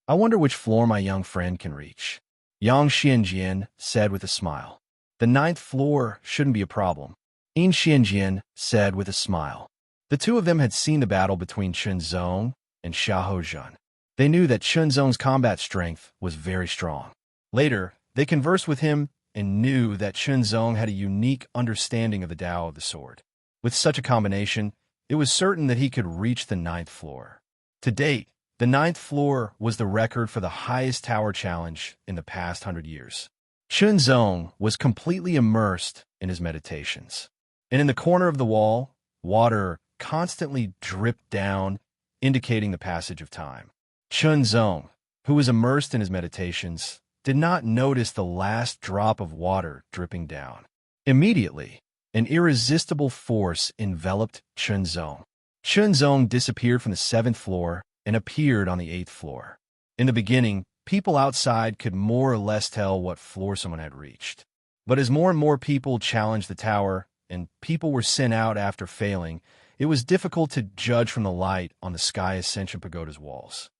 I wonder which floor my young friend can reach, Yang Xianjian said with a smile. The 9th floor shouldn't be a problem, Yin Xianjian said with a smile. The 2 of them had seen the battle between Chunzong and Xiahou Jun. They knew that Chunzong's combat strength was very strong. Later, they conversed with him and knew that Chunzong had a unique understanding of the Tao of the sword. With such a combination, it was certain that he could reach the 9th floor. To date, the 9th floor was the record for the highest tower challenge in the past 100 years. Chunzong was completely immersed in his meditations. And in the corner of the wall, water constantly dripped down, indicating the passage of time. Chunzong, who was immersed in his meditations, did not notice the last drop of water dripping down. Immediately, an irresistible force enveloped Chunzong. Chunzong disappeared from the 7th floor and appeared on the 8th floor. In the beginning, people outside could more or less tell what floor someone had reached. But as more and more people challenged the tower, and people were sent out after failing, it was difficult to judge from the light on the Sky Ascension Pagoda's walls.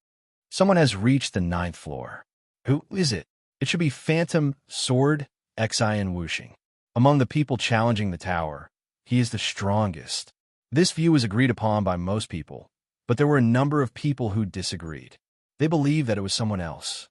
Someone has reached the 9th floor. Who is it? It should be Phantom Sword Xian Wuxing. Among the people challenging the tower, he is the strongest. This view was agreed upon by most people, but there were a number of people who disagreed. They believed that it was someone else.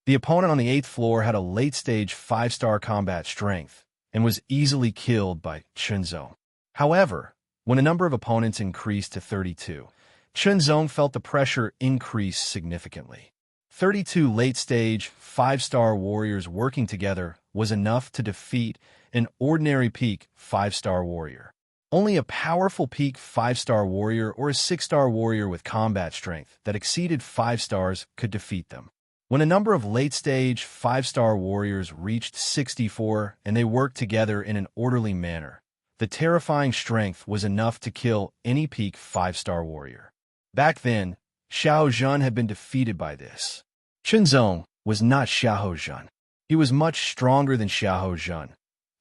The opponent on the 8th floor had a late-stage 5-star combat strength and was easily killed by Chunzong. However, when the number of opponents increased to 32, Chunzong felt the pressure increase significantly. 32 late-stage, 5-star warriors working together was enough to defeat an ordinary peak 5-star warrior. Only a powerful peak 5-star warrior or a 6-star warrior with combat strength that exceeded 5 stars could defeat them. When a number of late-stage 5-star warriors reached 64 and they worked together in an orderly manner, the terrifying strength was enough to kill any peak 5-star warrior. Back then, Xiao Zhan had been defeated by this. Chenzong was not Xiao Zhan. He was much stronger than Xiao Zhan,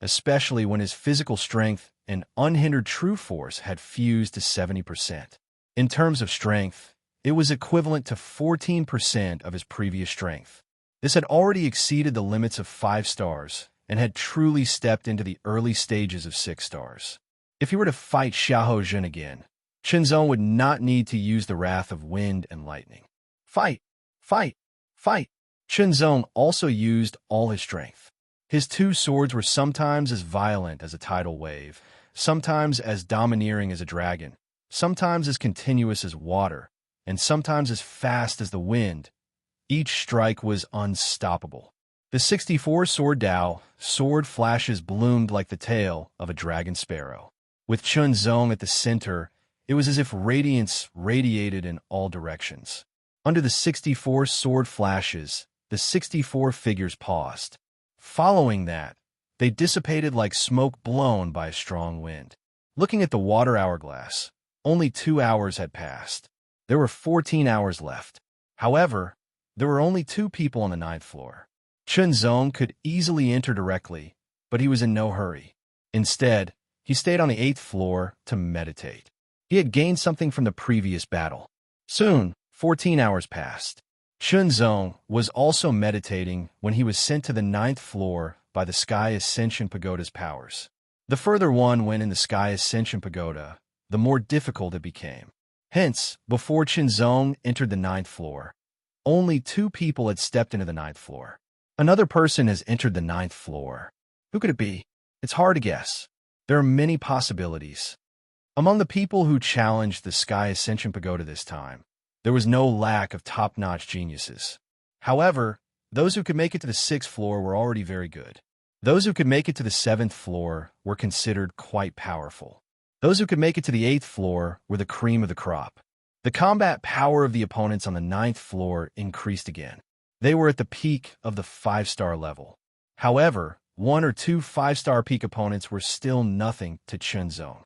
especially when his physical strength and unhindered true force had fused to 70%. In terms of strength, it was equivalent to 14% of his previous strength. This had already exceeded the limits of 5 stars and had truly stepped into the early stages of 6 stars. If he were to fight Xiao Zhan again, Chenzong would not need to use the wrath of wind and lightning. Fight! Fight! Fight! Chenzong also used all his strength. His 2 swords were sometimes as violent as a tidal wave, sometimes as domineering as a dragon, sometimes as continuous as water, and sometimes as fast as the wind. Each strike was unstoppable. The 64 sword Dao, sword flashes bloomed like the tail of a dragon sparrow. With Chenzong at the center, it was as if radiance radiated in all directions. Under the 64 sword flashes, the 64 figures paused. Following that, they dissipated like smoke blown by a strong wind. Looking at the water hourglass, only 2 hours had passed. There were 14 hours left. However, there were only 2 people on the 9th floor. Chenzong could easily enter directly, but he was in no hurry. Instead, he stayed on the 8th floor to meditate. He had gained something from the previous battle. Soon, 14 hours passed. Chenzong was also meditating when he was sent to the 9th floor by the Sky Ascension Pagoda's powers. The further one went in the Sky Ascension Pagoda, the more difficult it became. Hence, before Chenzong entered the 9th floor, only 2 people had stepped into the 9th floor. Another person has entered the 9th floor. Who could it be? It's hard to guess. There are many possibilities. Among the people who challenged the Sky Ascension Pagoda this time, there was no lack of top-notch geniuses. However, those who could make it to the 6th floor were already very good. Those who could make it to the 7th floor were considered quite powerful. Those who could make it to the 8th floor were the cream of the crop. The combat power of the opponents on the 9th floor increased again. They were at the peak of the 5-star level. However, 1 or 2 5-star peak opponents were still nothing to Chenzong.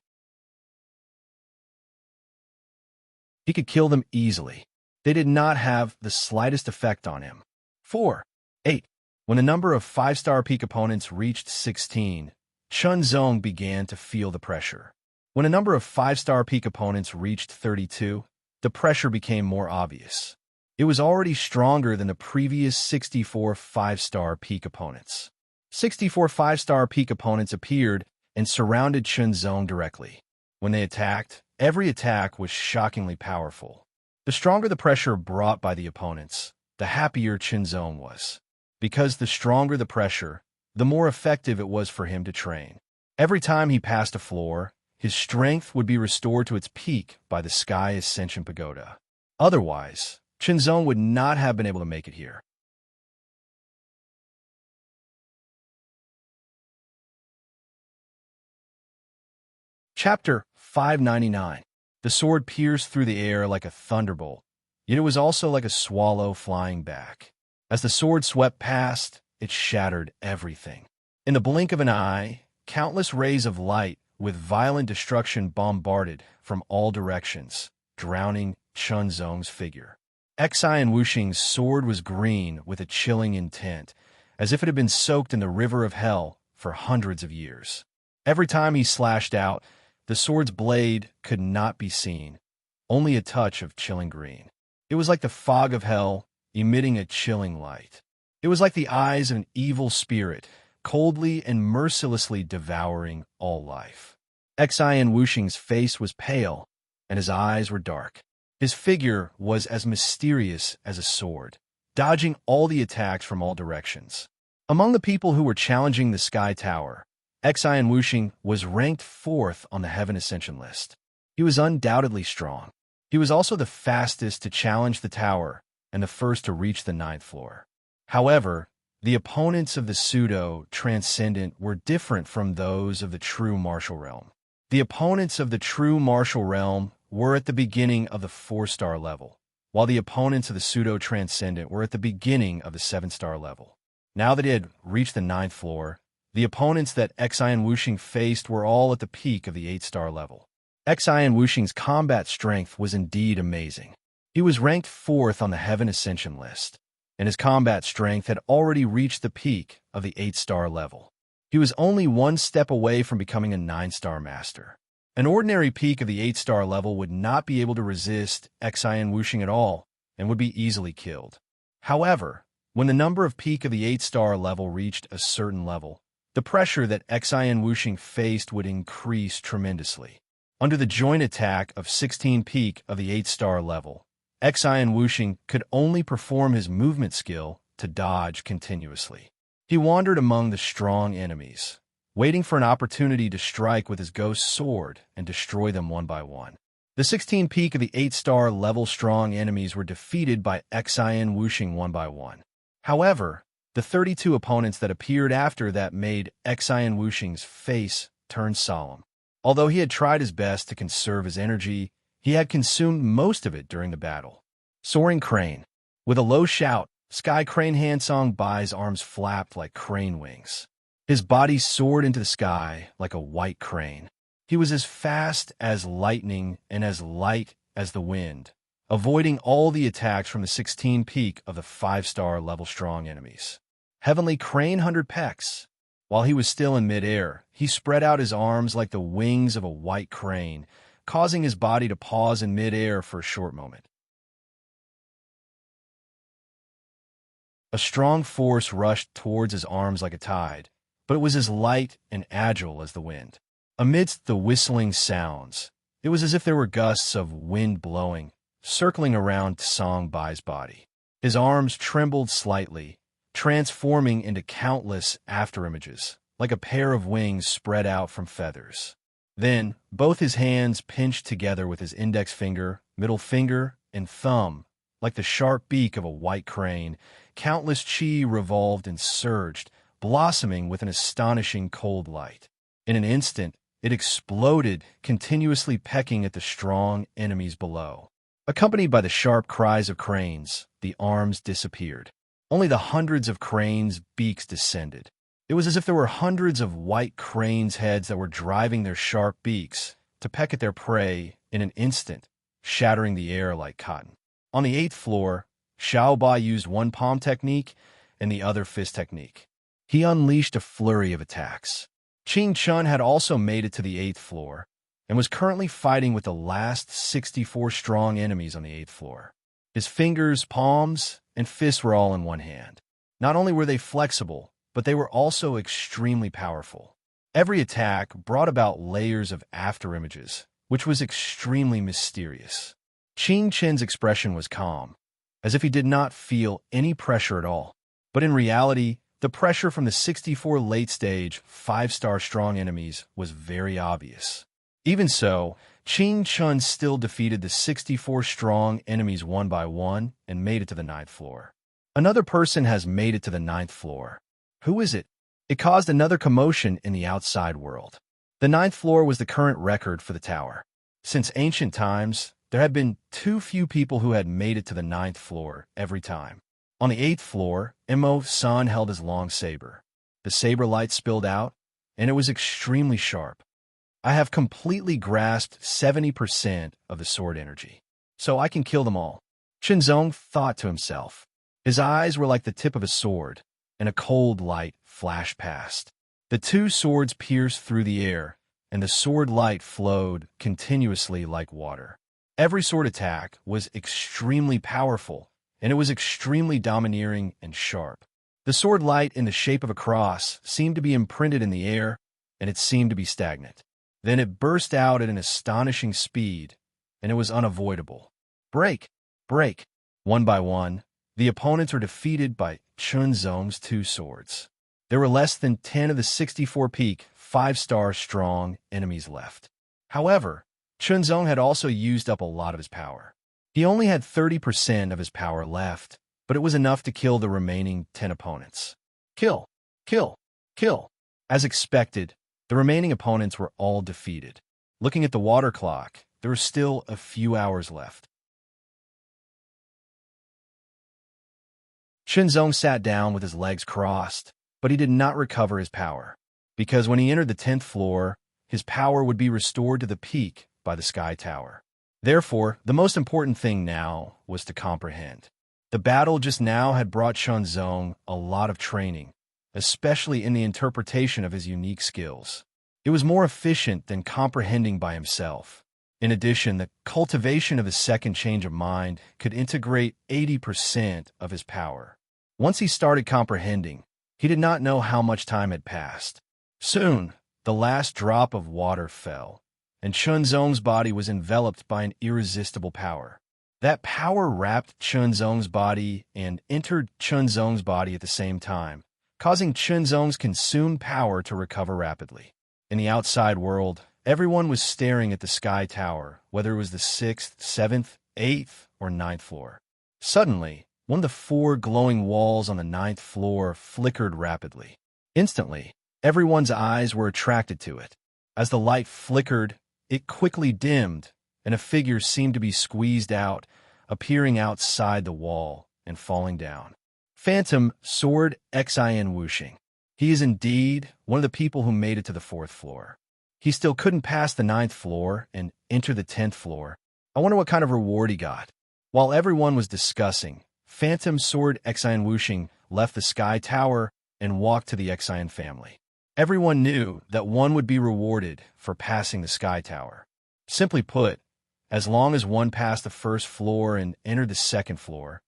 He could kill them easily. They did not have the slightest effect on him. 4. 8. When the number of 5-star peak opponents reached 16, Chenzong began to feel the pressure. When a number of 5-star peak opponents reached 32, the pressure became more obvious. It was already stronger than the previous 64 5-star peak opponents. 64 5-star peak opponents appeared and surrounded Chenzong directly. When they attacked, every attack was shockingly powerful. The stronger the pressure brought by the opponents, the happier Chenzong was. Because the stronger the pressure, the more effective it was for him to train. Every time he passed a floor, his strength would be restored to its peak by the Sky Ascension Pagoda. Otherwise, Chenzong would not have been able to make it here. Chapter 599. The sword pierced through the air like a thunderbolt, yet it was also like a swallow flying back. As the sword swept past, it shattered everything. In the blink of an eye, countless rays of light with violent destruction bombarded from all directions, drowning Chenzong's figure. Xian Wuxing's sword was green with a chilling intent, as if it had been soaked in the river of hell for hundreds of years. Every time he slashed out, the sword's blade could not be seen, only a touch of chilling green. It was like the fog of hell, emitting a chilling light. It was like the eyes of an evil spirit, coldly and mercilessly devouring all life. Xian Wuxing's face was pale, and his eyes were dark. His figure was as mysterious as a sword, dodging all the attacks from all directions. Among the people who were challenging the Sky Tower, Xian Wuxing was ranked 4th on the Heaven Ascension list. He was undoubtedly strong. He was also the fastest to challenge the tower, and the first to reach the ninth floor. However, the opponents of the pseudo-transcendent were different from those of the true martial realm. The opponents of the true martial realm were at the beginning of the 4-star level, while the opponents of the pseudo-transcendent were at the beginning of the 7-star level. Now that he had reached the ninth floor, the opponents that Xian Wuxing faced were all at the peak of the 8-star level. Xian Wuxing's combat strength was indeed amazing. He was ranked 4th on the Heaven Ascension list, and his combat strength had already reached the peak of the 8-star level. He was only one step away from becoming a 9-star master. An ordinary peak of the 8-star level would not be able to resist Xian Wuxing at all and would be easily killed. However, when the number of peak of the 8-star level reached a certain level, the pressure that Xian Wuxing faced would increase tremendously. Under the joint attack of 16 peak of the 8-star level, Xian Wuxing could only perform his movement skill to dodge continuously. He wandered among the strong enemies, waiting for an opportunity to strike with his ghost sword and destroy them one by one. The 16 peak of the 8-star level strong enemies were defeated by Xian Wuxing one by one. However, the 32 opponents that appeared after that made Xian Wuxing's face turn solemn. Although he had tried his best to conserve his energy, he had consumed most of it during the battle. Soaring Crane. With a low shout, Sky Crane Hansong Bai's arms flapped like crane wings. His body soared into the sky like a white crane. He was as fast as lightning and as light as the wind, avoiding all the attacks from the 16 peak of the 5-star level strong enemies. Heavenly Crane 100 Pecs. While he was still in midair, he spread out his arms like the wings of a white crane, causing his body to pause in midair for a short moment. A strong force rushed towards his arms like a tide, but it was as light and agile as the wind. Amidst the whistling sounds, it was as if there were gusts of wind blowing, circling around Song Bai's body. His arms trembled slightly, transforming into countless afterimages, like a pair of wings spread out from feathers. Then, both his hands pinched together with his index finger, middle finger, and thumb, like the sharp beak of a white crane. Countless chi revolved and surged, blossoming with an astonishing cold light. In an instant, it exploded, continuously pecking at the strong enemies below. Accompanied by the sharp cries of cranes, the arms disappeared. Only the hundreds of cranes' beaks descended. It was as if there were hundreds of white cranes' heads that were driving their sharp beaks to peck at their prey in an instant, shattering the air like cotton. On the 8th floor, Xiao Bai used one palm technique and the other fist technique. He unleashed a flurry of attacks. Qing Chun had also made it to the 8th floor and was currently fighting with the last 64 strong enemies on the 8th floor. His fingers, palms, and fists were all in one hand. Not only were they flexible, but they were also extremely powerful. Every attack brought about layers of afterimages, which was extremely mysterious. Qing Chen's expression was calm, as if he did not feel any pressure at all. But in reality, the pressure from the 64 late-stage, 5-star strong enemies was very obvious. Even so, Qing Chun still defeated the 64 strong enemies one by one and made it to the 9th floor. Another person has made it to the 9th floor. Who is it? It caused another commotion in the outside world. The 9th floor was the current record for the tower. Since ancient times, there had been too few people who had made it to the 9th floor every time. On the 8th floor, Imo San held his long saber. The saber light spilled out, and it was extremely sharp. I have completely grasped 70% of the sword energy, so I can kill them all. Shenzong thought to himself. His eyes were like the tip of a sword, and a cold light flashed past. The two swords pierced through the air, and the sword light flowed continuously like water. Every sword attack was extremely powerful, and it was extremely domineering and sharp. The sword light in the shape of a cross seemed to be imprinted in the air, and it seemed to be stagnant. Then it burst out at an astonishing speed, and it was unavoidable. Break! Break! One by one, the opponents were defeated by Chunzong's two swords. There were less than 10 of the 64 peak, 5-star strong enemies left. However, Chunzong had also used up a lot of his power. He only had 30% of his power left, but it was enough to kill the remaining 10 opponents. Kill, kill, kill. As expected, the remaining opponents were all defeated. Looking at the water clock, there were still a few hours left. Shenzong sat down with his legs crossed, but he did not recover his power, because when he entered the 10th floor, his power would be restored to the peak by the Sky Tower. Therefore, the most important thing now was to comprehend. The battle just now had brought Shenzong a lot of training, especially in the interpretation of his unique skills. It was more efficient than comprehending by himself. In addition, the cultivation of his second change of mind could integrate 80% of his power. Once he started comprehending, he did not know how much time had passed. Soon, the last drop of water fell, and Shenzong's body was enveloped by an irresistible power. That power wrapped Shenzong's body and entered Shenzong's body at the same time, causing Shenzong's consumed power to recover rapidly. In the outside world, everyone was staring at the Sky Tower, whether it was the 6th, 7th, 8th, or 9th floor. Suddenly, one of the 4 glowing walls on the 9th floor flickered rapidly. Instantly, everyone's eyes were attracted to it. As the light flickered, it quickly dimmed, and a figure seemed to be squeezed out, appearing outside the wall and falling down. Phantom Sword Xin Wuxing. He is indeed one of the people who made it to the 4th floor. He still couldn't pass the 9th floor and enter the 10th floor. I wonder what kind of reward he got. While everyone was discussing, Phantom Sword Xin Wuxing left the Sky Tower and walked to the Xin family. Everyone knew that one would be rewarded for passing the Sky Tower. Simply put, as long as one passed the 1st floor and entered the 2nd floor,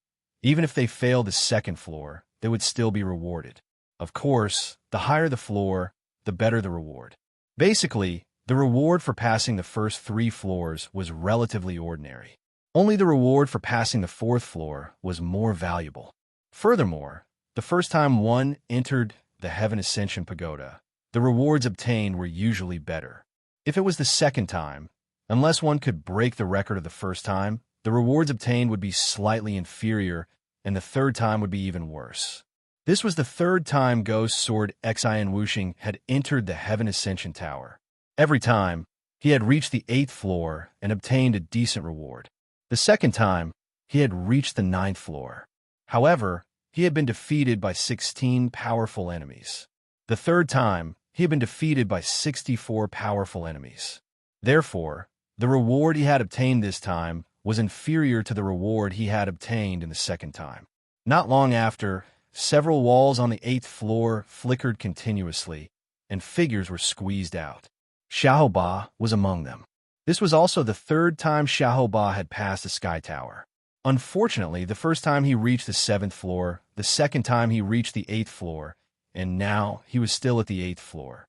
even if they failed the 2nd floor, they would still be rewarded. Of course, the higher the floor, the better the reward. Basically, the reward for passing the first 3 floors was relatively ordinary. Only the reward for passing the 4th floor was more valuable. Furthermore, the first time one entered the Heaven Ascension Pagoda, the rewards obtained were usually better. If it was the 2nd time, unless one could break the record of the first time, the rewards obtained would be slightly inferior, and the 3rd time would be even worse. This was the 3rd time Ghost Sword Xin Wuxing had entered the Heaven Ascension Tower. Every time, he had reached the 8th floor and obtained a decent reward. The 2nd time, he had reached the 9th floor. However, he had been defeated by 16 powerful enemies. The 3rd time, he had been defeated by 64 powerful enemies. Therefore, the reward he had obtained this time was inferior to the reward he had obtained in the 2nd time. Not long after, several walls on the 8th floor flickered continuously, and figures were squeezed out. Xiaoba was among them. This was also the 3rd time Xiaoba had passed the Sky Tower. Unfortunately, the first time he reached the 7th floor, the 2nd time he reached the 8th floor, and now he was still at the 8th floor.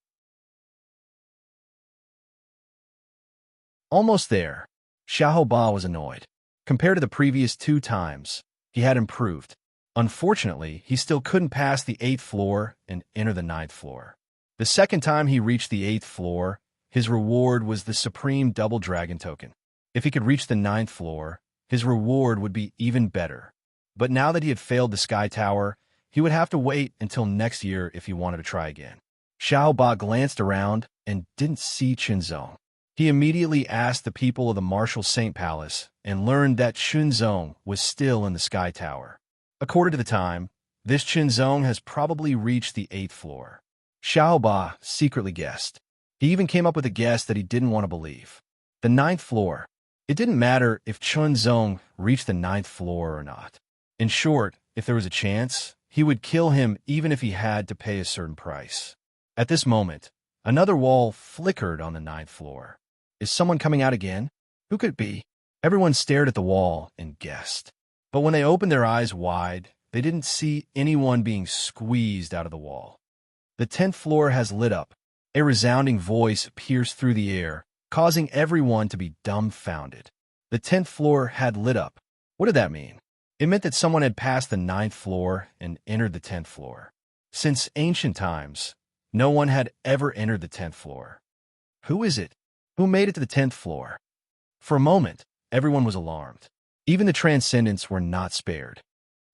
Almost there, Xiaoba was annoyed. Compared to the previous 2 times, he had improved. Unfortunately, he still couldn't pass the 8th floor and enter the 9th floor. The 2nd time he reached the 8th floor, his reward was the Supreme Double Dragon Token. If he could reach the 9th floor, his reward would be even better. But now that he had failed the Sky Tower, he would have to wait until next year if he wanted to try again. Xiaoba glanced around and didn't see Shenzong. He immediately asked the people of the Martial Saint Palace and learned that Shenzong was still in the Sky Tower. According to the time, this Shenzong has probably reached the 8th floor. Xiaoba secretly guessed. He even came up with a guess that he didn't want to believe. The 9th floor. It didn't matter if Shenzong reached the 9th floor or not. In short, if there was a chance, he would kill him even if he had to pay a certain price. At this moment, another wall flickered on the 9th floor. Is someone coming out again? Who could it be? Everyone stared at the wall and guessed. But when they opened their eyes wide, they didn't see anyone being squeezed out of the wall. The 10th floor has lit up. A resounding voice pierced through the air, causing everyone to be dumbfounded. The 10th floor had lit up. What did that mean? It meant that someone had passed the 9th floor and entered the 10th floor. Since ancient times, no one had ever entered the 10th floor. Who is it? Who made it to the 10th floor? For a moment, everyone was alarmed. Even the transcendents were not spared.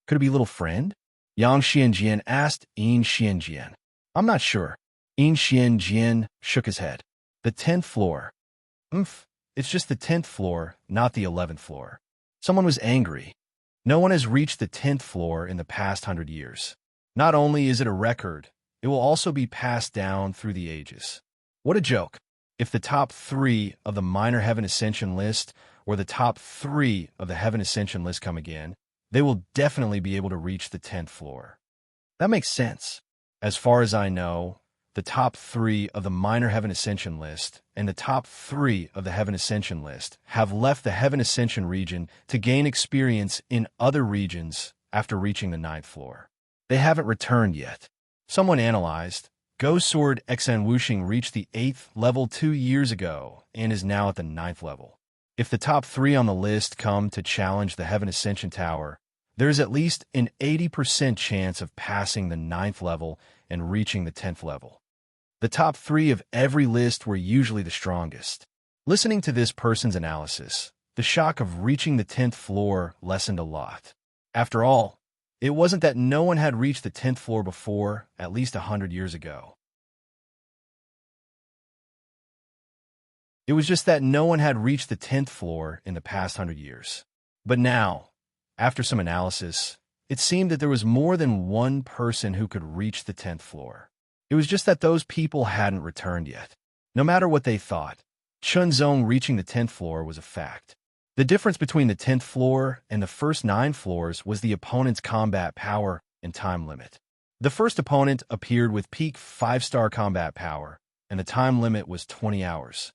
Could it be little friend? Yang Xianjian asked Yin Xianjian. I'm not sure. Yin Xianjian shook his head. The 10th floor. It's just the 10th floor, not the 11th floor. Someone was angry. No one has reached the 10th floor in the past 100 years. Not only is it a record, it will also be passed down through the ages. What a joke. If the top 3 of the minor heaven ascension list or the top 3 of the heaven ascension list come again, they will definitely be able to reach the 10th floor. That makes sense. As far as I know, the top 3 of the minor heaven ascension list and the top 3 of the heaven ascension list have left the heaven ascension region to gain experience in other regions after reaching the 9th floor. They haven't returned yet. Someone analyzed. Ghost Sword Xen Wuxing reached the 8th level 2 years ago and is now at the 9th level. If the top 3 on the list come to challenge the Heaven Ascension Tower, there is at least an 80% chance of passing the 9th level and reaching the 10th level. The top 3 of every list were usually the strongest. Listening to this person's analysis, the shock of reaching the 10th floor lessened a lot. After all, it wasn't that no one had reached the 10th floor before, at least 100 years ago. It was just that no one had reached the 10th floor in the past 100 years. But now, after some analysis, it seemed that there was more than one person who could reach the 10th floor. It was just that those people hadn't returned yet. No matter what they thought, Chunzong reaching the 10th floor was a fact. The difference between the 10th floor and the first 9 floors was the opponent's combat power and time limit. The first opponent appeared with peak 5-star combat power, and the time limit was 20 hours.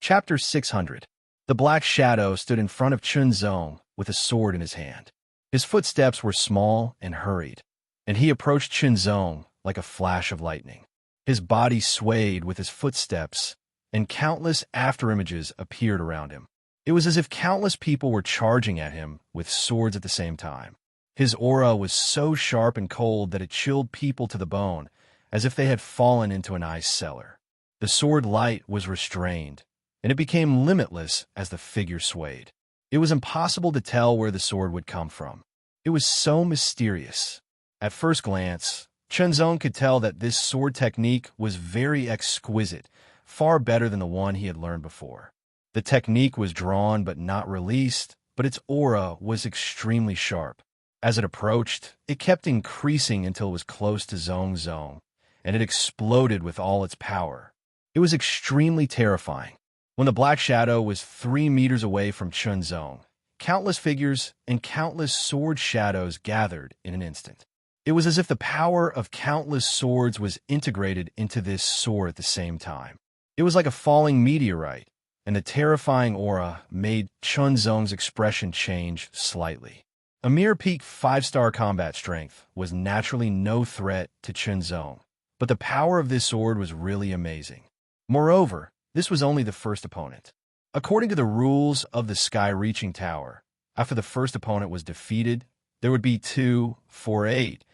Chapter 600. The Black Shadow stood in front of Chunzong with a sword in his hand. His footsteps were small and hurried, and he approached Chunzong like a flash of lightning. His body swayed with his footsteps, and countless afterimages appeared around him. It was as if countless people were charging at him with swords at the same time. His aura was so sharp and cold that it chilled people to the bone, as if they had fallen into an ice cellar. The sword light was restrained, and it became limitless as the figure swayed. It was impossible to tell where the sword would come from. It was so mysterious. At first glance, Chunzong could tell that this sword technique was very exquisite, far better than the one he had learned before. The technique was drawn but not released, but its aura was extremely sharp. As it approached, it kept increasing until it was close to Zong, and it exploded with all its power. It was extremely terrifying. When the Black Shadow was 3 meters away from Chunzong, countless figures and countless sword shadows gathered in an instant. It was as if the power of countless swords was integrated into this sword at the same time. It was like a falling meteorite, and the terrifying aura made Chunzong's expression change slightly. A mere peak 5-star combat strength was naturally no threat to Chunzong, but the power of this sword was really amazing. Moreover, this was only the first opponent. According to the rules of the Sky-Reaching Tower, after the first opponent was defeated, there would be 2, 4, 8,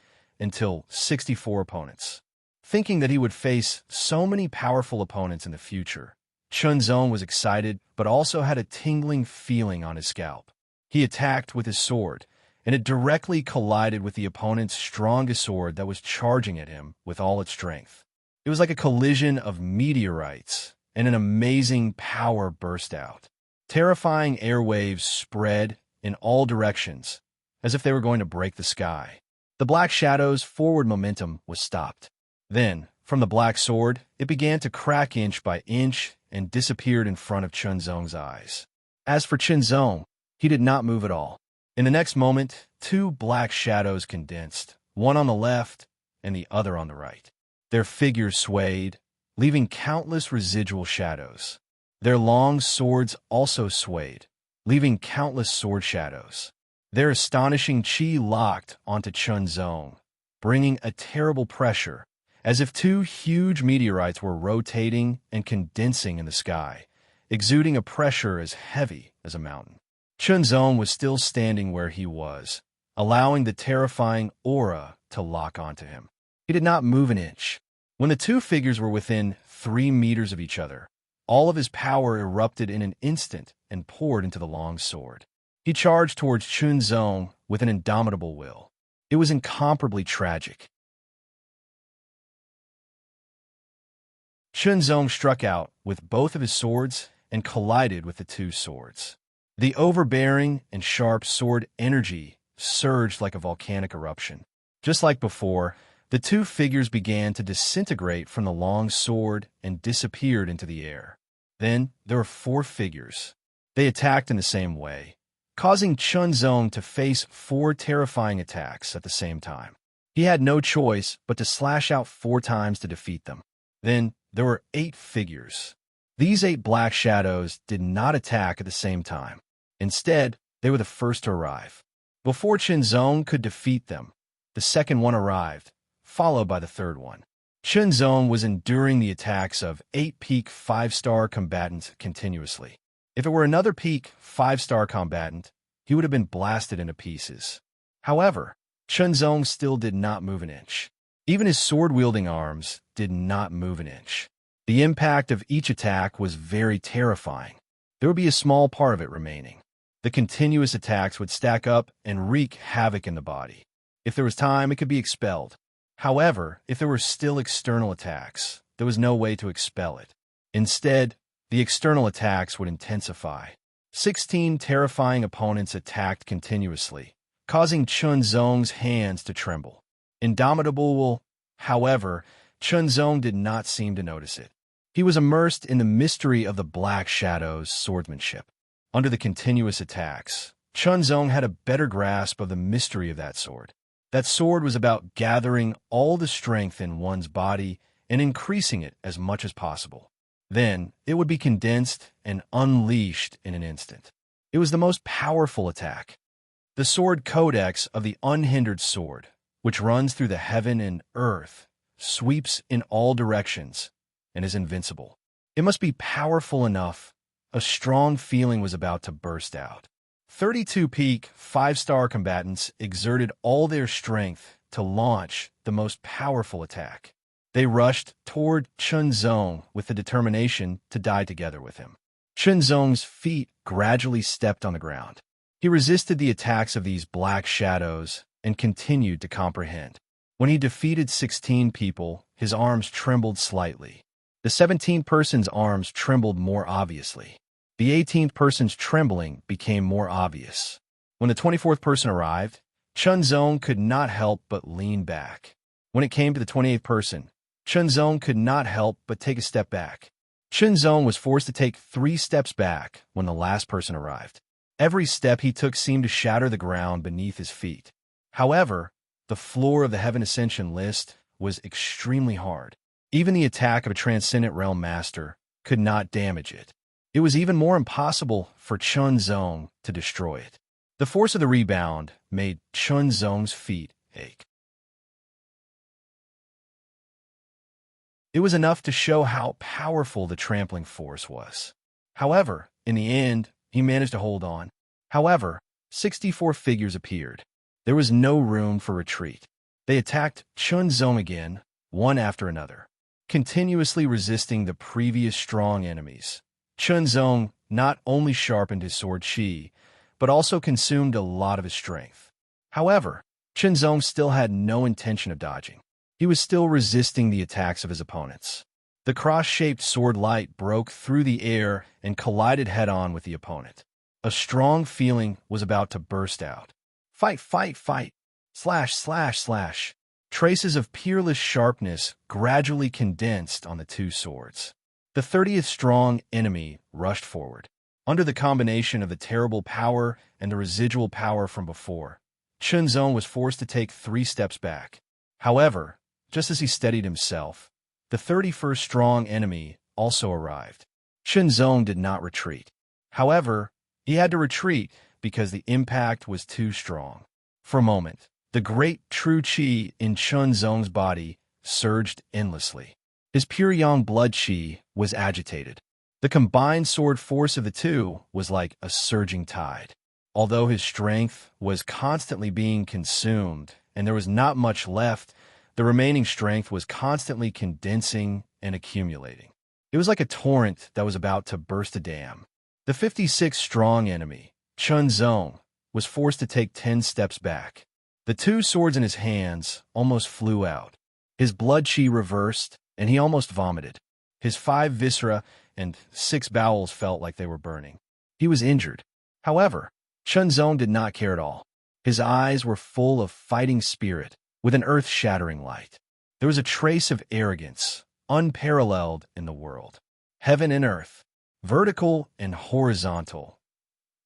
until 64 opponents. Thinking that he would face so many powerful opponents in the future, Chunzong was excited but also had a tingling feeling on his scalp. He attacked with his sword, and it directly collided with the opponent's strongest sword that was charging at him with all its strength. It was like a collision of meteorites, and an amazing power burst out. Terrifying airwaves spread in all directions, as if they were going to break the sky. The Black Shadow's forward momentum was stopped. Then, from the black sword, it began to crack inch by inch and disappeared in front of Chunzong's eyes. As for Chunzong, he did not move at all. In the next moment, 2 black shadows condensed, one on the left and the other on the right. Their figures swayed, leaving countless residual shadows. Their long swords also swayed, leaving countless sword shadows. Their astonishing chi locked onto Chunzong, bringing a terrible pressure, as if 2 huge meteorites were rotating and condensing in the sky, exuding a pressure as heavy as a mountain. Chunzong was still standing where he was, allowing the terrifying aura to lock onto him. He did not move an inch. When the two figures were within 3 meters of each other, all of his power erupted in an instant and poured into the long sword. He charged towards Chunzong with an indomitable will. It was incomparably tragic. Chunzong struck out with both of his swords and collided with the two swords. The overbearing and sharp sword energy surged like a volcanic eruption. Just like before, the two figures began to disintegrate from the long sword and disappeared into the air. Then there were 4 figures. They attacked in the same way, causing Chunzong to face 4 terrifying attacks at the same time. He had no choice but to slash out 4 times to defeat them. Then there were 8 figures. These 8 black shadows did not attack at the same time. Instead, they were the first to arrive. Before Chunzong could defeat them, the second one arrived, followed by the third one. Chunzong was enduring the attacks of 8 peak 5-star combatants continuously. If it were another peak 5-star combatant, he would have been blasted into pieces. However, Chunzong still did not move an inch. Even his sword-wielding arms did not move an inch. The impact of each attack was very terrifying. There would be a small part of it remaining. The continuous attacks would stack up and wreak havoc in the body. If there was time, it could be expelled. However, if there were still external attacks, there was no way to expel it. Instead, the external attacks would intensify. 16 terrifying opponents attacked continuously, causing Chunzong's hands to tremble. Indomitable, however, Chunzong did not seem to notice it. He was immersed in the mystery of the Black Shadow's swordsmanship. Under the continuous attacks, Chunzong had a better grasp of the mystery of that sword. That sword was about gathering all the strength in one's body and increasing it as much as possible. Then, it would be condensed and unleashed in an instant. It was the most powerful attack. The sword codex of the unhindered sword, which runs through the heaven and earth, sweeps in all directions, and is invincible. It must be powerful enough. A strong feeling was about to burst out. 32 peak 5-star combatants exerted all their strength to launch the most powerful attack. They rushed toward Chunzong with the determination to die together with him. Chunzong's feet gradually stepped on the ground. He resisted the attacks of these black shadows and continued to comprehend. When he defeated 16 people, his arms trembled slightly. The 17th person's arms trembled more obviously. The 18th person's trembling became more obvious. When the 24th person arrived, Chunzong could not help but lean back. When it came to the 28th person, Chunzong could not help but take a step back. Chunzong was forced to take 3 steps back when the last person arrived. Every step he took seemed to shatter the ground beneath his feet. However, the floor of the Heaven Ascension list was extremely hard. Even the attack of a Transcendent Realm Master could not damage it. It was even more impossible for Chunzong to destroy it. The force of the rebound made Chunzong's feet ache. It was enough to show how powerful the trampling force was. However, in the end, he managed to hold on. However, 64 figures appeared. There was no room for retreat. They attacked Chunzong again, one after another, continuously resisting the previous strong enemies. Chunzong not only sharpened his sword chi, but also consumed a lot of his strength. However, Chunzong still had no intention of dodging. He was still resisting the attacks of his opponents. The cross-shaped sword light broke through the air and collided head-on with the opponent. A strong feeling was about to burst out. Fight, fight, fight! Slash, slash, slash! Traces of peerless sharpness gradually condensed on the two swords. The 30th strong enemy rushed forward. Under the combination of the terrible power and the residual power from before, Chunzong was forced to take 3 steps back. However, just as he steadied himself, the 31st strong enemy also arrived. Chunzong did not retreat. However, he had to retreat because the impact was too strong. For a moment, the great true chi in Chunzong's body surged endlessly. His pure yang blood chi was agitated. The combined sword force of the two was like a surging tide. Although his strength was constantly being consumed and there was not much left The remaining strength was constantly condensing and accumulating. It was like a torrent that was about to burst a dam. The 56-strong enemy, Chun Zong, was forced to take 10 steps back. The 2 swords in his hands almost flew out. His blood chi reversed, and he almost vomited. His 5 viscera and 6 bowels felt like they were burning. He was injured. However, Chun Zong did not care at all. His eyes were full of fighting spirit, with an earth-shattering light. There was a trace of arrogance, unparalleled in the world. Heaven and earth, vertical and horizontal.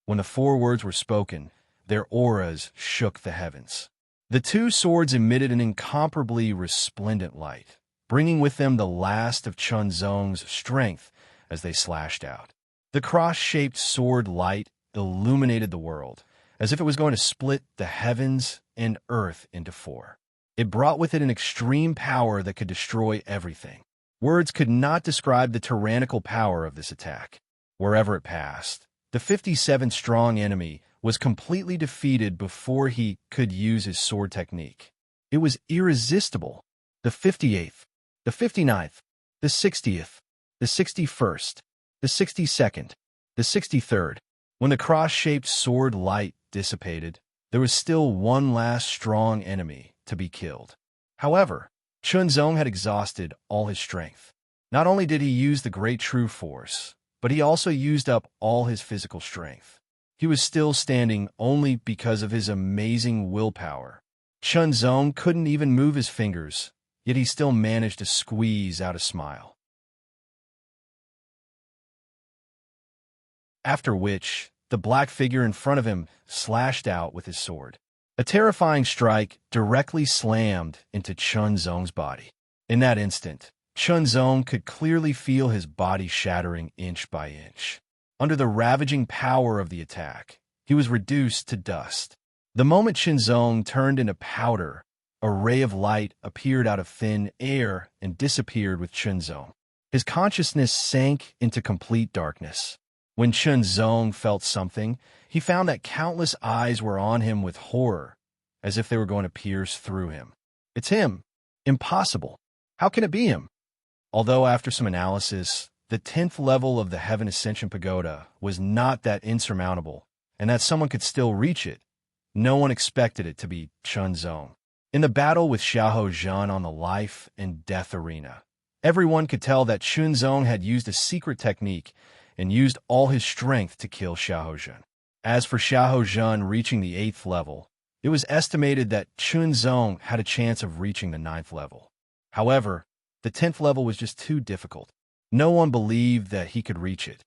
When the 4 words were spoken, their auras shook the heavens. The 2 swords emitted an incomparably resplendent light, bringing with them the last of Chun Zong's strength as they slashed out. The cross-shaped sword light illuminated the world, as if it was going to split the heavens and earth into 4. It brought with it an extreme power that could destroy everything. Words could not describe the tyrannical power of this attack. Wherever it passed, the 57-strong enemy was completely defeated before he could use his sword technique. It was irresistible. The 58th, the 59th, the 60th, the 61st, the 62nd, the 63rd. When the cross-shaped sword light dissipated, there was still one last strong enemy to be killed. However, Chun Zong had exhausted all his strength. Not only did he use the great true force, but he also used up all his physical strength. He was still standing only because of his amazing willpower. Chun Zong couldn't even move his fingers, yet he still managed to squeeze out a smile. After which, the black figure in front of him slashed out with his sword. A terrifying strike directly slammed into Chun Zong's body. In that instant, Chun Zong could clearly feel his body shattering inch by inch. Under the ravaging power of the attack, he was reduced to dust. The moment Chun Zong turned into powder, a ray of light appeared out of thin air and disappeared with Chun Zong. His consciousness sank into complete darkness. When Chun Zong felt something, he found that countless eyes were on him with horror, as if they were going to pierce through him. It's him. Impossible. How can it be him? Although after some analysis, the 10th level of the Heaven Ascension Pagoda was not that insurmountable, and that someone could still reach it, no one expected it to be Chun Zong. In the battle with Xiahou Zhan on the life and death arena, everyone could tell that Chun Zong had used a secret technique and used all his strength to kill Xiahou Zhan. As for Xiahou Zhan reaching the 8th level, it was estimated that Chun Zong had a chance of reaching the 9th level. However, the 10th level was just too difficult. No one believed that he could reach it.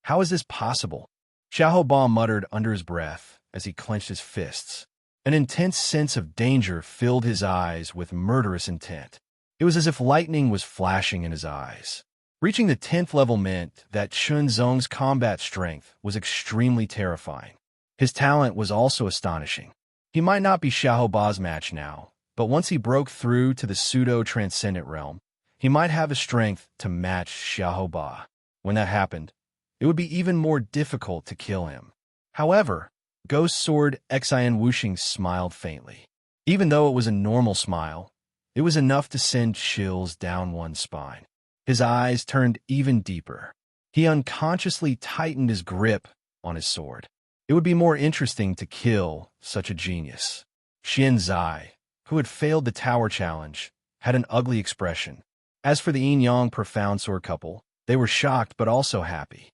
How is this possible? Xiahou Ba muttered under his breath as he clenched his fists. An intense sense of danger filled his eyes with murderous intent. It was as if lightning was flashing in his eyes. Reaching the 10th level meant that Chun Zong's combat strength was extremely terrifying. His talent was also astonishing. He might not be Xiahou Ba's match now, but once he broke through to the pseudo-transcendent realm, he might have a strength to match Xiahou Ba. When that happened, it would be even more difficult to kill him. However, Ghost Sword Xian Wuxing smiled faintly. Even though it was a normal smile, it was enough to send chills down one's spine. His eyes turned even deeper. He unconsciously tightened his grip on his sword. It would be more interesting to kill such a genius. Xian Zai, who had failed the tower challenge, had an ugly expression. As for the yin-yang profound sword couple, they were shocked but also happy.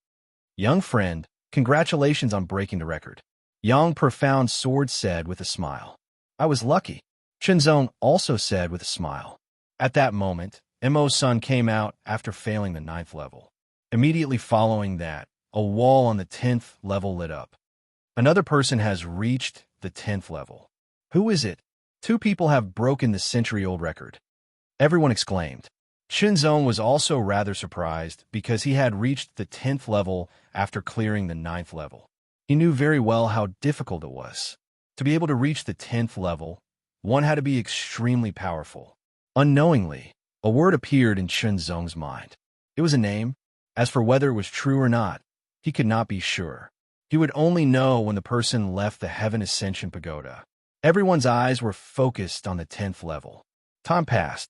Young friend, congratulations on breaking the record. Yang Profound Sword said with a smile. I was lucky. Chun Zong also said with a smile. At that moment, Mo's son came out after failing the 9th level. Immediately following that, a wall on the 10th level lit up. Another person has reached the 10th level. Who is it? 2 people have broken the century-old record. Everyone exclaimed. Chun Zong was also rather surprised because he had reached the 10th level after clearing the 9th level. He knew very well how difficult it was. To be able to reach the 10th level, one had to be extremely powerful. Unknowingly, a word appeared in Chun Zong's mind. It was a name. As for whether it was true or not, he could not be sure. He would only know when the person left the Heaven Ascension Pagoda. Everyone's eyes were focused on the 10th level. Time passed.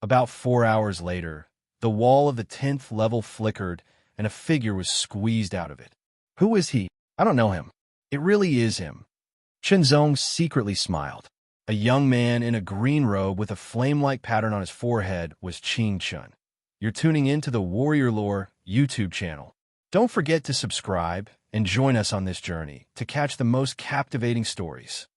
About 4 hours later, the wall of the 10th level flickered and a figure was squeezed out of it. Who is he? I don't know him. It really is him. Shenzong secretly smiled. A young man in a green robe with a flame-like pattern on his forehead was Qing Chun. You're tuning in to the Warrior Lore YouTube channel. Don't forget to subscribe and join us on this journey to catch the most captivating stories.